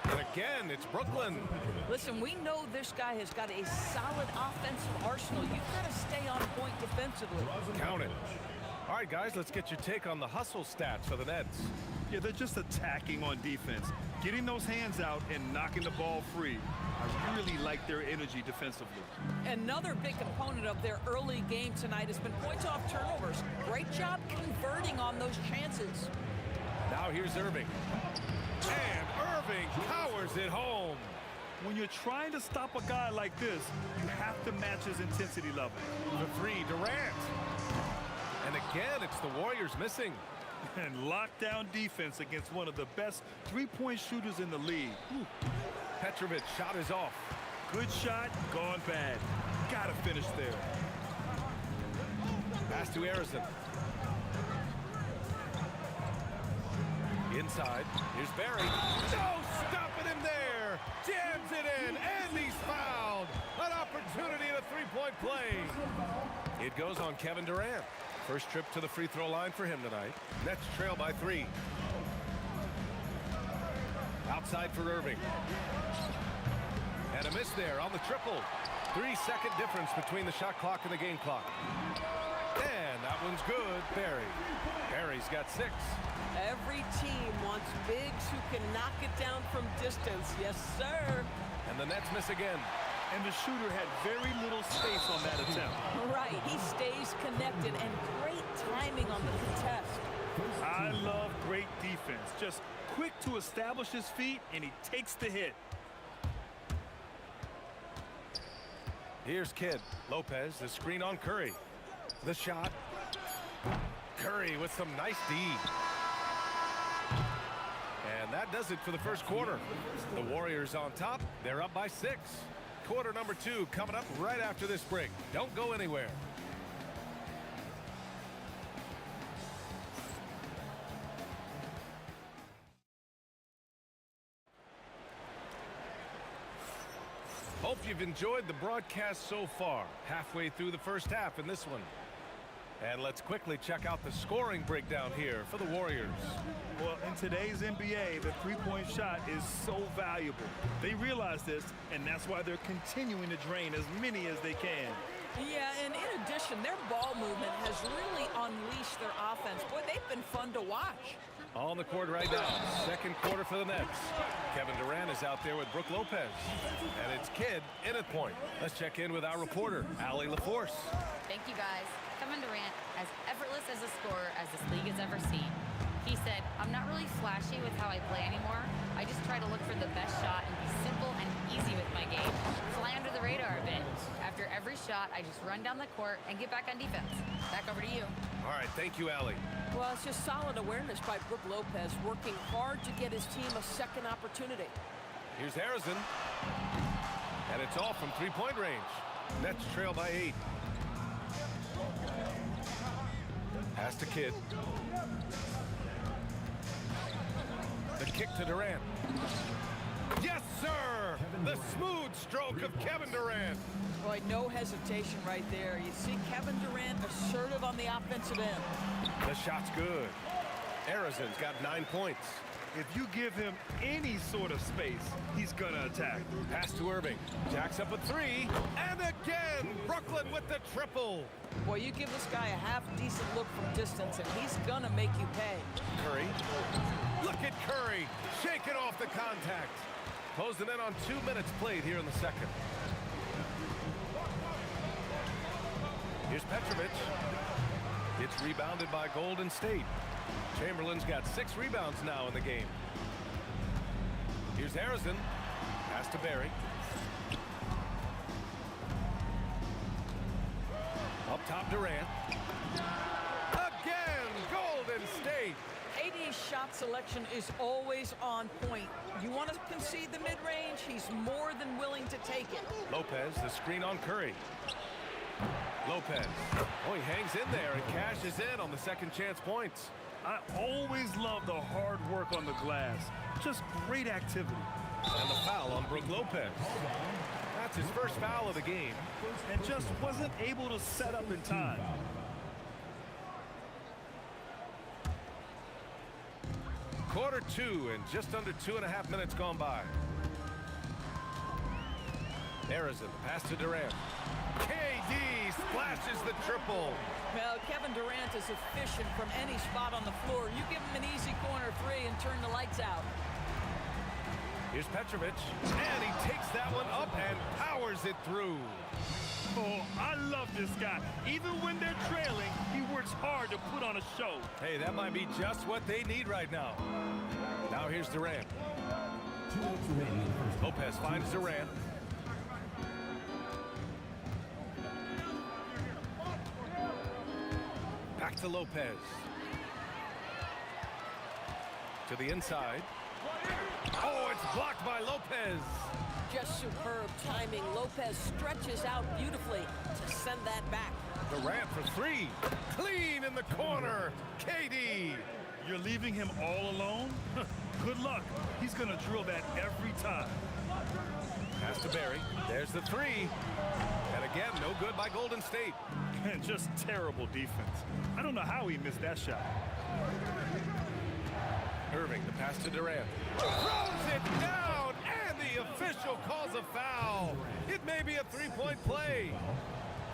And again, it's Brooklyn. Listen, we know this guy has got a solid offensive arsenal. You've got to stay on point defensively. Count it. All right, guys, let's get your take on the hustle stats for the Nets. Yeah, they're just attacking on defense, getting those hands out and knocking the ball free. I really like their energy defensively. Another big component of their early game tonight has been points off turnovers. Great job converting on those chances. Now here's Irving. And Irving powers it home. When you're trying to stop a guy like this, you have to match his intensity level. The three, Durant. And again, it's the Warriors missing. And lockdown defense against one of the best three-point shooters in the league. Petrovic shot is off. Good shot, gone bad. Gotta finish there. Pass to Harrison. Inside, here's Barry. No stopping him there. Jams it in, and he's fouled. An opportunity at a three-point play. It goes on Kevin Durant. First trip to the free throw line for him tonight. Nets trail by 3. Outside for Irving. And a miss there on the triple. 3-second difference between the shot clock and the game clock. And that one's good. Barry. Barry's got 6. Every team wants bigs who can knock it down from distance. Yes, sir. And the Nets miss again. And the shooter had very little space on that attempt. Right, he stays connected, and great timing on the contest. I love great defense. Just quick to establish his feet, and he takes the hit. Here's Kidd. Lopez, the screen on Curry. The shot. Curry with some nice D. And that does it for the first quarter. The Warriors on top. They're up by 6. Quarter number 2 coming up right after this break. Don't go anywhere. Hope you've enjoyed the broadcast so far. Halfway through the first half in this one. And let's quickly check out the scoring breakdown here for the Warriors. Well, in today's NBA, the three-point shot is so valuable. They realize this, and that's why they're continuing to drain as many as they can. Yeah, and in addition, their ball movement has really unleashed their offense. Boy, they've been fun to watch. On the court right now, second quarter for the Nets. Kevin Durant is out there with Brook Lopez. And it's Kidd in at point. Let's check in with our reporter, Allie LaForce. Thank you, guys. Kevin Durant, as effortless as a scorer as this league has ever seen. He said, I'm not really flashy with how I play anymore. I just try to look for the best shot and be simple and easy with my game. Fly under the radar a bit. After every shot, I just run down the court and get back on defense. Back over to you. All right, thank you, Allie. Well, it's just solid awareness by Brook Lopez, working hard to get his team a second opportunity. Here's Harrison. And it's all from three-point range. Nets trail by 8. Pass to Kidd. The kick to Durant. Yes, sir! The smooth stroke of Kevin Durant. Boy, no hesitation right there. You see Kevin Durant assertive on the offensive end. The shot's good. Harrison's got 9 points. If you give him any sort of space, he's gonna attack. Pass to Irving. Jacks up a 3. And again, Brooklyn with the triple. Boy, you give this guy a half-decent look from distance, and he's gonna make you pay. Curry. Look at Curry shaking off the contact. Closing in on 2 minutes played here in the second. Here's Petrovic. It's rebounded by Golden State. Chamberlain's got 6 rebounds now in the game. Here's Harrison. Pass to Barry. Up top, Durant. Again, Golden State. AD's shot That selection is always on point. You want to concede the mid-range, he's more than willing to take it. Lopez, the screen on Curry. Lopez. Oh, he hangs in there and cashes in on the second chance points. I always love the hard work on the glass. Just great activity. And the foul on Brook Lopez. That's his first foul of the game. And just wasn't able to set up in time. Quarter two and just under 2.5 minutes gone by. Arizon, pass to Durant. KD splashes the triple. Well, Kevin Durant is efficient from any spot on the floor. You give him an easy corner three and turn the lights out. Here's Petrovic, and he takes that one up and powers it through. Oh, I love this guy. Even when they're trailing, he works hard to put on a show. Hey, that might be just what they need right now. Now here's Durant. Lopez finds Durant. Back to Lopez. To the inside. Oh, it's blocked by Lopez. Just superb timing. Lopez stretches out beautifully to send that back. Durant for three. Clean in the corner. KD. You're leaving him all alone? Good luck. He's going to drill that every time. Pass to Barry. There's the three. And again, no good by Golden State. Just terrible defense. I don't know how he missed that shot. Irving, the pass to Durant. Throws it down, and the official calls a foul. It may be a three-point play.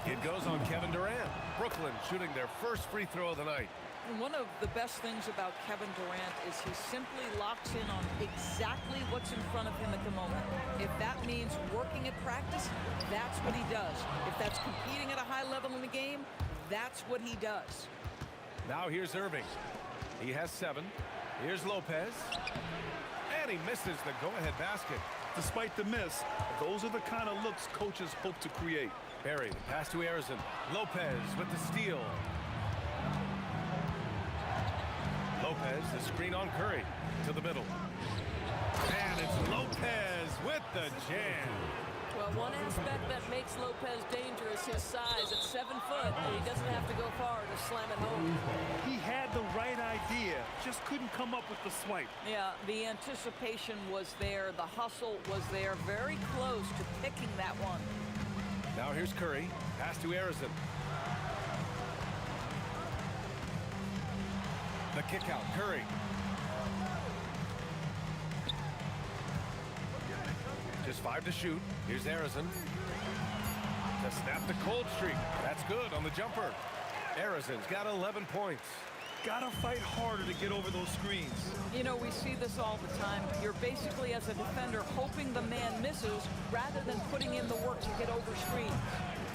It goes on Kevin Durant. Brooklyn shooting their first free throw of the night. One of the best things about Kevin Durant is he simply locks in on exactly what's in front of him at the moment. If that means working at practice, that's what he does. If that's competing at a high level in the game, that's what he does. Now here's Irving. He has 7. Here's Lopez. And he misses the go-ahead basket. Despite the miss, those are the kind of looks coaches hope to create. Barry, the pass to Arizon. Lopez with the steal. Lopez, the screen on Curry. To the middle. And it's Lopez with the jam. Well, one aspect that makes Lopez dangerous, his size at 7 foot, and he doesn't have to go far to slam it home. He had the right idea, just couldn't come up with the swipe. Yeah, the anticipation was there, the hustle was there, very close to picking that one. Now here's Curry, pass to Arizon. The kick out, Curry. Just 5 to shoot. Here's Arizon. To snap the cold streak. That's good on the jumper. Arizon's got 11 points. Gotta fight harder to get over those screens. You know, we see this all the time. You're basically, as a defender, hoping the man misses rather than putting in the work to get over screens.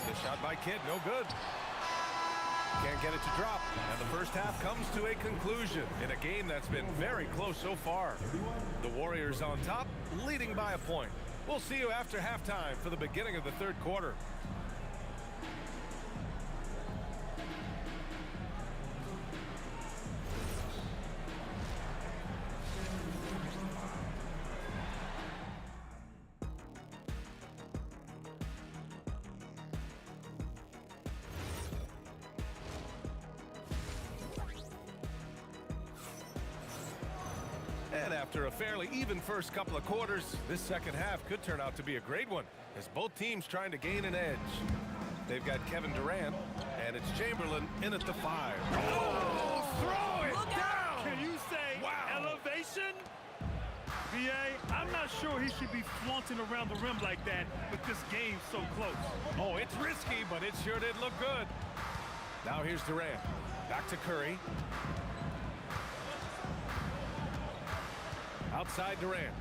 The shot by Kidd, no good. Can't get it to drop. And the first half comes to a conclusion in a game that's been very close so far. The Warriors on top, leading by a point. We'll see you after halftime for the beginning of the third quarter. And after a fairly even first couple of quarters, this second half could turn out to be a great one as both teams trying to gain an edge. They've got Kevin Durant, and it's Chamberlain in at the 5. Oh, throw it down! Can you say elevation? VA, I'm not sure he should be flaunting around the rim like that with this game so close. Oh, it's risky, but it sure did look good. Now here's Durant. Back to Curry. Outside Durant.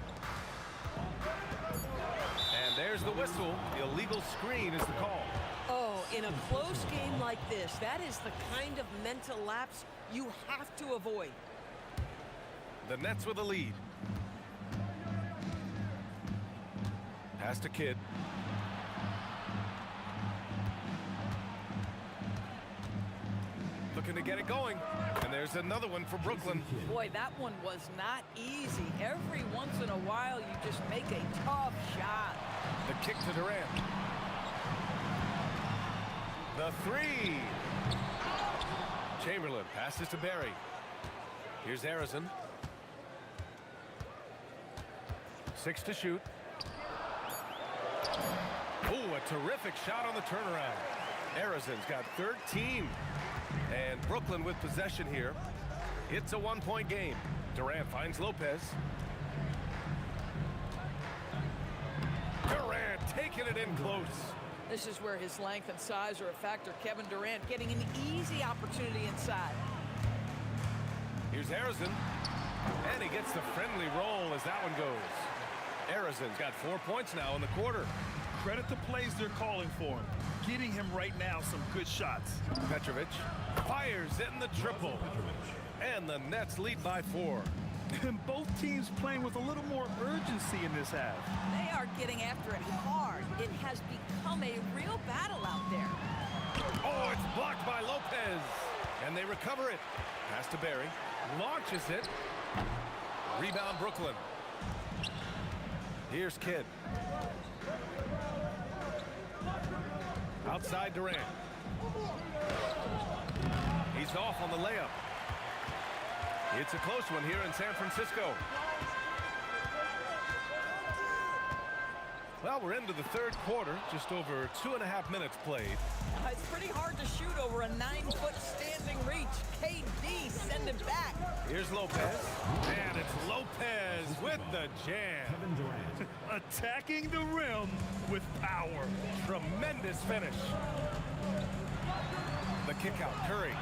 And there's the whistle. The illegal screen is the call. Oh, in a close game like this, that is the kind of mental lapse you have to avoid. The Nets with a lead. Pass to Kidd. Looking looking to get it going. And there's another one for Brooklyn. Boy, that one was not easy. Every once in a while, you just make a tough shot. The kick to Durant. The three. Chamberlain passes to Barry. Here's Harrison. 6 to shoot. Oh, a terrific shot on the turnaround. Harrison's got 13. And Brooklyn with possession here. It's a one-point game. Durant finds Lopez. Durant taking it in close. This is where his length and size are a factor. Kevin Durant getting an easy opportunity inside. Here's Harrison. And he gets the friendly roll as that one goes. Harrison's got 4 points now in the quarter. Credit the plays they're calling for him. Getting him right now some good shots. Petrovic fires in the triple. And the Nets lead by 4. And both teams playing with a little more urgency in this half. They are getting after it hard. It has become a real battle out there. Oh, it's blocked by Lopez. And they recover it. Pass to Barry. Launches it. Rebound Brooklyn. Here's Kidd. Outside Durant. He's off on the layup. It's a close one here in San Francisco. Well, we're into the third quarter. Just over 2.5 minutes played. It's pretty hard to shoot over a 9-foot standing reach. KD send it back. Here's Lopez. And it's Lopez with the jam. Attacking the rim with power. Tremendous finish. The kick out, Curry.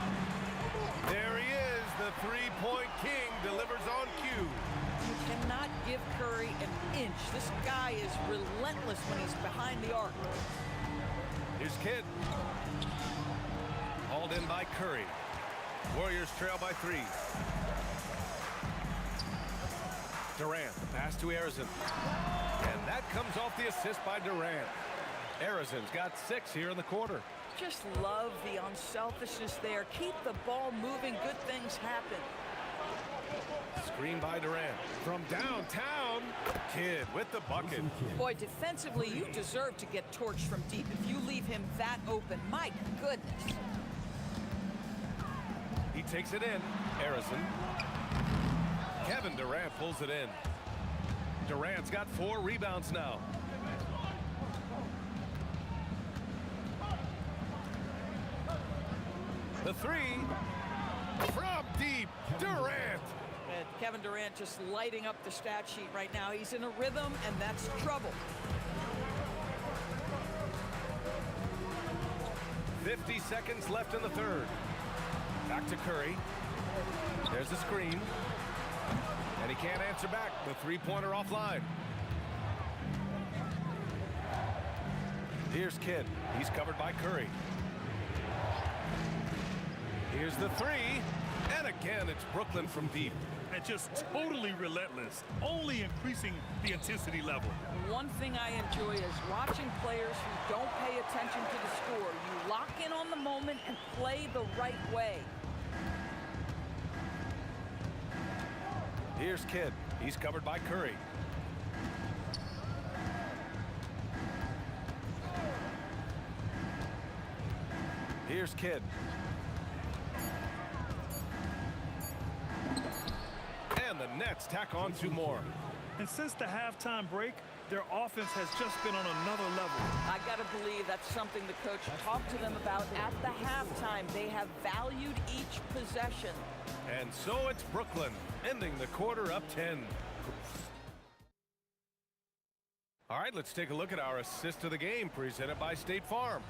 There he is, the three-point king, delivers on cue. You cannot give Curry an inch. This guy is relentless when he's behind the arc. Here's Kidd. Hauled in by Curry. Warriors trail by 3. Durant, the pass to Harrison. And that comes off the assist by Durant. Harrison's got 6 here in the quarter. Just love the unselfishness there. Keep the ball moving. Good things happen. Screen by Durant. From downtown, Kidd with the bucket. Boy, defensively, you deserve to get torched from deep if you leave him that open. My goodness. He takes it in. Harrison. Kevin Durant pulls it in. Durant's got 4 rebounds now. The three from deep. Durant. And Kevin Durant just lighting up the stat sheet right now. He's in a rhythm, and that's trouble. 50 seconds left in the third. Back to Curry. There's the screen. And he can't answer back. The three-pointer offline. Here's Kidd. He's covered by Curry. Here's the three. And again, it's Brooklyn from deep. And just totally relentless, only increasing the intensity level. One thing I enjoy is watching players who don't pay attention to the score. You lock in on the moment and play the right way. Here's Kidd. He's covered by Curry. Here's Kidd. And the Nets tack on 2 more. And since the halftime break, their offense has just been on another level. I got to believe that's something the coach talked to them about at the halftime. They have valued each possession. And so it's Brooklyn, ending the quarter up 10. All right, let's take a look at our assist of the game, presented by State Farm.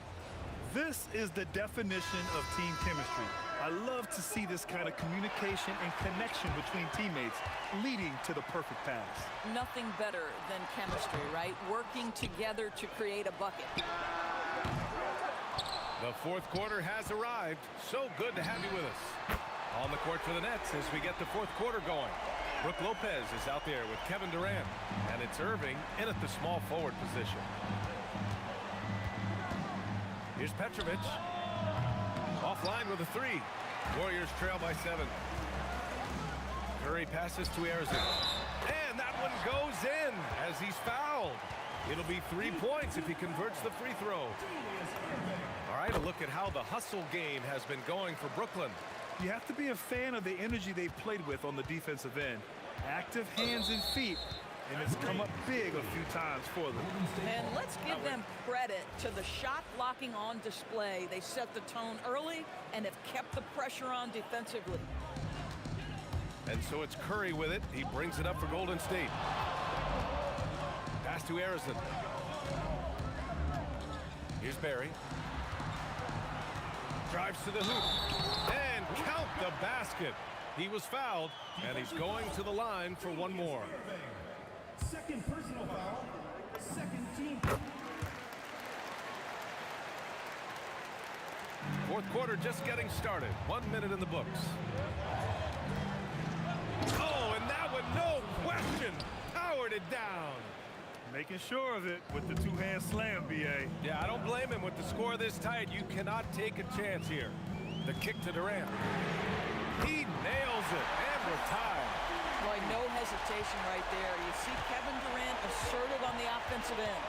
This is the definition of team chemistry. I love to see this kind of communication and connection between teammates leading to the perfect pass. Nothing better than chemistry, right? Working together to create a bucket. The fourth quarter has arrived. So good to have you with us. On the court for the Nets as we get the fourth quarter going. Brook Lopez is out there with Kevin Durant. And it's Irving in at the small forward position. Here's Petrovic. Offline with a three. Warriors trail by 7. Curry passes to Arizona. And that one goes in as he's fouled. It'll be 3 points if he converts the free throw. All right, a look at how the hustle game has been going for Brooklyn. You have to be a fan of the energy they've played with on the defensive end. Active hands and feet, and it's come up big a few times for them. And let's give them credit to the shot blocking on display. They set the tone early and have kept the pressure on defensively. And so it's Curry with it. He brings it up for Golden State. Pass to Arizona. Here's Barry. Drives to the hoop. And count the basket. He was fouled, and he's going to the line for one more. Second personal foul. Second team. Fourth quarter just getting started. 1 minute in the books. Oh, and that one, no question, powered it down. Making sure of it with the two-hand slam, B.A. Yeah, I don't blame him. With the score this tight, you cannot take a chance here. The kick to Durant. He nails it, and we're tied. Boy, no hesitation right there. You see Kevin Durant assertive on the offensive end.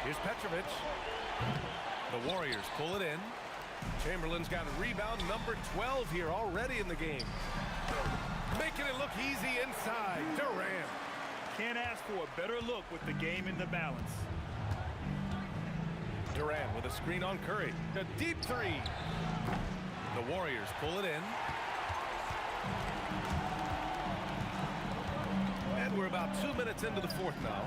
Here's Petrovic. The Warriors pull it in. Chamberlain's got a rebound number 12 here already in the game. Making it look easy inside. Durant. Can't ask for a better look with the game in the balance. Durant with a screen on Curry. A deep three. The Warriors pull it in. And we're about 2 minutes into the fourth now.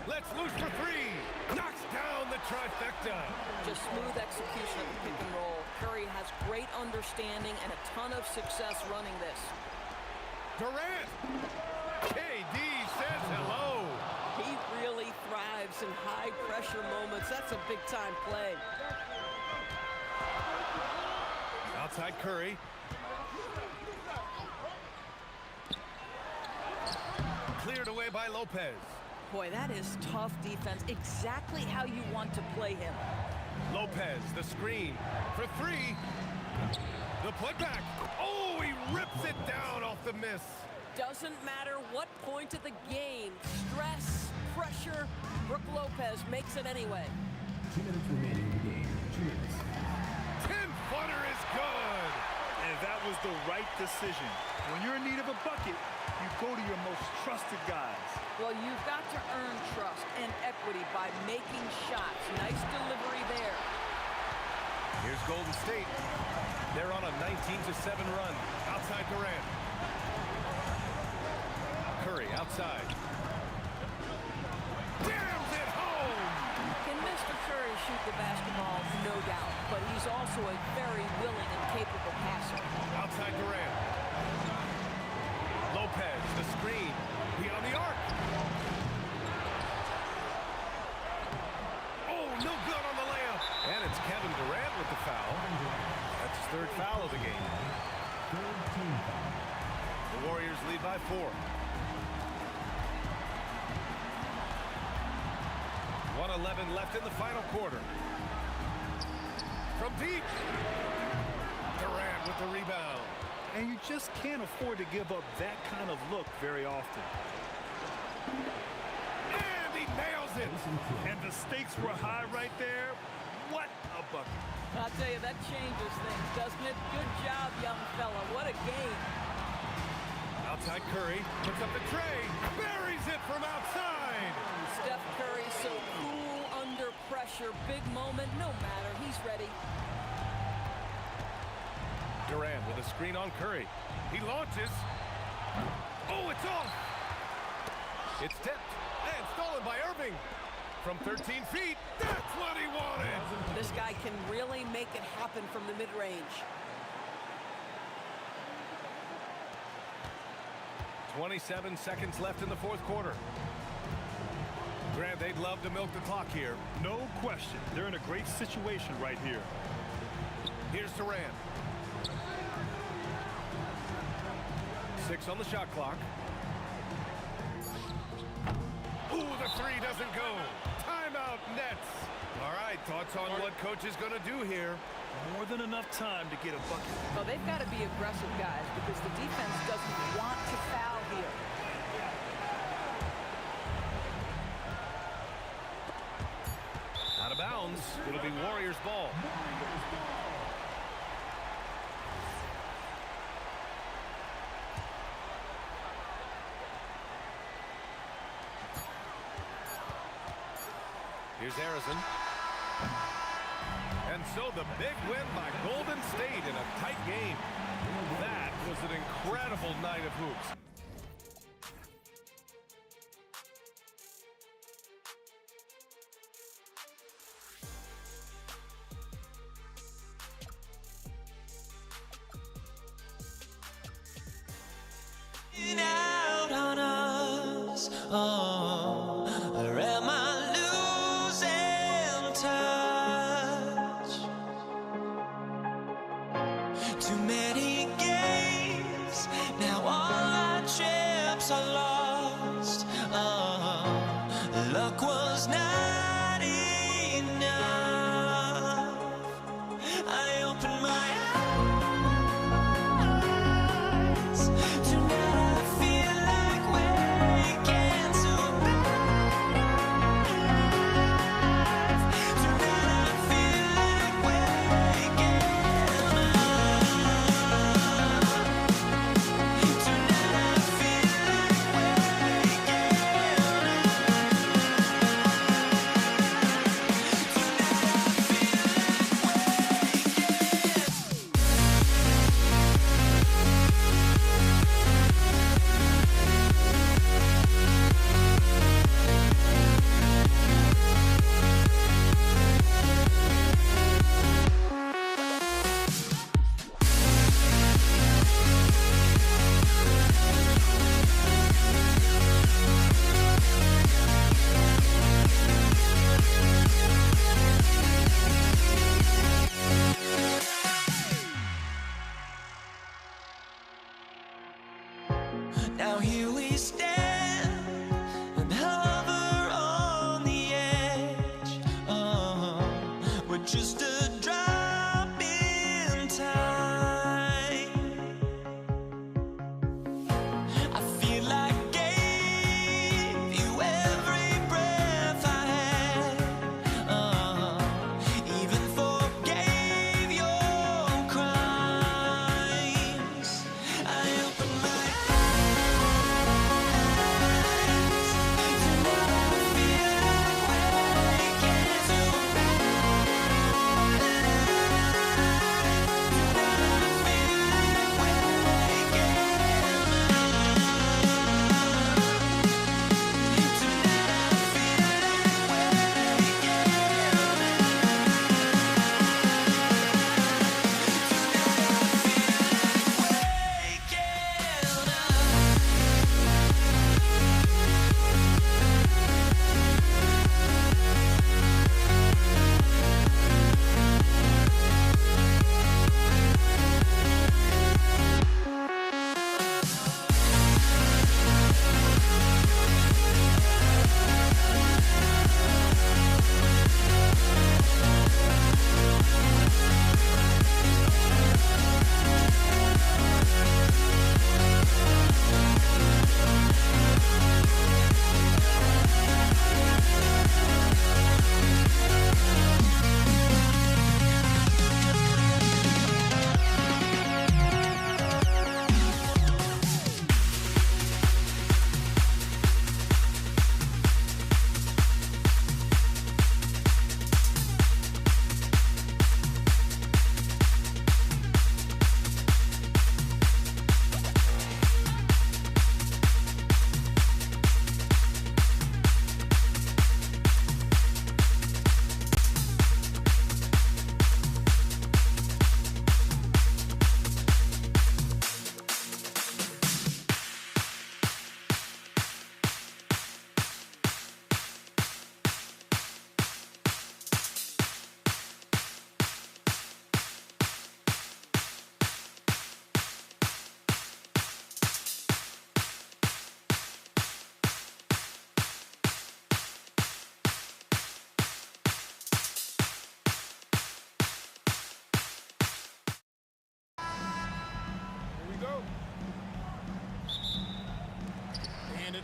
Let's loose for three. Knocks down the trifecta. Just smooth execution of the pick and roll. Curry has great understanding and a ton of success running this. Durant. KD says hello. He really thrives in high-pressure moments. That's a big-time play. Outside Curry. Cleared away by Lopez. Boy, that is tough defense. Exactly how you want to play him. Lopez, the screen for three. The putback. Oh, he rips it down off the miss. Doesn't matter what point of the game. Stress, pressure, Brook Lopez makes it anyway. 2 minutes remaining in the game. 2 minutes. 10-footer is good. And that was the right decision. When you're in need of a bucket, you go to your most trusted guys. Well, you've got to earn trust and equity by making shots. Nice delivery there. Here's Golden State. They're on a 19-7 run. Outside Durant. Curry outside. Jams it home! Can Mr. Curry shoot the basketball? No doubt. But he's also a very willing and capable passer. Outside Durant. Lopez, the screen. Beyond the arc. Oh, no good on the layup. And it's Kevin Durant with the foul. That's his third foul of the game. The Warriors lead by 4. 1:11 left in the final quarter. From deep. Durant with the rebound. And you just can't afford to give up that kind of look very often. And he nails it. And the stakes were high right there. What a bucket. I'll tell you, that changes things, doesn't it? Good job, young fella. What a game. Outside Curry, puts up the tray, buries it from outside. Steph Curry so cool under pressure. Big moment, no matter. He's ready. Durant with a screen on Curry. He launches. Oh, it's off. It's tipped and stolen by Irving. From 13 feet, that's what he wanted. This guy can really make it happen from the mid-range. 27 seconds left in the fourth quarter. Grant, they'd love to milk the clock here. No question. They're in a great situation right here. Here's Durant. 6 on the shot clock. right, thoughts on what coach is going to do here? More than enough time to get a bucket. Well, they've got to be aggressive, guys, because the defense doesn't want to foul here. Out of bounds. It'll be Warriors ball. Here's Harrison. And so the big win by Golden State in a tight game. That was an incredible night of hoops. Out on us, oh, or am I losing touch? Too many games, now all I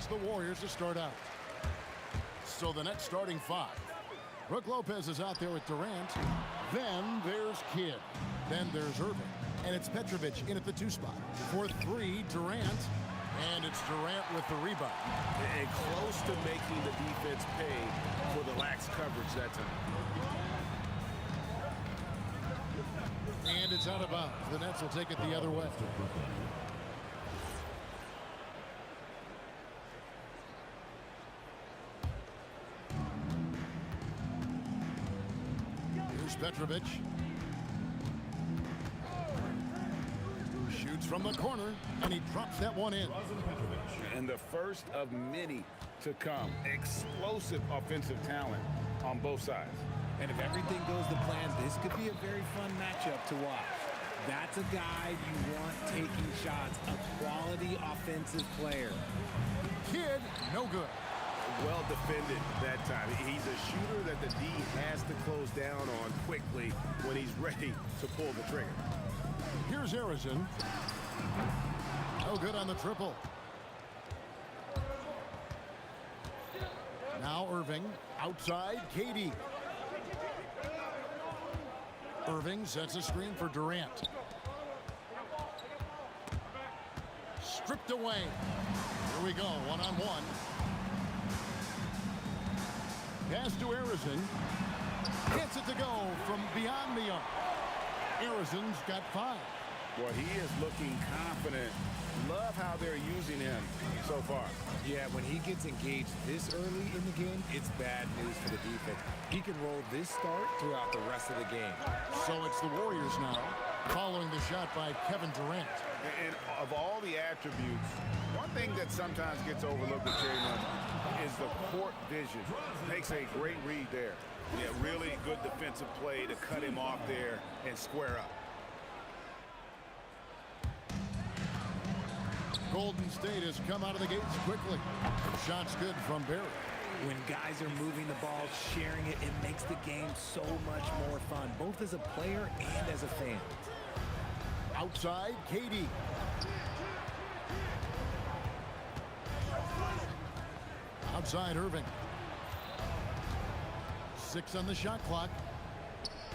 the Warriors to start out. So the next starting five. Brook Lopez is out there with Durant. Then there's Kidd. Then there's Irving. And it's Petrovic in at the 2 spot. For 3, Durant. And it's Durant with the rebound. And close to making the defense pay for the lax coverage that time. And it's out of bounds. The Nets will take it the other way. Here's Petrovic. Shoots from the corner, and he drops that one in. And the first of many to come. Explosive offensive talent on both sides. And if everything goes to plan, this could be a very fun matchup to watch. That's a guy you want taking shots, a quality offensive player. Kidd, no good. Well defended that time. He's a shooter that the D has to close down on quickly when he's ready to pull the trigger. Here's Harrison. No good on the triple. Now Irving. Outside, KD. Irving sets a screen for Durant. Stripped away. Here we go, one-on-one. Pass to Harrison. Gets it to go from beyond the arc. Harrison's got 5. Well, he is looking confident. Love how they're using him so far. Yeah, when he gets engaged this early in the game, it's bad news for the defense. He can roll this start throughout the rest of the game. So it's the Warriors now, following the shot by Kevin Durant. And of all the attributes, one thing that sometimes gets overlooked with Jalen is the court vision. Makes a great read there. Yeah, really good defensive play to cut him off there and square up. Golden State has come out of the gates quickly. Shot's good from Barry. When guys are moving the ball, sharing it, it makes the game so much more fun, both as a player and as a fan. Outside, KD. Outside, Irving. 6 on the shot clock.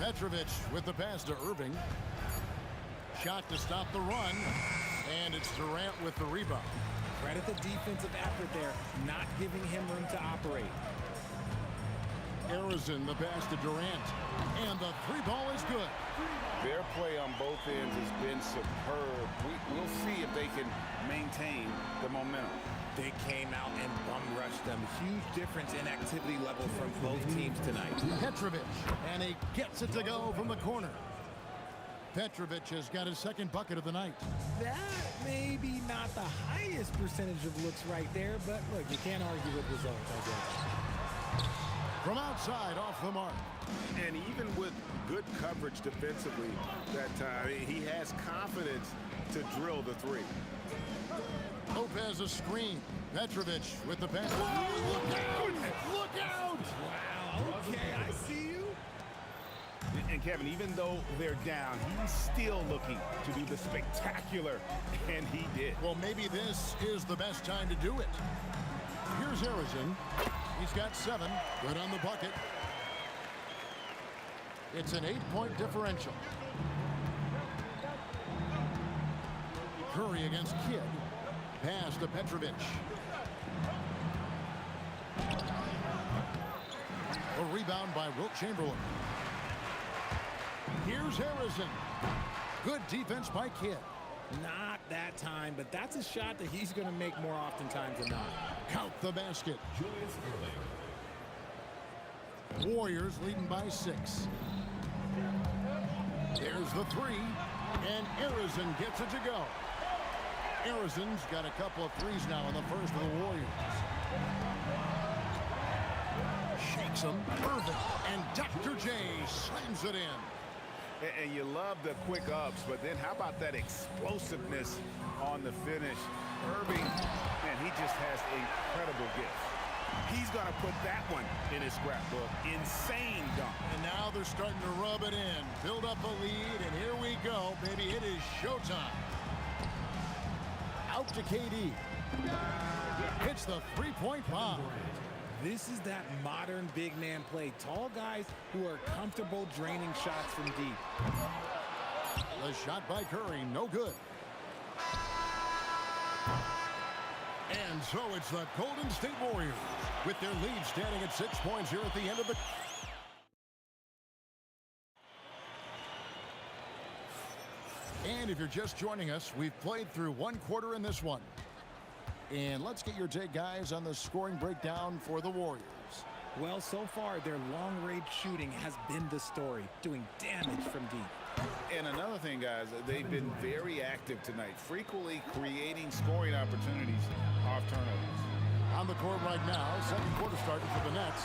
Petrovic with the pass to Irving. Shot to stop the run. And it's Durant with the rebound. Credit the defensive effort there, not giving him room to operate. Harrison, the pass to Durant. And the 3-ball is good. Their play on both ends has been superb. We'll see if they can maintain the momentum. They came out and bum rushed them. Huge difference in activity level from both teams tonight. Petrovic, and he gets it to go from the corner. Petrovic has got his 2nd bucket of the night. That may be not the highest percentage of looks right there, but look, you can't argue with results, I guess. From outside, off the mark. And even with good coverage defensively that time, he has confidence to drill the 3. Lopez a screen. Petrovic with the pass. Whoa, look out! Look out! Wow, okay, I see you. And Kevin, even though they're down, he's still looking to do the spectacular, and he did. Well, maybe this is the best time to do it. Here's Harrison. He's got 7. Good on the bucket. It's an 8-point differential. Curry against Kidd. Pass to Petrovic. A rebound by Wilt Chamberlain. Here's Harrison. Good defense by Kidd. Not that time, but that's a shot that he's going to make more oftentimes than not. Count the basket. Warriors leading by 6. There's the 3, and Harrison gets it to go. Harrison's got a couple of threes now in the first of the Warriors. Shakes him. Irving, and Dr. J slams it in. And you love the quick ups, but then how about that explosiveness on the finish? Irving, man, he just has incredible gift. He's going to put that one in his scrapbook. Insane dunk. And now they're starting to rub it in. Build up a lead, and here we go, baby. It is showtime. Out to KD. hits the three-point bomb. This is that modern big man play. Tall guys who are comfortable draining shots from deep. The shot by Curry, no good. And so it's the Golden State Warriors with their lead standing at 6 points here at the end of the... And if you're just joining us, we've played through one quarter in this one. And let's get your take, guys, on the scoring breakdown for the Warriors. Well, so far, their long-range shooting has been the story, doing damage from deep. And another thing, guys, they've been very active tonight, frequently creating scoring opportunities off turnovers. On the court right now, second quarter starting for the Nets.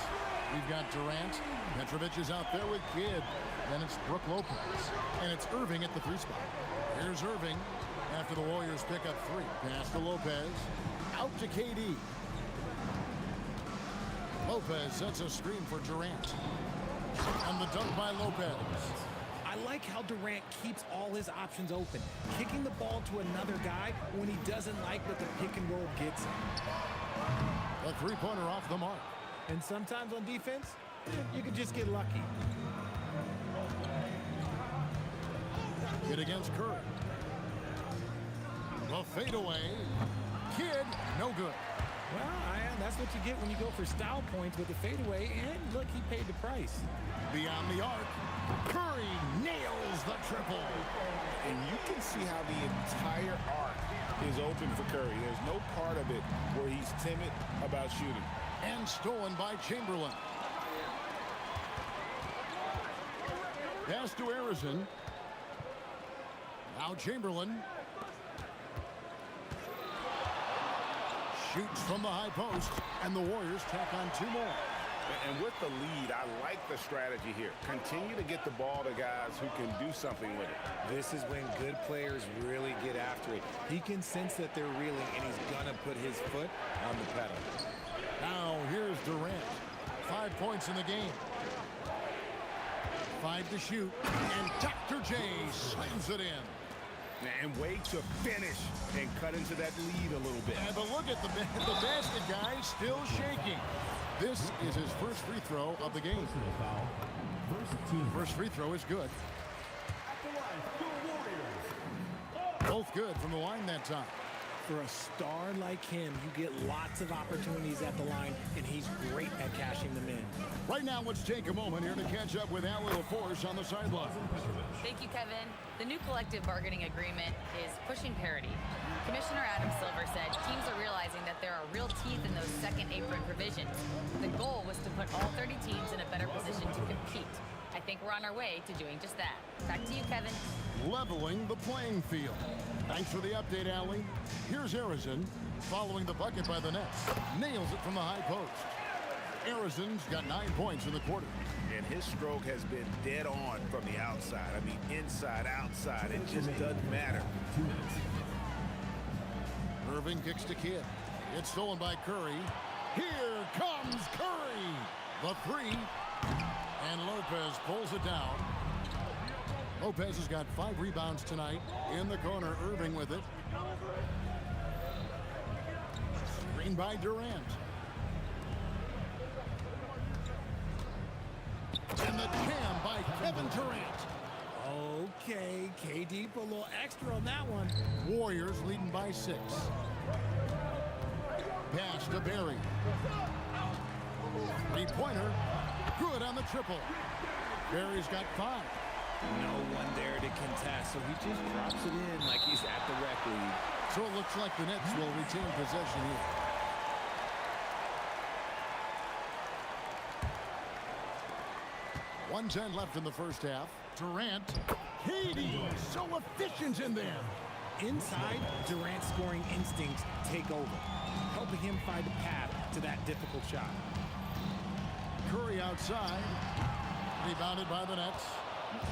We've got Durant. Petrovic is out there with Kidd. Then it's Brook Lopez. And it's Irving at the 3 spot. Here's Irving after the Warriors pick up 3. Pass to Lopez. Out to KD. Lopez sets a screen for Durant. And the dunk by Lopez. I like how Durant keeps all his options open, kicking the ball to another guy when he doesn't like what the pick and roll gets him. A three-pointer off the mark. And sometimes on defense, you can just get lucky. Hit against Curry. The fadeaway. Kidd, no good. Well, that's what you get when you go for style points with the fadeaway. And look, he paid the price. Beyond the arc. Curry nails the triple. And you can see how the entire arc is open for Curry. There's no part of it where he's timid about shooting. And stolen by Chamberlain. Pass to Harrison. Now Chamberlain. Shoots from the high post. And the Warriors tack on 2 more. And with the lead, I like the strategy here. Continue to get the ball to guys who can do something with it. This is when good players really get after it. He can sense that they're reeling, and he's going to put his foot on the pedal. Now here's Durant. 5 points in the game. 5 to shoot. And Dr. J slams it in. And way to finish and cut into that lead a little bit. But look at the basket guy still shaking. This is his first free throw of the game. First free throw is good. Both good from the line that time. For a star like him, you get lots of opportunities at the line, and he's great at cashing them in. Right now, let's take a moment here to catch up with Allie LaForce on the sideline. Thank you, Kevin. The new collective bargaining agreement is pushing parity. Commissioner Adam Silver said teams are realizing that there are real teeth in those second apron provisions. The goal was to put all 30 teams in a better position to compete. I think we're on our way to doing just that. Back to you, Kevin. Leveling the playing field. Thanks for the update, Allie. Here's Harrison following the bucket by the Nets. Nails it from the high post. Harrison's got 9 points in the quarter. And his stroke has been dead on from the outside. I mean, inside, outside. It just doesn't matter. Irving kicks to Kidd. It's stolen by Curry. Here comes Curry. The 3. And Lopez pulls it down. Lopez has got 5 rebounds tonight. In the corner, Irving with it. Screen by Durant. And the jam by Kevin Durant. Okay, KD put a little extra on that one. Warriors leading by 6. Pass to Barry. 3-pointer. Good on the triple. Barry's got 5. No one there to contest, so he just drops it in like he's at the rec league. So it looks like the Nets will retain possession here. .110 left in the first half. Durant. KD so efficient in there. Inside, Durant's scoring instincts take over, helping him find a path to that difficult shot. Curry outside. Rebounded by the Nets.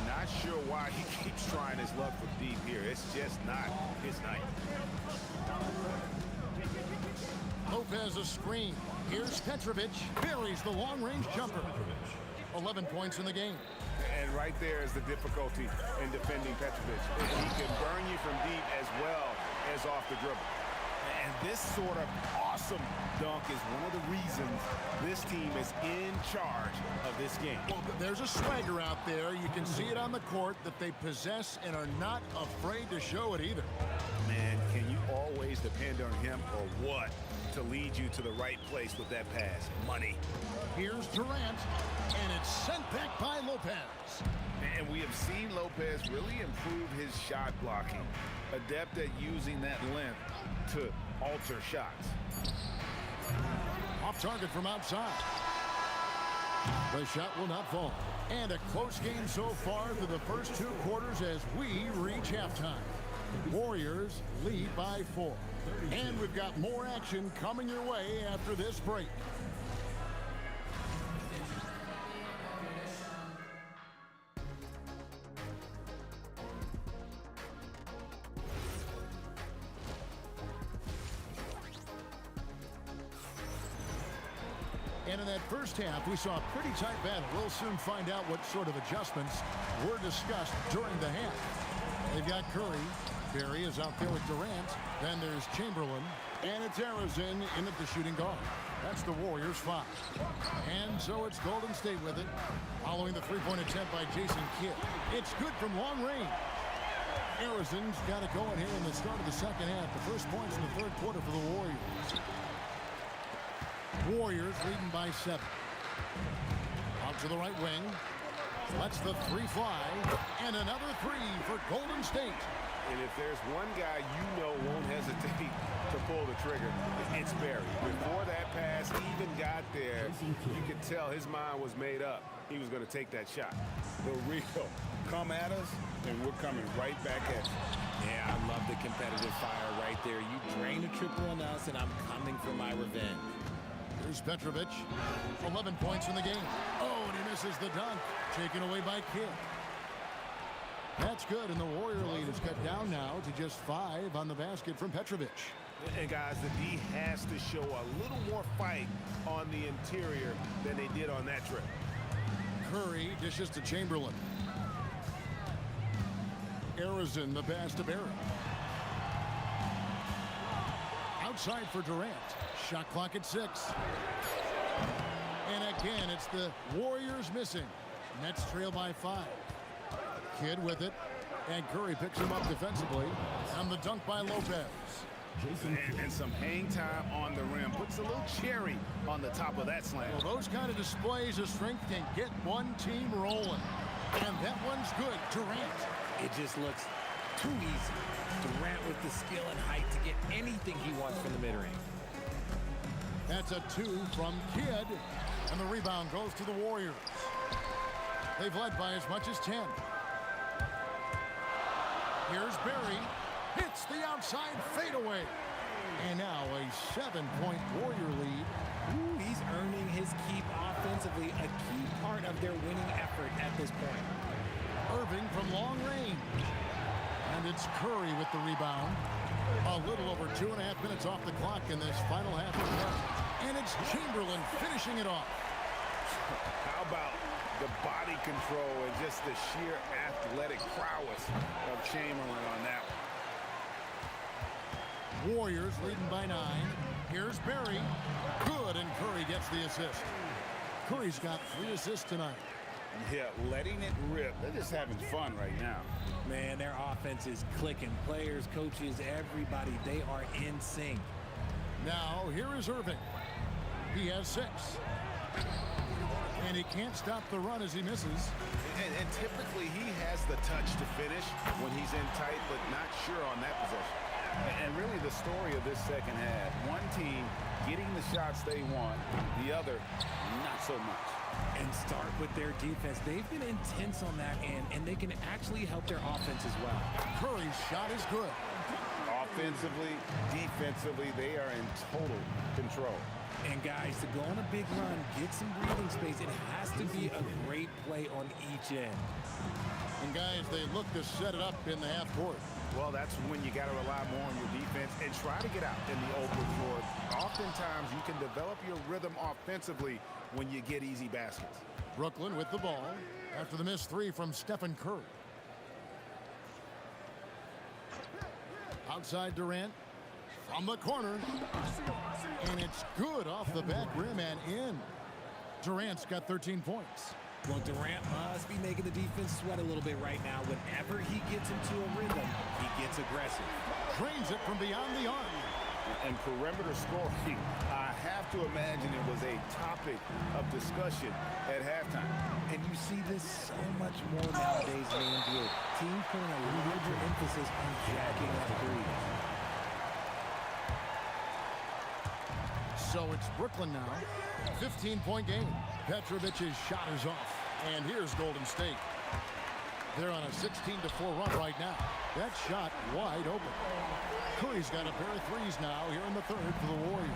Not sure why he keeps trying his luck from deep here. It's just not his night. Lopez a screen. Here's Petrovic. Buries the long-range jumper. 11 points in the game. And right there is the difficulty in defending Petrovic. He can burn you from deep as well as off the dribble. And this sort of awesome dunk is one of the reasons this team is in charge of this game. Well, there's a swagger out there. You can see it on the court that they possess and are not afraid to show it either. Man, can you always depend on him or what to lead you to the right place with that pass? Money. Here's Durant, and it's sent back by Lopez. And we have seen Lopez really improve his shot blocking, adept at using that length to alter shots. Off target from outside. The shot will not fall. And a close game so far through the first 2 quarters as we reach halftime. Warriors lead by 4. And we've got more action coming your way after this break. And in that first half, we saw a pretty tight battle. We'll soon find out what sort of adjustments were discussed during the half. They've got Curry. Barry is out there with Durant. Then there's Chamberlain. And it's Arizin in at the shooting guard. That's the Warriors 5. And so it's Golden State with it. Following the three-point attempt by Jason Kidd. It's good from long range. Arizin's got it going here in the start of the second half. The first points in the third quarter for the Warriors. Warriors leading by 7. Out to the right wing. Lets the 3 fly. And another 3 for Golden State. And if there's one guy you know won't hesitate to pull the trigger, it's Barry. Before that pass even got there, you could tell his mind was made up. He was going to take that shot. The real come at us, and we're coming right back at you. Yeah, I love the competitive fire right there. You drain a triple on us, and I'm coming for my revenge. Here's Petrovic. 11 points in the game. Oh, and he misses the dunk. Taken away by Kidd. That's good, and the Warrior lead is cut down now to just 5 on the basket from Petrovic. And guys, the D has to show a little more fight on the interior than they did on that trip. Curry dishes to Chamberlain. Arizin, the pass to Barry. Outside for Durant. Shot clock at 6. And again, it's the Warriors missing. Nets trail by 5. Kidd with it. And Curry picks him up defensively. And the dunk by Lopez. And some hang time on the rim. Puts a little cherry on the top of that slam. Well, those kind of displays of strength can get one team rolling. And that one's good. Durant. It just looks too easy. Durant with the skill and height to get anything he wants from the mid-range. That's a 2 from Kidd. And the rebound goes to the Warriors. They've led by as much as 10. Here's Barry. Hits the outside fadeaway. And now a 7-point Warrior lead. Ooh, he's earning his keep offensively, a key part of their winning effort at this point. Irving from long range. And it's Curry with the rebound. A little over 2.5 minutes off the clock in this final half of the game. And it's Chamberlain finishing it off. How about the body control and just the sheer athletic prowess of Chamberlain on that one. Warriors leading by 9. Here's Barry. Good, and Curry gets the assist. Curry's got 3 assists tonight. Yeah, letting it rip. They're just having fun right now. Man, their offense is clicking. Players, coaches, everybody, they are in sync. Now, here is Irving. He has 6. And he can't stop the run as he misses. And typically he has the touch to finish when he's in tight, but not sure on that possession. And really the story of this second half, one team getting the shots they want, the other not so much. And start with their defense. They've been intense on that end, and they can actually help their offense as well. Curry's shot is good. Offensively, defensively, they are in total control. And guys, to go on a big run, get some breathing space, it has to be a great play on each end. And guys, they look to set it up in the half court. Well, that's when you got to rely more on your defense and try to get out in the open floor. Oftentimes, you can develop your rhythm offensively when you get easy baskets. Brooklyn with the ball after the missed 3 from Stephen Curry. Outside Durant. From the corner. And it's good off the back rim and in. Durant's got 13 points. Well, Durant must be making the defense sweat a little bit right now. Whenever he gets into a rhythm, he gets aggressive. Drains it from beyond the arc. And perimeter scoring, I have to imagine it was a topic of discussion at halftime. And you see this so much more nowadays in the NBA. Teams putting a larger emphasis on jacking up threes. So it's Brooklyn now. 15-point game. Petrovic's shot is off. And here's Golden State. They're on a 16-4 run right now. That shot wide open. Curry's got a pair of threes now here in the third for the Warriors.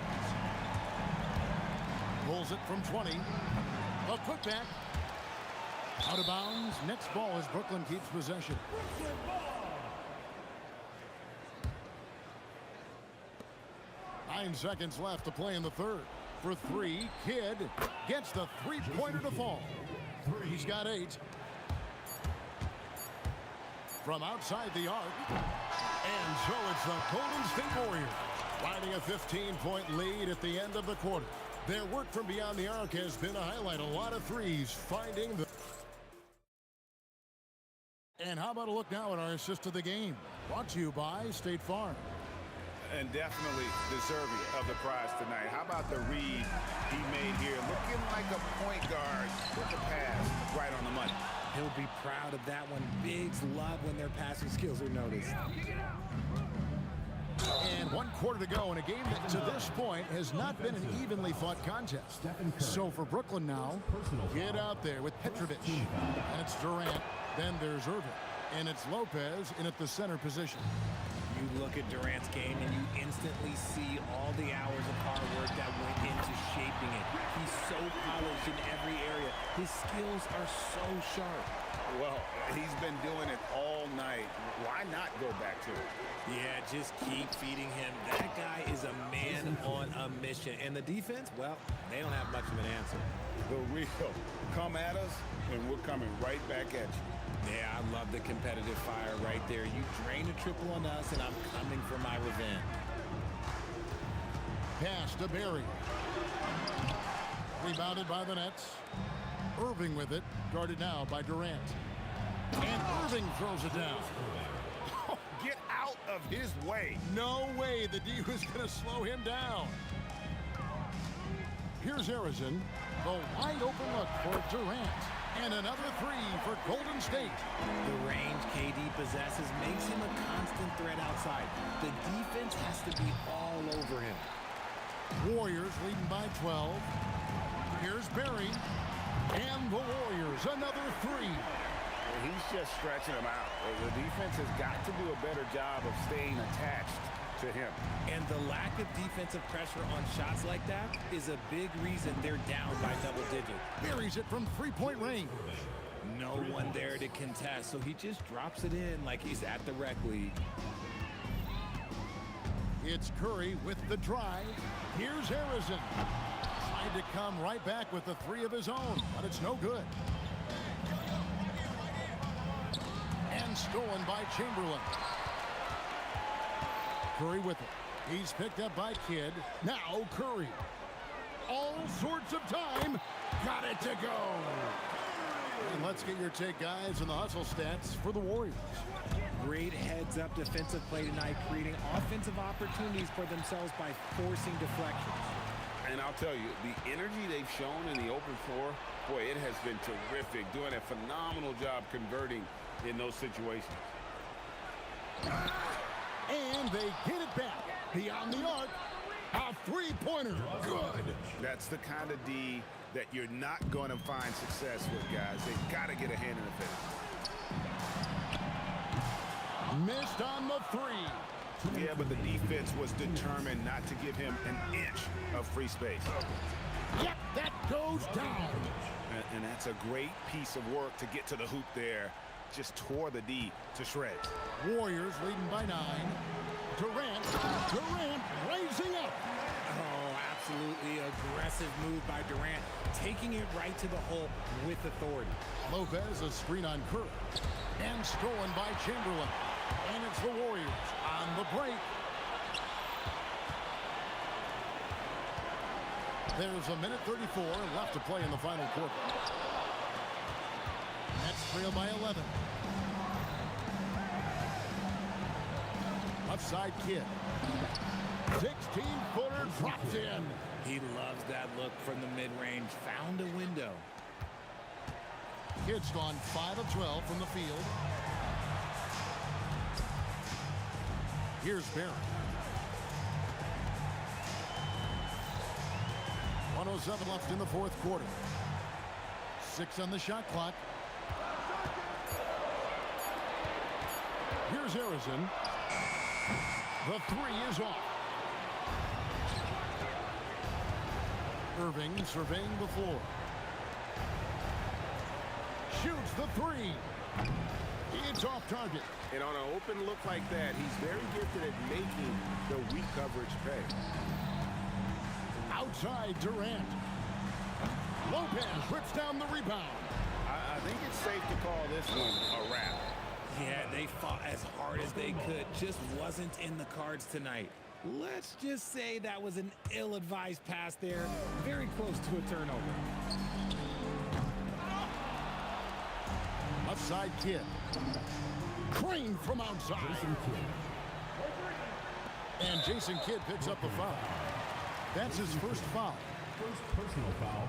Pulls it from 20. A putback. Out of bounds. Next ball as Brooklyn keeps possession. 9 seconds left to play in the third. For three, Kidd gets the three-pointer to fall. He's got 8. From outside the arc. And so it's the Golden State Warriors riding a 15-point lead at the end of the quarter. Their work from beyond the arc has been a highlight. A lot of threes finding the... And how about a look now at our assist of the game? Brought to you by State Farm. And definitely deserving of the prize tonight. How about the read he made here? Looking like a point guard with the pass right on the money. He'll be proud of that one. Bigs love when their passing skills are noticed. And 1 quarter to go in a game that to this point has not been an evenly fought contest. So for Brooklyn now, get out there with Petrovic. And it's Durant. Then there's Irving. And it's Lopez in at the center position. You look at Durant's game and you instantly see all the hours of hard work that went into shaping it. He's so polished in every area. His skills are so sharp. Well, he's been doing it all night. Why not go back to it? Yeah, just keep feeding him. That guy is a man on a mission. And the defense, well, they don't have much of an answer. The real come at us, and we're coming right back at you. Yeah, I love the competitive fire right there. You drain a triple on us, and I'm coming for my revenge. Pass to Barry. Rebounded by the Nets. Irving with it, guarded now by Durant. And Irving throws it down. Get out of his way. No way the D was going to slow him down. Here's Harrison. The wide open look for Durant. And another three for Golden State. The range KD possesses makes him a constant threat outside. The defense has to be all over him. Warriors leading by 12. Here's Barry. And the Warriors, another three. He's just stretching them out. The defense has got to do a better job of staying attached to him. And the lack of defensive pressure on shots like that is a big reason they're down by double digits. Buries it from three-point range. No one there to contest, so he just drops it in like he's at the rec league. It's Curry with the drive. Here's Harrison. Trying to come right back with the three of his own, but it's no good. And stolen by Chamberlain. Curry with it. He's picked up by Kidd. Now Curry. All sorts of time. Got it to go. And let's get your take, guys, on the hustle stats for the Warriors. Great heads-up defensive play tonight, creating offensive opportunities for themselves by forcing deflections. And I'll tell you, the energy they've shown in the open floor, boy, it has been terrific. Doing a phenomenal job converting in those situations. And they get it back. Beyond the arc, a three-pointer. Good. That's the kind of D that you're not going to find success with, guys. They've got to get a hand in the face. Missed on the three. Yeah, but the defense was determined not to give him an inch of free space. Yep, that goes down. And that's a great piece of work to get to the hoop there. Just tore the D to shreds. Warriors leading by 9. Durant raising up. Oh, absolutely aggressive move by Durant, taking it right to the hole with authority. Lopez, a screen on Curry. And stolen by Chamberlain. And it's the Warriors on the break. There's a minute 34 left to play in the final quarter. Nets trail by 11. Left side Kidd. 16-footer dropped in. He loves that look from the mid-range. Found a window. Kidd's gone 5 of 12 from the field. Here's Barrett. 1:07 left in the fourth quarter. 6 on the shot clock. Here's Harrison. The 3 is off. Irving surveying the floor. Shoots the 3. It's off target. And on an open look like that, he's very gifted at making the weak coverage pay. Outside Durant. Lopez rips down the rebound. I think it's safe to call this one a wrap. Yeah, they fought as hard as they could. Just wasn't in the cards tonight. Let's just say that was an ill-advised pass there. Very close to a turnover. Left side Kidd. Crane from outside. And Jason Kidd picks up the foul. That's his first foul. First personal foul.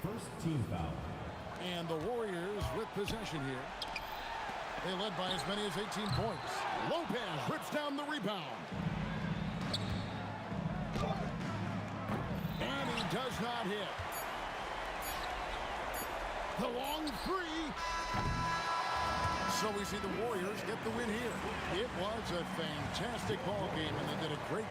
First team foul. And the Warriors with possession here. They led by as many as 18 points. Lopez rips down the rebound. And he does not hit. The long 3. So we see the Warriors get the win here. It was a fantastic ball game, and they did a great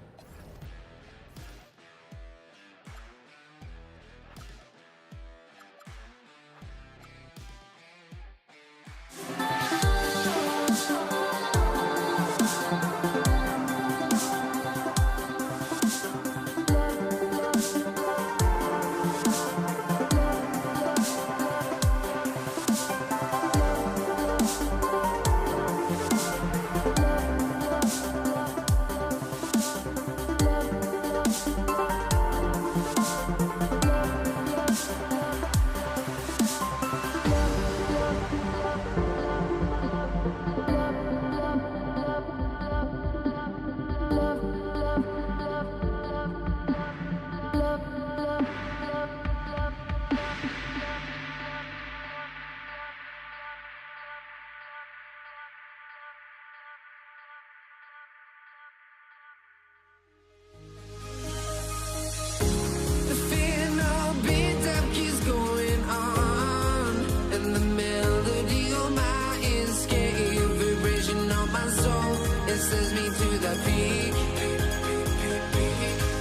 sends me to the peak.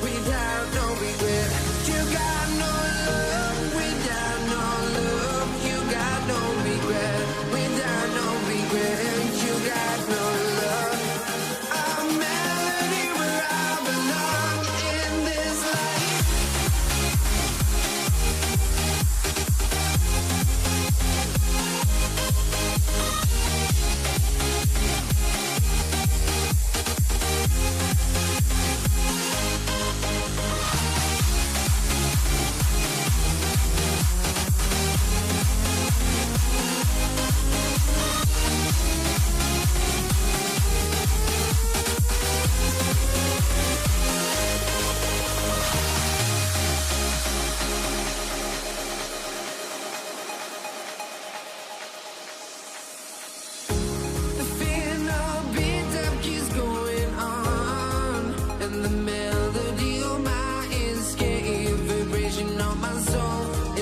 Without no regret, you got no love. Without no love, you got no regret. Without no regret, you got no love. A melody where I belong in this life.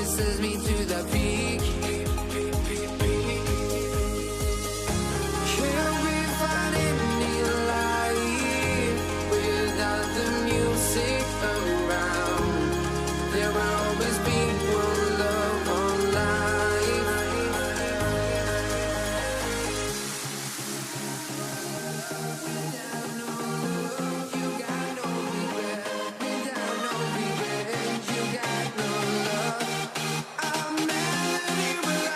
Sends me to the peak. Can't we find any light without the music around? There will always be one love on life. Without no love, you got no regret. Without no regret, you got no love. A melody will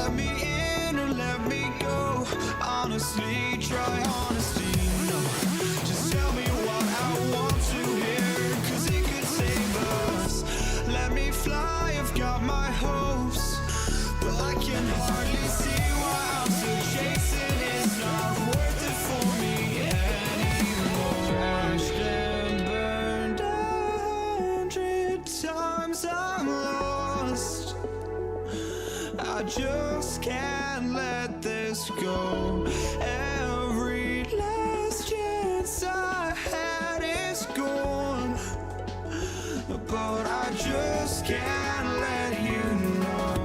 let me in or let me go. Honestly, try honesty, no. Just tell me what I want to hear, 'cause it could save us. Let me fly, I've got my hopes, but I can hardly see why I'm still chasing. It's not worth it for me anymore. Crashed and burned 100 times, I'm lost. I just can't let this go. Every last chance I had is gone, but I just can't let you know.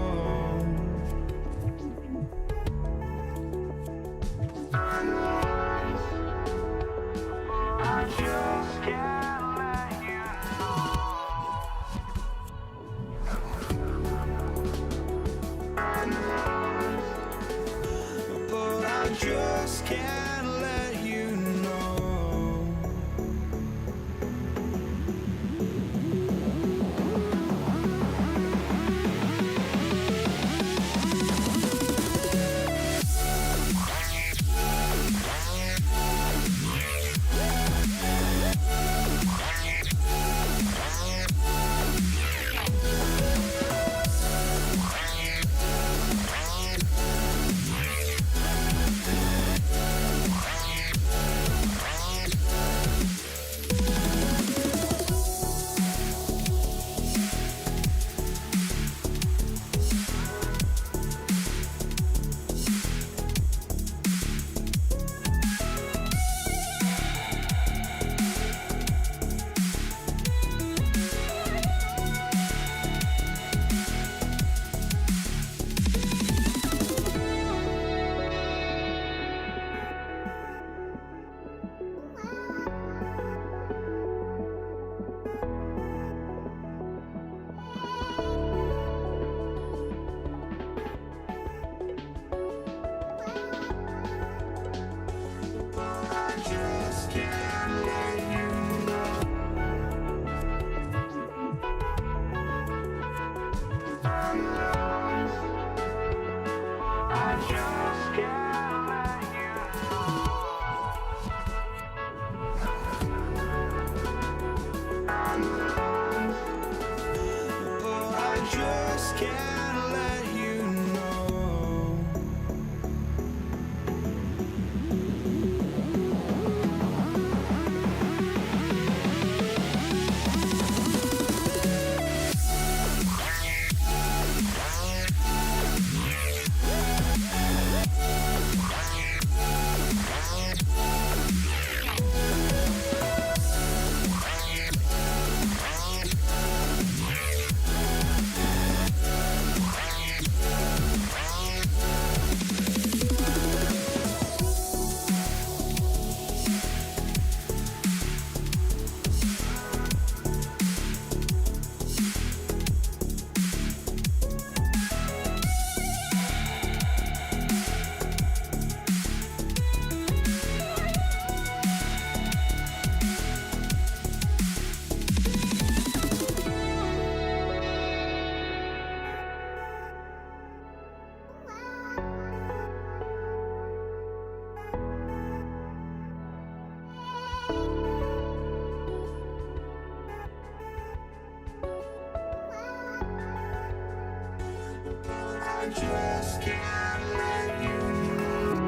I just can't let you know. But I just can't let you know. just can't let you know.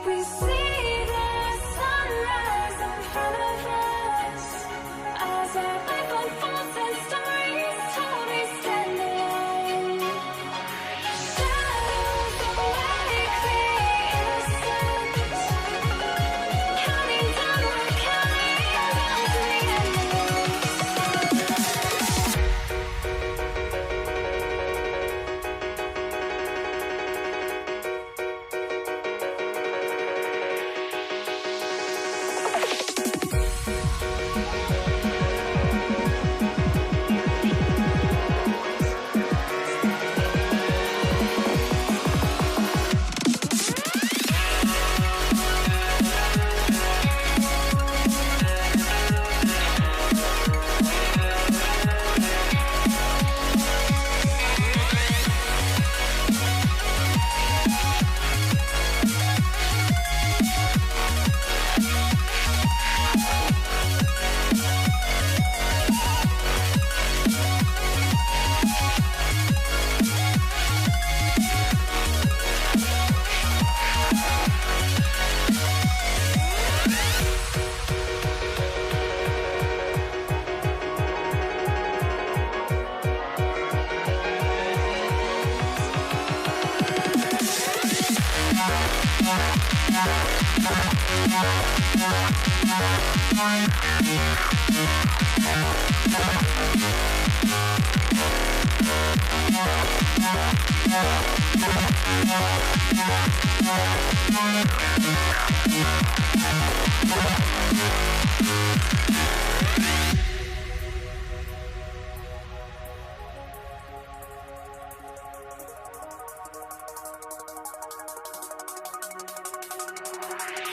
We see the sunrise in front of us. As our life unfolds and stories told, we stand alone. Shadows awake the innocent. Counting down, we're counting down to the end.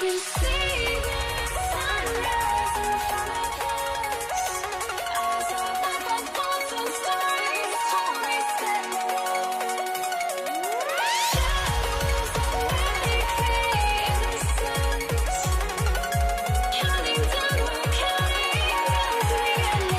We see the sunrise in front of us. As our life unfolds and stories told, we stand alone. Shadows awake the innocent. Counting down, we're counting down to the end.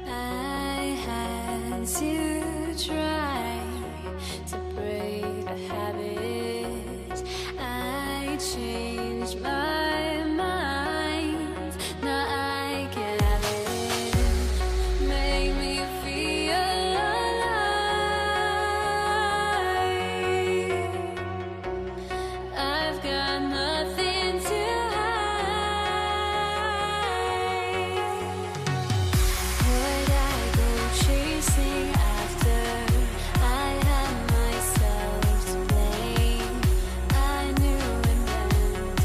I had to try to break a habit. I changed my mind. Now I can have it. Make me feel alive. I've got nothing to would I go chasing after? I had myself to blame. I knew it meant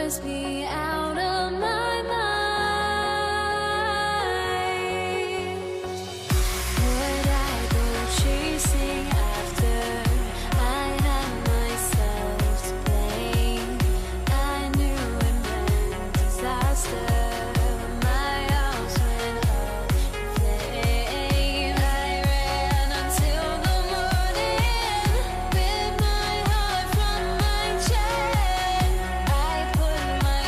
must be out of my mind. Would I go chasing after? I had myself to blame. I knew it meant disaster. My house went up in flames. I ran until the morning, with my heart from my chest. I put my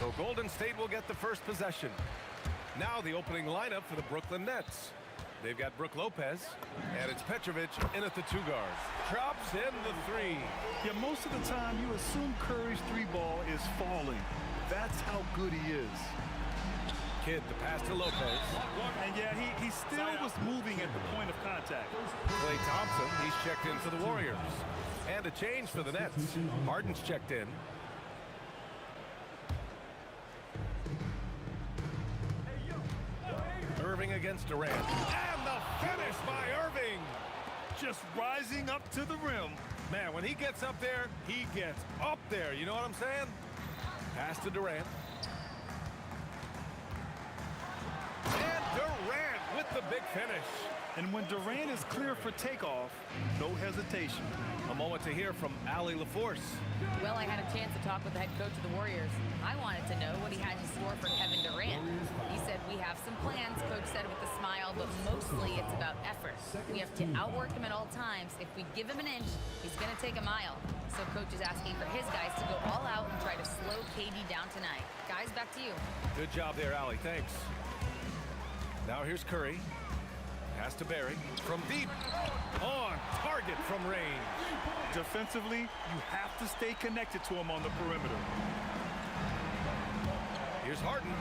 So Golden State will get the first possession. Now the opening lineup for the Brooklyn Nets. They've got Brook Lopez, and it's Petrovic in at the 2 guards. Drops in the 3. Yeah, most of the time you assume Curry's 3-ball is falling. That's how good he is. Kidd, the pass to Lopez. And yeah, he still was moving at the point of contact. Klay Thompson, he's checked in for the Warriors. And a change for the Nets. Harden's checked in. Irving against Durant. And the finish by Irving. Just rising up to the rim. Man, when he gets up there, he gets up there. You know what I'm saying? Pass to Durant. And Durant with the big finish. And when Durant is clear for takeoff, no hesitation. A moment to hear from Allie LaForce. Well, I had a chance to talk with the head coach of the Warriors. I wanted to know what he had in store for Kevin Durant. He said, we have some plans, Coach said with a smile, but mostly it's about effort. We have to outwork him at all times. If we give him an inch, he's going to take a mile. So Coach is asking for his guys to go all out and try to slow KD down tonight. Guys, back to you. Good job there, Allie. Thanks. Now here's Curry. Pass to Barry. From deep. On target from range. Defensively, you have to stay connected to him on the perimeter. Here's Harden.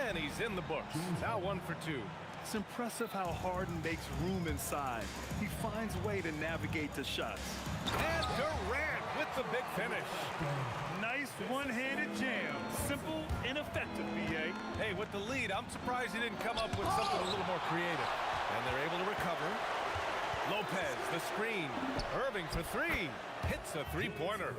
And he's in the books. Now 1 for 2. It's impressive how Harden makes room inside. He finds a way to navigate the shots. And Durant with the big finish. Nice one-handed jam. Simple and effective, B.A. Hey, with the lead, I'm surprised he didn't come up with something a little more creative. And they're able to recover. Lopez, the screen. Irving for 3. Hits a 3-pointer.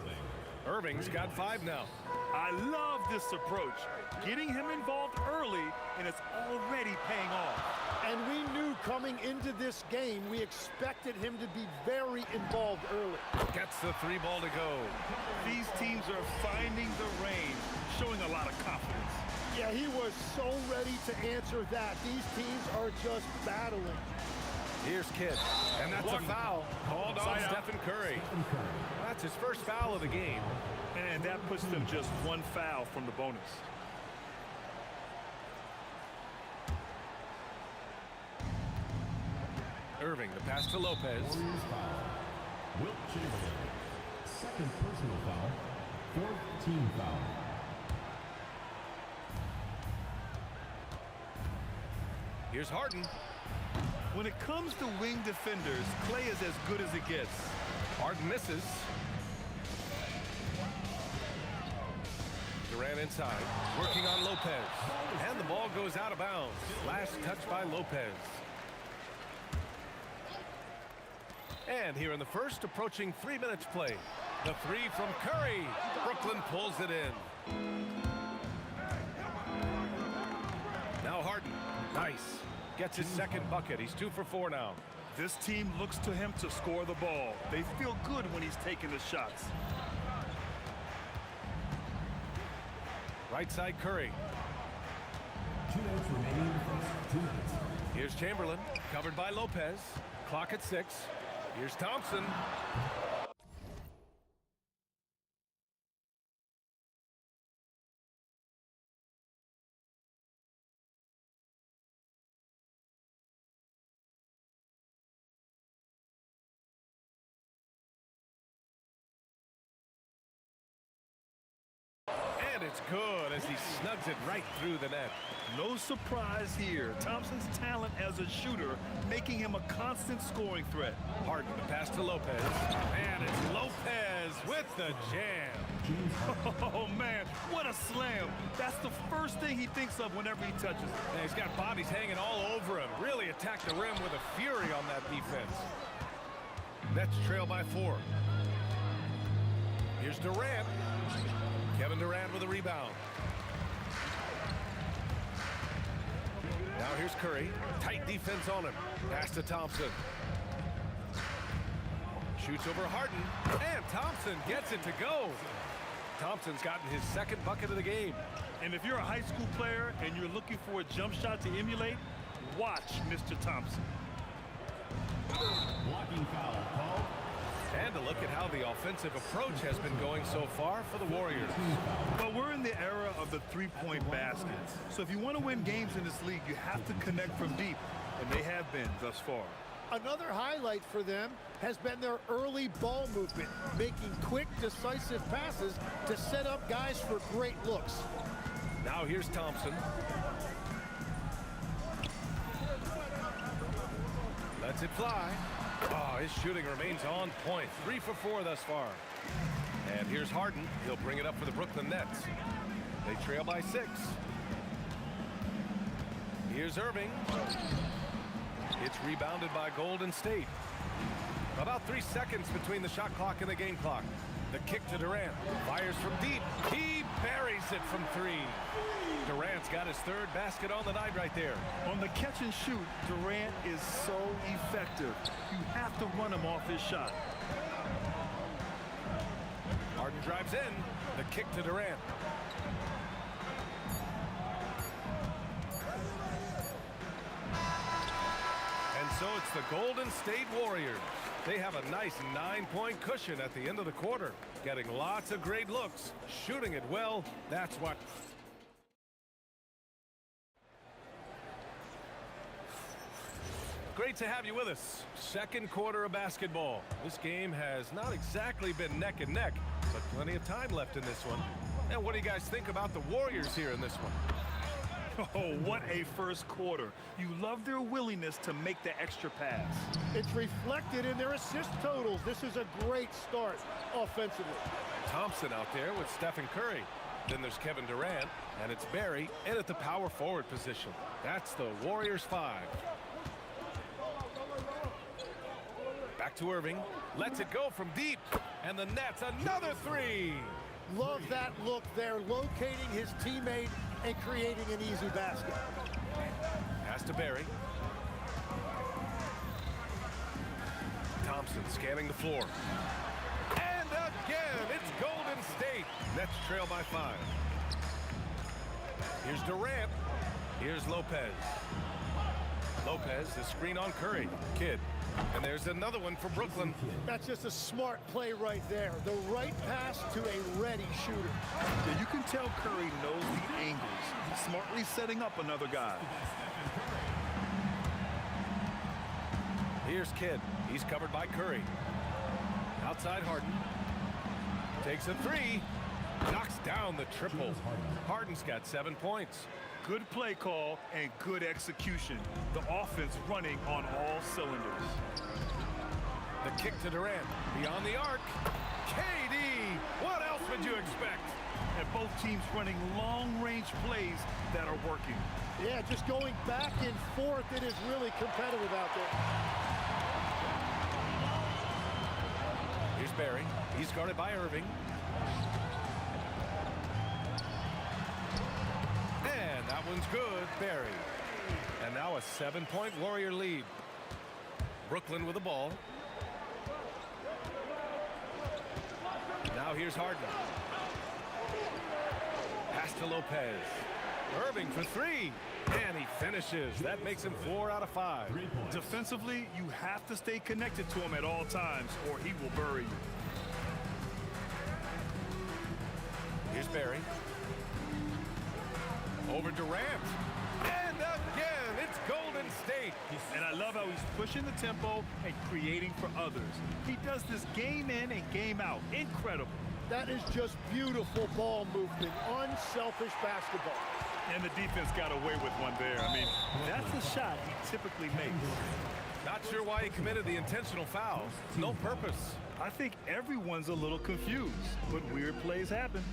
Irving's got 5 now. I love this approach. Getting him involved early, and it's already paying off. And we knew coming into this game, we expected him to be very involved early. Gets the 3-ball to go. These teams are finding the range, showing a lot of confidence. Yeah, he was so ready to answer that. These teams are just battling. Here's Kidd, and that's a foul called on Stephen Curry. That's his first foul of the game. And that puts them just 1 foul from the bonus. Irving, the pass to Lopez. Warriors foul. Wilt Chamberlain. Second personal foul. 4th team foul. Here's Harden. When it comes to wing defenders, Clay is as good as it gets. Harden misses. Durant inside, working on Lopez. And the ball goes out of bounds. Last touch by Lopez. And here in the first, approaching 3 minutes play. The three from Curry. Brooklyn pulls it in. Now Harden. Nice. Gets his second bucket. He's 2 for 4 now. This team looks to him to score the ball. They feel good when he's taking the shots. Right side Curry. 2 minutes remaining in the first. 2 minutes. Here's Chamberlain, covered by Lopez. Clock at 6. Here's Thompson. And it's good as he snugs it right through the net. No surprise here. Thompson's talent as a shooter making him a constant scoring threat. Harden to pass to Lopez. And it's Lopez with the jam. Oh, man, what a slam. That's the first thing he thinks of whenever he touches it. And he's got bodies hanging all over him. Really attacked the rim with a fury on that defense. Nets trail by 4. Here's Durant. Kevin Durant with a rebound. Now here's Curry. Tight defense on him. Pass to Thompson. Shoots over Harden. And Thompson gets it to go. Thompson's gotten his second bucket of the game. And if you're a high school player and you're looking for a jump shot to emulate, watch Mr. Thompson. Blocking foul called. And to look at how the offensive approach has been going so far for the Warriors. Well, we're in the era of the three-point basket. So if you want to win games in this league, you have to connect from deep. And they have been thus far. Another highlight for them has been their early ball movement, making quick, decisive passes to set up guys for great looks. Now here's Thompson. Lets it fly. Oh, his shooting remains on point. 3 for 4 thus far. And here's Harden. He'll bring it up for the Brooklyn Nets. They trail by 6. Here's Irving. It's rebounded by Golden State. About 3 seconds between the shot clock and the game clock. The kick to Durant. Fires from deep. He buries it from 3. Durant's got his third basket on the night right there. On the catch and shoot, Durant is so effective. You have to run him off his shot. Harden drives in. The kick to Durant. And so it's the Golden State Warriors. They have a nice 9-point cushion at the end of the quarter. Getting lots of great looks. Shooting it well. That's what... Great to have you with us. Second quarter of basketball. This game has not exactly been neck and neck, but plenty of time left in this one. And what do you guys think about the Warriors here in this one? Oh, what a first quarter. You love their willingness to make the extra pass. It's reflected in their assist totals. This is a great start offensively. Thompson out there with Stephen Curry. Then there's Kevin Durant, and it's Barry in at the power forward position. That's the Warriors 5. Back to Irving. Lets it go from deep. And the Nets, another 3. Love that look there, locating his teammate and creating an easy basket. Pass to Barry. Thompson scanning the floor. And again, it's Golden State. Nets trail by 5. Here's Durant. Here's Lopez. Lopez, the screen on Curry. Kidd. And there's another one for Brooklyn. That's just a smart play right there. The right pass to a ready shooter. Yeah, you can tell Curry knows the angles. He's smartly setting up another guy. Here's Kidd. He's covered by Curry. Outside Harden. Takes a 3. Knocks down the triple. Harden's got 7 points. Good play call and good execution. The offense running on all cylinders. The kick to Durant. Beyond the arc. KD! What else would you expect? And both teams running long-range plays that are working. Yeah, just going back and forth. It is really competitive out there. Here's Barry. He's guarded by Irving. And that one's good, Barry. And now a 7-point Warrior lead. Brooklyn with the ball. Now here's Harden. Pass to Lopez. Irving for 3. And he finishes. That makes him 4 out of 5. Defensively, you have to stay connected to him at all times or he will bury you. Here's Barry. Over Durant. And again, it's Golden State. And I love how he's pushing the tempo and creating for others. He does this game in and game out. Incredible. That is just beautiful ball movement. Unselfish basketball. And the defense got away with one there. I mean, that's a shot he typically makes. Not sure why he committed the intentional foul. No purpose. I think everyone's a little confused, but weird plays happen.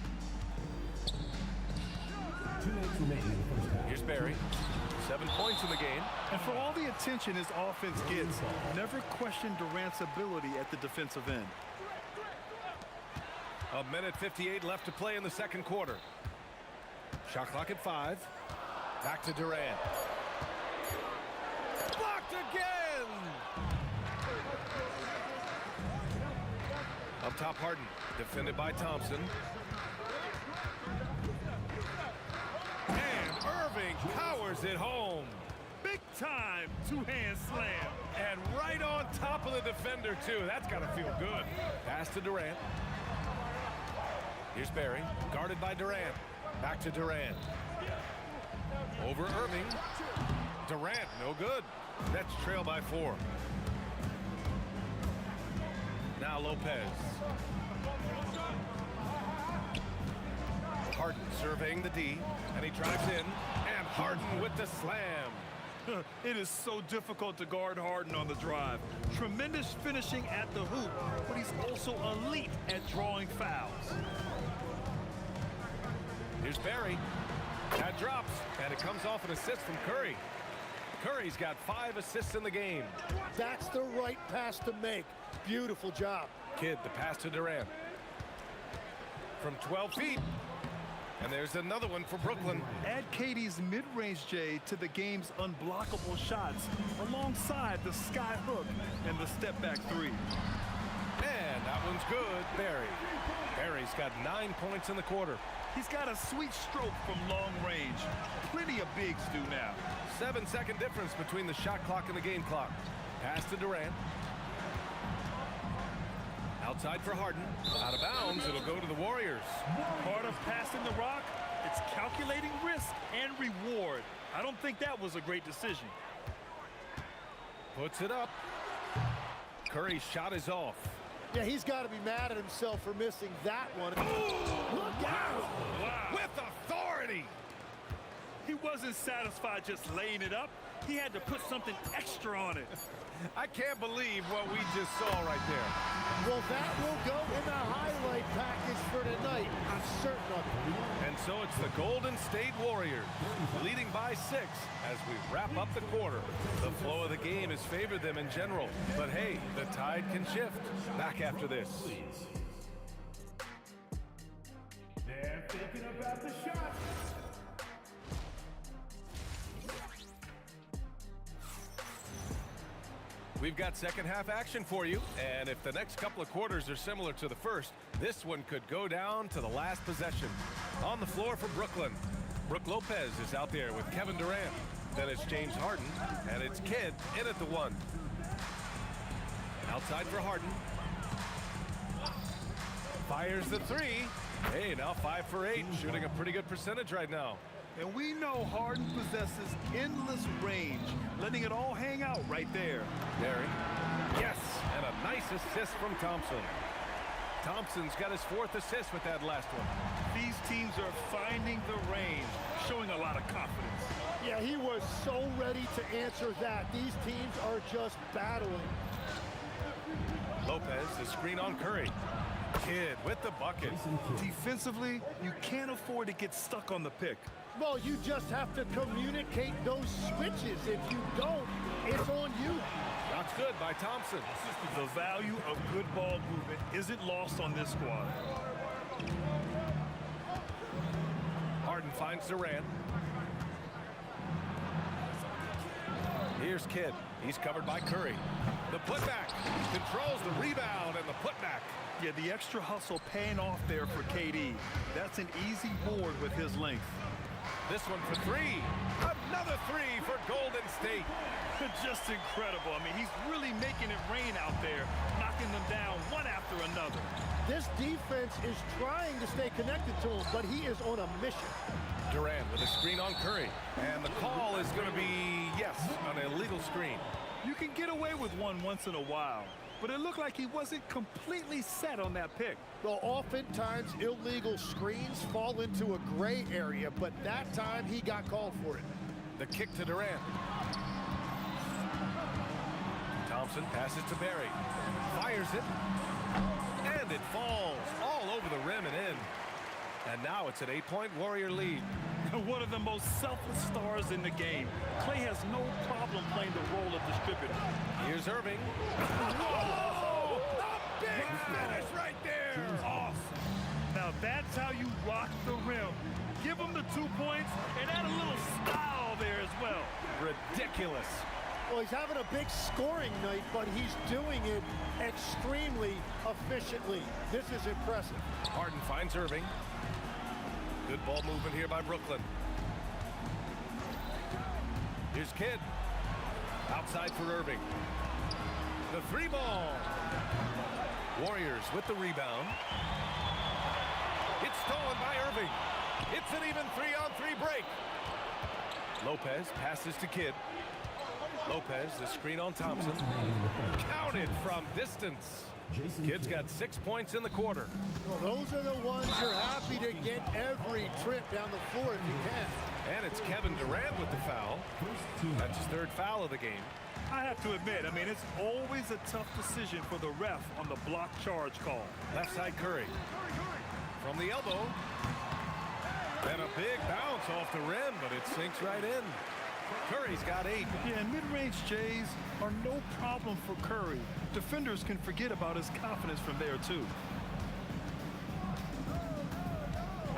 Here's Barry. 7 points in the game. And for all the attention his offense gets, never question Durant's ability at the defensive end. 1:58 left to play in the second quarter. Shot clock at 5. Back to Durant. Blocked again! Up top, Harden. Defended by Thompson. And Irving powers it home. Big time two-hand slam. And right on top of the defender, too. That's got to feel good. Pass to Durant. Here's Barry, guarded by Durant. Back to Durant. Over Irving. Durant, no good. Nets trail by 4. Now Lopez. Harden surveying the D, and he drives in. And Harden with the slam. It is so difficult to guard Harden on the drive. Tremendous finishing at the hoop, but he's also elite at drawing fouls. Here's Barry. That drops, and it comes off an assist from Curry. Curry's got 5 assists in the game. That's the right pass to make. Beautiful job. Kidd, the pass to Durant. From 12 feet. And there's another one for Brooklyn. Add KD's mid-range J to the game's unblockable shots alongside the sky hook and the step-back 3. And that one's good. Barry. Barry's got 9 points in the quarter. He's got a sweet stroke from long range. Plenty of bigs do now. 7-second difference between the shot clock and the game clock. Pass to Durant. Outside for Harden. Out of bounds. It'll go to the Warriors. Part of passing the rock, it's calculating risk and reward. I don't think that was a great decision. Puts it up. Curry's shot is off. Yeah, he's got to be mad at himself for missing that one. Look out! Wow. With authority! He wasn't satisfied just laying it up. He had to put something extra on it. I can't believe what we just saw right there. Well, that will go in the highlight package for tonight. I'm certain of it. And so it's the Golden State Warriors leading by 6 as we wrap up the quarter. The flow of the game has favored them in general. But hey, the tide can shift. Back after this. They're thinking about the shot. We've got second half action for you, and if the next couple of quarters are similar to the first, this one could go down to the last possession. On the floor for Brooklyn, Brook Lopez is out there with Kevin Durant. Then it's James Harden, and it's Kidd in at the 1. Outside for Harden. Fires the 3. Hey, now 5 for 8, shooting a pretty good percentage right now. And we know Harden possesses endless range, letting it all hang out right there. Barry. Yes, and a nice assist from Thompson. Thompson's got his 4th assist with that last one. These teams are finding the range, showing a lot of confidence. Yeah, he was so ready to answer that. These teams are just battling. Lopez, the screen on Curry. Kidd with the bucket. Defensively, you can't afford to get stuck on the pick. Well, you just have to communicate those switches. If you don't, it's on you. That's good by Thompson. The value of good ball movement isn't lost on this squad. Harden finds Durant. Here's Kidd. He's covered by Curry. The putback. Controls the rebound and the putback. Yeah, the extra hustle paying off there for KD. That's an easy board with his length. This one for 3. Another 3 for Golden State. Just incredible. I mean, he's really making it rain out there, knocking them down one after another. This defense is trying to stay connected to him, but he is on a mission. Durant with a screen on Curry. And the call is going to be, yes, an illegal screen. You can get away with one once in a while, but it looked like he wasn't completely set on that pick. Well, oftentimes illegal screens fall into a gray area, but that time he got called for it. The kick to Durant. Thompson passes to Barry. Fires it. And it falls all over the rim and in. And now it's an 8-point Warrior lead. One of the most selfless stars in the game. Klay has no problem playing the role of distributor. Here's Irving. Whoa! A big finish right there. Awesome. Now that's how you rock the rim. Give him the 2 points and add a little style there as well. Ridiculous. Well, he's having a big scoring night, but he's doing it extremely efficiently. This is impressive. Harden finds Irving. Good ball movement here by Brooklyn. Here's Kidd. Outside for Irving. The 3 ball. Warriors with the rebound. It's stolen by Irving. It's an even 3-on-3 break. Lopez passes to Kidd. Lopez, the screen on Thompson. Counted from distance. Kidd's got 6 points in the quarter. Well, those are the ones you're happy to get every trip down the floor if you can. And it's Kevin Durant with the foul. That's his 3rd foul of the game. I have to admit, I mean, it's always a tough decision for the ref on the block charge call. Left side Curry. From the elbow. And a big bounce off the rim, but it sinks right in. Curry's got 8. Yeah, and mid-range Jays are no problem for Curry. Defenders can forget about his confidence from there, too.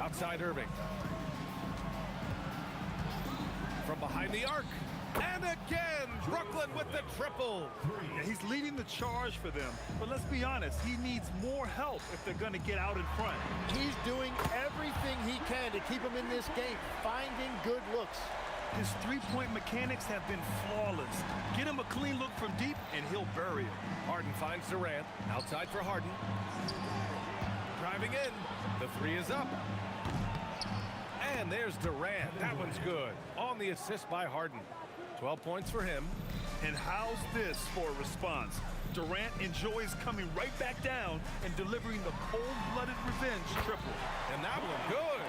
Outside Irving. From behind the arc. And again, Brooklyn with the triple. Yeah, he's leading the charge for them. But let's be honest, he needs more help if they're going to get out in front. He's doing everything he can to keep him in this game, finding good looks. His three-point mechanics have been flawless. Get him a clean look from deep, and he'll bury him. Harden finds Durant. Outside for Harden. Driving in. The 3 is up. And there's Durant. That one's good. On the assist by Harden. 12 points for him. And how's this for a response? Durant enjoys coming right back down and delivering the cold-blooded revenge triple. And that one good.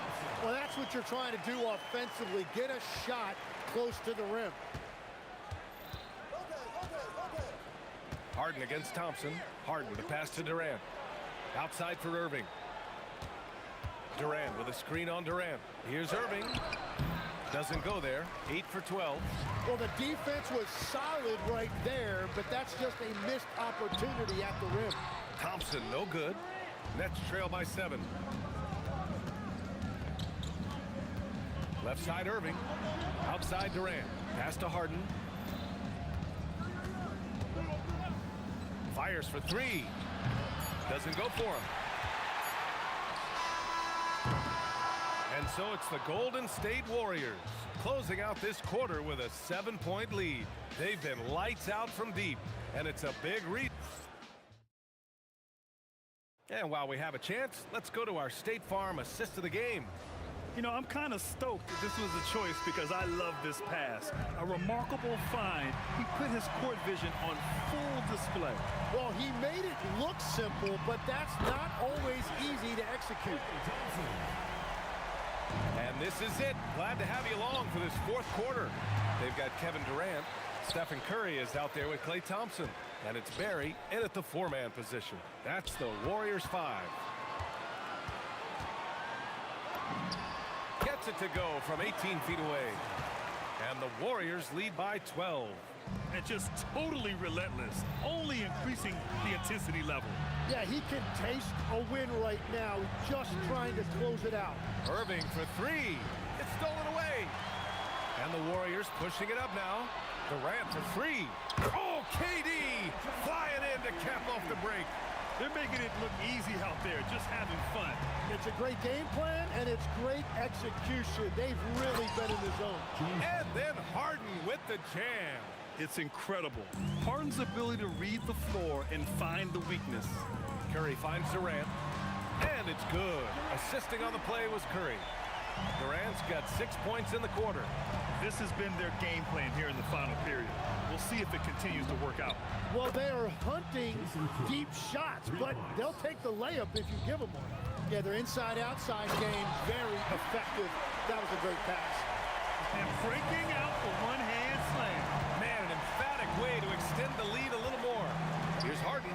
Well, that's what you're trying to do offensively. Get a shot close to the rim. Harden against Thompson. Harden, the pass to Durant. Outside for Irving. Durant with a screen on Durant. Here's Irving. Doesn't go there. 8 for 12. Well, the defense was solid right there, but that's just a missed opportunity at the rim. Thompson, no good. Nets trail by 7. Left side Irving. Outside Durant. Pass to Harden. Fires for 3. Doesn't go for him. And so it's the Golden State Warriors closing out this quarter with a 7-point lead. They've been lights out from deep, and it's a big read. And while we have a chance, let's go to our State Farm assist of the game. You know, I'm kind of stoked that this was a choice because I love this pass. A remarkable find. He put his court vision on full display. Well, he made it look simple, but that's not always easy to execute. And this is it. Glad to have you along for this fourth quarter. They've got Kevin Durant. Stephen Curry is out there with Klay Thompson. And it's Barry in at the four-man position. That's the Warriors 5. Gets it to go from 18 feet away. And the Warriors lead by 12. And just totally relentless, only increasing the intensity level. Yeah, he can taste a win right now, just trying to close it out. Irving for three. It's stolen away. And the Warriors pushing it up now. Durant for three. Oh, KD flying in to cap off the break. They're making it look easy out there, just having fun. It's a great game plan, and it's great execution. They've really been in the zone. And then Harden with the jam. It's incredible. Harden's ability to read the floor and find the weakness. Curry finds Durant, and it's good. Assisting on the play was Curry. Durant's got 6 points in the quarter. This has been their game plan here in the final period. We'll see if it continues to work out. Well, they are hunting deep shots, but they'll take the layup if you give them one. Yeah, their inside-outside game, very effective. That was a great pass. And breaking out for one-hand slam. Man, an emphatic way to extend the lead a little more. Here's Harden.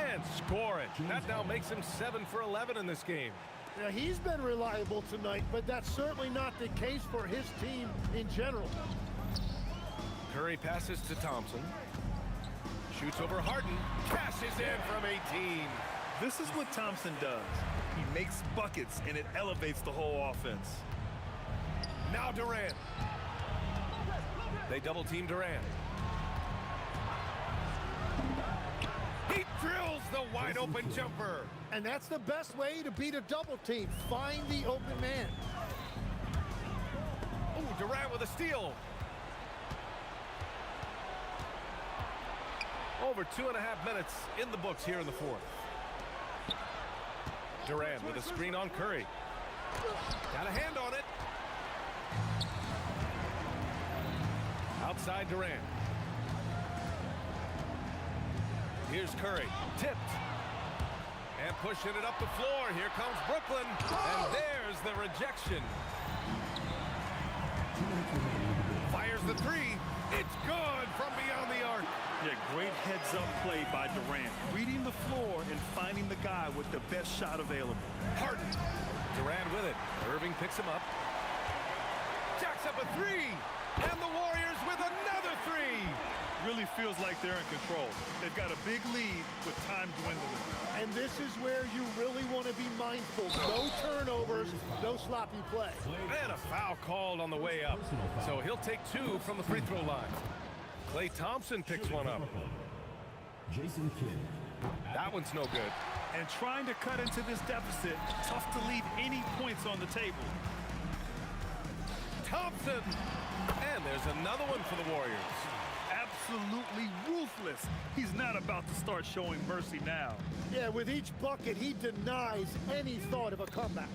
And score it. That now makes him 7 for 11 in this game. Now, he's been reliable tonight, but that's certainly not the case for his team in general. Curry passes to Thompson. Shoots over Harden. Cashes in from 18. This is what Thompson does. He makes buckets, and it elevates the whole offense. Now Durant. They double-team Durant. He drills the wide-open jumper. And that's the best way to beat a double team. Find the open man. Oh, Durant with a steal. Over 2.5 minutes in the books here in the fourth. Durant with a screen on Curry. Got a hand on it. Outside Durant. Here's Curry. Tipped. And pushing it up the floor. Here comes Brooklyn. And there's the rejection. Fires the three. It's good from beyond the arc. Yeah, great heads-up play by Durant. Reading the floor and finding the guy with the best shot available. Harden. Durant with it. Irving picks him up. Jacks up a three. And the Warriors with another three. Really feels like they're in control. They've got a big lead with time dwindling. And this is where you really want to be mindful. No turnovers, no sloppy play. And a foul called on the way up. So he'll take two from the free throw line. Klay Thompson picks one up. Jason Kidd. That one's no good. And trying to cut into this deficit, tough to leave any points on the table. Thompson. And there's another one for the Warriors. Absolutely ruthless. He's not about to start showing mercy now. Yeah, with each bucket, he denies any thought of a comeback.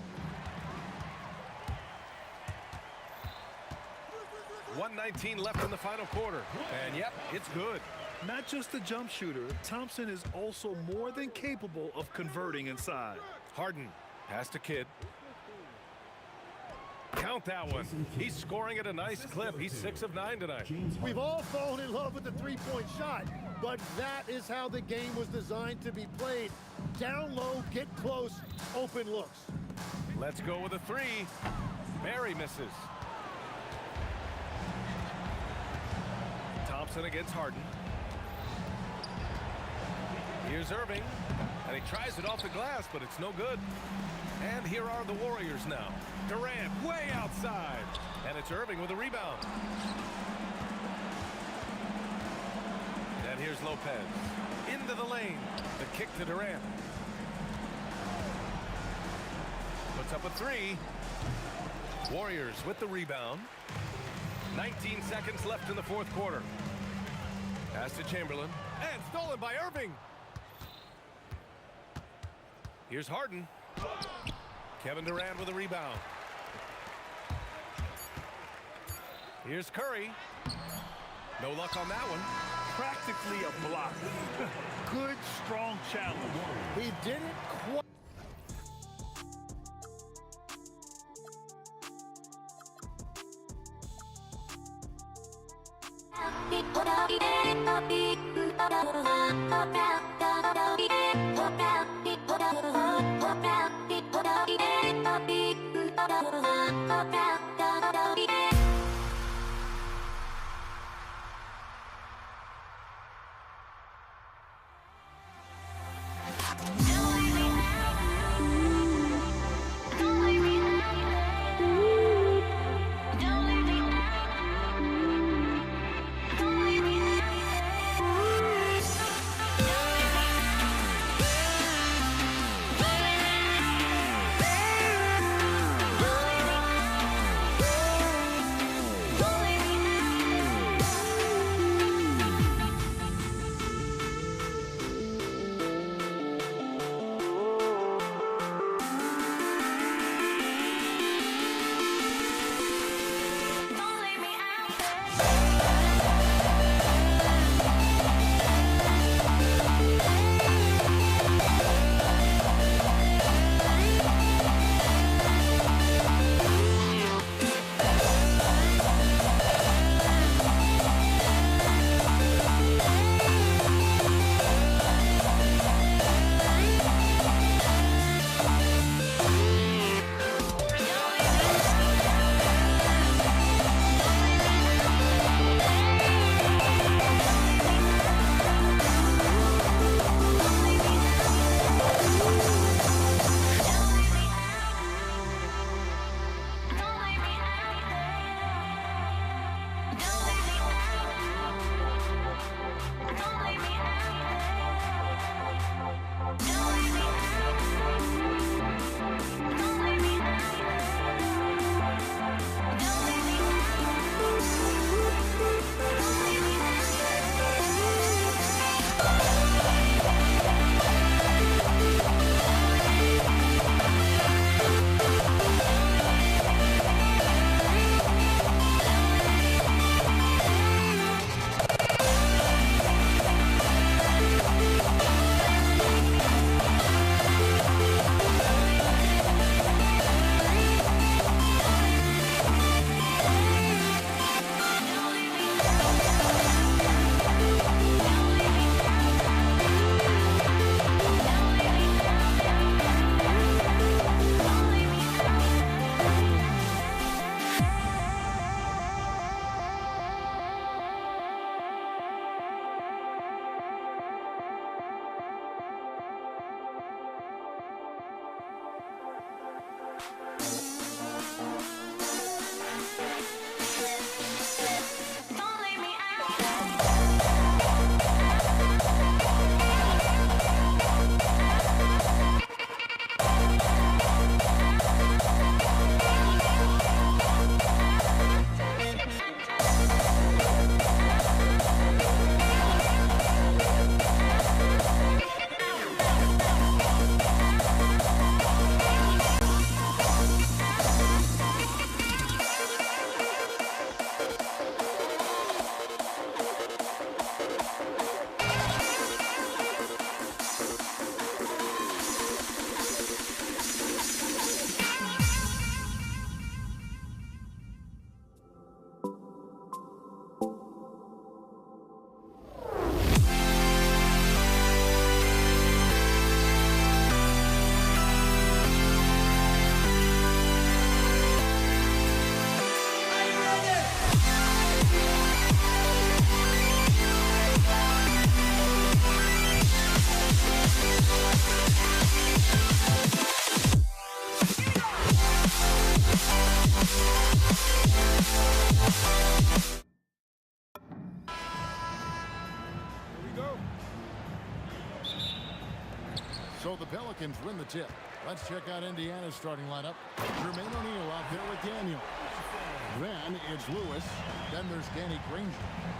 1:19 left in the final quarter. And yep, it's good. Not just a jump shooter, Thompson is also more than capable of converting inside. Harden, pass to Kidd. Count that one. He's scoring at a nice clip. He's 6 of 9 tonight. We've all fallen in love with the three-point shot, but that is how the game was designed to be played. Down low, get close, open looks. Let's go with a three. Barry misses. Thompson against Harden. Here's Irving, and he tries it off the glass, but it's no good. And here are the Warriors now. Durant way outside, and it's Irving with a rebound. And here's Lopez into the lane. The kick to Durant. Puts up a three. Warriors with the rebound. 19 seconds left in the fourth quarter. Pass to Chamberlain, and stolen by Irving. Here's Harden. Kevin Durant with a rebound. Here's Curry. No luck on that one. Practically a block. Good, strong challenge. He didn't quite. So the Pelicans win the tip. Let's check out Indiana's starting lineup. Jermaine O'Neal out there with Daniel. Then it's Lewis. Then there's Danny Granger.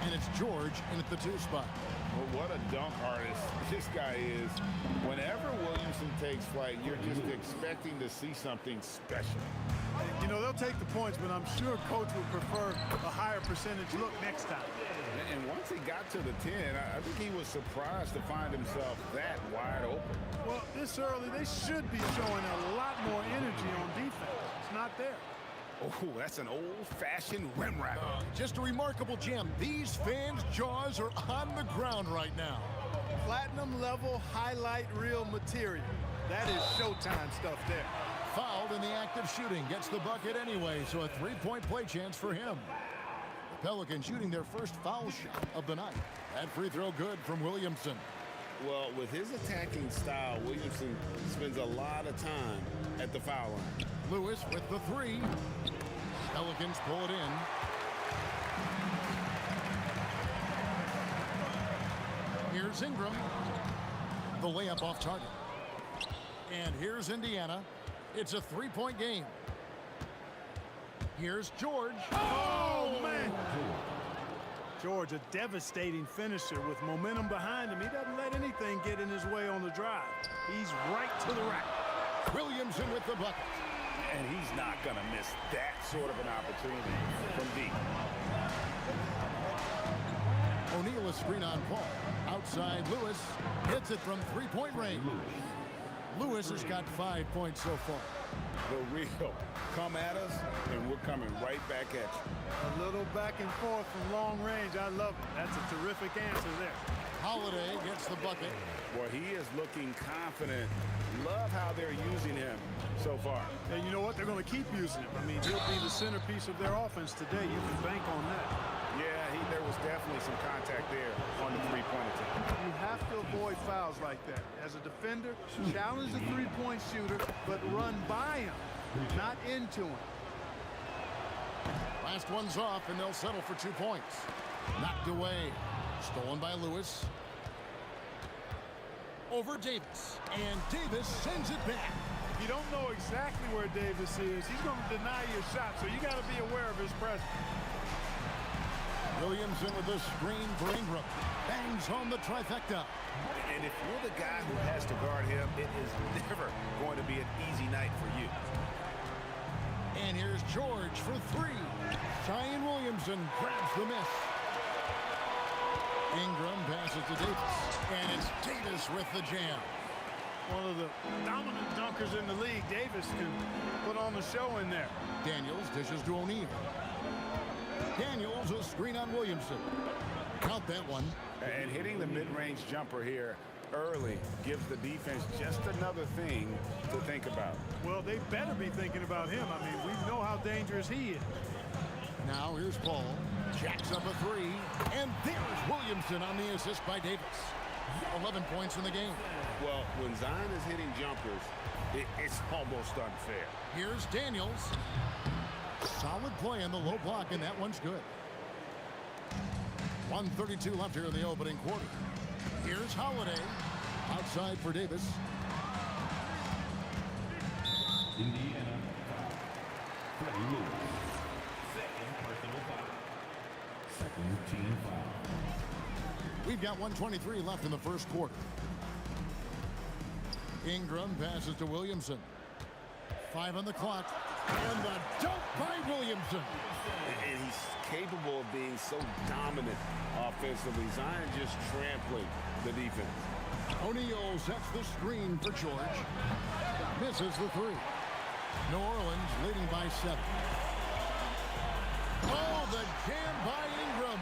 And it's George in at the 2 spot. Well, what a dunk artist this guy is. Whenever Williamson takes flight, you're just expecting to see something special. You know, they'll take the points, but I'm sure Coach would prefer a higher percentage look next time. And once he got to the 10, I think he was surprised to find himself that wide open. Well, this early, they should be showing a lot more energy on defense. It's not there. Oh, that's an old-fashioned rim wrap. Just a remarkable gem. These fans' jaws are on the ground right now. Platinum level highlight reel material. That is Showtime stuff there. Fouled in the act of shooting. Gets the bucket anyway, so a three-point play chance for him. The Pelicans shooting their first foul shot of the night. That free throw good from Williamson. Well, with his attacking style, Williamson spends a lot of time at the foul line. Lewis with the three. Pelicans pull it in. Here's Ingram. The layup off target. And here's Indiana. It's a three-point game. Here's George. Oh, man! George, a devastating finisher with momentum behind him. He doesn't let anything get in his way on the drive. He's right to the rack. Williamson with the bucket. And he's not going to miss that sort of an opportunity from deep. O'Neal a screen on Paul. Outside Lewis. Hits it from three-point range. Lewis has got 5 points so far. The real come at us, and we're coming right back at you. A little back and forth from long range. I love it. That's a terrific answer there. Holiday gets the bucket. Well, he is looking confident. Love how they're using him so far. And you know what? They're going to keep using him. I mean, he'll be the centerpiece of their offense today. You can bank on that. Yeah, there was definitely some contact there on the three-point attempt. You have to avoid fouls like that. As a defender, challenge the three-point shooter, but run by him, not into him. Last one's off, and they'll settle for 2 points. Knocked away. Stolen by Lewis. Over Davis. And Davis sends it back. If you don't know exactly where Davis is, he's going to deny your shot, so you got to be aware of his presence. Williamson with the screen for Ingram. Bangs home the trifecta. And if you're the guy who has to guard him, it is never going to be an easy night for you. And here's George for three. Zion Williamson grabs the miss. Ingram passes to Davis. And it's Davis with the jam. One of the dominant dunkers in the league. Davis can put on the show in there. Daniels dishes to O'Neal. Daniels a screen on Williamson. Count that one. And hitting the mid-range jumper here early gives the defense just another thing to think about. Well, they better be thinking about him. I mean, we know how dangerous he is. Now here's Paul. Jacks up a three. And there's Williamson on the assist by Davis. 11 points in the game. Well, when Zion is hitting jumpers, it's almost unfair. Here's Daniels. Solid play in the low block, and that one's good. 1:32 left here in the opening quarter. Here's Holiday. Outside for Davis. Indiana. Freddie Lewis. Second personal foul. Second team foul. We've got 1:23 left in the first quarter. Ingram passes to Williamson. 5 on the clock. And the dunk by Williamson. And he's capable of being so dominant offensively. Zion just trampling the defense. O'Neal sets the screen for George. Misses the three. New Orleans leading by 7. Oh, the jam by Ingram.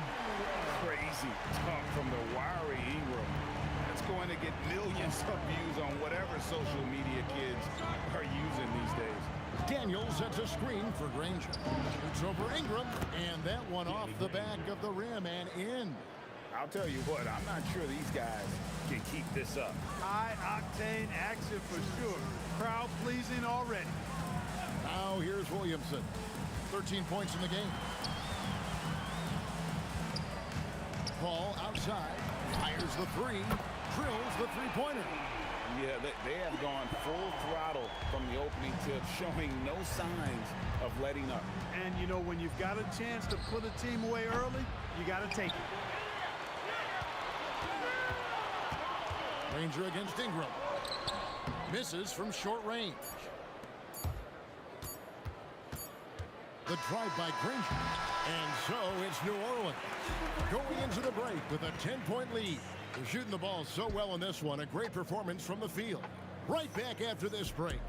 Crazy talk from the wiry Ingram. That's going to get millions of views on whatever social media kids are using these days. Daniels sets a screen for Granger. It's over Ingram, and that one off the back of the rim and in. I'll tell you what, I'm not sure these guys can keep this up. High-octane action for sure. Crowd-pleasing already. Now here's Williamson. 13 points in the game. Paul outside. Fires the three. Drills the three-pointer. Yeah, they have gone full throttle from the opening tip, showing no signs of letting up. And, you know, when you've got a chance to put a team away early, you got to take it. Granger against Ingram. Misses from short range. The drive by Granger. And so it's New Orleans going into the break with a 10-point lead. They're shooting the ball so well in this one. A great performance from the field. Right back after this break.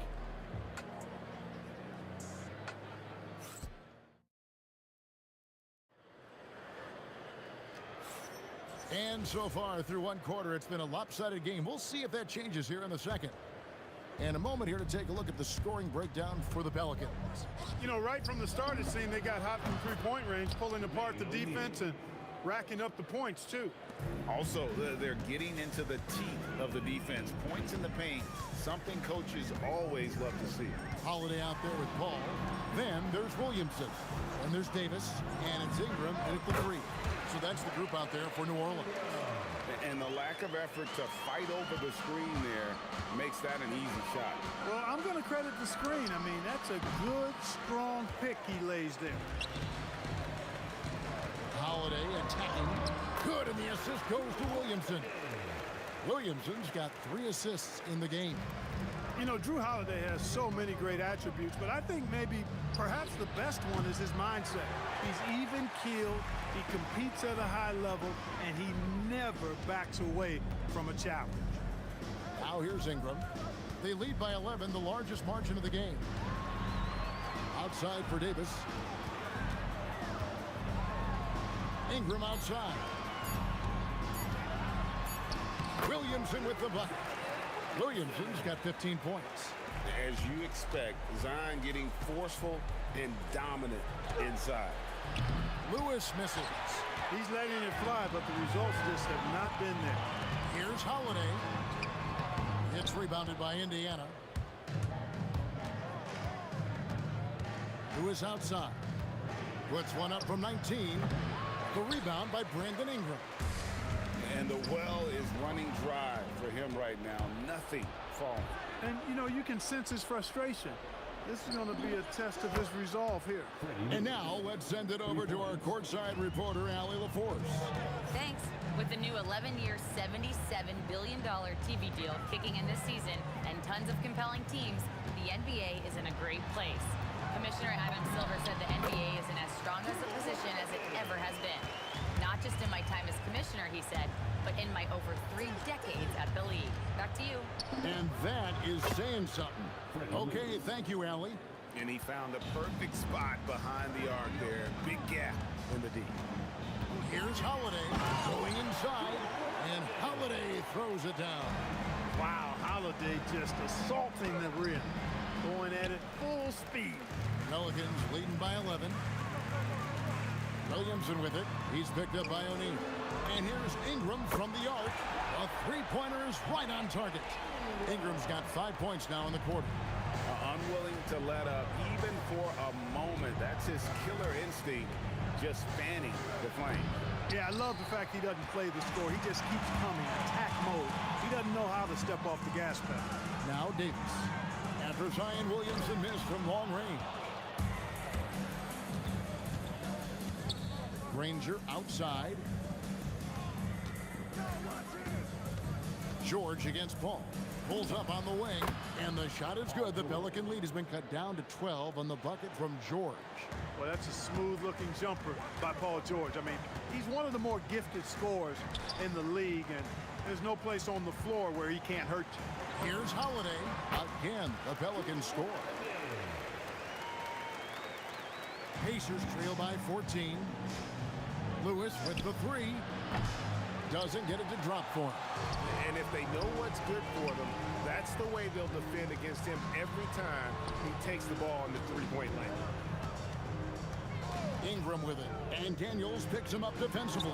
And so far through one quarter, it's been a lopsided game. We'll see if that changes here in the second. And a moment here to take a look at the scoring breakdown for the Pelicans. You know, right from the start, it seemed they got hot from three-point range, pulling apart the defense and racking up the points, too. Also, they're getting into the teeth of the defense. Points in the paint, something coaches always love to see. Holiday out there with Paul. Then there's Williamson. And there's Davis. And it's Ingram in at the three. So that's the group out there for New Orleans. And the lack of effort to fight over the screen there makes that an easy shot. Well, I'm going to credit the screen. I mean, that's a good, strong pick he lays there. Holiday attacking. Good, and the assist goes to Williamson. Williamson's got 3 assists in the game. You know, Drew Holiday has so many great attributes, but I think maybe perhaps the best one is his mindset. He's even-keeled, he competes at a high level, and he never backs away from a challenge. Now here's Ingram. They lead by 11, the largest margin of the game. Outside for Davis. Ingram outside. Williamson with the bucket. Williamson's got 15 points. As you expect, Zion getting forceful and dominant inside. Lewis misses. He's letting it fly, but the results just have not been there. Here's Holiday. It's rebounded by Indiana. Lewis outside. Puts one up from 19. The rebound by Brandon Ingram. And the well is running dry for him right now. Nothing falling. And, you know, you can sense his frustration. This is going to be a test of his resolve here. And now let's send it over to our courtside reporter, Allie LaForce. Thanks. With the new 11-year, $77 billion TV deal kicking in this season and tons of compelling teams, the NBA is in a great place. Commissioner Adam Silver said the NBA is in as strong as a position as it ever has been. Not just in my time as commissioner, he said, but in my over 3 decades at the league. Back to you. And that is saying something. Okay, thank you, Allie. And he found the perfect spot behind the arc there. Big gap in the D. Here's Holiday going inside, and Holiday throws it down. Wow, Holiday just assaulting the rim. Going at it full speed. Pelicans leading by 11. Williamson with it. He's picked up by O'Neal. And here's Ingram from the arc. A three-pointer is right on target. Ingram's got 5 points now in the quarter. Unwilling to let up even for a moment. That's his killer instinct, just fanning the flame. Yeah, I love the fact he doesn't play the score. He just keeps coming, attack mode. He doesn't know how to step off the gas pedal. Now Davis. After Zion Williamson missed from long range. Granger outside. George against Paul. Pulls up on the wing, and the shot is good. The Pelican lead has been cut down to 12 on the bucket from George. Well, that's a smooth-looking jumper by Paul George. I mean, he's one of the more gifted scorers in the league, and there's no place on the floor where he can't hurt you. Here's Holiday. Again, the Pelicans score. Pacers trail by 14. Lewis with the three. Doesn't get it to drop for him. And if they know what's good for them, that's the way they'll defend against him every time he takes the ball in the three-point lane. Ingram with it. And Daniels picks him up defensively.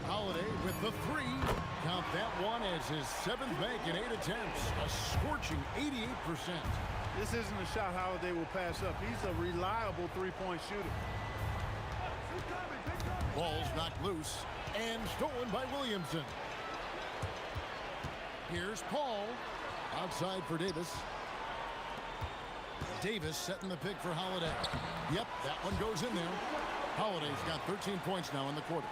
Holiday with the three. Count that one as his 7th make in 8 attempts. A scorching 88%. This isn't a shot Holiday will pass up. He's a reliable three-point shooter. Ball's knocked loose and stolen by Williamson. Here's Paul. Outside for Davis. Davis setting the pick for Holiday. Yep, that one goes in there. Holiday's got 13 points now in the quarter.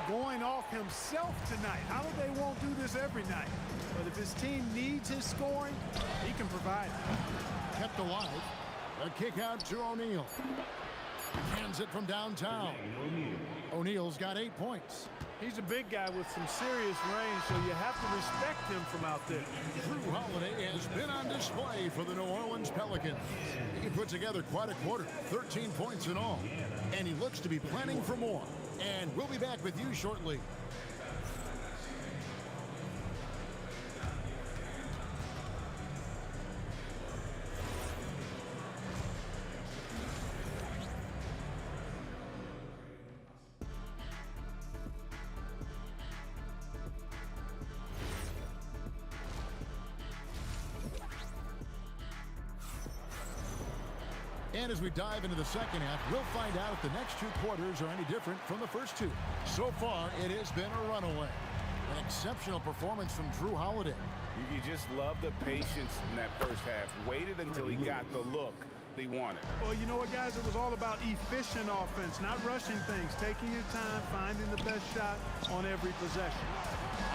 going off himself tonight. Holiday won't do this every night. But if his team needs his scoring, he can provide it. Kept alive. A kick out to O'Neal. Hands it from downtown. O'Neal's got 8 points. He's a big guy with some serious range, so you have to respect him from out there. Drew Holiday has been on display for the New Orleans Pelicans. He put together quite a quarter, 13 points in all. And he looks to be planning for more. And we'll be back with you shortly. And as we dive into the second half, we'll find out if the next 2 quarters are any different from the first 2. So far, it has been a runaway. An exceptional performance from Drew Holiday. You just love the patience in that first half. Waited until he got the look he wanted. Well, you know what, guys? It was all about efficient offense, not rushing things, taking your time, finding the best shot on every possession.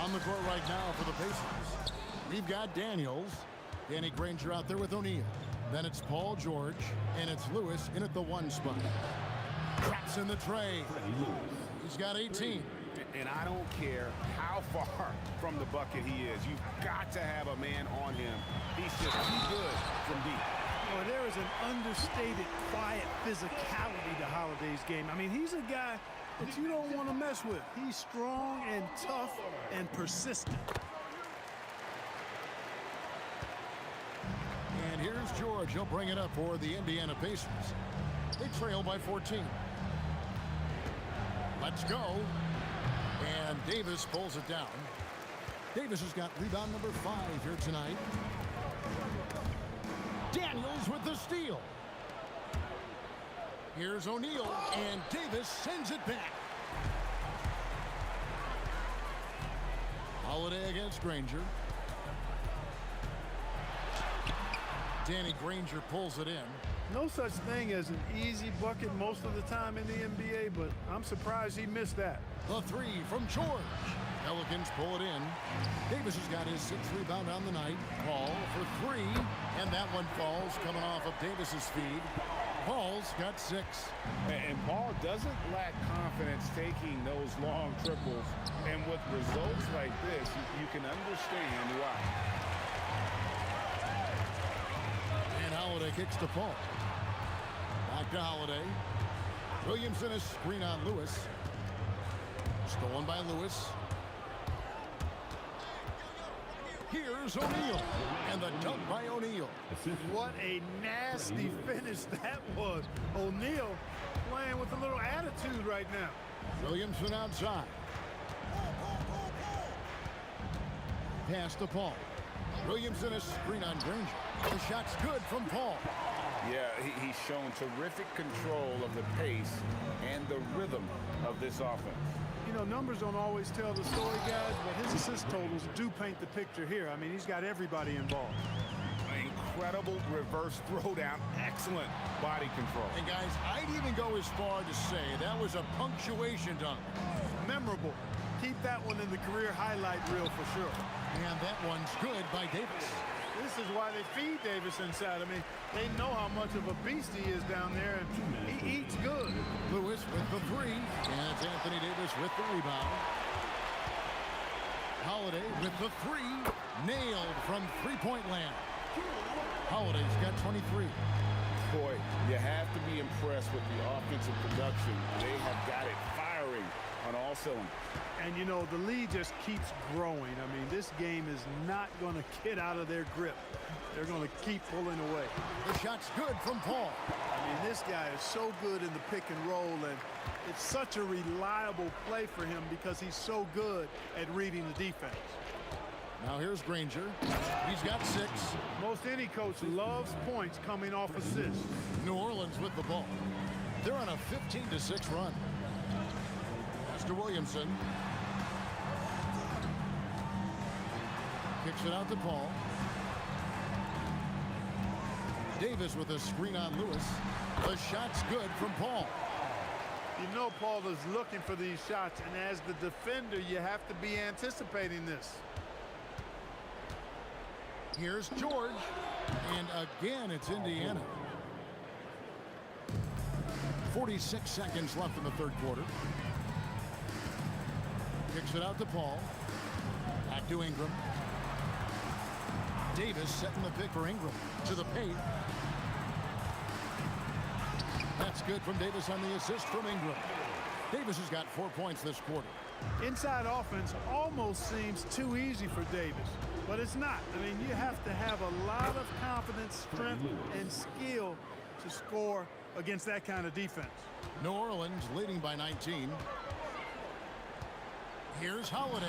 On the court right now for the Pacers, we've got Daniels. Danny Granger out there with O'Neal. Then it's Paul George, and it's Lewis in at the 1 spot. Traps in the tray. He's got 18. And I don't care how far from the bucket he is. You've got to have a man on him. He's just too good from deep. Well, there is an understated, quiet physicality to Holiday's game. I mean, he's a guy that you don't want to mess with. He's strong and tough and persistent. And here's George. He'll bring it up for the Indiana Pacers. They trail by 14. Let's go. And Davis pulls it down. Davis has got rebound number 5 here tonight. Daniels with the steal. Here's O'Neal, and Davis sends it back. Holiday against Granger. Danny Granger pulls it in. No such thing as an easy bucket most of the time in the NBA, but I'm surprised he missed that. The 3 from George. Pelicans pull it in. Davis has got his 6th rebound on the night. Paul for 3, and that one falls coming off of Davis's feed. Paul's got 6. And Paul doesn't lack confidence taking those long triples. And with results like this, you can understand why. And Holiday kicks to Paul. Back to Holiday. Williamson is screen on Lewis. Stolen by Lewis. Here's O'Neal. And the dunk by O'Neal. What a nasty finish that was. O'Neal playing with a little attitude right now. Williamson outside. Pass to Paul. Williamson is screen on Granger. The shot's good from Paul. Yeah, he's shown terrific control of the pace and the rhythm of this offense. You know, numbers don't always tell the story, guys, but his assist totals do paint the picture here. I mean, he's got everybody involved. Incredible reverse throwdown. Excellent body control. And guys, I'd even go as far to say that was a punctuation dunk. Memorable. Keep that one in the career highlight reel for sure. And that one's good by Davis. This is why they feed Davis inside. I mean, they know how much of a beast he is down there, and he eats good. Lewis with the 3, and it's Anthony Davis with the rebound. Holiday with the 3, nailed from three-point land. Holiday's got 23. Boy, you have to be impressed with the offensive production. They have got it firing on all cylinders. And, you know, the lead just keeps growing. I mean, this game is not going to get out of their grip. They're going to keep pulling away. The shot's good from Paul. I mean, this guy is so good in the pick and roll, and it's such a reliable play for him because he's so good at reading the defense. Now here's Granger. He's got 6. Most any coach loves points coming off assists. New Orleans with the ball. They're on a 15-6 run. Pass to Williamson. Kicks it out to Paul. Davis with a screen on Lewis. The shot's good from Paul. You know Paul is looking for these shots, and as the defender, you have to be anticipating this. Here's George, and again it's Indiana. 46 seconds left in the third quarter. Kicks it out to Paul. Back to Ingram. Davis setting the pick for Ingram. To the paint. That's good from Davis on the assist from Ingram. Davis has got 4 points this quarter. Inside offense almost seems too easy for Davis, but it's not. I mean, you have to have a lot of confidence, strength, and skill to score against that kind of defense. New Orleans leading by 19. Here's Holiday,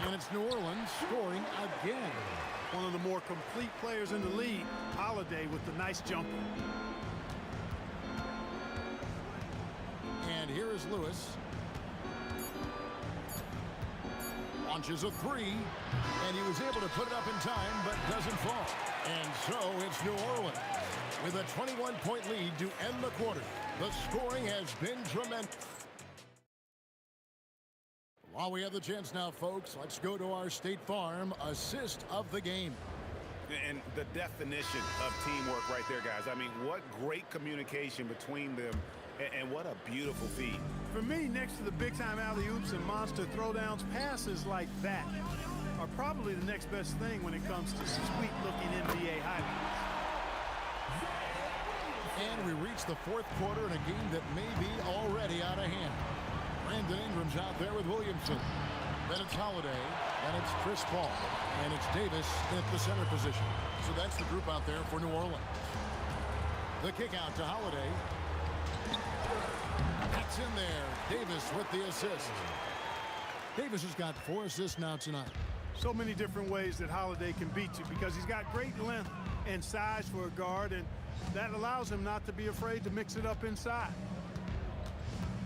and it's New Orleans scoring again. One of the more complete players in the league, Holiday with the nice jumper. And here is Lewis. Launches a three, and he was able to put it up in time, but doesn't fall. And so it's New Orleans with a 21-point lead to end the quarter. The scoring has been tremendous. While we have the chance now, folks, let's go to our State Farm assist of the game. And the definition of teamwork right there, guys. I mean, what great communication between them, and what a beautiful feed. For me, next to the big-time alley-oops and monster throwdowns, passes like that are probably the next best thing when it comes to sweet-looking NBA highlights. And we reach the fourth quarter in a game that may be already out of hand. Brandon Ingram's out there with Williamson. Then it's Holiday, and it's Chris Paul, and it's Davis at the center position. So that's the group out there for New Orleans. The kick out to Holiday. That's in there. Davis with the assist. Davis has got 4 assists now tonight. So many different ways that Holiday can beat you because he's got great length and size for a guard, and that allows him not to be afraid to mix it up inside.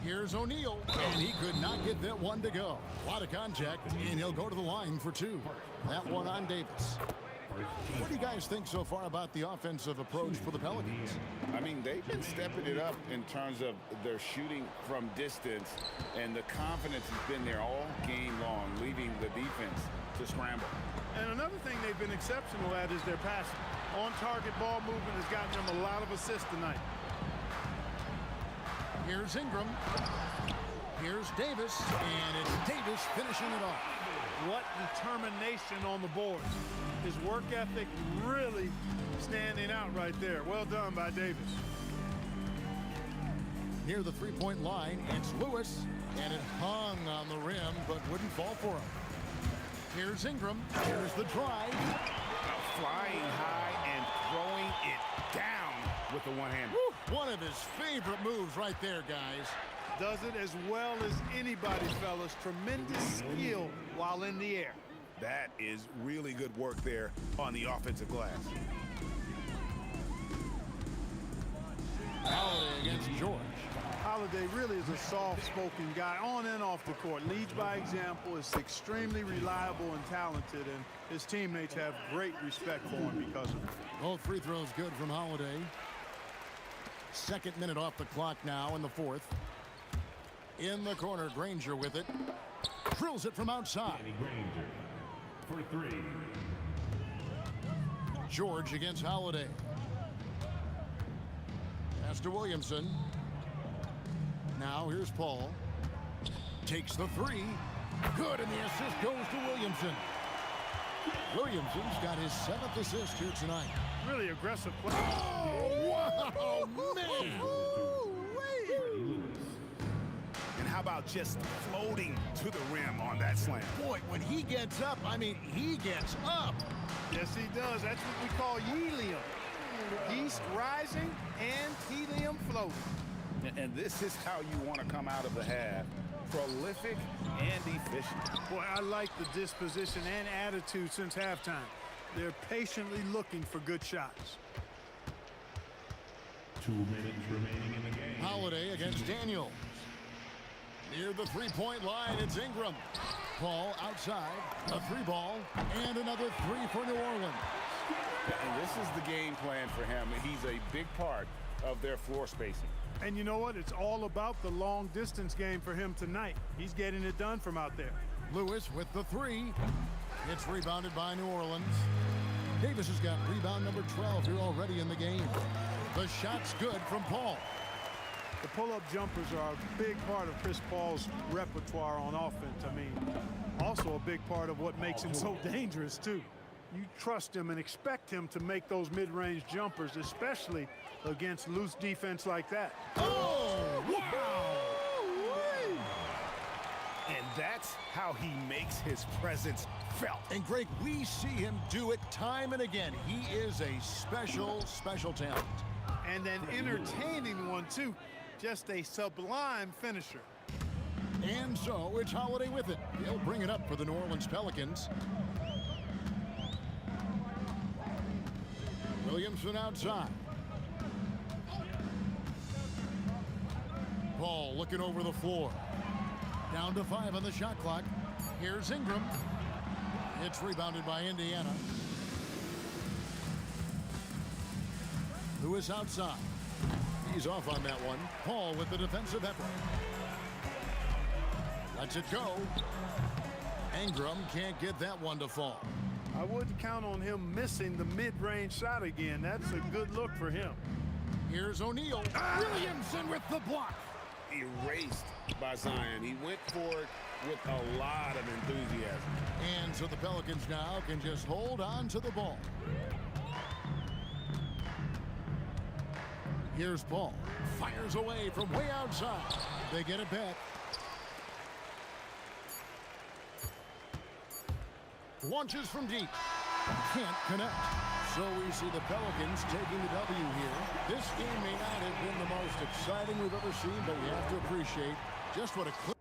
Here's O'Neal, and he could not get that one to go. A lot of contact, and he'll go to the line for 2. That one on Davis. What do you guys think so far about the offensive approach for the Pelicans? I mean, they've been stepping it up in terms of their shooting from distance, and the confidence has been there all game long, leaving the defense to scramble. And another thing they've been exceptional at is their passing. On-target ball movement has gotten them a lot of assists tonight. Here's Ingram. Here's Davis, and it's Davis finishing it off. What determination on the boards. His work ethic really standing out right there. Well done by Davis. Near the three-point line, it's Lewis, and it hung on the rim, but wouldn't fall for him. Here's Ingram. Here's the drive. Flying high and throwing it down with the one-hander. One of his favorite moves right there, guys. Does it as well as anybody, fellas. Tremendous skill while in the air. That is really good work there on the offensive glass. Holiday against George. Holiday really is a soft-spoken guy on and off the court. Leads by example, is extremely reliable and talented, and his teammates have great respect for him because of it. Both free throws good from Holiday. Second minute off the clock now in the fourth. In the corner, Granger with it. Drills it from outside. Granger for 3. George against Holiday. Pass to Williamson. Now here's Paul. Takes the 3. Good, and the assist goes to Williamson. Williamson's got his 7th assist here tonight. Really aggressive play. Oh, wow, man! And how about just floating to the rim on that slam? Boy, when he gets up, I mean, he gets up. Yes, he does. That's what we call helium. Yeast rising and helium floating. And this is how you want to come out of the half. Prolific and efficient. Boy, I like the disposition and attitude since halftime. They're patiently looking for good shots. 2 minutes remaining in the game. Holiday against Daniels. Near the three-point line, it's Ingram. Paul outside, a 3-ball, and another 3 for New Orleans. And this is the game plan for him. He's a big part of their floor spacing. And you know what? It's all about the long distance game for him tonight. He's getting it done from out there. Lewis with the three. It's rebounded by New Orleans. Davis has got rebound number 12 here already in the game. The shot's good from Paul. The pull-up jumpers are a big part of Chris Paul's repertoire on offense. I mean, also a big part of what makes him so dangerous, too. You trust him and expect him to make those mid-range jumpers, especially against loose defense like that. Oh, wow! And that's how he makes his presence felt. And Greg, we see him do it time and again. He is a special, special talent. And an entertaining one, too. Just a sublime finisher. And so it's Holiday with it. He'll bring it up for the New Orleans Pelicans. Williamson outside. Paul looking over the floor. Down to 5 on the shot clock. Here's Ingram. It's rebounded by Indiana. Lewis outside. He's off on that one. Paul with the defensive effort. Lets it go. Ingram can't get that one to fall. I wouldn't count on him missing the mid-range shot again. That's a good look for him. Here's O'Neal. Williamson with the block. Erased by Zion. He went for it with a lot of enthusiasm. And so the Pelicans now can just hold on to the ball. Here's Paul. Fires away from way outside. They get it back. Launches from deep. Can't connect. So we see the Pelicans taking the W here. This game may not have been the most exciting we've ever seen, but we have to appreciate just what a clear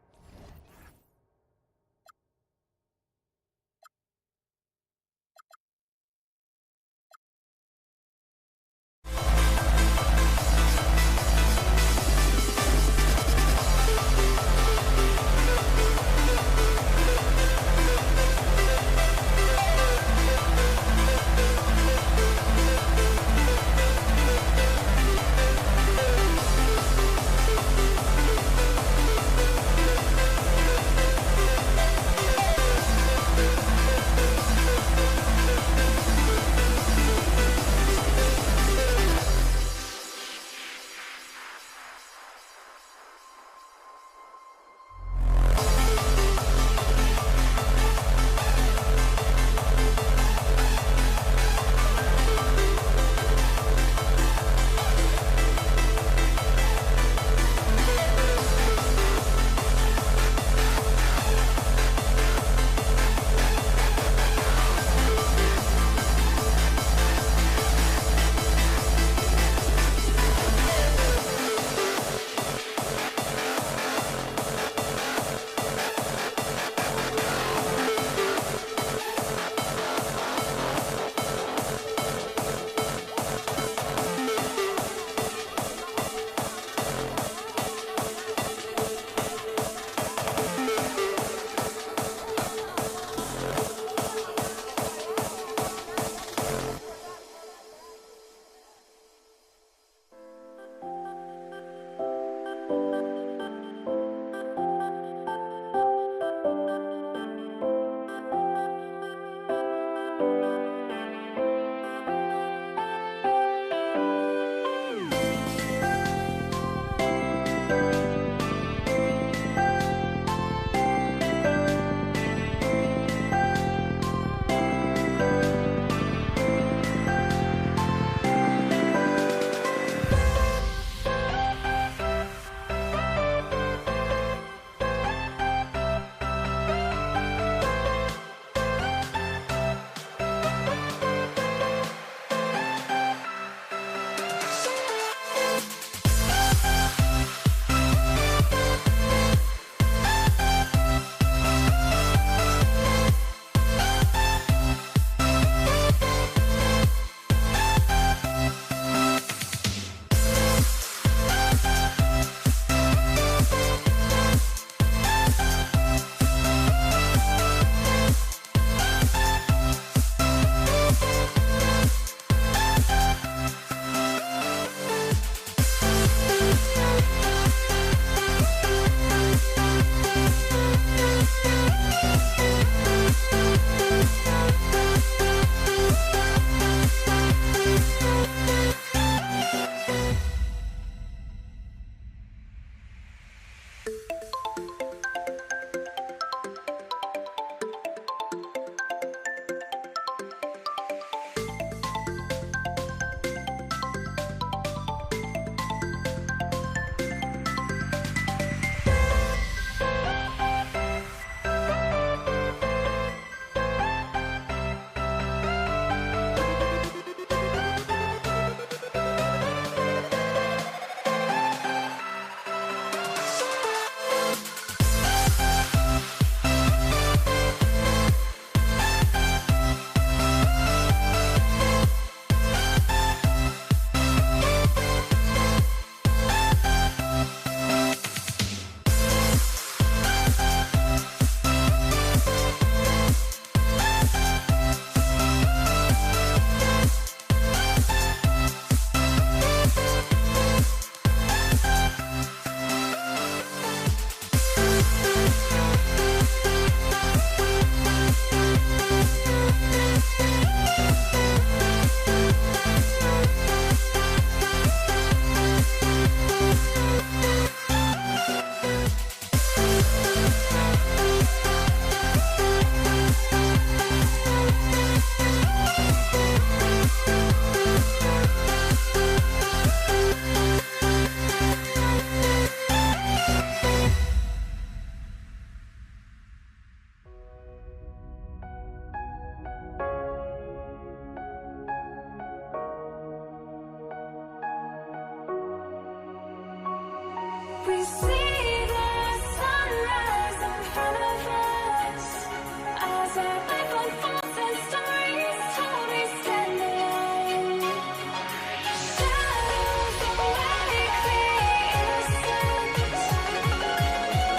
see the sunrise in front of us as our life unfolds and stories told we stand alone. Shadows awake the innocence,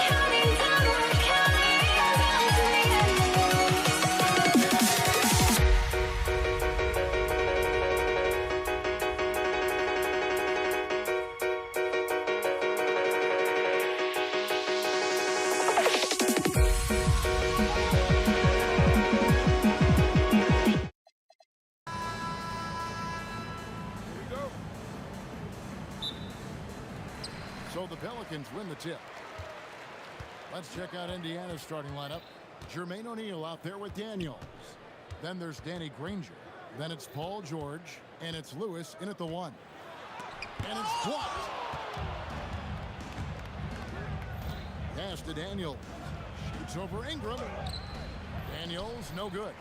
counting down, we're counting down to the endless. So the Pelicans win the tip. Let's check out Indiana's starting lineup. Jermaine O'Neal out there with Daniels. Then there's Danny Granger. Then it's Paul George. And it's Lewis in at the 1. And it's blocked. Pass to Daniels. Shoots over Ingram. Daniels, no good.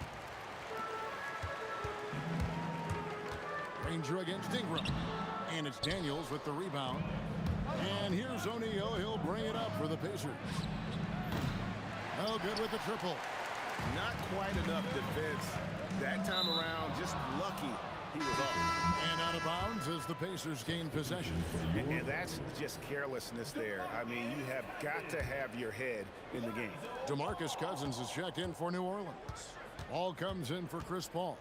Granger against Ingram. And it's Daniels with the rebound. And here's O'Neal. He'll bring it up for the Pacers. No good with the triple. Not quite enough defense that time around. Just lucky he was off. And out of bounds as the Pacers gain possession. And that's just carelessness there. I mean, you have got to have your head in the game. DeMarcus Cousins is checked in for New Orleans. Ball comes in for Chris Paul.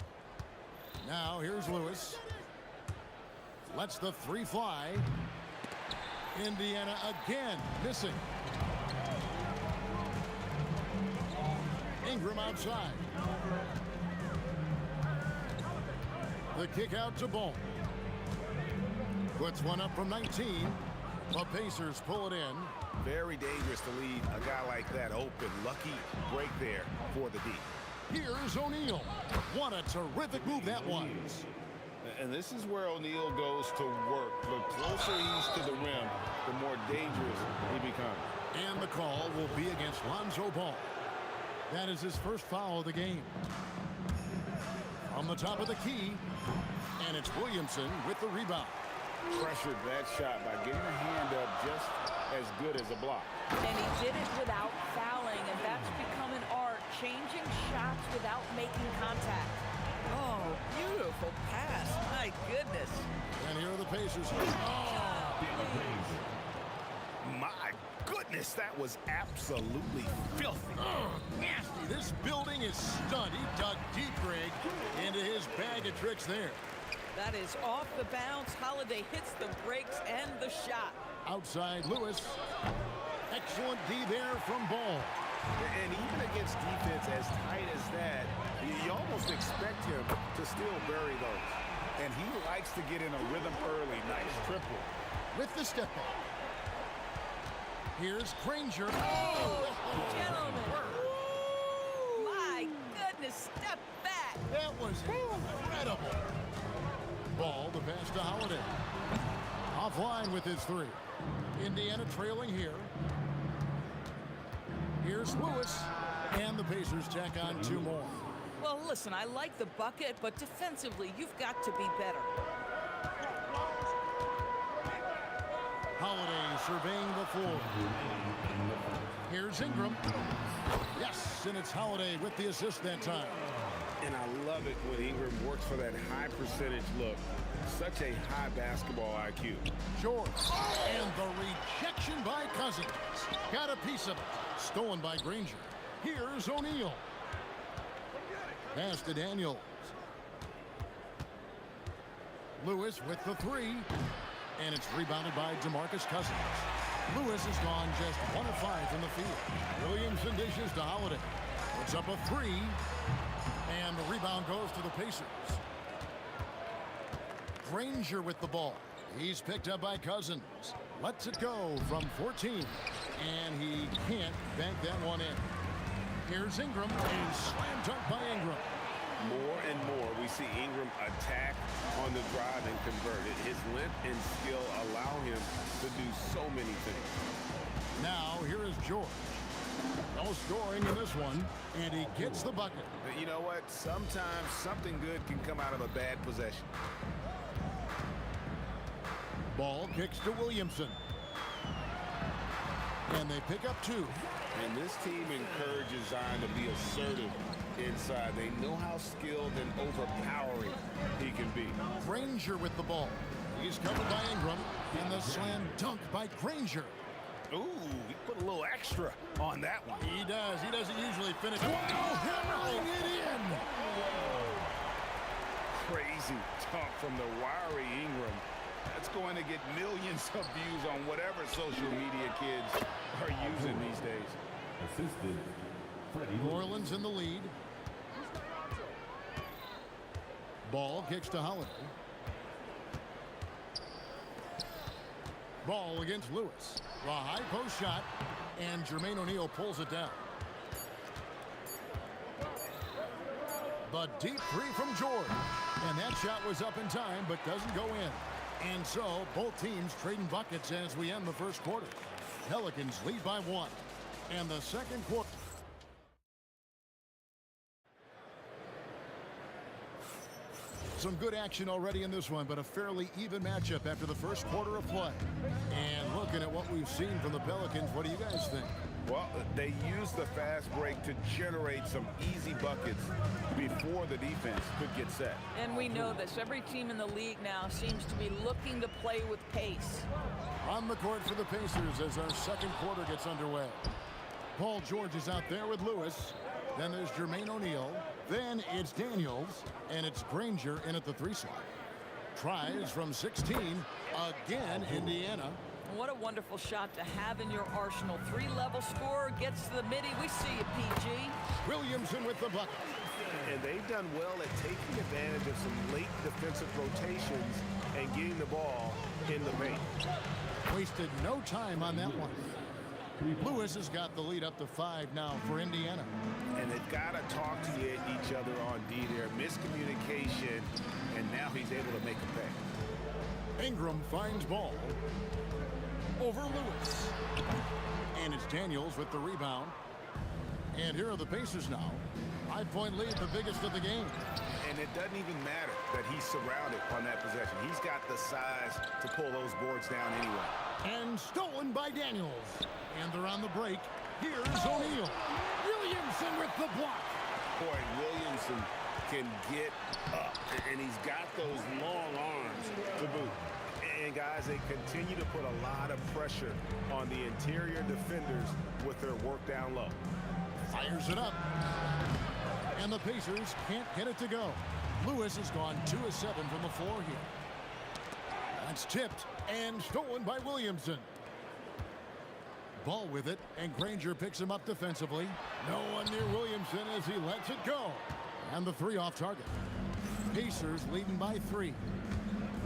Now here's Lewis. Lets the 3 fly. Indiana again missing. Ingram outside. The kick out to Ball. Puts one up from 19. The Pacers pull it in. Very dangerous to leave a guy like that open. Lucky break there for the D. Here's O'Neal. What a terrific move that was. And this is where O'Neal goes to work. The closer he's to the rim, the more dangerous he becomes. And the call will be against Lonzo Ball. That is his first foul of the game. From the top of the key, and it's Williamson with the rebound. Pressured that shot by getting a hand up just as good as a block. And he did it without fouling, and that's become an art, changing shots without making contact. Oh, beautiful pass. My goodness. And here are the Pacers. My goodness, that was absolutely filthy. Nasty. This building is stunned. He dug deep, Greg, into his bag of tricks there. That is off the bounce. Holiday hits the brakes and the shot. Outside Lewis. Excellent D there from Ball. And even against defense as tight as that, you almost expect him to still bury those. And he likes to get in a rhythm early. Nice triple. With the step back. Here's Granger. Oh, gentlemen. Ooh, my goodness, step back. That was incredible. Ball, the pass to Holiday. Offline with his 3. Indiana trailing here. Here's Lewis. And the Pacers tack on 2 more. Well, listen, I like the bucket, but defensively, you've got to be better. Holiday surveying the floor. Here's Ingram. Yes, and it's Holiday with the assist that time. And I love it when Ingram works for that high percentage look. Such a high basketball IQ. George. And the rejection by Cousins. Got a piece of it. Stolen by Granger. Here's O'Neal. Pass to Daniels. Lewis with the 3. And it's rebounded by DeMarcus Cousins. Lewis has gone just 1 of 5 from the field. Williamson dishes to Holiday. Puts up a 3. And the rebound goes to the Pacers. Granger with the ball. He's picked up by Cousins. Lets it go from 14. And he can't bank that one in. Here's Ingram. And slam dunk by Ingram. More and more we see Ingram attack on the drive and convert it. His length and skill allow him to do so many things. Now here is George. No scoring in this one, and he gets the bucket. But you know what? Sometimes something good can come out of a bad possession. Ball kicks to Williamson. And they pick up 2. And this team encourages Zion to be assertive inside. They know how skilled and overpowering he can be. Granger with the ball. He's covered by Ingram. And the slam dunk by Granger. Ooh, he put a little extra on that one. He does. He doesn't usually finish. Wow, hammering it in. Crazy dunk from the wiry Ingram. That's going to get millions of views on whatever social media kids are using these days. Assisted. New Orleans in the lead. Ball kicks to Holiday. Ball against Lewis. The high post shot, and Jermaine O'Neal pulls it down. The deep 3 from George. And that shot was up in time, but doesn't go in. And so, both teams trading buckets as we end the first quarter. Pelicans lead by 1. And the second quarter. Some good action already in this one, but a fairly even matchup after the first quarter of play. And looking at what we've seen from the Pelicans, what do you guys think? Well, they used the fast break to generate some easy buckets before the defense could get set. And we know this. Every team in the league now seems to be looking to play with pace. On the court for the Pacers as our second quarter gets underway. Paul George is out there with Lewis. Then there's Jermaine O'Neal. Then it's Daniels. And it's Granger in at the 3 slot. Tries from 16. Again, Indiana. What a wonderful shot to have in your arsenal. 3-level scorer, gets to the midi. We see you, PG. Williamson with the bucket. And they've done well at taking advantage of some late defensive rotations and getting the ball in the paint. Wasted no time on that one. Lewis has got the lead up to 5 now for Indiana. And they've got to talk to each other on D there. Miscommunication, and now he's able to make a pay. Ingram finds ball over Lewis. And it's Daniels with the rebound. And here are the Pacers now. 5-point lead, the biggest of the game. And it doesn't even matter that he's surrounded on that possession. He's got the size to pull those boards down anyway. And stolen by Daniels. And they're on the break. Here's O'Neal. Williamson with the block. Boy, Williamson can get up, and he's got those long arms to boot. And guys, they continue to put a lot of pressure on the interior defenders with their work down low. Fires it up. And the Pacers can't get it to go. Lewis has gone 2 of 7 from the floor here. That's tipped and stolen by Williamson. Ball with it, and Granger picks him up defensively. No one near Williamson as he lets it go. And the 3 off target. Pacers leading by 3.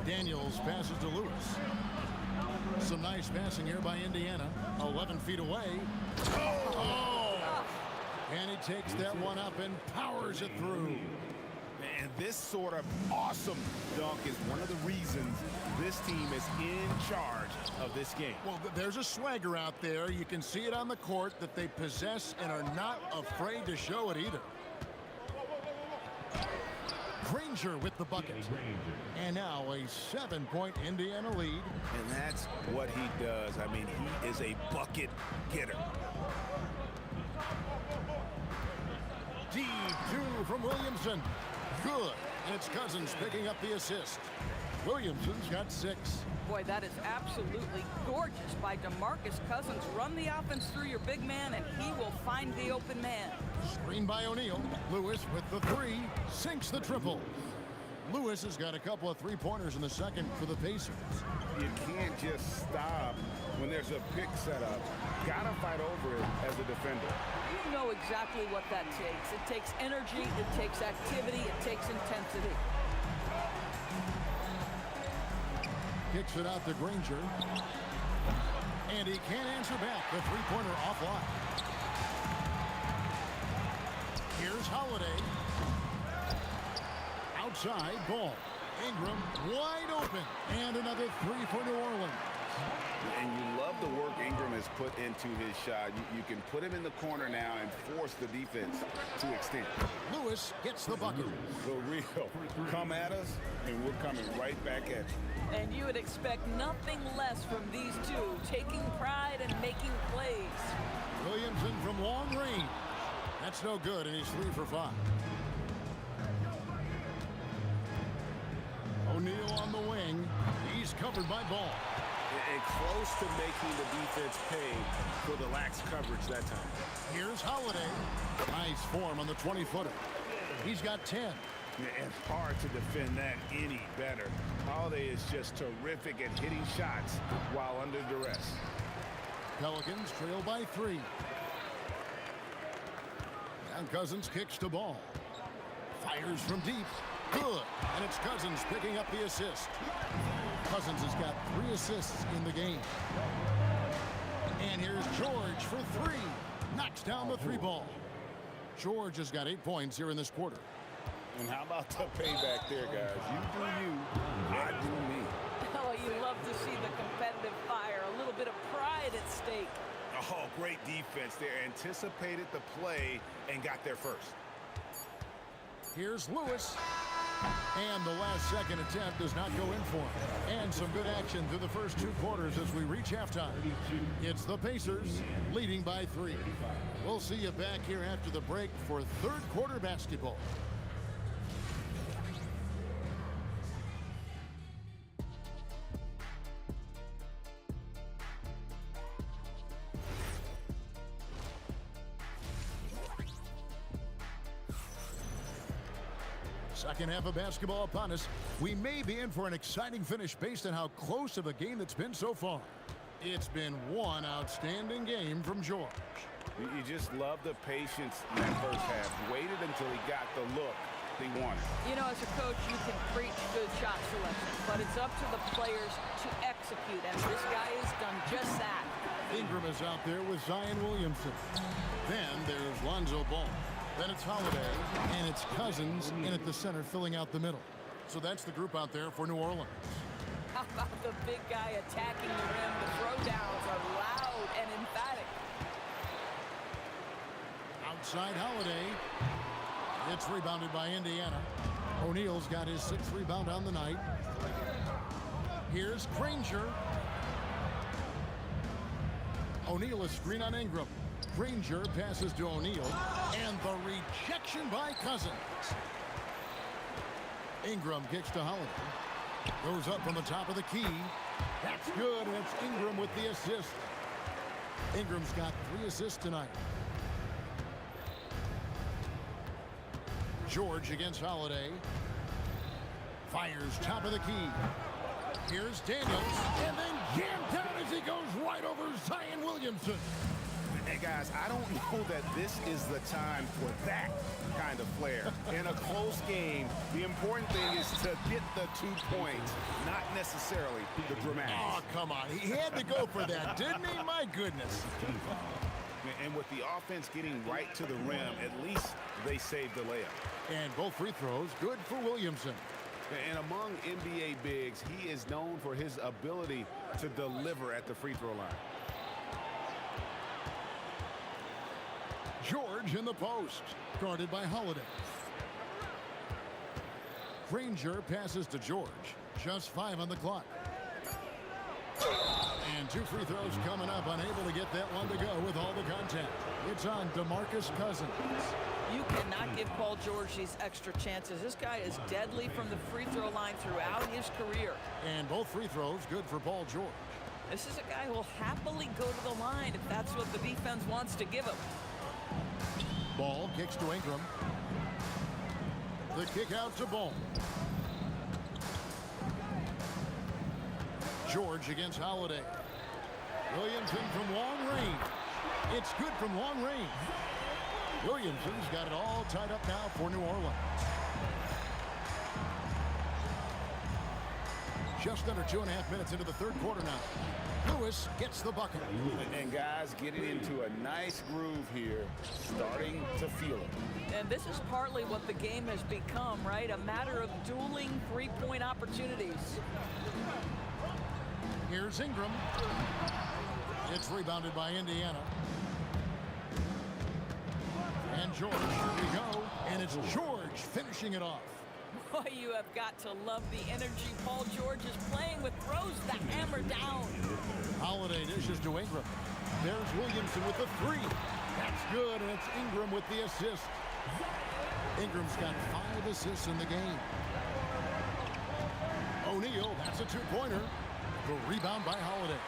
Daniels passes to Lewis. Some nice passing here by Indiana. 11 feet away. Oh! And he takes that one up and powers it through. And this sort of awesome dunk is one of the reasons this team is in charge of this game. Well, there's a swagger out there. You can see it on the court that they possess and are not afraid to show it either. Granger with the bucket. And now a 7-point Indiana lead. And that's what he does. I mean, he is a bucket getter. Deep 2 from Williamson. Good. And it's Cousins picking up the assist. Williamson's got 6. Boy, that is absolutely gorgeous by DeMarcus Cousins. Run the offense through your big man, and he will find the open man. Screen by O'Neal. Lewis with the 3. Sinks the triple. Lewis has got a couple of 3-pointers in the second for the Pacers. You can't just stop when there's a pick set up. Gotta fight over it as a defender. You know exactly what that takes. It takes energy, it takes activity, it takes intensity. Kicks it out to Granger. And he can't answer back. The 3-pointer offline. Here's Holiday. Outside ball. Ingram wide open. And another 3 for New Orleans. And you love the work Ingram has put into his shot. You can put him in the corner now and force the defense to extend. Lewis gets the bucket. The real. Come at us, and we're coming right back at you. And you would expect nothing less from these two, taking pride and making plays. Williamson from long range. That's no good, and he's 3 for 5. O'Neal on the wing. He's covered by Ball. And close to making the defense pay for the lax coverage that time. Here's Holiday. Nice form on the 20-footer. He's got 10. And hard to defend that any better. Holiday is just terrific at hitting shots while under duress. Pelicans trail by 3. And Cousins kicks to Ball. Fires from deep. Good. And it's Cousins picking up the assist. Cousins has got 3 assists in the game. And here's George for 3. Knocks down the 3 ball. George has got 8 points here in this quarter. And how about the payback there, guys? You do you, I do me. Oh, you love to see the competitive fire. A little bit of pride at stake. Oh, great defense there. Anticipated the play and got there first. Here's Lewis. And the last-second attempt does not go in for him. And some good action through the first 2 quarters as we reach halftime. It's the Pacers leading by 3. We'll see you back here after the break for third quarter basketball. Second half of basketball upon us. We may be in for an exciting finish based on how close of a game that's been so far. It's been one outstanding game from George. You just love the patience in that first half. Waited until he got the look he wanted. You know, as a coach, you can preach good shot selection, but it's up to the players to execute, and this guy has done just that. Ingram is out there with Zion Williamson. Then there's Lonzo Ball. Then it's Holiday, and it's Cousins in at the center filling out the middle. So that's the group out there for New Orleans. How about the big guy attacking the rim? The throwdowns are loud and emphatic. Outside Holiday. It's rebounded by Indiana. O'Neal's got his 6th rebound on the night. Here's Granger. O'Neal is screen on Ingram. Granger passes to O'Neal, and the rejection by Cousins. Ingram kicks to Holiday. Goes up from the top of the key. That's good, and it's Ingram with the assist. Ingram's got 3 assists tonight. George against Holiday. Fires top of the key. Here's Daniels, and then jammed down as he goes right over Zion Williamson. Hey, guys, I don't know that this is the time for that kind of flair. In a close game, the important thing is to get the 2 points, not necessarily the dramatics. Oh, come on. He had to go for that, didn't he? My goodness. And with the offense getting right to the rim, at least they saved the layup. And both free throws good for Williamson. And among NBA bigs, he is known for his ability to deliver at the free throw line. George in the post, guarded by Holiday. Granger passes to George. Just 5 on the clock. And 2 free throws coming up, unable to get that one to go with all the contact. It's on DeMarcus Cousins. You cannot give Paul George these extra chances. This guy is deadly from the free throw line throughout his career. And both free throws good for Paul George. This is a guy who will happily go to the line if that's what the defense wants to give him. Ball kicks to Ingram. The kick out to Ball. George against Holiday. Williamson from long range. It's good from long range. Williamson's got it all tied up now for New Orleans. Just under 2.5 minutes into the third quarter now. Lewis gets the bucket. And guys getting into a nice groove here, starting to feel it. And this is partly what the game has become, right? A matter of dueling three-point opportunities. Here's Ingram. It's rebounded by Indiana. And George, here we go. And it's George finishing it off. Boy, you have got to love the energy Paul George is playing with. Throws the hammer down. Holiday dishes to Ingram. There's Williamson with the 3. That's good, and it's Ingram with the assist. Ingram's got 5 assists in the game. O'Neal, that's a 2-pointer. The rebound by Holiday.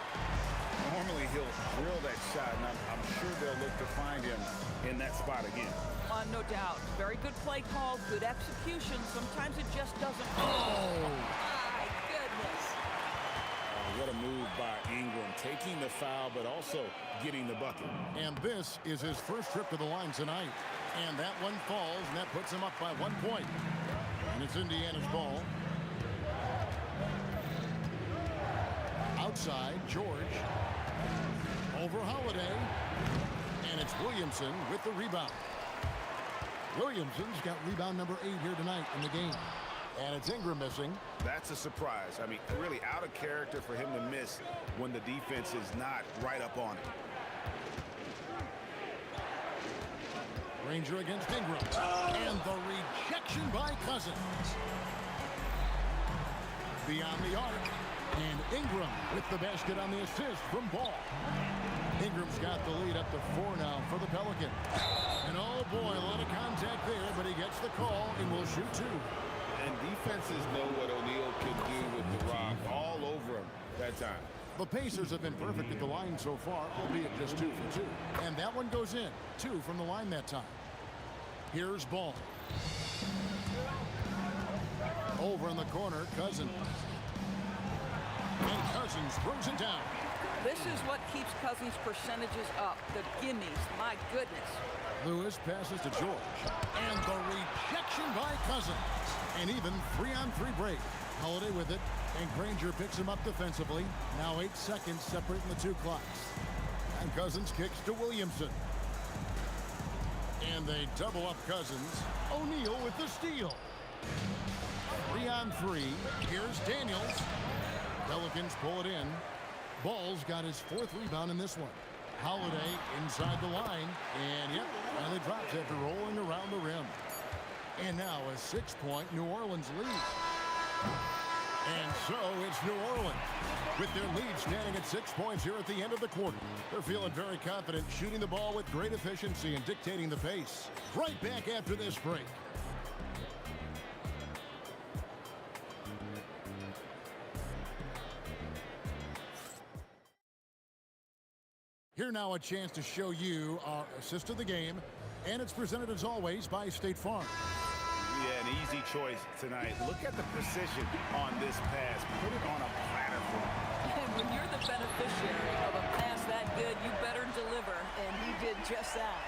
Normally he'll drill that shot, and I'm sure they'll look to find him in that spot again. No doubt. Very good play call, good execution. Sometimes it just doesn't. Oh! My goodness. What a move by Ingram, taking the foul, but also getting the bucket. And this is his first trip to the line tonight. And that one falls, and that puts him up by 1 point. And it's Indiana's ball. Outside, George. Over Holiday. And it's Williamson with the rebound. Williamson's got rebound number 8 here tonight in the game. And it's Ingram missing. That's a surprise. I mean, really out of character for him to miss when the defense is not right up on it. Granger against Ingram. And the rejection by Cousins. Beyond the arc. And Ingram with the basket on the assist from Ball. Ingram's got the lead up to 4 now for the Pelicans. And oh boy, a lot of contact there, but he gets the call and will shoot 2. And defenses know what O'Neal can do with the rock all over him that time. The Pacers have been perfect at the line so far, albeit just 2 for 2. And that one goes in. 2 from the line that time. Here's Ball. Over in the corner, Cousins. And Cousins throws it down. This is what keeps Cousins' percentages up. The gimmies. My goodness. Lewis passes to George. And the rejection by Cousins. And even 3-on-3 break. Holiday with it. And Granger picks him up defensively. Now 8 seconds separating the 2 clocks. And Cousins kicks to Williamson. And they double up Cousins. O'Neal with the steal. 3-on-3. Here's Daniels. Pelicans pull it in. Ball's got his 4th rebound in this one. Holiday inside the line. And yep, finally drops after rolling around the rim. And now a 6-point New Orleans lead. And so it's New Orleans with their lead standing at 6 points here at the end of the quarter. They're feeling very confident, shooting the ball with great efficiency and dictating the pace. Right back after this break. Here now a chance to show you our assist of the game, and it's presented as always by State Farm. Yeah, an easy choice tonight. Look at the precision on this pass. Put it on a platter for him. And when you're the beneficiary of a pass that good, you better deliver, and he did just that.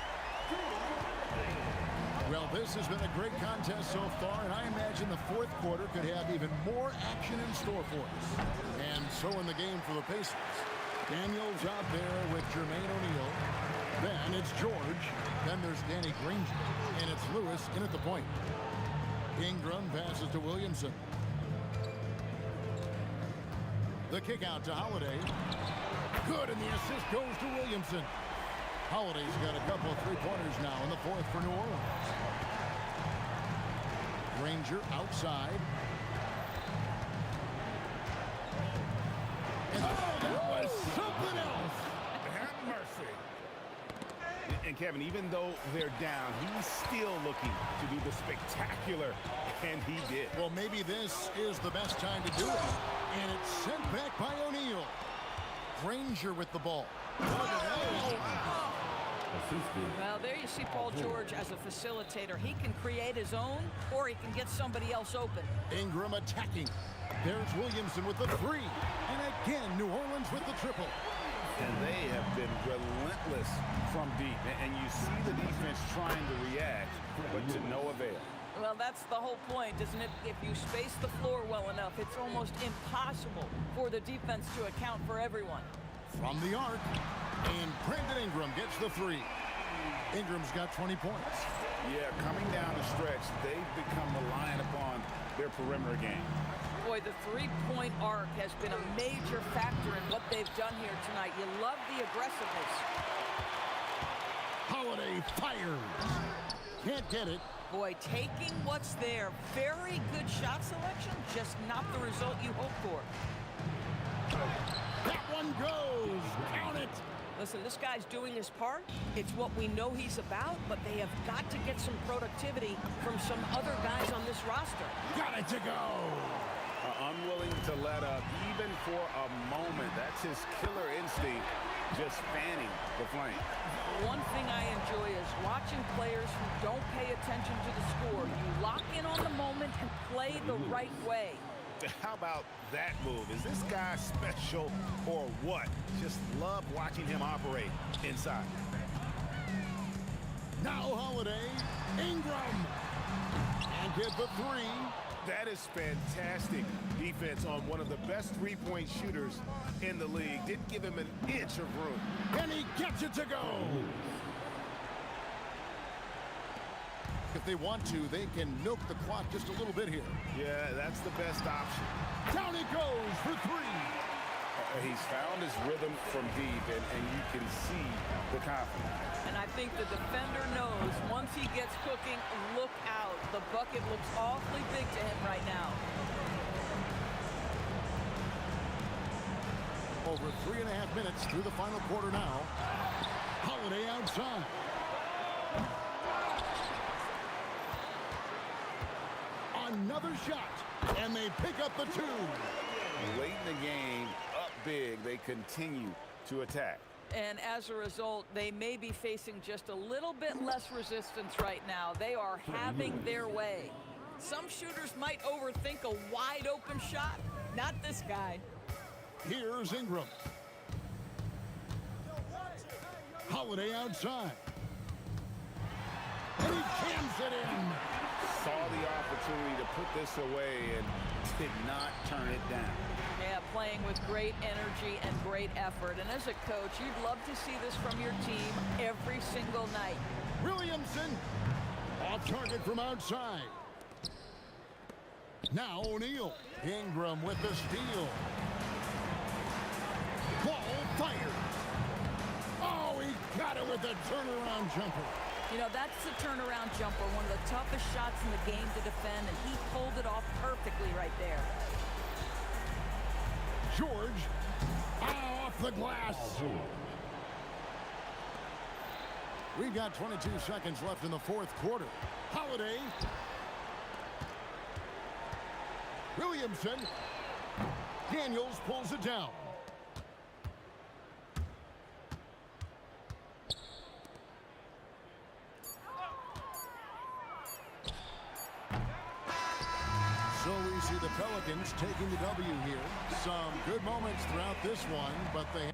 Well, this has been a great contest so far, and I imagine the 4th quarter could have even more action in store for us. And so in the game for the Pacers. Daniels out there with Jermaine O'Neal. Then it's George. Then there's Danny Granger. And it's Lewis in at the point. Ingram passes to Williamson. The kick out to Holiday. Good, and the assist goes to Williamson. Holiday's got a couple of 3-pointers now in the 4th for New Orleans. Granger outside. And that was something else. Have mercy. And Kevin, even though they're down, he's still looking to do the spectacular, and he did. Well, maybe this is the best time to do it. And it's sent back by O'Neal. Granger with the ball. Well, there you see Paul George as a facilitator. He can create his own, or he can get somebody else open. Ingram attacking. There's Williamson with the 3. And again, New Orleans with the triple. And they have been relentless from deep. And you see the defense trying to react, but to no avail. Well, that's the whole point, isn't it? If you space the floor well enough, it's almost impossible for the defense to account for everyone. From the arc. And Brandon Ingram gets the 3. Ingram's got 20 points. Yeah, coming down the stretch, they've become reliant upon their perimeter game. Boy, the 3-point arc has been a major factor in what they've done here tonight. You love the aggressiveness. Holiday fires. Can't get it. Boy, taking what's there. Very good shot selection, just not the result you hope for. That one goes. Count it. Listen, this guy's doing his part. It's what we know he's about, but they have got to get some productivity from some other guys on this roster. Got it to go. Unwilling to let up even for a moment. That's his killer instinct, just fanning the flame. One thing I enjoy is watching players who don't pay attention to the score. You lock in on the moment and play the right way. How about that move? Is this guy special or what? Just love watching him operate inside. Now Holiday, Ingram, and get the three. That is fantastic defense on one of the best three-point shooters in the league. Didn't give him an inch of room. And he gets it to go. If they want to, they can milk the clock just a little bit here. Yeah, that's the best option. Down it goes for three. He's found his rhythm from deep, and you can see the confidence. And I think the defender knows once he gets cooking, look out. The bucket looks awfully big to him right now. Over 3.5 minutes through the final quarter now. Holiday outside. Another shot, and they pick up the two. Late in the game, up big, they continue to attack. And as a result, they may be facing just a little bit less resistance right now. They are having their way. Some shooters might overthink a wide open shot. Not this guy. Here's Ingram. Holiday outside. And he jams it in. Saw the opportunity to put this away and did not turn it down. Yeah, playing with great energy and great effort. And as a coach, you'd love to see this from your team every single night. Williamson off target from outside. Now O'Neal. Ingram with the steal. Ball fired. Oh, he got it with a turnaround jumper. You know, that's the turnaround jumper, one of the toughest shots in the game to defend, and he pulled it off perfectly right there. George, off the glass. We've got 22 seconds left in the fourth quarter. Holiday. Williamson. Daniels pulls it down. So we see the Pelicans taking the W here. Some good moments throughout this one, but they...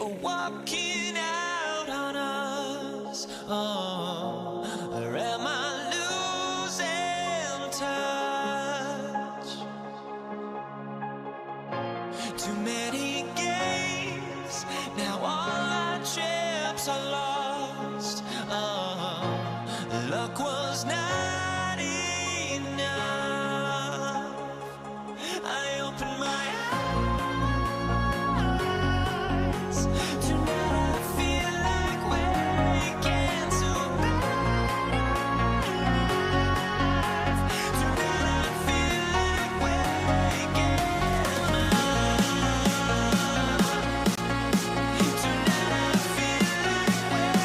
for walking out on us. Oh, or am I losing touch? Too many games, now all our chips are lost. Oh, luck was not enough. I opened my eyes. Tonight I feel like waking to a better life. Tonight I feel like waking up. Tonight I feel like waking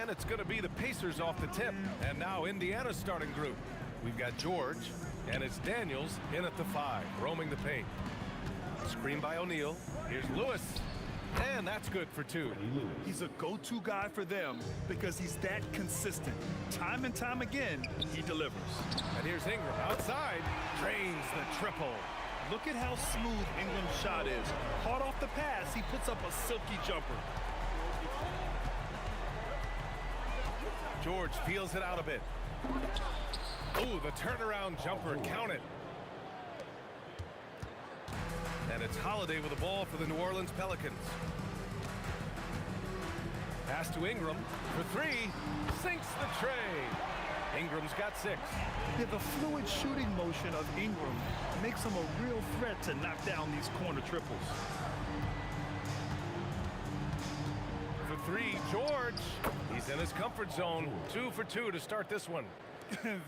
And it's going to be the Pacers off the tip. And now Indiana's starting group. We've got George, and it's Daniels in at the 5, roaming the paint. Screen by O'Neal. Here's Lewis. And that's good for 2. He's a go-to guy for them because he's that consistent. Time and time again, he delivers. And here's Ingram outside. Drains the triple. Look at how smooth Ingram's shot is. Hard off the pass, he puts up a silky jumper. George feels it out a bit. Ooh, the turnaround jumper, count it. And it's Holiday with the ball for the New Orleans Pelicans. Pass to Ingram for 3, sinks the tray. Ingram's got 6. Yeah, the fluid shooting motion of Ingram makes him a real threat to knock down these corner triples. For 3, George. He's in his comfort zone. 2 for 2 to start this one.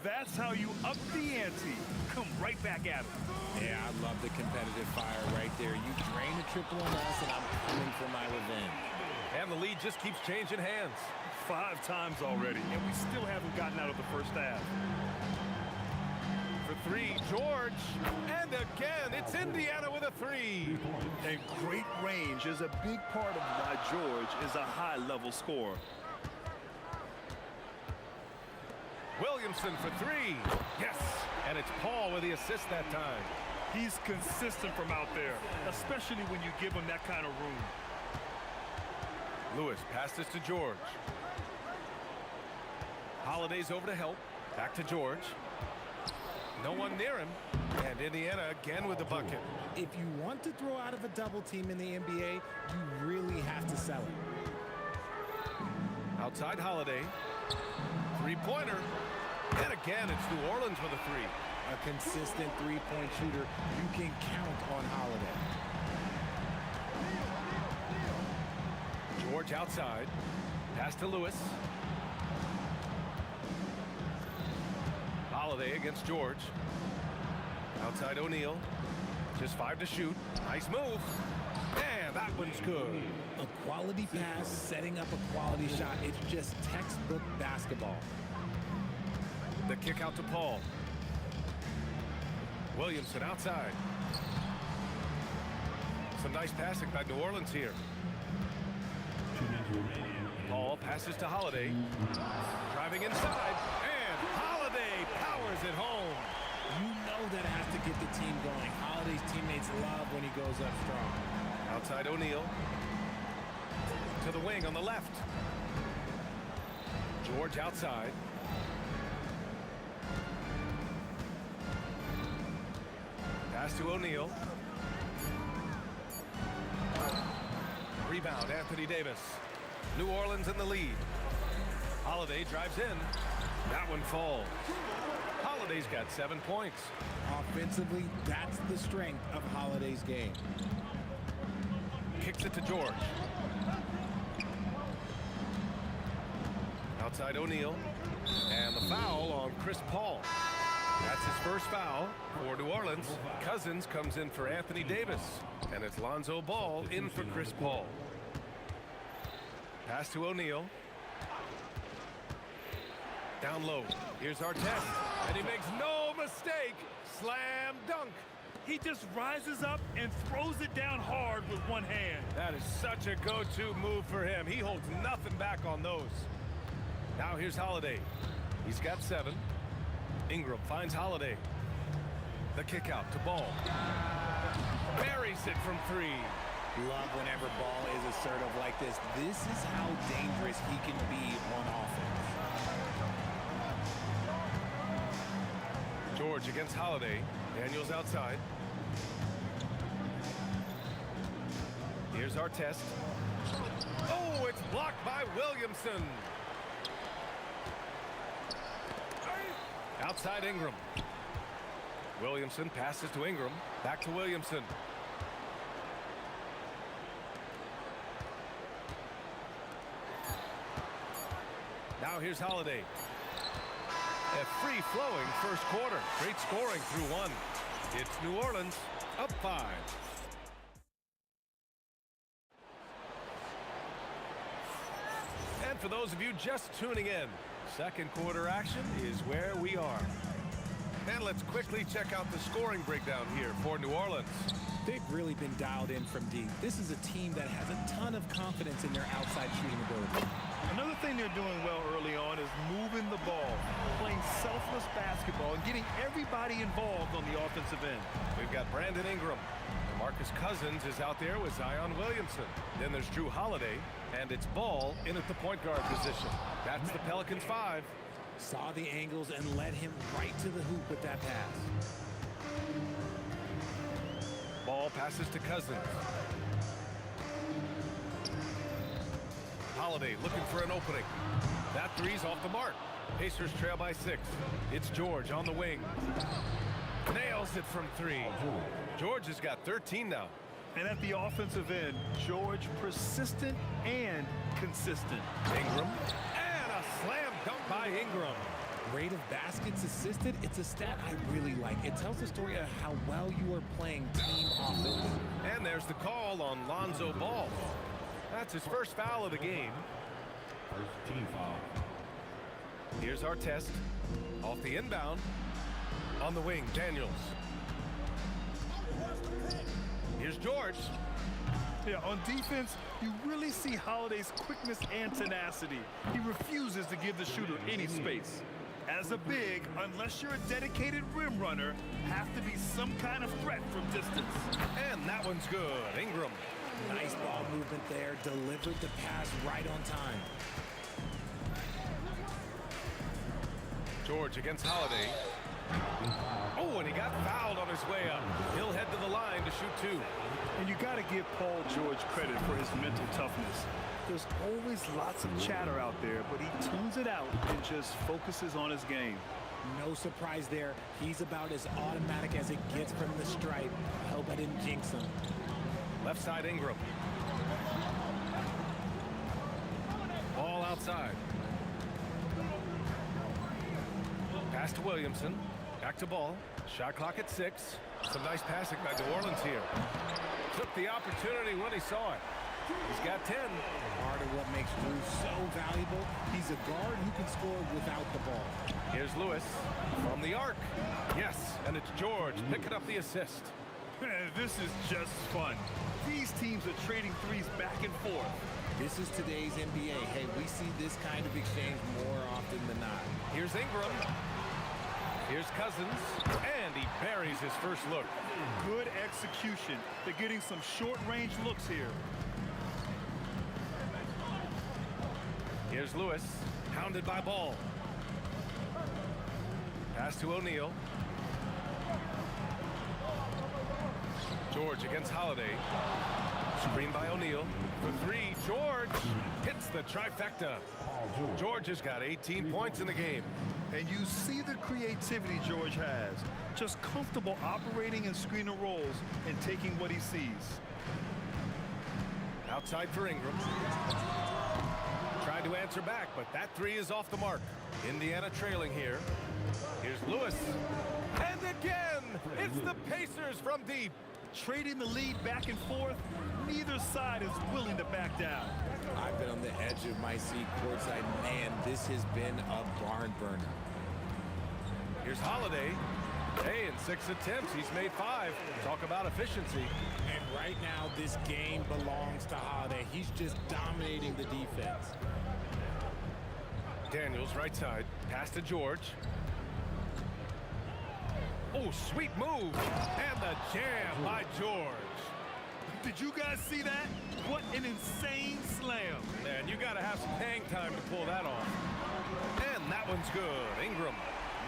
That's how you up the ante. Come right back at him. Yeah, I love the competitive fire right there. You drain a triple on us, and I'm coming for my revenge. And the lead just keeps changing hands. 5 times already, and we still haven't gotten out of the first half. For 3, George. And again, it's Indiana with a 3. And great range is a big part of why George is a high-level scorer. Williamson for 3. Yes. And it's Paul with the assist that time. He's consistent from out there, especially when you give him that kind of room. Lewis passes to George. Holiday's over to help. Back to George. No one near him. And Indiana again with the bucket. If you want to throw out of a double team in the NBA, you really have to sell it. Outside Holiday. 3-pointer. And again, it's New Orleans with a 3. A consistent three-point shooter. You can count on Holiday. George outside. Pass to Lewis. Holiday against George. Outside O'Neal. Just 5 to shoot. Nice move. And that one's good. A quality pass, setting up a quality shot. It's just textbook basketball. The kick out to Paul. Williamson outside. Some nice passing by New Orleans here. Paul passes to Holiday. Driving inside. And Holiday powers it home. You know that has to get the team going. Holiday's teammates love when he goes up strong. Outside O'Neal. To the wing on the left. George outside. Pass to O'Neal. Rebound, Anthony Davis. New Orleans in the lead. Holiday drives in. That one falls. Holiday's got 7 points. Offensively, that's the strength of Holiday's game. Kicks it to George. Outside O'Neal. And the foul on Chris Paul. That's his first foul for New Orleans. Cousins comes in for Anthony Davis. And it's Lonzo Ball in for Chris Paul. Pass to O'Neal. Down low. Here's Artest. And he makes no mistake. Slam dunk. He just rises up and throws it down hard with one hand. That is such a go-to move for him. He holds nothing back on those. Now here's Holiday. He's got 7. Ingram finds Holiday. The kick out to Ball. Buries it from 3. Love whenever Ball is assertive like this. This is how dangerous he can be on offense. George against Holiday. Daniels outside. Here's Artest. Oh, it's blocked by Williamson. Outside Ingram. Williamson passes to Ingram. Back to Williamson. Now here's Holiday. A free-flowing first quarter. Great scoring through 1. It's New Orleans up 5. And for those of you just tuning in, second quarter action is where we are. And let's quickly check out the scoring breakdown here for New Orleans. They've really been dialed in from deep. This is a team that has a ton of confidence in their outside shooting ability. Another thing they're doing well early on is moving the ball, playing selfless basketball, and getting everybody involved on the offensive end. We've got Brandon Ingram. Marcus Cousins is out there with Zion Williamson. Then there's Drew Holiday, and it's Ball in at the point guard position. That's the Pelicans 5. Saw the angles and led him right to the hoop with that pass. Ball passes to Cousins. Holiday looking for an opening. That three's off the mark. Pacers trail by 6. It's George on the wing. Nails it from 3. George has got 13 now. And at the offensive end, George persistent and consistent. Ingram. And a slam dunk by Ingram. Rate of baskets assisted, it's a stat I really like. It tells the story of how well you are playing team offense. And there's the call on Lonzo Ball. That's his first foul of the game. First team foul. Here's Artest. Off the inbound. On the wing, Daniels. Here's George. Yeah, on defense, you really see Holiday's quickness and tenacity. He refuses to give the shooter any space. As a big, unless you're a dedicated rim runner, have to be some kind of threat from distance. And that one's good. Ingram. Nice ball movement there. Delivered the pass right on time. George against Holiday. Oh, and he got fouled on his way up. He'll head to the line to shoot 2. And you got to give Paul George credit for his mental toughness. There's always lots of chatter out there, but he tunes it out and just focuses on his game. No surprise there. He's about as automatic as it gets from the stripe. I hope I didn't jinx him. Left side Ingram. Ball outside. Pass to Williamson. Back to Ball. Shot clock at 6. Some nice passing by New Orleans here. Took the opportunity when he saw it. He's got 10. Part of what makes Drew so valuable, he's a guard who can score without the ball. Here's Lewis from the arc. Yes, and it's George picking up the assist. This is just fun. These teams are trading threes back and forth. This is today's NBA. Hey, we see this kind of exchange more often than not. Here's Ingram. Here's Cousins, and he buries his first look. Good execution. They're getting some short-range looks here. Here's Lewis, hounded by Ball. Pass to O'Neal. George against Holiday. Screen by O'Neal. For 3, George hits the trifecta. George has got 18 points in the game. And you see the creativity George has. Just comfortable operating in screen and rolls and taking what he sees. Outside for Ingram. Tries trying to answer back, but that three is off the mark. Indiana trailing here. Here's Lewis. And again, it's the Pacers from deep. Trading the lead back and forth, neither side is willing to back down. I've been on the edge of my seat courtside. Man, this has been a barn burner. Here's Holiday. Hey, in 6 attempts, he's made 5. Talk about efficiency. And right now, this game belongs to Holiday. He's just dominating the defense. Daniels, right side. Pass to George. Oh, sweet move. And the jam by George. Did you guys see that? What an insane slam. Man, you got to have some hang time to pull that off. And that one's good. Ingram.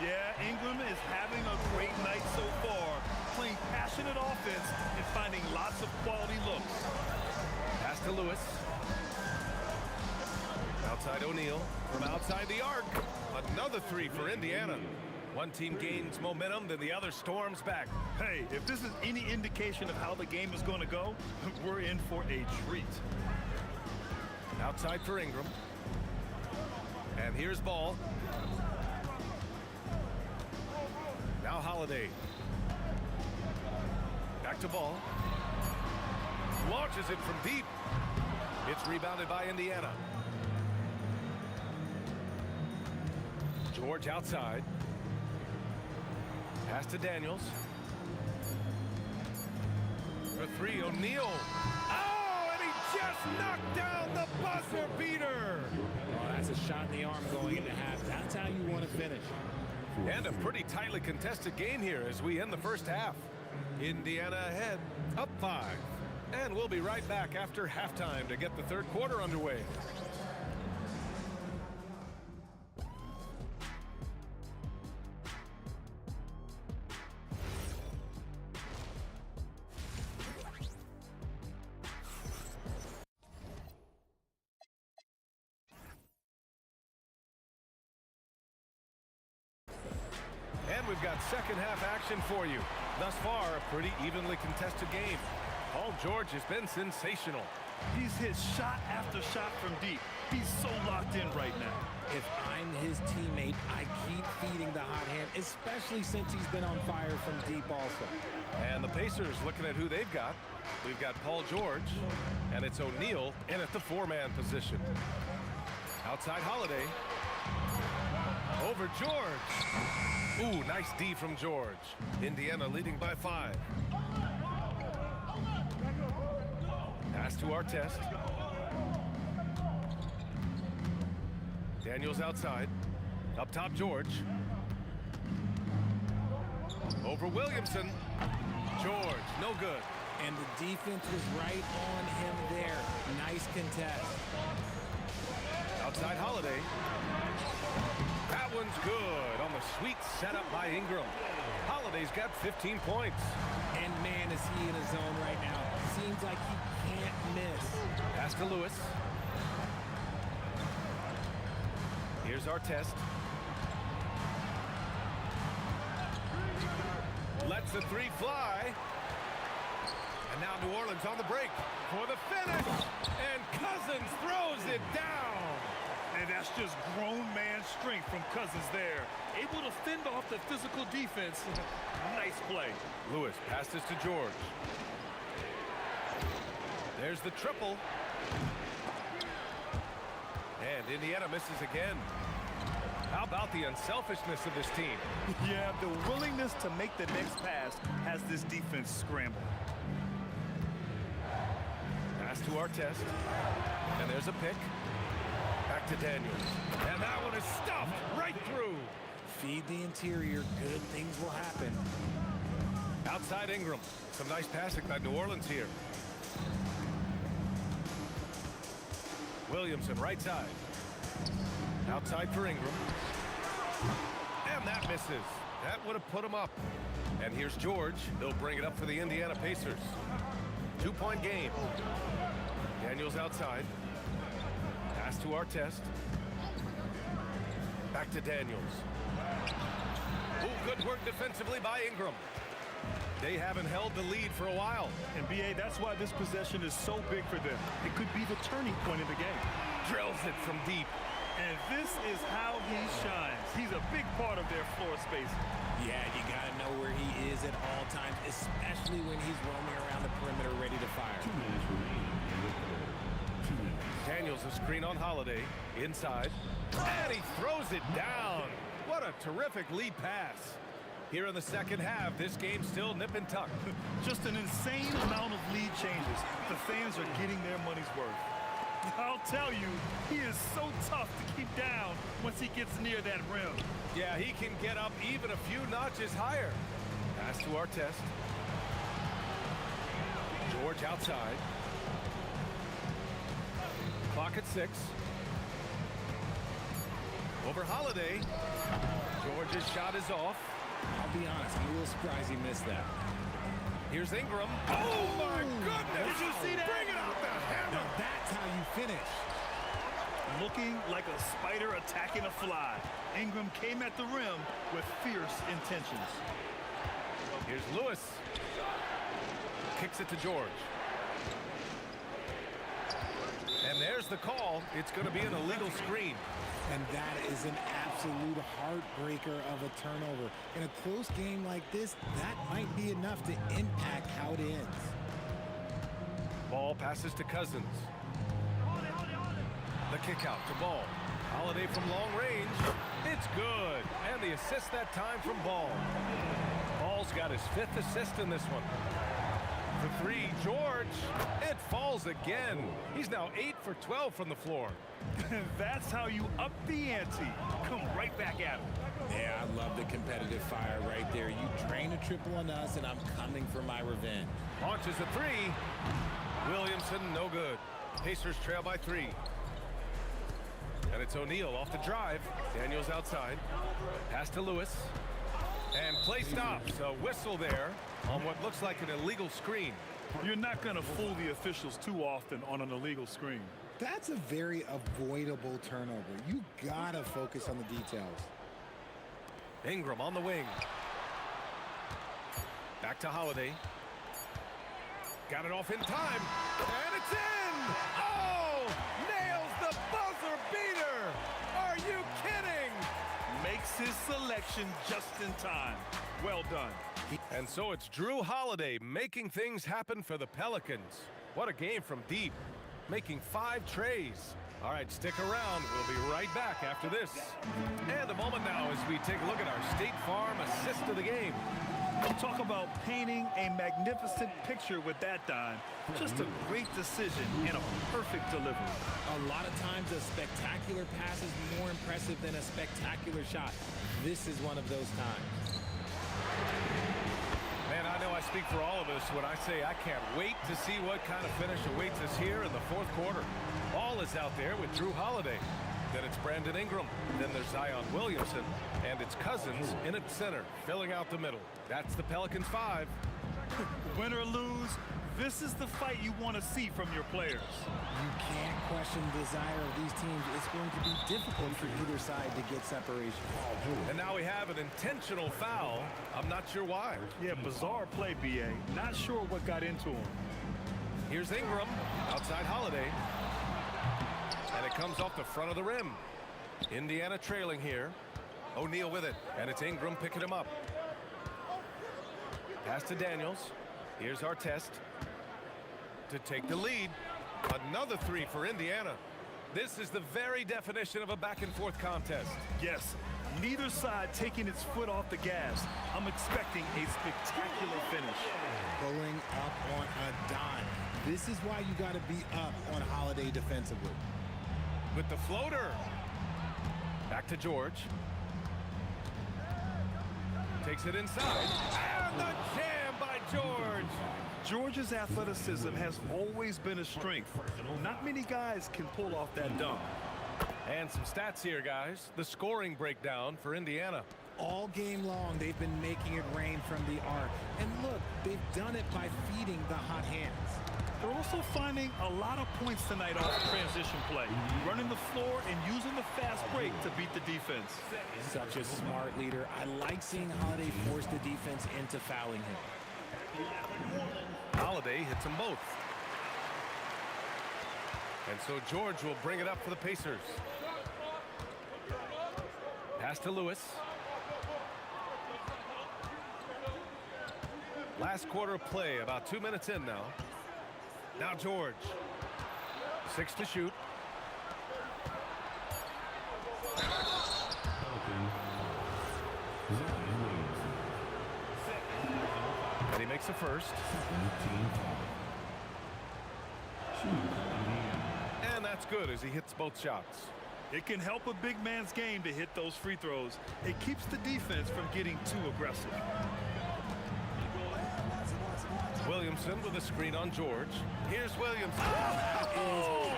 Yeah, Ingram is having a great night so far, playing passionate offense and finding lots of quality looks. Pass to Lewis. Outside O'Neal. From outside the arc. Another three for Indiana. One team gains momentum, then the other storms back. Hey, if this is any indication of how the game is going to go, we're in for a treat. Outside for Ingram. And here's Ball. Now Holiday. Back to Ball. Launches it from deep. It's rebounded by Indiana. George outside. Pass to Daniels. For three, O'Neal. Oh, and he just knocked down the buzzer beater. Oh, that's a shot in the arm going into half. That's how you want to finish. And a pretty tightly contested game here as we end the first half. Indiana ahead, up 5. And we'll be right back after halftime to get the third quarter underway. And we've got second half action for you. Thus far, a pretty evenly contested game. Paul George has been sensational. He's hit shot after shot from deep. He's so locked in right now. If I'm his teammate, I keep feeding the hot hand, especially since he's been on fire from deep also. And the Pacers looking at who they've got. We've got Paul George, and it's O'Neal in at the 4-man position. Outside Holiday. Over George. Ooh, nice D from George. Indiana leading by 5. Pass to Artest. Daniels outside. Up top, George. Over Williamson. George, no good. And the defense was right on him there. Nice contest. Outside Holiday. That one's good on the sweet setup by Ingram. Holiday's got 15 points. And man, is he in his zone right now. Seems like he can't miss. Pass to Lewis. Here's Artest. Lets the three fly. And now New Orleans on the break for the finish. And Cousins throws it down. And that's just grown man strength from Cousins there. Able to fend off the physical defense. Nice play. Lewis passes to George. There's the triple. And Indiana misses again. How about the unselfishness of this team? Yeah, the willingness to make the next pass has this defense scrambled. Pass to Artest. And there's a pick. Back to Daniels. And that one is stuffed right through. Feed the interior. Good things will happen. Outside Ingram. Some nice passing by New Orleans here. Williamson, right side. Outside for Ingram. And that misses. That would have put him up. And here's George. He'll bring it up for the Indiana Pacers. 2-point game. Daniels outside. Pass to Artest. Back to Daniels. Oh, good work defensively by Ingram. They haven't held the lead for a while. And BA, that's why this possession is so big for them. It could be the turning point in the game. drills it from deep. And this is how he shines. He's a big part of their floor space. Yeah, you got to know where he is at all times, especially when he's roaming around the perimeter ready to fire. 2 minutes remaining in the quarter. 2 minutes. Daniels a screen on Holiday. Inside. And he throws it down. What a terrific lead pass. Here in the second half, this game's still nip and tuck. Just an insane amount of lead changes. The fans are getting their money's worth. I'll tell you, he is so tough to keep down once he gets near that rim. Yeah, he can get up even a few notches higher. Pass to Artest. George outside. Clock at 6. Over Holiday. George's shot is off. I'll be honest, I'm a little surprised he missed that. Here's Ingram. Oh, my goodness! Did you see that? Bring it out the hammer! Now that's how you finish. Looking like a spider attacking a fly. Ingram came at the rim with fierce intentions. Here's Lewis. Kicks it to George. And there's the call. It's going to be an illegal screen. And that is an absolute heartbreaker of a turnover. In a close game like this, that might be enough to impact how it ends. Ball passes to Cousins. The kick out to Ball. Holiday from long range. It's good. And the assist that time from Ball. Ball's got his 5th assist in this one. For 3, George. It falls again. He's now 8 for 12 from the floor. That's how you up the ante. Come right back at him. Yeah, I love the competitive fire right there. You drain a triple on us, and I'm coming for my revenge. Launches a 3. Williamson, no good. Pacers trail by 3. And it's O'Neal off the drive. Daniels outside. Pass to Lewis. And play stops. A whistle there on what looks like an illegal screen. You're not going to fool the officials too often on an illegal screen. That's a very avoidable turnover. You gotta focus on the details. Ingram on the wing. Back to Holiday. Got it off in time. And it's in! Oh! Nails the buzzer beater! Are you kidding? Makes his selection just in time. Well done. And so it's Drew Holiday making things happen for the Pelicans. What a game from deep. Making 5 trays. All right, stick around. We'll be right back after this. And a moment now as we take a look at our State Farm assist of the game. Talk about painting a magnificent picture with that dime. Just a great decision and a perfect delivery. A lot of times a spectacular pass is more impressive than a spectacular shot. This is one of those times. Man, I know I speak for all of us when I say I can't wait to see what kind of finish awaits us here in the 4th quarter. Ball is out there with Drew Holiday. Then it's Brandon Ingram. Then there's Zion Williamson. And it's Cousins in at center, filling out the middle. That's the Pelicans 5. Win or lose, this is the fight you want to see from your players. You can't question the desire of these teams. It's going to be difficult for either side to get separation. And now we have an intentional foul. I'm not sure why. Yeah, bizarre play, B.A. Not sure what got into him. Here's Ingram, outside Holiday. And it comes off the front of the rim. Indiana trailing here. O'Neal with it, and it's Ingram picking him up. Pass to Daniels. Here's Artest to take the lead. Another 3 for Indiana. This is the very definition of a back-and-forth contest. Yes, neither side taking its foot off the gas. I'm expecting a spectacular finish. Pulling up on a dime. This is why you got to be up on Holiday defensively. With the floater. Back to George. Takes it inside. And the jam by George. George's athleticism has always been a strength. Not many guys can pull off that dunk. And some stats here, guys. The scoring breakdown for Indiana. All game long, they've been making it rain from the arc. And look, they've done it by feeding the hot hands. They're also finding a lot of points tonight off transition play, running the floor and using the fast break to beat the defense. Such a smart leader. I like seeing Holiday force the defense into fouling him. Holiday hits them both. And so George will bring it up for the Pacers. Pass to Lewis. Last quarter of play, about 2 minutes in now. Now George. 6 to shoot. And he makes a first. And that's good as he hits both shots. It can help a big man's game to hit those free throws. It keeps the defense from getting too aggressive. Williamson with a screen on George. Here's Williamson. Oh,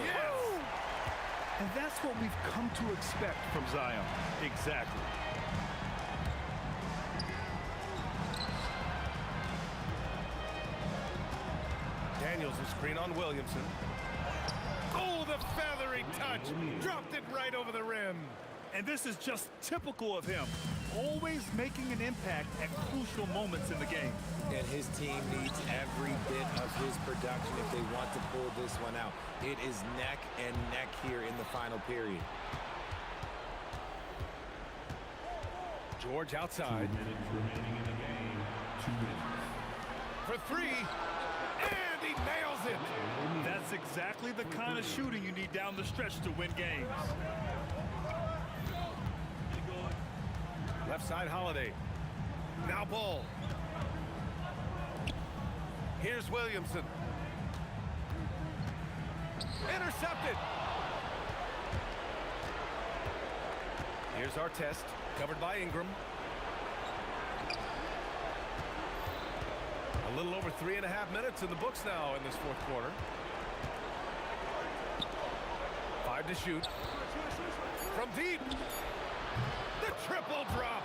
yes! And that's what we've come to expect from Zion. Exactly. Daniels a screen on Williamson. Oh, the feathery touch. Dropped it right over the rim. And this is just typical of him. Always making an impact at crucial moments in the game. And his team needs every bit of his production if they want to pull this one out. It is neck and neck here in the final period. George outside. 2 minutes remaining in the game. 2 minutes. For three. And he nails it. That's exactly the kind of shooting you need down the stretch to win games. Left side Holiday. Now Ball. Here's Williamson. Intercepted. Here's Artest. Covered by Ingram. A little over 3.5 minutes in the books now in this fourth quarter. 5 to shoot. From deep. The triple drop.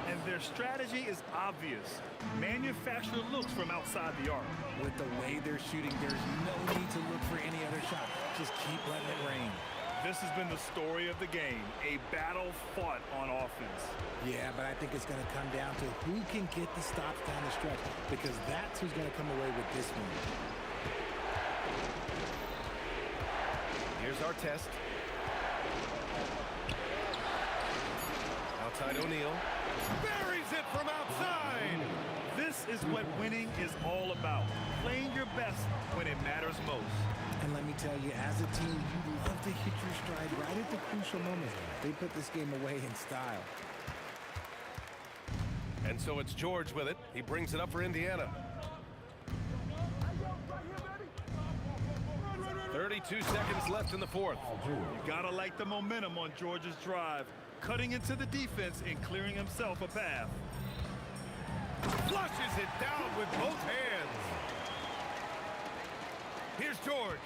And their strategy is obvious. Manufacture looks from outside the arc. With the way they're shooting, there's no need to look for any other shot. Just keep letting it rain. This has been the story of the game. A battle fought on offense. Yeah, but I think it's going to come down to who can get the stops down the stretch, because that's who's going to come away with this one. Here's Artest. Outside O'Neal. Buries it from outside. This is what winning is all about. Playing your best when it matters most. And let me tell you, as a team, you love to hit your stride right at the crucial moments. They put this game away in style. And so it's George with it. He brings it up for Indiana. 32 seconds left in the fourth. You gotta like the momentum on George's drive, cutting into the defense and clearing himself a path. Flushes it down with both hands. Here's George.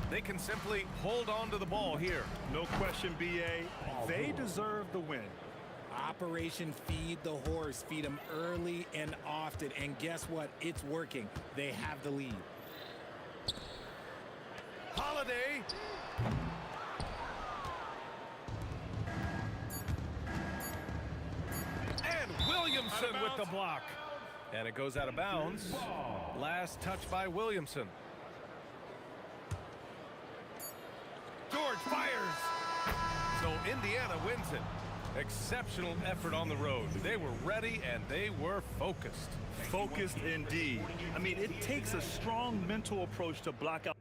They can simply hold on to the ball here. No question, B.A. They deserve the win. Operation Feed the Horse. Feed them early and often. And guess what? It's working. They have the lead. Holiday. And Williamson with the block. And it goes out of bounds. Last touch by Williamson. George fires. So Indiana wins it. Exceptional effort on the road. They were ready and they were focused. Focused indeed. I mean, it takes a strong mental approach to block out.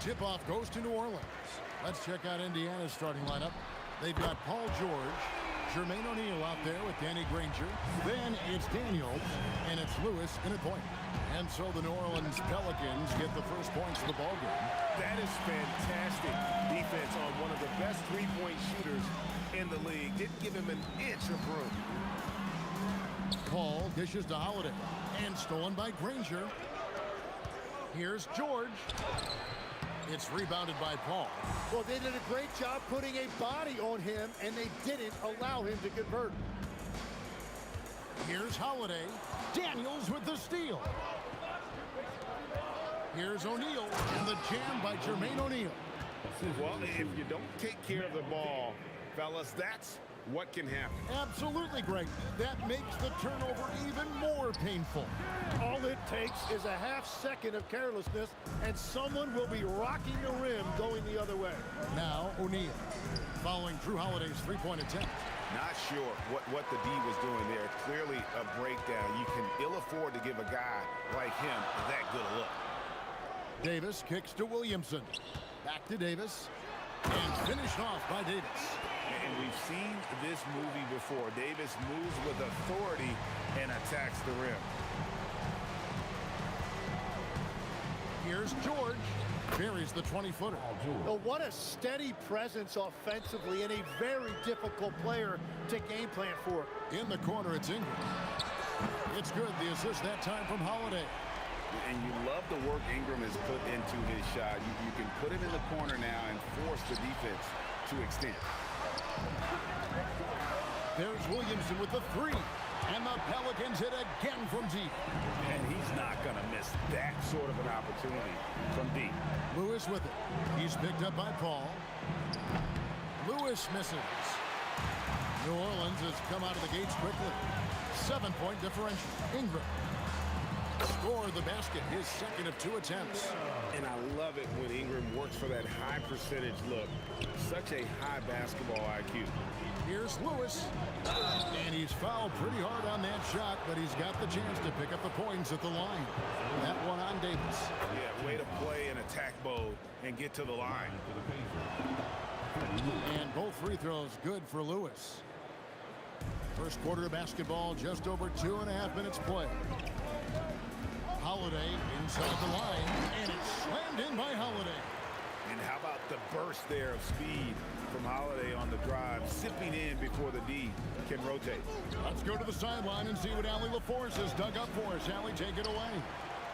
Tip-off goes to New Orleans. Let's check out Indiana's starting lineup. They've got Paul George, Jermaine O'Neal out there with Danny Granger. Then it's Daniel, and it's Lewis in at point. And so the New Orleans Pelicans get the first points of the ballgame. That is fantastic defense on one of the best three-point shooters in the league. Didn't give him an inch of room. Paul dishes to Holiday, and stolen by Granger. Here's George. It's rebounded by Paul. Well, they did a great job putting a body on him, and they didn't allow him to convert. Here's Holiday. Daniels with the steal. Here's O'Neal, and the jam by Jermaine O'Neal. Well, if you don't take care of the ball, fellas, that's what can happen. Absolutely, Greg. That makes the turnover even more painful. All it takes is a half-second of carelessness, and someone will be rocking the rim going the other way. Now, O'Neal, following Drew Holiday's three-point attempt. Not sure what the D was doing there. Clearly a breakdown. You can ill afford to give a guy like him that good a look. Davis kicks to Williamson. Back to Davis. And finished off by Davis. And we've seen this movie before. Davis moves with authority and attacks the rim. Here's George. Buries the 20-footer. Oh, what a steady presence offensively and a very difficult player to game plan for. In the corner, it's Ingram. It's good. The assist that time from Holiday. And you love the work Ingram has put into his shot. You can put him in the corner now and force the defense to extend. There's Williamson with the three. And the Pelicans hit again from deep. And he's not going to miss that sort of an opportunity from deep. Lewis with it. He's picked up by Paul. Lewis misses. New Orleans has come out of the gates quickly. 7-point differential. Ingram scored the basket, his second of 2 attempts. And I love it when Ingram works for that high percentage look. Such a high basketball IQ. Here's Lewis. And he's fouled pretty hard on that shot, but he's got the chance to pick up the points at the line. That one on Davis. Yeah, way to play an attack mode and get to the line. And both free throws good for Lewis. First quarter of basketball, just over 2.5 minutes played. Holiday inside the line, and it's slammed in by Holiday. And how about the burst there of speed from Holiday on the drive, zipping in before the D can rotate. Let's go to the sideline and see what Allie LaForce has dug up for us. Allie, take it away.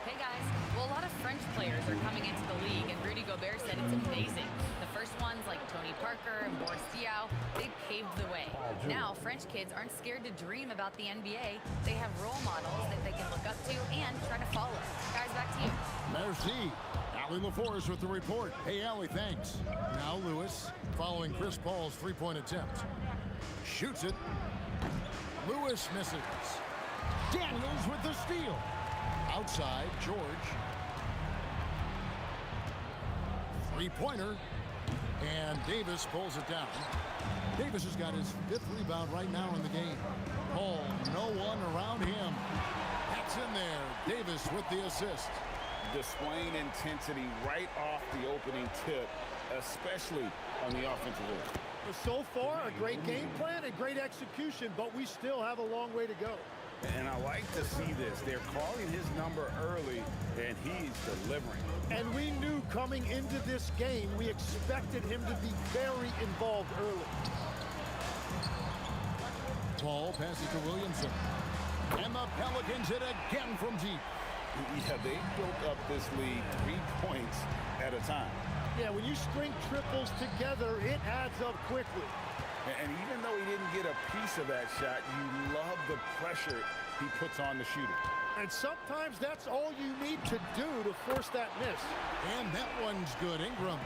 Hey guys, well, a lot of French players are coming into the league, and Rudy Gobert said it's amazing. The first ones like Tony Parker and Boris Diaw, they paved the way. Now French kids aren't scared to dream about the NBA. They have role models that they can look up to and try to follow. Guys, back to you. Merci. Allie LaForce with the report. Hey, Allie, thanks. Now Lewis, following Chris Paul's three-point attempt. Shoots it. Lewis misses. Daniels with the steal. Outside, George. Three-pointer. And Davis pulls it down. Davis has got his 5th rebound right now in the game. Paul, no one around him. That's in there. Davis with the assist. Displaying intensity right off the opening tip, especially on the offensive end. So far, a great game plan and great execution, but we still have a long way to go. And I like to see this. They're calling his number early, and he's delivering. And we knew coming into this game, we expected him to be very involved early. Paul passes to Williamson. And the Pelicans hit again from deep. Yeah, they built up this lead 3 points at a time. Yeah, when you string triples together, it adds up quickly. And even though he didn't get a piece of that shot, you love the pressure he puts on the shooter. And sometimes that's all you need to do to force that miss. And that one's good. Ingram.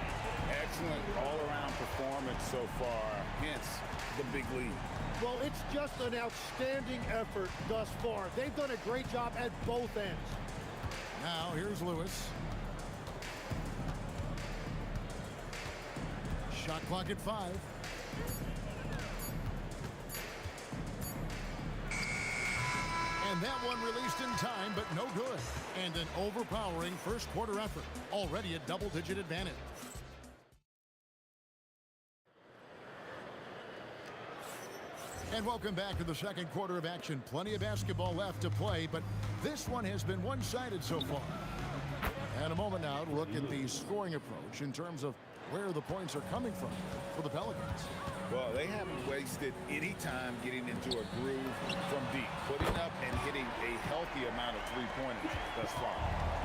Excellent all-around performance so far, hence the big lead. Well, it's just an outstanding effort thus far. They've done a great job at both ends. Now, here's Lewis. Shot clock at 5. And that one released in time, but no good. And an overpowering first quarter effort. Already a double-digit advantage. And welcome back to the second quarter of action. Plenty of basketball left to play, but this one has been one-sided so far. And a moment now to look at the scoring approach in terms of where the points are coming from for the Pelicans. Well, they haven't wasted any time getting into a groove from deep, putting up and hitting a healthy amount of three-pointers thus far.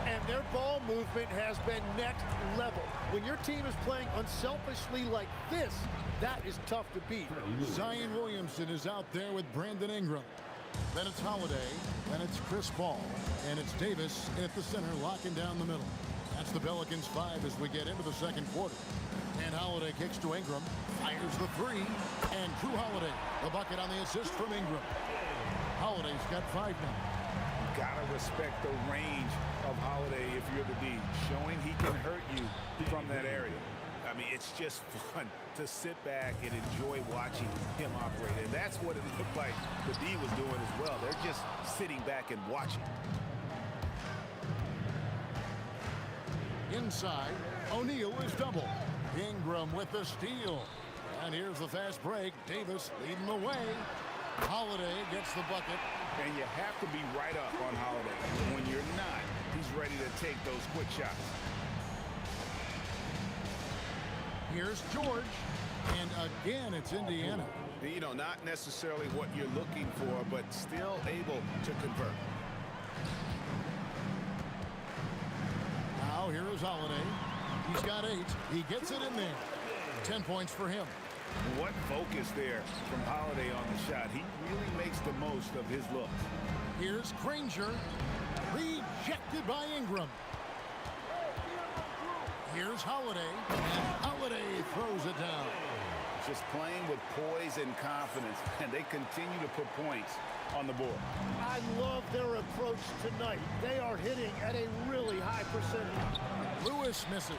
And their ball movement has been next level. When your team is playing unselfishly like this, that is tough to beat. Zion Williamson is out there with Brandon Ingram. Then it's Holiday, then it's Chris Paul, and it's Davis at the center locking down the middle. That's It's the Pelicans 5 as we get into the second quarter. And Holiday kicks to Ingram, fires the three, and Drew Holiday, the bucket on the assist from Ingram. Holiday's got 5 now. Gotta respect the range of Holiday if you're the D, showing he can hurt you from that area. I mean, it's just fun to sit back and enjoy watching him operate, and that's what it looked like the D was doing as well. They're just sitting back and watching. Inside, O'Neal is double. Ingram with the steal. And here's the fast break. Davis leading the way. Holiday gets the bucket. And you have to be right up on Holiday. When you're not, he's ready to take those quick shots. Here's George. And again, it's Indiana. You know, not necessarily what you're looking for, but still able to convert. Now here is Holiday. He's got 8. He gets it in there. 10 points for him. What focus there from Holiday on the shot. He really makes the most of his looks. Here's Granger. Rejected by Ingram. Here's Holiday. And Holiday throws it down. Just playing with poise and confidence. And they continue to put points on the board. I love their approach tonight. They are hitting at a really high percentage. Lewis misses.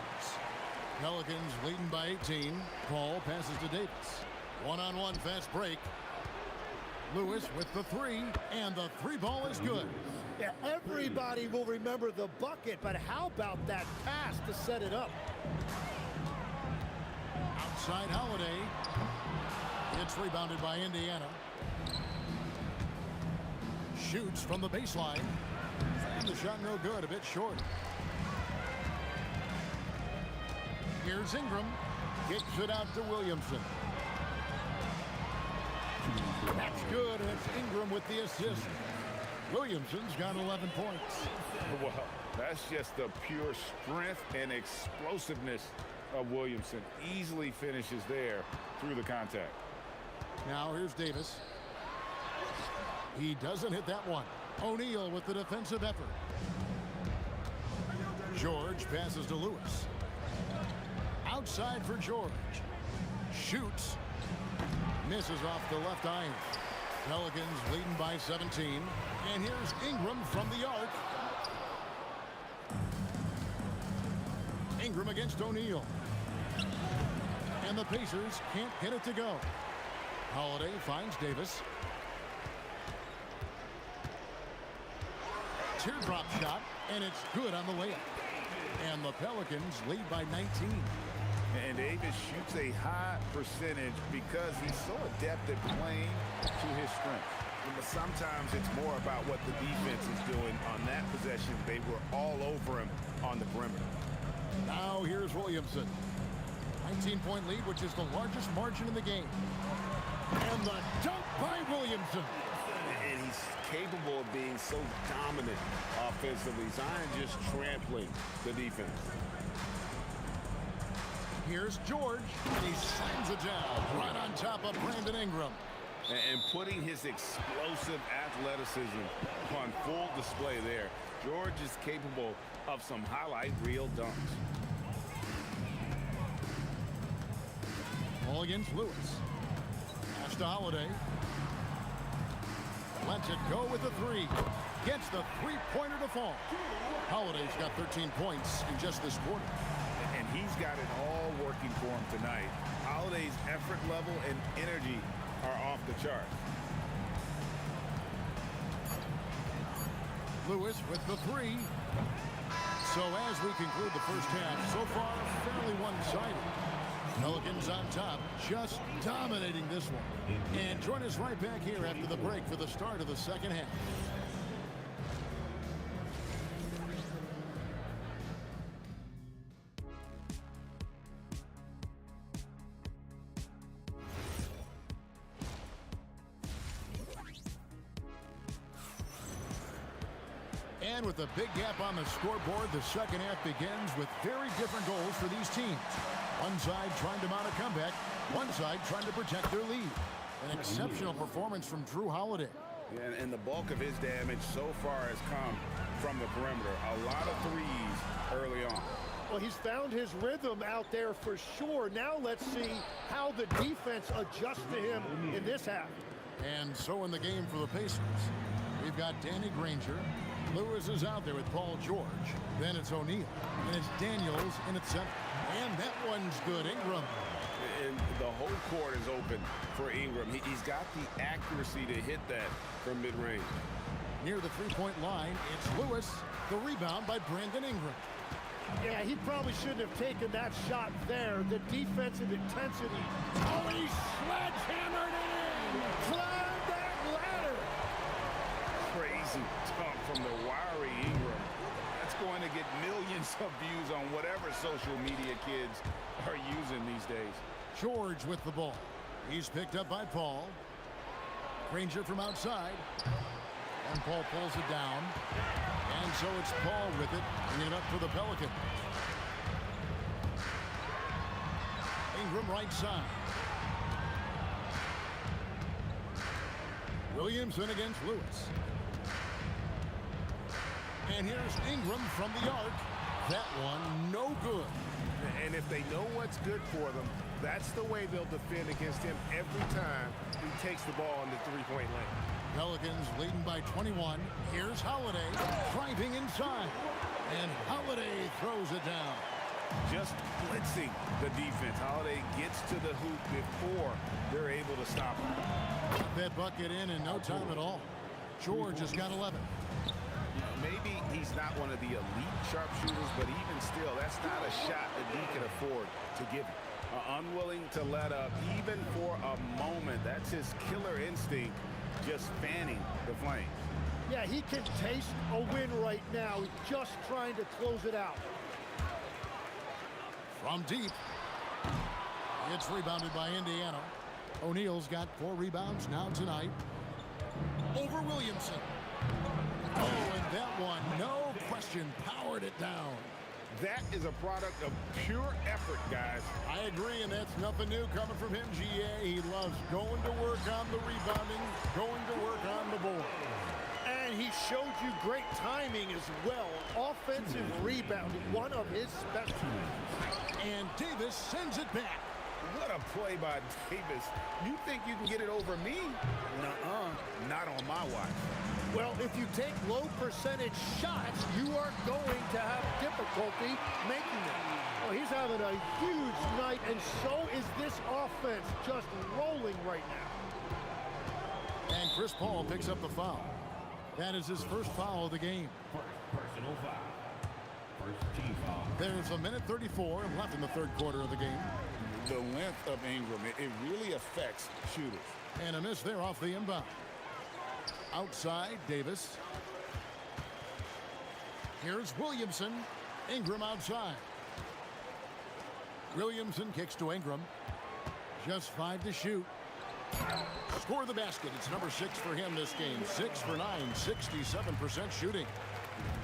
Pelicans leading by 18. Paul passes to Davis. One-on-one fast break. Lewis with the three, and the three ball is good. Yeah, everybody will remember the bucket, but how about that pass to set it up? Outside Holiday. It's rebounded by Indiana. Shoots from the baseline. And the shot no good, a bit short. Here's Ingram. Kicks it out to Williamson. That's good, and it's Ingram with the assist. Williamson's got 11 points. Well, that's just the pure strength and explosiveness of Williamson. Easily finishes there through the contact. Now here's Davis. He doesn't hit that one. O'Neal with the defensive effort. George passes to Lewis. Outside for George. Shoots. Misses off the left iron. Pelicans leading by 17. And here's Ingram from the arc. Ingram against O'Neal. And the Pacers can't get it to go. Holiday finds Davis. Teardrop shot, and it's good on the layup. And the Pelicans lead by 19. And Davis shoots a high percentage because he's so adept at playing to his strengths. But sometimes it's more about what the defense is doing on that possession. They were all over him on the perimeter. Now here's Williamson. 19-point lead, which is the largest margin in the game. And the dunk by Williamson. And he's capable of being so dominant offensively. Zion just trampling the defense. Here's George, and he slams it down right on top of Brandon Ingram. And putting his explosive athleticism on full display there. George is capable of some highlight reel dunks. Ball against Lewis. Pass to Holiday. Lets it go with the three. Gets the three-pointer to fall. Holiday's got 13 points in just this quarter. And he's got it all working for him tonight. Holiday's effort level and energy are off the chart. Lewis with the three. So as we conclude the first half, so far fairly one-sided. Pelicans on top, just dominating this one. And join us right back here after the break for the start of the second half. And with a big gap on the scoreboard, the second half begins with very different goals for these teams. One side trying to mount a comeback, one side trying to protect their lead. An exceptional performance from Drew Holiday. And the bulk of his damage so far has come from the perimeter. A lot of threes early on. Well, he's found his rhythm out there for sure. Now let's see how the defense adjusts to him in this half. And so in the game for the Pacers, we've got Danny Granger. Lewis is out there with Paul George. Then it's O'Neal. And it's Daniels in at center. And that one's good. Ingram. And the whole court is open for Ingram. He's got the accuracy to hit that from mid-range. Near the three-point line, it's Lewis. The rebound by Brandon Ingram. Yeah, he probably shouldn't have taken that shot there. The defensive intensity. Oh, and he sledgehammered it in. Climb that ladder. Crazy dunk from the wiry Ingram. That's going to get millions of views on whatever social media kids are using these days. George with the ball. He's picked up by Paul. Granger from outside. And Paul pulls it down. And so it's Paul with it, bringing it up for the Pelicans. Ingram right side. Williamson against Lewis. And here's Ingram from the arc. That one no good. And if they know what's good for them, that's the way they'll defend against him every time he takes the ball in the three-point lane. Pelicans leading by 21. Here's Holiday driving inside. And Holiday throws it down. Just blitzing the defense. Holiday gets to the hoop before they're able to stop him. Got that bucket in no time at all. George has got 11. Maybe he's not one of the elite sharpshooters, but even still, that's not a shot that he can afford to give him. Unwilling to let up, even for a moment. That's his killer instinct, just fanning the flame. Yeah, he can taste a win right now. He's just trying to close it out. From deep. It's rebounded by Indiana. O'Neal's got 4 rebounds now tonight. Over Williamson. Oh, and that one, no question, powered it down. That is a product of pure effort, guys. I agree, and that's nothing new coming from him, GA. He loves going to work on the rebounding, going to work on the board. And he showed you great timing as well. Offensive rebounding, one of his specialties. And Davis sends it back. What a play by Davis. You think you can get it over me? Nuh-uh. Not on my watch. Well, if you take low percentage shots, you are going to have difficulty making them. Well, he's having a huge night, and so is this offense, just rolling right now. And Chris Paul picks up the foul. That is his first foul of the game. Personal foul. First team foul. There's a minute 34 left in the third quarter of the game. The length of Ingram, it really affects shooters. And a miss there off the inbound. Outside, Davis. Here's Williamson. Ingram outside. Williamson kicks to Ingram. Just 5 to shoot. Score the basket. It's number 6 for him this game. 6 for 9, 67% shooting.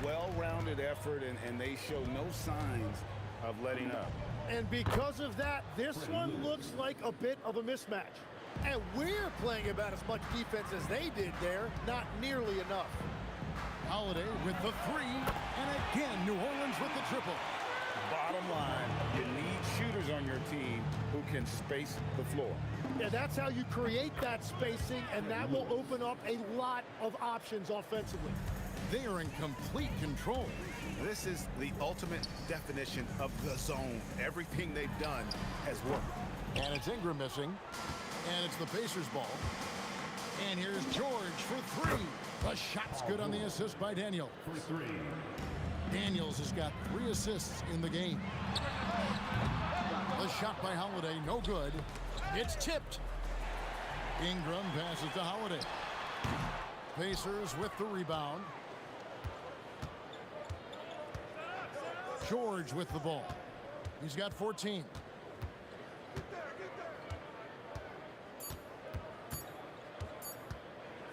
Well-rounded effort, and they show no signs of letting up. And because of that, this one looks like a bit of a mismatch. And we're playing about as much defense as they did there. Not nearly enough. Holiday with the 3. And again, New Orleans with the triple. Bottom line, you need shooters on your team who can space the floor. Yeah, that's how you create that spacing, and that will open up a lot of options offensively. They are in complete control. This is the ultimate definition of the zone. Everything they've done has worked. And it's Ingram missing. And it's the Pacers ball. And here's George for 3. The shot's good on the assist by Daniel. For 3. Daniels has got 3 assists in the game. The shot by Holiday, no good. It's tipped. Ingram passes to Holiday. Pacers with the rebound. George with the ball. He's got 14.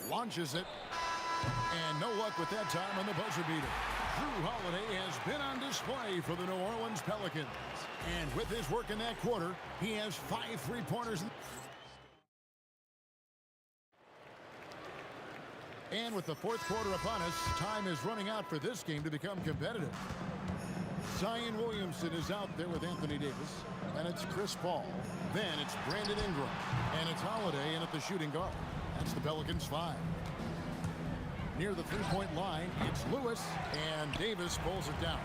Launches it. And no luck with that time on the buzzer beater. Drew Holiday has been on display for the New Orleans Pelicans. And with his work in that quarter, he has 5 3-pointers. And with the fourth quarter upon us, time is running out for this game to become competitive. Zion Williamson is out there with Anthony Davis. And it's Chris Paul. Then it's Brandon Ingram. And it's Holiday in at the shooting guard. That's the Pelicans 5. Near the three-point line, it's Lewis. And Davis pulls it down.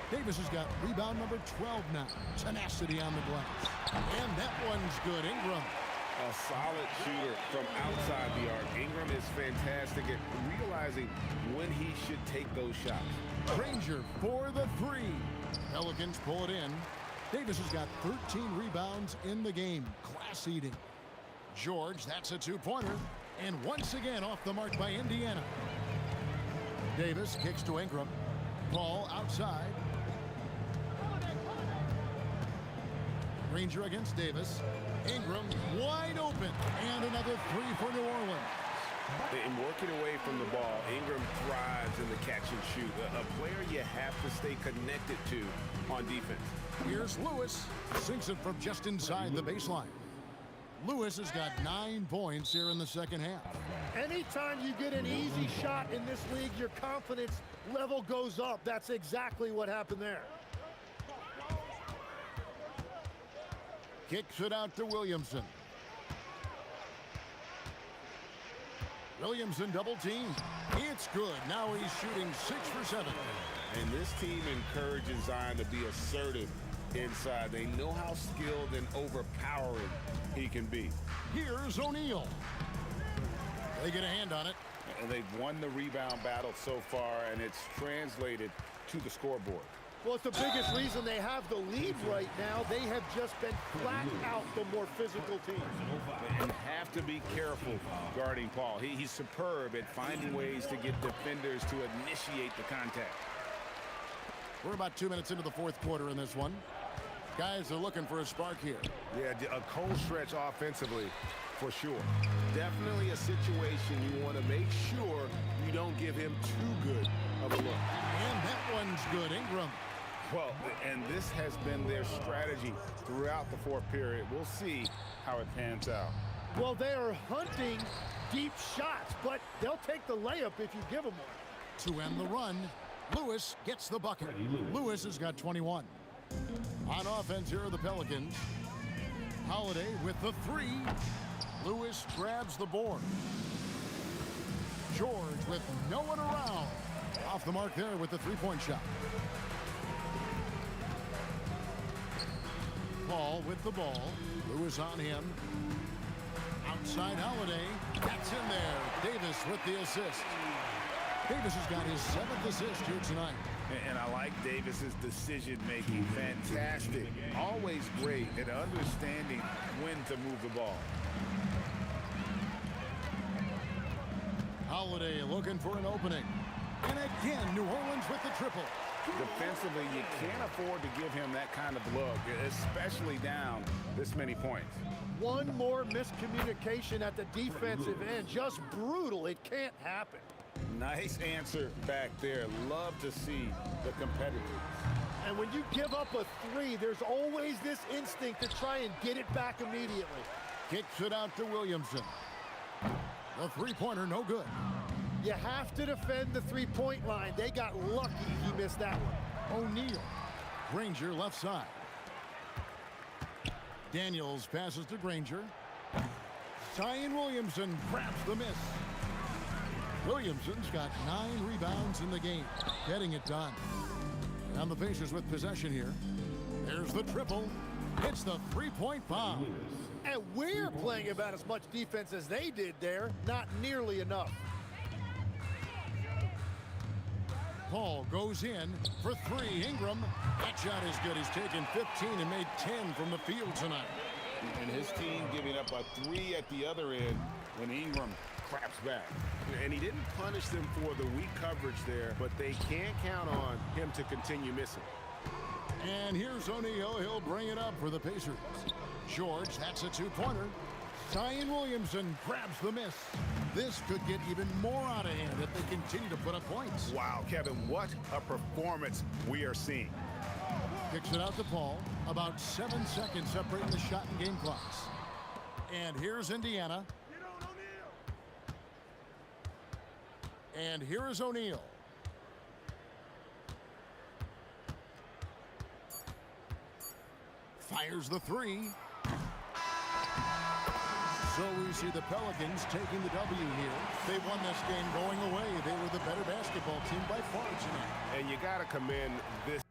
Davis has got rebound number 12 now. Tenacity on the glass. And that one's good. Ingram. A solid shooter from outside the arc. Ingram is fantastic at realizing when he should take those shots. Granger for the three. Pelicans pull it in. Davis has got 13 rebounds in the game. Class eating. George, that's a two-pointer. And once again off the mark by Indiana. Davis kicks to Ingram. Ball outside. Granger against Davis. Ingram wide open. And another three for New Orleans. In working away from the ball, Ingram thrives in the catch and shoot. A player you have to stay connected to on defense. Here's Lewis. Sinks it from just inside the baseline. Lewis has got 9 points here in the second half. Anytime you get an easy shot in this league, your confidence level goes up. That's exactly what happened there. Kicks it out to Williamson. Williamson double team. It's good. Now he's shooting 6 for 7. And this team encourages Zion to be assertive inside. They know how skilled and overpowering he can be. Here's O'Neal. They get a hand on it. And they've won the rebound battle so far, and it's translated to the scoreboard. Well, it's the biggest reason they have the lead right now. They have just been flat out the more physical team. And have to be careful guarding Paul. He's superb at finding ways to get defenders to initiate the contact. We're about 2 minutes into the fourth quarter in this one. Guys are looking for a spark here. Yeah, a cold stretch offensively for sure. Definitely a situation you want to make sure you don't give him too good of a look. And that one's good. Ingram. Well, and this has been their strategy throughout the fourth period. We'll see how it pans out. Well, they are hunting deep shots, but they'll take the layup if you give them one. To end the run, Lewis gets the bucket. Lewis has got 21. On offense, here are the Pelicans. Holiday with the three. Lewis grabs the board. George with no one around. Off the mark there with the three-point shot. Paul with the ball. Lewis on him. Outside Holiday. That's in there. Davis with the assist. Davis has got his 7th assist here tonight. And I like Davis's decision-making. Fantastic. Always great at understanding when to move the ball. Holiday looking for an opening. And again, New Orleans with the triple. Defensively, you can't afford to give him that kind of look, especially down this many points. One more miscommunication at the defensive end. Just brutal. It can't happen. Nice answer back there. Love to see the competitors. And when you give up a three, there's always this instinct to try and get it back immediately. Kicks it out to Williamson. The three-pointer, no good. You have to defend the three-point line. They got lucky he missed that one. O'Neal. Granger left side. Daniels passes to Granger. Zion Williamson grabs the miss. Williamson's got 9 rebounds in the game, getting it done. And the Pacers with possession here. There's the triple. It's the three-point bomb. And we're playing about as much defense as they did there. Not nearly enough. Paul goes in for 3. Ingram. That shot is good. He's taken 15 and made 10 from the field tonight. And his team giving up a 3 at the other end when Ingram craps back. And he didn't punish them for the weak coverage there, but they can't count on him to continue missing. And here's O'Neal. He'll bring it up for the Pacers. George, that's a two-pointer. Zion Williamson grabs the miss. This could get even more out of hand if they continue to put up points. Wow, Kevin, what a performance we are seeing. Kicks it out to Paul. About 7 seconds separating the shot and game clocks. And here's Indiana. And here is O'Neal. Fires the three. So we see the Pelicans taking the W here. They won this game going away. They were the better basketball team by far tonight. And you got to commend this